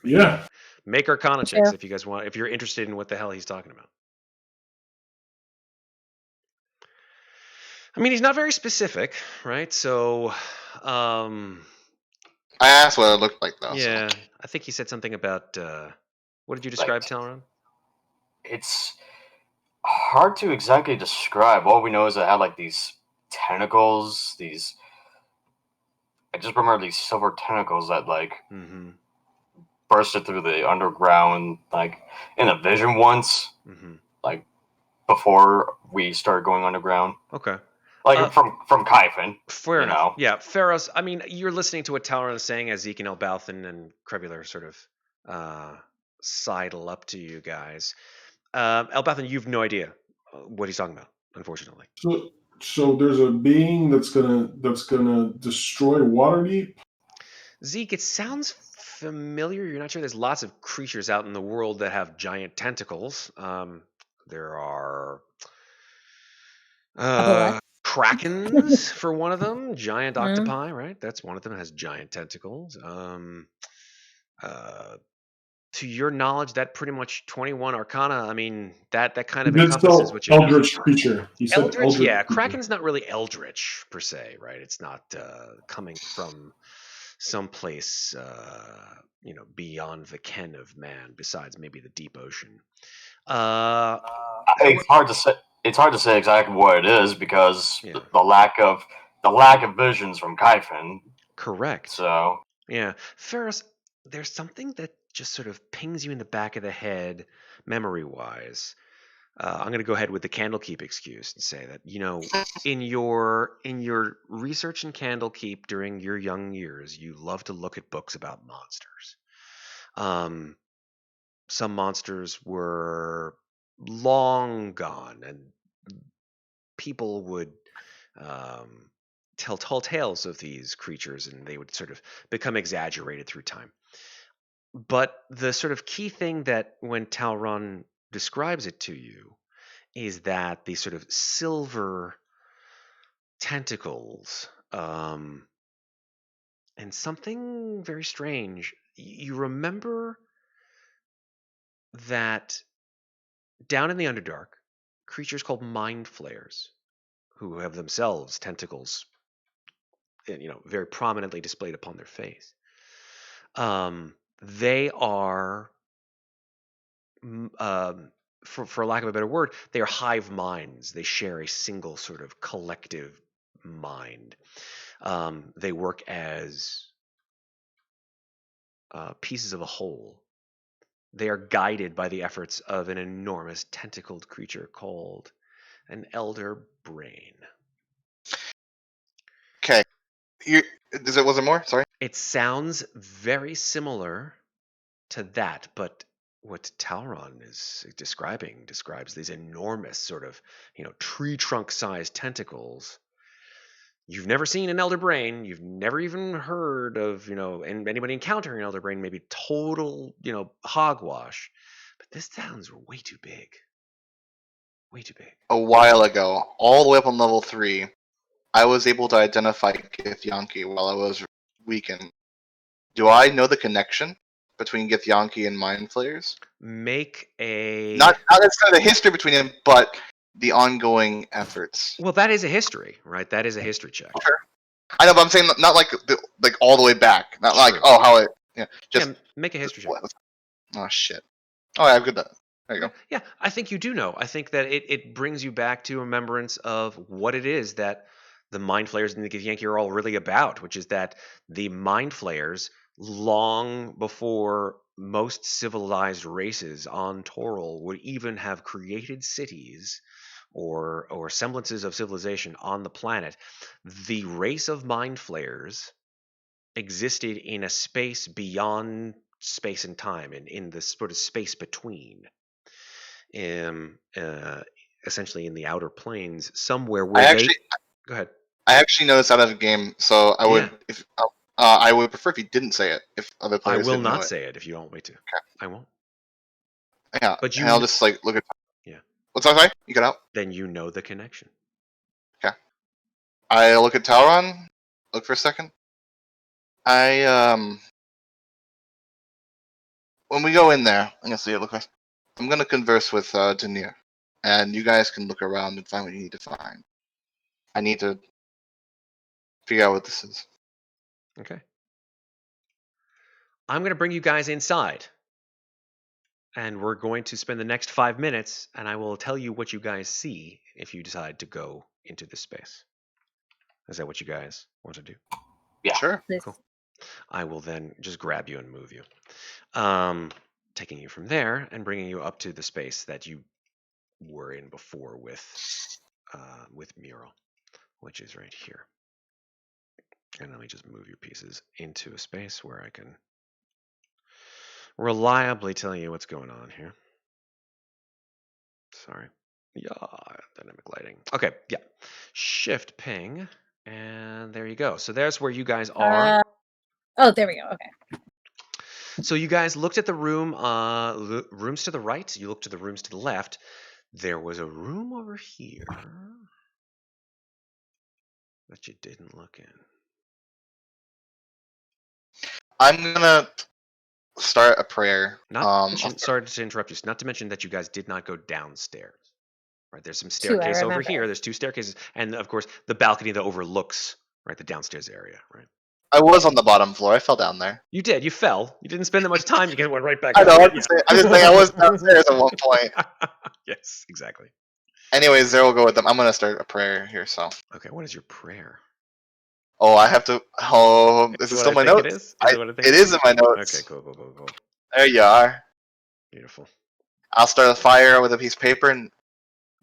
Yeah. Make Arcana Yeah. checks if you guys want. If you're interested in what the hell he's talking about. I mean, he's not very specific, right? So, I asked what it looked like, though. yeah, So. I think he said something about. What did you describe, Like, Talron? It's hard to exactly describe. All we know is it had like these tentacles. I just remember these silver tentacles that like Mm-hmm. bursted through the underground, like in a vision once, Mm-hmm. like before we started going underground. Okay. Like from Kaifin. Fair enough. know? Yeah, Ferros. I mean, you're listening to what Talron is saying as Zeke and Elbauthin and Qrevialur sort of sidle up to you guys. Elbauthin, you've no idea what he's talking about, unfortunately. So there's a being that's gonna destroy Waterdeep. Zeke, it sounds familiar. You're not sure. There's lots of creatures out in the world that have giant tentacles. There are krakens for one of them, giant octopi, right? That's one of them has giant tentacles. To your knowledge, that pretty much 21 Arcana. I mean, that kind of encompasses what you know. Eldritch creature. He said Eldritch, yeah. creature. Kraken's not really eldritch per se, right? It's not coming from someplace beyond the ken of man, besides maybe the deep ocean. It's hard to say. It's hard to say exactly what it is because Yeah. the lack of visions from Kaifin. Correct. So yeah, Ferros, there's something that just sort of pings you in the back of the head, memory-wise. I'm going to go ahead with the Candlekeep excuse and say that in your research in Candlekeep during your young years, you love to look at books about monsters. Some monsters were long gone, and people would tell tall tales of these creatures, and they would sort of become exaggerated through time. But the sort of key thing that when Talron describes it to you is that these sort of silver tentacles, and something very strange. You remember that down in the Underdark, creatures called mind flayers, who have themselves tentacles, very prominently displayed upon their face. They are, for lack of a better word, they are hive minds. They share a single sort of collective mind. They work as pieces of a whole. They are guided by the efforts of an enormous tentacled creature called an elder brain. Okay. Was there more? Sorry. It sounds very similar to that, but what Talron is describes these enormous sort of, tree trunk sized tentacles. You've never seen an elder brain. You've never even heard of, and anybody encountering an elder brain, maybe total, hogwash. But this sounds way too big. Way too big. A while ago, all the way up on level 3, I was able to identify Githyanki while I was weakened. Do I know the connection between Githyanki and Mind Flayers? Make a... Not necessarily the history between them, but the ongoing efforts. Well, that is a history, right? That is a history check. Sure. I know, but I'm saying not like all the way back. Not like, how it... Yeah, just... Yeah, make a history check. Oh, shit. Oh, yeah, I've got that. There you go. Yeah, I think you do know. I think that it brings you back to remembrance of what it is that the Mind Flayers and the Githyanki are all really about, which is that the Mind Flayers, long before most civilized races on Toril would even have created cities or semblances of civilization on the planet, the race of Mind Flayers existed in a space beyond space and time, and in the sort of space between. Uh, essentially in the outer planes, somewhere where Go ahead. I actually know this out of the game, so I would Yeah. if I would prefer if you didn't say it. If other I players will didn't know not it. say it if you don't want me to. Okay. I won't. Yeah, But and I'll just like look at. Yeah. What's that? Sorry, you got out. Then you know the connection. I look at Talron. Look for a second. When we go in there, I'm gonna see it. Look, I'm gonna converse with Denier, and you guys can look around and find what you need to find. I need to figure out what this is. Okay. I'm going to bring you guys inside. And we're going to spend the next 5 minutes, and I will tell you what you guys see if you decide to go into this space. Is that what you guys want to do? Yeah. Sure. Cool. I will then just grab you and move you. Taking you from there and bringing you up to the space that you were in before with Mural, which is right here. And let me just move your pieces into a space where I can reliably tell you what's going on here. Sorry. Yeah, dynamic lighting. Okay, yeah. Shift ping, and there you go. So there's where you guys are. Oh, there we go. Okay. So you guys looked at the room, rooms to the right. You looked to the rooms to the left. There was a room over here that you didn't look in. I'm gonna start a prayer. Sorry to interrupt you. Not to mention that you guys did not go downstairs. Right, there's some Two, I staircase over remember. here. There's 2 staircases, and of course the balcony that overlooks the downstairs area. Right. I was on the bottom floor. I fell down there. You did. You fell. You didn't spend that much time. You went right back I up. know. I'm just saying I was downstairs at one point. Yes, exactly. Anyways, there we'll go with them. I'm gonna start a prayer here. So. Okay, what is your prayer? Oh, I have to. Oh, is it still my notes? It is? It is in my notes. Okay, cool. There you are. Beautiful. I'll start a fire with a piece of paper and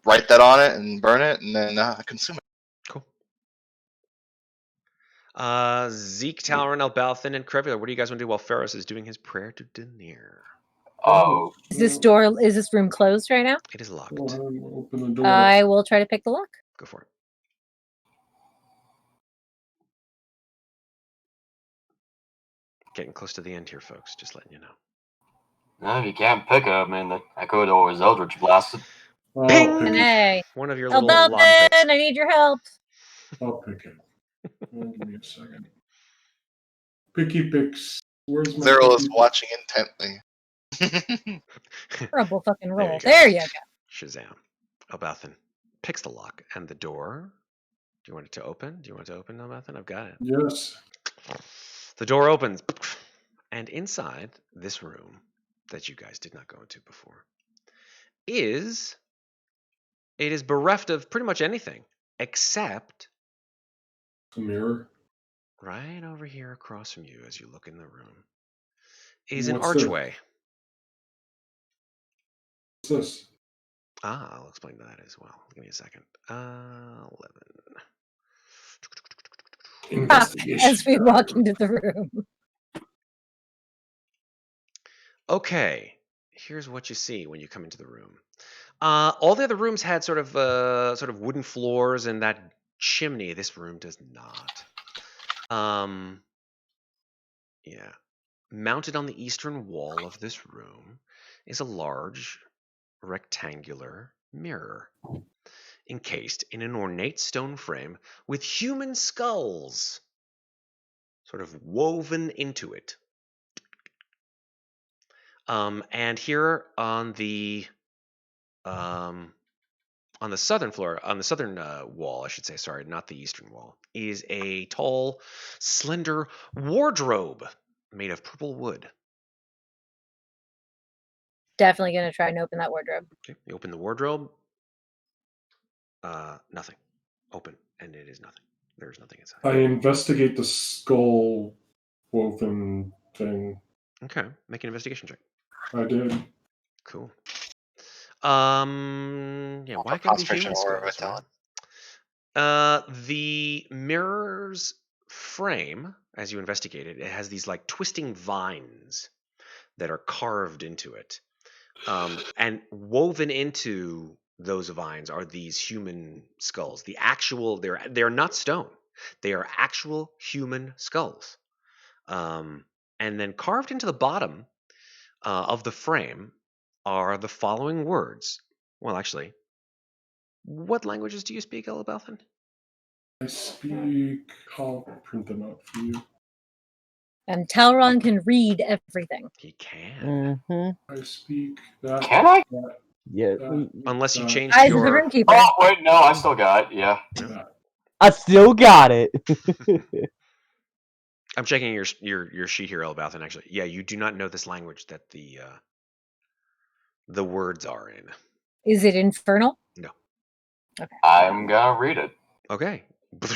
write that on it and burn it and then consume it. Cool. Zeke, Talron, Elbauthin, and Qrevialur, what do you guys want to do while Ferros is doing his prayer to Denier? Oh. Is this room closed right now? It is locked. Open the door. I will try to pick the lock. Go for it. Getting close to the end here, folks. Just letting you know. No, if you can't pick it, I mean, the Echo Door is Eldritch Blasted. I'll Ping! pick it. Hey, One of your little Elbauthin, lock picks. I need your help. I'll pick it. Give me a second. Picky picks. Where's my Zero is picky watching intently. Horrible fucking roll. you go. There you go. Shazam. Elbauthin picks the lock and the door. Do you want it to open? Do you want it to open, Elbauthin? I've got it. Yes. The door opens, and inside this room that you guys did not go into before is bereft of pretty much anything except A mirror. right over here across from you as you look in the room is an What's this? archway. What's this? I'll explain that as well. Give me a second. 11. Investigation. As we walk into the room. Okay, here's what you see when you come into the room. All the other rooms had sort of wooden floors and that chimney. This room does not. Yeah. Mounted on the eastern wall of this room is a large rectangular mirror, encased in an ornate stone frame with human skulls sort of woven into it. And here on the southern floor, on the southern wall, I should say, sorry, not the eastern wall, is a tall, slender wardrobe made of purple wood. definitely gonna try and open that wardrobe. Okay, you open the wardrobe. Nothing. Open, and it is nothing. There is nothing inside. I investigate the skull woven thing. Okay, make an investigation check. I did. Cool. Yeah, why can't be Concentration human or skulls, right? The mirror's frame, as you investigate it, it has these like twisting vines that are carved into it, and woven into those vines are these human skulls. The actual, they're not stone; they are actual human skulls. And then carved into the bottom of the frame are the following words. Well, actually, what languages do you speak, Elbauthin? I speak. I'll print them out for you. And Talron can read everything. He can. Mm-hmm. I speak that. Can I? that Yeah. Unless you that, changed Eyes of the your... Roomkeeper. Oh, wait, no, I still got it. Yeah. that. I still got it. I'm checking your sheet here, Elbauthin, actually. Yeah, you do not know this language that the words are in. Is it infernal? No. Okay. I'm gonna read it. Okay.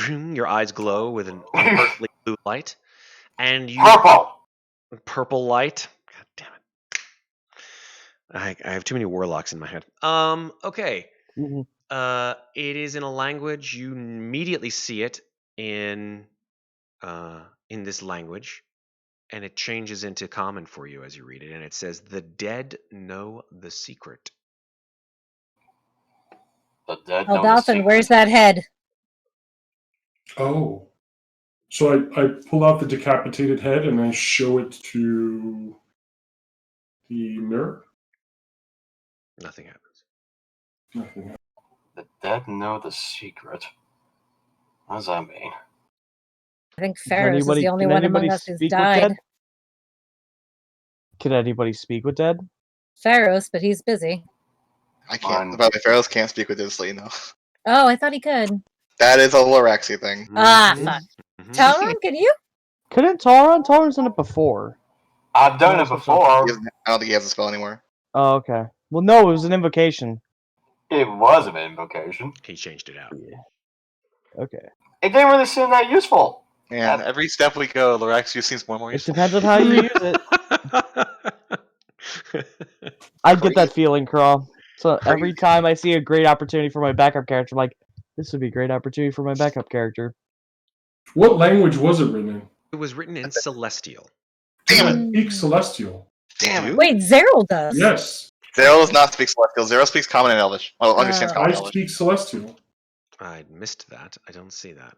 Your eyes glow with an unearthly blue light. And you... Purple! Purple light. God damn it. I have too many warlocks in my head. Okay. Mhm. It is in a language. You immediately see it in this language, and it changes into common for you as you read it, and it says, "The dead know the secret." The dead know the Elbauthin, secret. where's that head? Oh. So I pull out the decapitated head and I show it to the mirror. Nothing happens. Nothing. The dead know the secret. What does that mean? I think Ferros is the only can one among anybody us who's speak with died. dead? Can anybody speak with dead? Ferros, but he's busy. I can't. By the way, Ferros can't speak with this, you know. Oh, I thought he could. That is a Loraxi thing. Ah, Mhm. fuck. Mhm. Talron, can you? Couldn't Talron? Talron's done it before. I've done No, it so- before. I don't think he has a spell anymore. Oh, okay. Well, no, it was an invocation. It was an invocation. He changed it out. Okay. It didn't really seem that useful. Man, every step we go, Loraxi seems more and more It useful. depends on how you use it. I get that feeling, Kraw. So every time I see a great opportunity for my backup character, I'm like, this would be a great opportunity for my backup character. What language was it written in? It was written in Celestial. Damn Damn it! Speak Celestial. Damn it. Wait, Zeril does. Yes. Zero does not speak Celestial. Zero speaks Common and Elvish. Well, understands Common I and Elvish. speak Celestial. I missed that. I don't see that.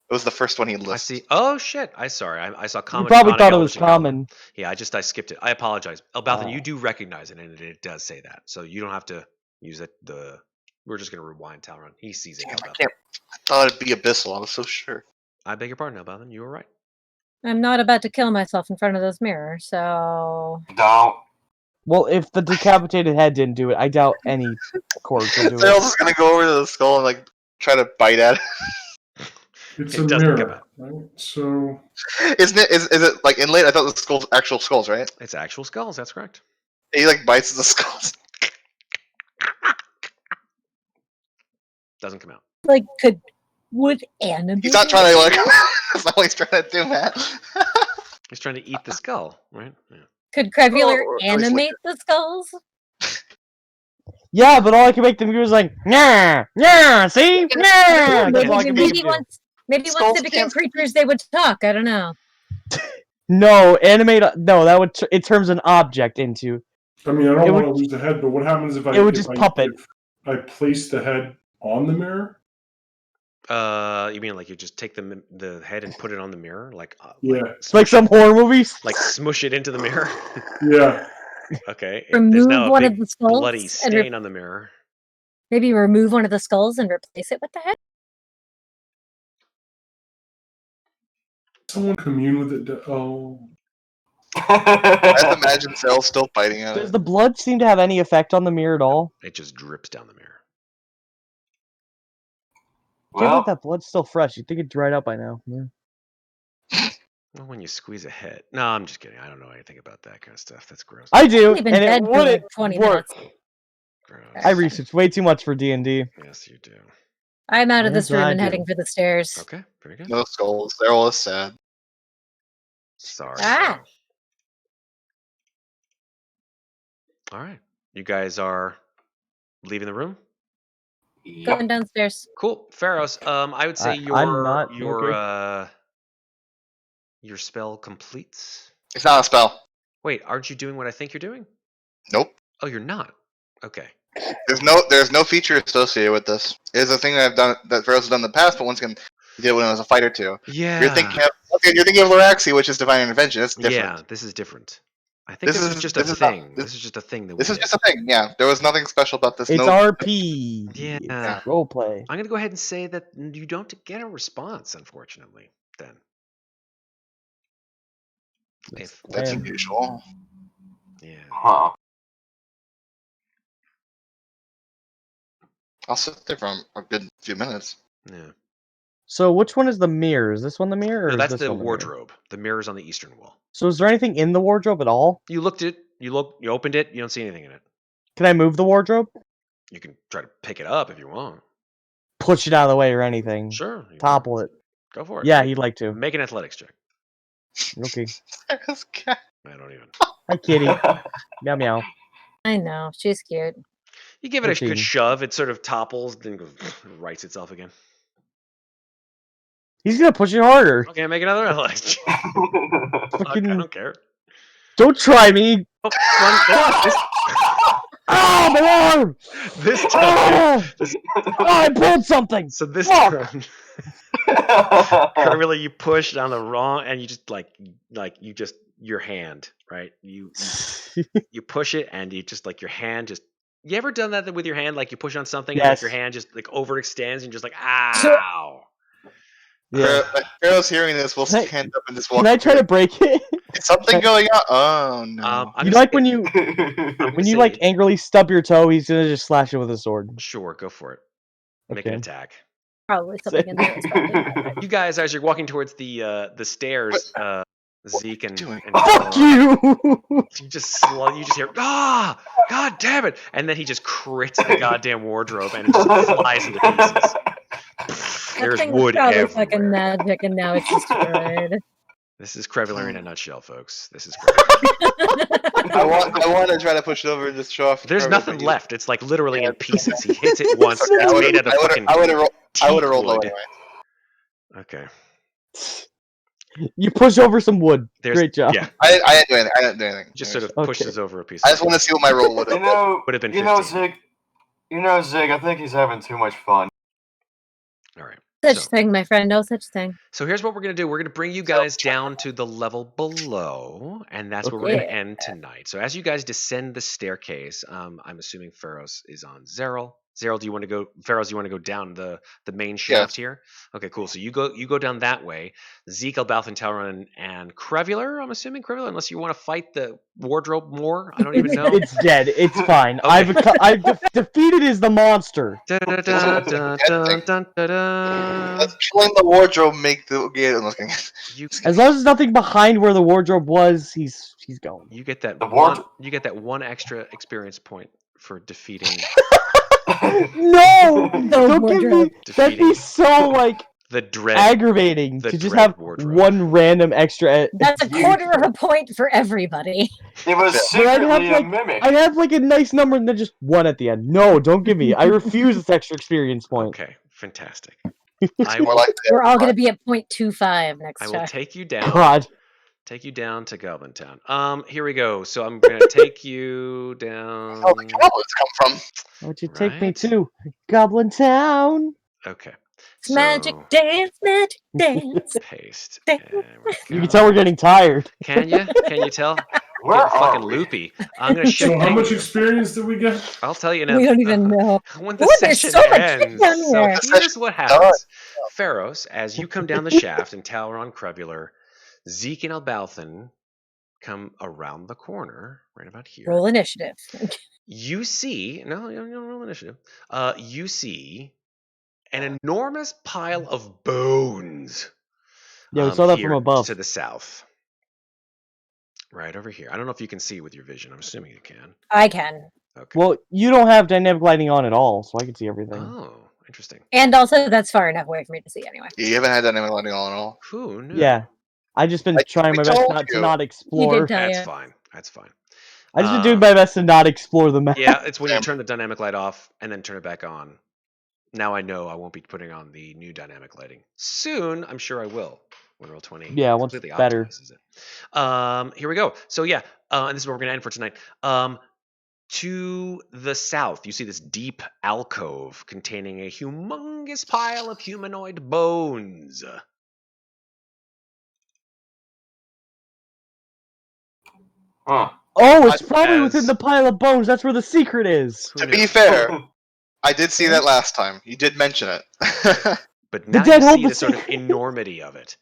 It was the first one he listed. I see. Oh shit! I saw common. You probably Draconic, thought it was Elvish, and Common. common. Yeah, I skipped it. I apologize, Elbauthin. Oh. You do recognize it, and it does say that, so you don't have to use it. We're just gonna rewind Talron. He sees it. Damn, I Elbauthin. can't. I thought it'd be Abyssal. I was so sure. I beg your pardon, Elbauthin. You were right. I'm not about to kill myself in front of those mirrors, so... Don't. Well, if the decapitated head didn't do it, I doubt any corpse will do Zero's it. just gonna go over to the skull and like try to bite at it. It's It a doesn't come mirror, out. right? So Isn't it? Is it like inlaid? I thought the skulls actual skulls, right? It's actual skulls. That's correct. He like bites the skulls. Doesn't come out. Like, would animate... He's not trying to like. That's not what he's trying to do, Matt. He's trying to eat the skull, right? Yeah. Could Qrevialur Or at least animate the skulls? Yeah, but all I can make them do is like, nah, nah, see? Nah! That's all I can make Maybe them do. once Skulls they became can't- creatures, they would talk. I don't know. No, animate. No, that would. It turns an object into. I mean, I It don't would- want to lose the head, but what happens if I? it would if just I- puppet. if I place the head on the mirror. You mean like you just take the head and put it on the mirror, like Yeah. It's like some horror movies. like smush it into the mirror? Yeah. Okay. Remove There's now a one big of the skulls bloody and stain on the mirror. maybe remove one of the skulls and replace it with the head? Someone commune with it. Oh. I have to imagine Zell still biting at Does it. the blood seem to have any effect on the mirror at all? It just drips down the mirror. I can't Well, believe that blood's still fresh. You'd think it dried out by now. Yeah. Well, when you squeeze a hit. No, I'm just kidding. I don't know anything about that kind of stuff. That's gross. I do, We've been and dead it for like wouldn't 20 work. minutes. Gross. I researched way too much for D&D. Yes, you do. I'm out of this Yes, room I and do. heading for the stairs. Okay, very good. No skulls. They're all sad. Sorry. Ah. All right. You guys are leaving the room? Yep. Going downstairs. Cool. Ferros, I would say I'm not your spell completes. It's not a spell. Wait, aren't you doing what I think you're doing? Nope. Oh, you're not. Okay. There's no feature associated with this. It is a thing that I've done that Ferros has done in the past, but once again, he did it when I was a fighter too. Yeah. You're thinking of Loraxi, which is divine intervention. It's different. Yeah, this is different. I think this is just a thing. This is just a thing that we This is did. just a thing. Yeah, there was nothing special about this. It's RP. Yeah. It's roleplay. I'm gonna go ahead and say that you don't get a response, unfortunately. Then. That's unusual. Yeah. Huh. I'll sit there for a good few minutes. Yeah. So which one is the mirror? Is this one the mirror? Or No, is that's this the one mirror? wardrobe. The mirror's on the eastern wall. So is there anything in the wardrobe at all? You looked it. You opened it. You don't see anything in it. Can I move the wardrobe? You can try to pick it up if you want. Push it out of the way or anything? Sure. Topple it. Go for it. Yeah, he'd like to. Make an athletics check. Okay. I don't even. Hi, kitty. Meow meow. I know. She's cute. You give it a 15. good shove. It sort of topples, then goes, rights itself again. He's gonna push it harder. Okay, make another athletics check. I don't care. Don't try me. Oh, this Oh, my arm! this time. Oh, I pulled something. So this Fuck! time, really, you push down the wrong, and you just your hand, right? You push it, and you just your hand just. You ever done that with your hand? Like you push on something, and Yes. your hand just overextends, and just ow. Yeah. Ferros hearing this will Can I- stand up and just walk. Can I try to break it? Is something going on? Oh no! I'm You gonna like say- when you when you angrily stub your toe, he's gonna just slash it with a sword. Sure, go for it. Make an Okay. attack. Probably something in there. That's probably not. You guys, as you're walking towards the stairs, Zeke and Fuck you! you just hear God damn it, and then he just crits the goddamn wardrobe and it just flies into pieces. There's That thing was wood probably fucking everywhere. magic, and now it's destroyed. This is Qrevialur in a nutshell, folks. This is Qrevialur. I want to try to push it over and just show off. There's everything. nothing left. It's literally in pieces. He hits it once. Okay, It's made out of fucking I would have teak rolled low wood. anyway. Okay. You push over some wood. Great job. Yeah, I didn't do anything. I didn't do anything. just sort of Okay. pushes over a piece. I just want to see what my roll would have. Would have been you know, 15. Zig, I think he's having too much fun. All right. Such So- thing, my friend. No such thing. So here's what we're going to do. We're going to bring you guys down to the level below, and that's where we're going to end tonight. So as you guys descend the staircase, I'm assuming Ferros is on Zeril. Zeril, do you want to go? Ferros, you want to go down the main shaft here? Okay, cool. So you go down that way. Zeke, Elbauthin, Talron, and Qrevialur. I'm assuming Qrevialur, unless you want to fight the wardrobe more. I don't even know. It's dead. It's fine. Okay. I've defeated is the monster. Dun, dun, dun, dun, dun, dun, dun, dun. Let's killing the wardrobe make the game looking. You, As long as there's nothing behind where the wardrobe was, he's going. you get that The one. ward- You get that one extra experience point for defeating No! The Don't give me. wardrobe. That'd be so the dread. aggravating the to just dread have wardrobe. one random extra. That's a quarter of a point for everybody. It was But I'd have secretly a like mimic. I have like a nice number and then just one at the end. No, don't give me. I refuse this extra experience point. Okay, fantastic. It's more like We're all going to be at 0.25 next I will time. take you down. God. Take you down to Goblin Town. Here we go. So I'm gonna take you down. where the goblins come from. What'd you take me Right. to? Goblin Town. Okay. It's magic dance, magic dance. Paste. Dance. There we You go. can tell we're getting tired. Can you? Can you tell? Where Getting fucking are we? loopy. I'm gonna shift. So how much you. experience did we get? I'll tell you now. We don't even know. When the Ooh, there's session so much shit ends. down So here. here's what happens. Ferros, as you come down the shaft, and Talron, Qrevialur, Zeke, and Elbauthin come around the corner, right about here. Roll initiative. You see, no, you don't roll initiative. You see an enormous pile of bones Yeah, we saw that here from above. to the south. Right over here. I don't know if you can see with your vision. I'm assuming you can. I can. Okay. Well, you don't have dynamic lighting on at all, so I can see everything. Oh, interesting. And also, that's far enough away for me to see anyway. You haven't had dynamic lighting on at all. Who knew? Yeah. I just been I- trying we my best told not to you. not He explore. did tell That's you. fine. That's fine. I just been doing my best to not explore the map. Yeah, it's when you Same. turn the dynamic light off and then turn it back on. Now I know I won't be putting on the new dynamic lighting. Soon, I'm sure I will. When Roll20 Yeah, once completely it's better. optimizes it. Here we go. So yeah, and this is where we're going to end for tonight. To the south, you see this deep alcove containing a humongous pile of humanoid bones. Huh. Oh, it's probably As- within the pile of bones. That's where the secret is. Who To knew? be fair, I did see that last time. You did mention it. But The now dead you hold see the the sort of secret. enormity of it.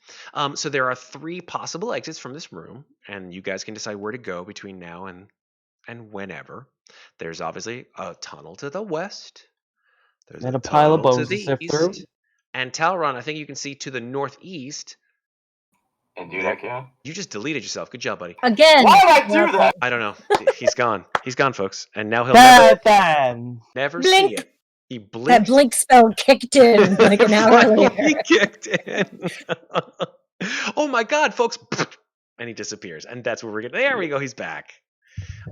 So there are 3 possible exits from this room, and you guys can decide where to go between now and whenever. There's obviously a tunnel to the west. There's And a pile of tunnel to bones to the sift east. through. And Talron, I think you can see to the northeast. Indeed, I can. You just deleted yourself. Good job, buddy. Again. Why did I do that? I don't know. He's gone. He's gone, folks. And now he'll Then. never Blink. see it. He That blinked. blink spell kicked in like an hour Finally later. kicked in. Oh my god, folks. And he disappears. And that's where we're getting. There we go. He's back.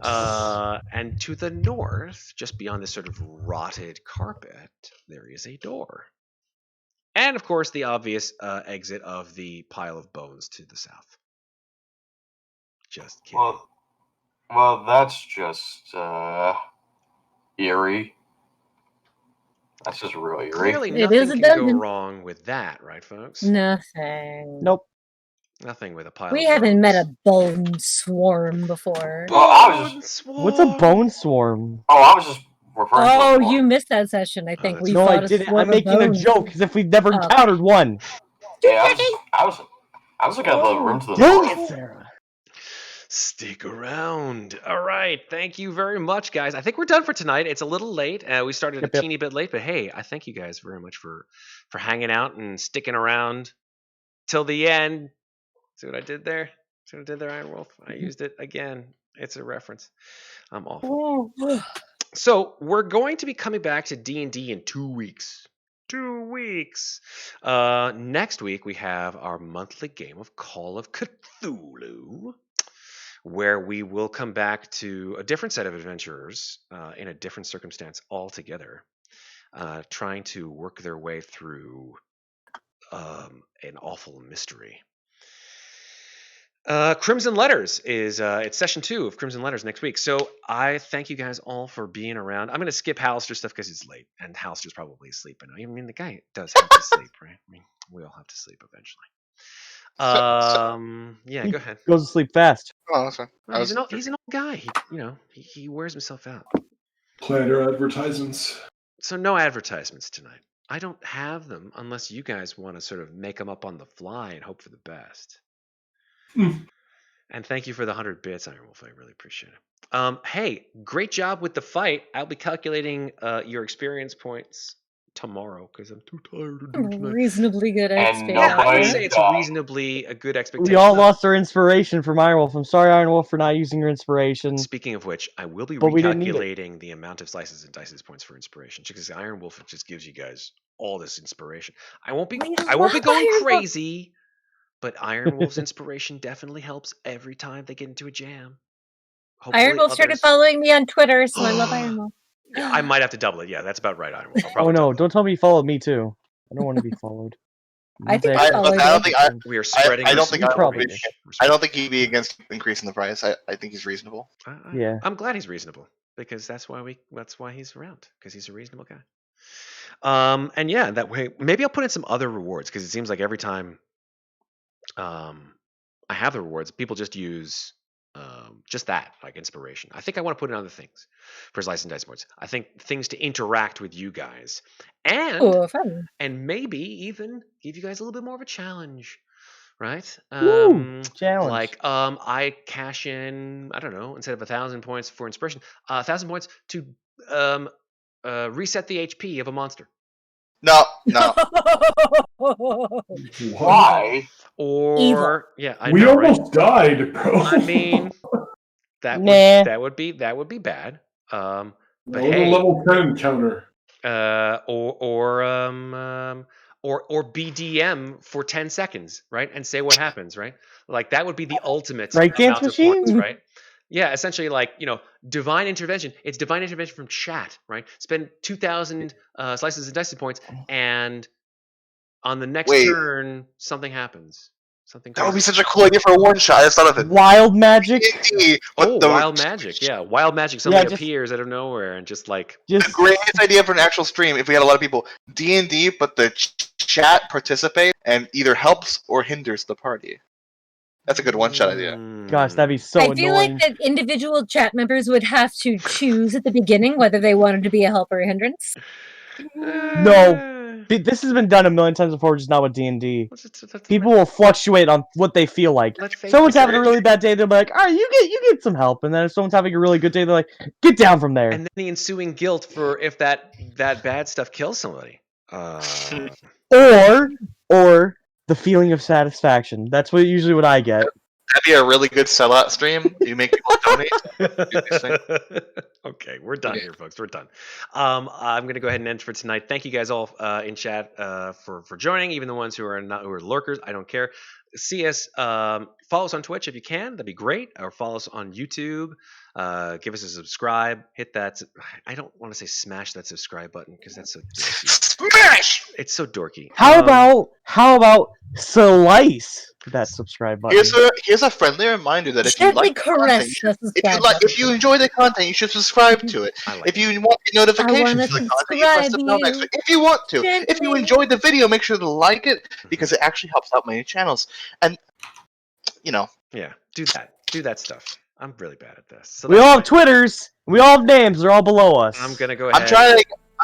And to the north, just beyond this sort of rotted carpet, there is a door. And of course, the obvious exit of the pile of bones to the south. Just kidding. Well, that's just eerie. That's just real eerie. Clearly, It nothing is a can go dungeon. wrong with that, right, folks? Nothing. Nope. Nothing with a pile We of haven't met a bones. bone swarm before. Well, I was Bone swarm. What's a bone swarm? Oh, I was just referring to Oh, it more. you missed that session, I think. that's We No, I fought a didn't. swarm I'm of making a bones. joke as if we've never Oh. encountered one. Yeah, I was looking at the room to the Dang north. it, Sarah. Stick around. All right. Thank you very much, guys. I think we're done for tonight. It's a little late. We started Yep, a yep. teeny bit late, but hey, I thank you guys very much for hanging out and sticking around till the end. See what I did there? See what I did there, Iron Wolf? I used it again. It's a reference. I'm awful. So we're going to be coming back to D&D in 2 weeks. 2 weeks. Next week we have our monthly game of Call of Cthulhu, where we will come back to a different set of adventurers in a different circumstance altogether, trying to work their way through an awful mystery. Crimson Letters is it's session 2 of Crimson Letters next week. So I thank you guys all for being around. I'm going to skip Hallister's stuff because it's late, and Hallister's probably asleep. I mean, the guy does have to sleep, right? I mean, we all have to sleep eventually. Yeah, go ahead. Goes to sleep fast. Oh, that's fine. Well, he's an old guy. He wears himself out. Planner advertisements. So no advertisements tonight. I don't have them unless you guys want to sort of make them up on the fly and hope for the best. And thank you for the 100 bits, Iron Wolf. I really appreciate it. Hey, great job with the fight. I'll be calculating your experience points tomorrow because I'm too tired to do tonight. Reasonably good And XP. Yeah, I would nobody say it's died. reasonably a good expectation. We all lost our inspiration from Iron Wolf. I'm sorry, Iron Wolf, for not using your inspiration. Speaking of which, I will be But we didn't need it. recalculating the amount of slices and dices points for inspiration because Iron Wolf just gives you guys all this inspiration. I won't be We going love Iron Wolf. crazy, but Iron Wolf's inspiration definitely helps every time they get into a jam. Hopefully Iron Wolf started others- following me on Twitter, so I love Iron Wolf. I might have to double it. Yeah, that's about right, Iron Wolf. I'll Oh probably no, double it. don't tell me you followed me too. I don't want to be followed. I think That's I actually- followed I don't think We are spreading. I don't our think super I would be- reach. I don't think he'd be against increasing the price. I think he's reasonable. Yeah. I'm glad he's reasonable because that's why he's around because he's a reasonable guy. And yeah, that way maybe I'll put in some other rewards because it seems like every time I have the rewards, people just use just that, like inspiration. I think I want to put in other things for Slice and Dice boards. I think things to interact with you guys, and Oh, fun. maybe even give you guys a little bit more of a challenge, right? Woo, challenge. Like I cash in, I don't know, instead of 1,000 points for inspiration, 1,000 points to reset the HP of a monster. No. Why? Or Evil. yeah, I We know, right? almost died, bro. I mean, that Nah. would be bad. But That was a hey, level 10 encounter. or BDM for 10 seconds, right? And say what happens, right? Like that would be the ultimate Break dance amount of points, machine? right? Yeah, essentially like, divine intervention. It's divine intervention from chat, right? Spend 2,000 slices and dice points, and on the next Wait. turn, something happens. Something That would be crazy. such a cool idea for a one shot. I just thought of it. Wild magic? D&D, but Oh, the wild magic. Yeah, wild magic suddenly just- appears out of nowhere and just like Just greatest idea for an actual stream if we had a lot of people. D&D, but the chat participate and either helps or hinders the party. That's a good one shot idea. gosh, that'd be so I annoying. feel like that individual chat members would have to choose at the beginning whether they wanted to be a help or a hindrance. No. This has been done a million times before, just not with D&D. People will fluctuate on what they feel like. Someone's having a really bad day, they'll be like, "All right, you get some help," and then if someone's having a really good day, they're like, "Get down from there." And then the ensuing guilt for if that bad stuff kills somebody. Or the feeling of satisfaction. That's usually what I get. That'd be a really good sellout stream. You make people donate. Okay, we're done here, folks. We're done. I'm gonna go ahead and end for tonight. Thank you guys all in chat for joining, even the ones who are lurkers. I don't care. See us. Follow us on Twitch if you can. That'd be great. Or follow us on YouTube. Give us a subscribe. Hit that. I don't want to say smash that subscribe button because that's so dorky. Smash! It's so dorky. How about slice that subscribe button? Here's a friendly reminder that if you Gently like caress the subscribe button. if you enjoy the content, you should subscribe to it. If you want notifications for the content, you press the bell next to it. If you want to, if you enjoyed the video, make sure to like it because it actually helps out many channels. And Yeah, do that stuff. I'm really bad at this. So we all have Twitters. We all have names. They're all below us. I'm gonna go ahead. I'm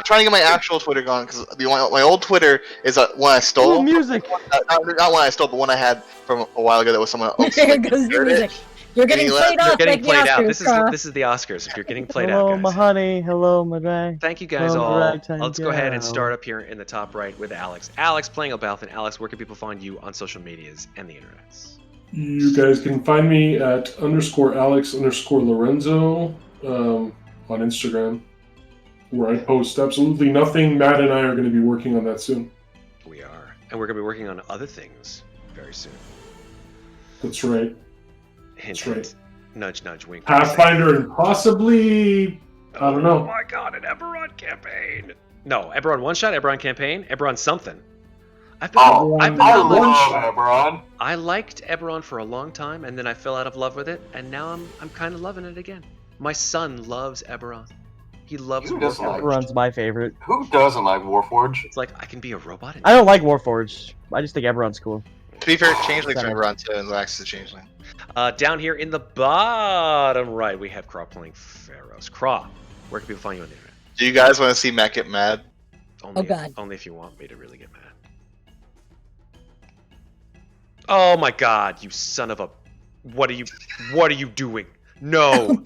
trying to get my actual Twitter going because my old Twitter is one I stole. Ooh, music. Not one I stole, but one I had from a while ago that was someone else. There goes your music. You're getting played off. You're getting like played the out. Oscars, This is the Oscars. If you're getting played Hello, out, guys. my honey. Hello, my drag. Thank you guys Hello, all. ragtime Let's go ahead and gal. start up here in the top right with Alex. Alex playing Elbauthin. Alex, where can people find you on social medias and the internets? You guys can find me at _Alex_Lorenzo on Instagram, where I post absolutely nothing. Matt and I are going to be working on that soon. We are. And we're going to be working on other things very soon. That's right. Hint, That's right. hint. Nudge, nudge, wink. Pathfinder and possibly, I don't know. Oh my god, an Eberron campaign! No, Eberron one-shot, Eberron campaign, Eberron something. I've been I on love Eberron. I liked Eberron for a long time, and then I fell out of love with it, and now I'm kind of loving it again. My son loves Eberron. He loves Who doesn't like Runs my favorite. Who doesn't like Warforged? It's like I can be a robot. I don't like Warforged. I just think everyone's cool. To be fair, Changeling's from everyone too, and Lax is a Changeling. Down here in the bottom right, we have Kraw playing Ferros. Kraw, where can people find you on the internet? Do you guys want to see Matt get mad? Only God. Only if you want me to really get mad. Oh my god, you son of a... What are you doing? No!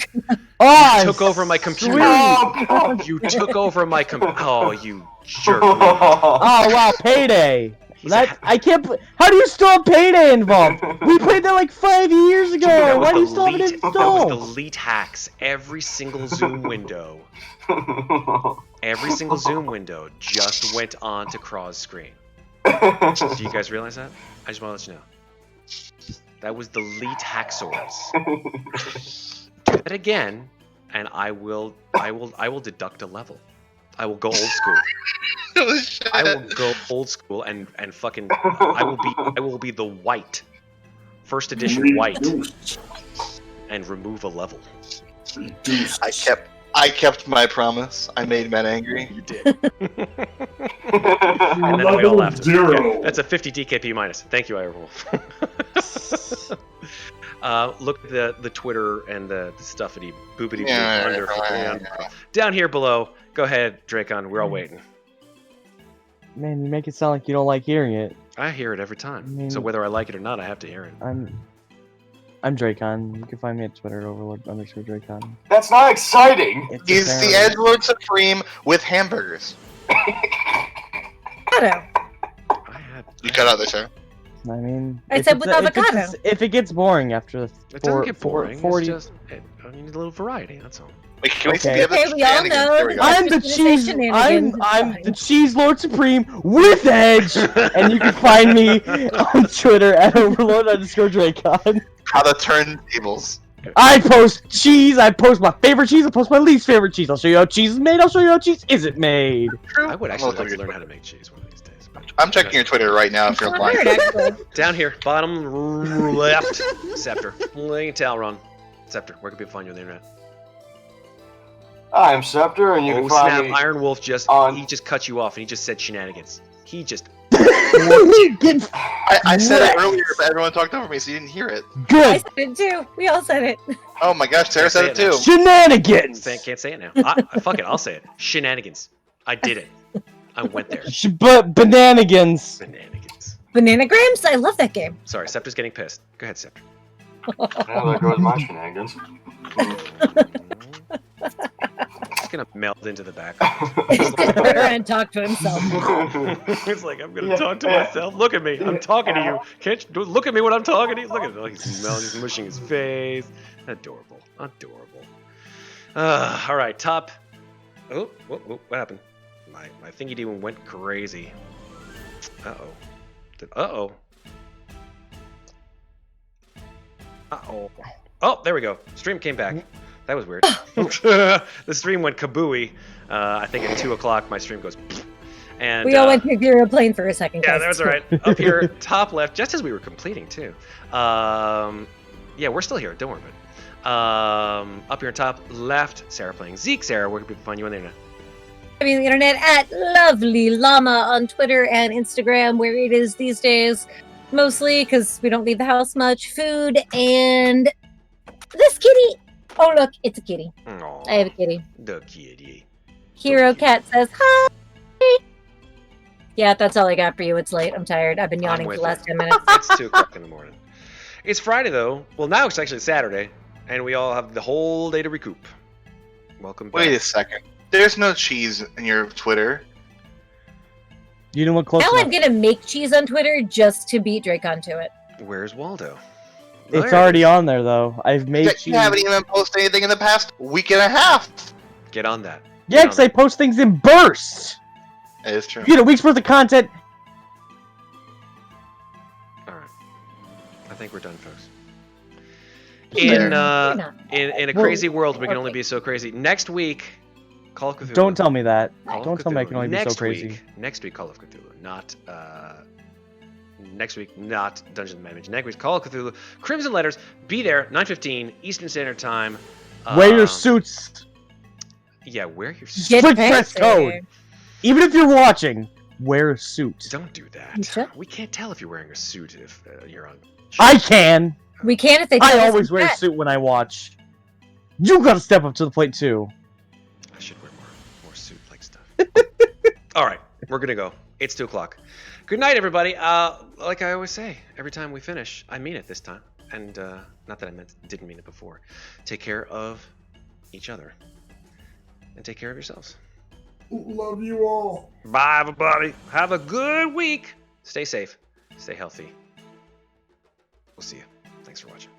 Oh, You took over my computer. Oh, You took over my Oh, you jerk. Oh wow, Payday. I can't. How do you still have Payday involved? We played that like 5 years ago. That was Why do you the still have it lead- installed? That was the lead hacks. Every single Zoom window. Every single Zoom window just went on to Kraw's screen. Do you guys realize that? I just want to let you know. That was the lead hacksaws. Do that again, and I will deduct a level. I will go old school. I will go old school and fucking I will be the white. First edition white and remove a level. I kept my promise. I made men angry. You did. And then we all Level laughed. 0. Yeah, that's a 50 DKP minus. Thank you, Irewolf. Look at the Twitter and the stuffity boobity under. Down here below. Go ahead, Drakon. We're all waiting. Man, you make it sound like you don't like hearing it. I hear it every time. So whether I like it or not, I have to hear it. I'm Drakon. You can find me at Twitter, Overlord_Drakon. That's not exciting. He's the Edgelord Supreme with hamburgers. Avocado. You cut out there, sir. I mean, I if said it's with avocado. if it gets boring after It doesn't get boring. 40. It's just I need a little variety. That's all. Wait, can we Okay. speed up the Okay, we all shenanigans? know There we go. that- I'm the Just gonna cheese. say shenanigans, I'm it's the fine. cheese lord supreme with edge, and you can find me on Twitter at overlord_Drakon. How to turn tables. I post cheese. I post my favorite cheese. I post my least favorite cheese. I'll show you how cheese is made. I'll show you how cheese isn't made. I would I'm actually gonna like to look learn at how to make cheese one of these days. I'm checking your Twitter right now if It's you're not blind. hard, actually. Down here, bottom left, Septur. Talron. Septur, where can people find you on the internet? I'm Septur, and you Oh can find snap! me. Iron Wolf just on- he just cut you off, and he just said shenanigans. He just Get I said it earlier, but everyone talked over me, so you didn't hear it. I good said it too. We all said it. Oh my gosh, Sarah said it too. shenanigans. can't say it now. Fuck it, I'll say it. Shenanigans. I did it. I went there. But bananigans. Shenanigans. Bananagrams? I love that game. Sorry, Septur's getting pissed. Go ahead, Septur. Yeah, there goes my shenanigans. He's gonna meld into the back. And talk to himself. It's like I'm gonna talk to myself. Look at me. I'm talking to you. Can't you look at me when I'm talking to you? Look at him. He's melting. He's mushing his face. Adorable. Adorable. All right. Top. Oh, what happened? My thingy demon went crazy. Uh-oh. Oh, there we go. Stream came back. That was weird. The stream went kabooey. I think at 2 o'clock my stream goes. And We all went to the aeroplane for a second. yeah, guys. that's all right. Up here, top left, just as we were completing too. Yeah, we're still here. Don't worry about it. Up here, top left, Sarah playing Zeke. Sarah, where can people find you on the internet? I mean, the internet at Lovely Llama on Twitter and Instagram, where it is these days, mostly because we don't leave the house much. Food and this kitty. Oh look, it's a kitty. Aw, I have a kitty. the kitty. Hero Cat says hi. Yeah, that's all I got for you. It's late. I'm tired. I've been yawning for with the last you. 10 minutes. It's 2 o'clock in the morning. It's Friday though. Well, now it's actually Saturday, and we all have the whole day to recoup. Welcome back. Wait a second. There's no cheese in your Twitter. You didn't look close Now enough. I'm gonna make cheese on Twitter just to beat Drakon to it. Where's Waldo? It's There it already is. on there though. I've made cheese. You haven't even posted anything in the past week and a half. Get on that. Yeah, because I post things in bursts. It is true. You get a week's worth of content. All right. I think we're done, folks. Fair. In not. in a Well, crazy world, we can only okay. be so crazy. Next week, Call of Cthulhu. Don't tell me that. Call of Don't tell me I Cthulhu. can only be so Next crazy. Next week, Call of Cthulhu. Not next week, not Dungeons and Dragons. Next week, Call of Cthulhu. Crimson Letters. Be there, 9:15 Eastern Standard Time. Wear your suits. Yeah, wear your suit. Get Strict dress fancy. code. Even if you're watching, wear a suit. Don't do You that. should. We can't tell if you're wearing a suit if you're on. I can. We can if they tell I us always to wear a bet. suit when I watch. You gotta step up to the plate too. I should wear more suit-like stuff. All right, we're gonna go. It's 2 o'clock. Good night, everybody. Like I always say, every time we finish, I mean it this time, and not that didn't mean it before. Take care of each other, and take care of yourselves. Love you all. Bye, everybody. Have a good week. Stay safe. Stay healthy. We'll see you. Thanks for watching.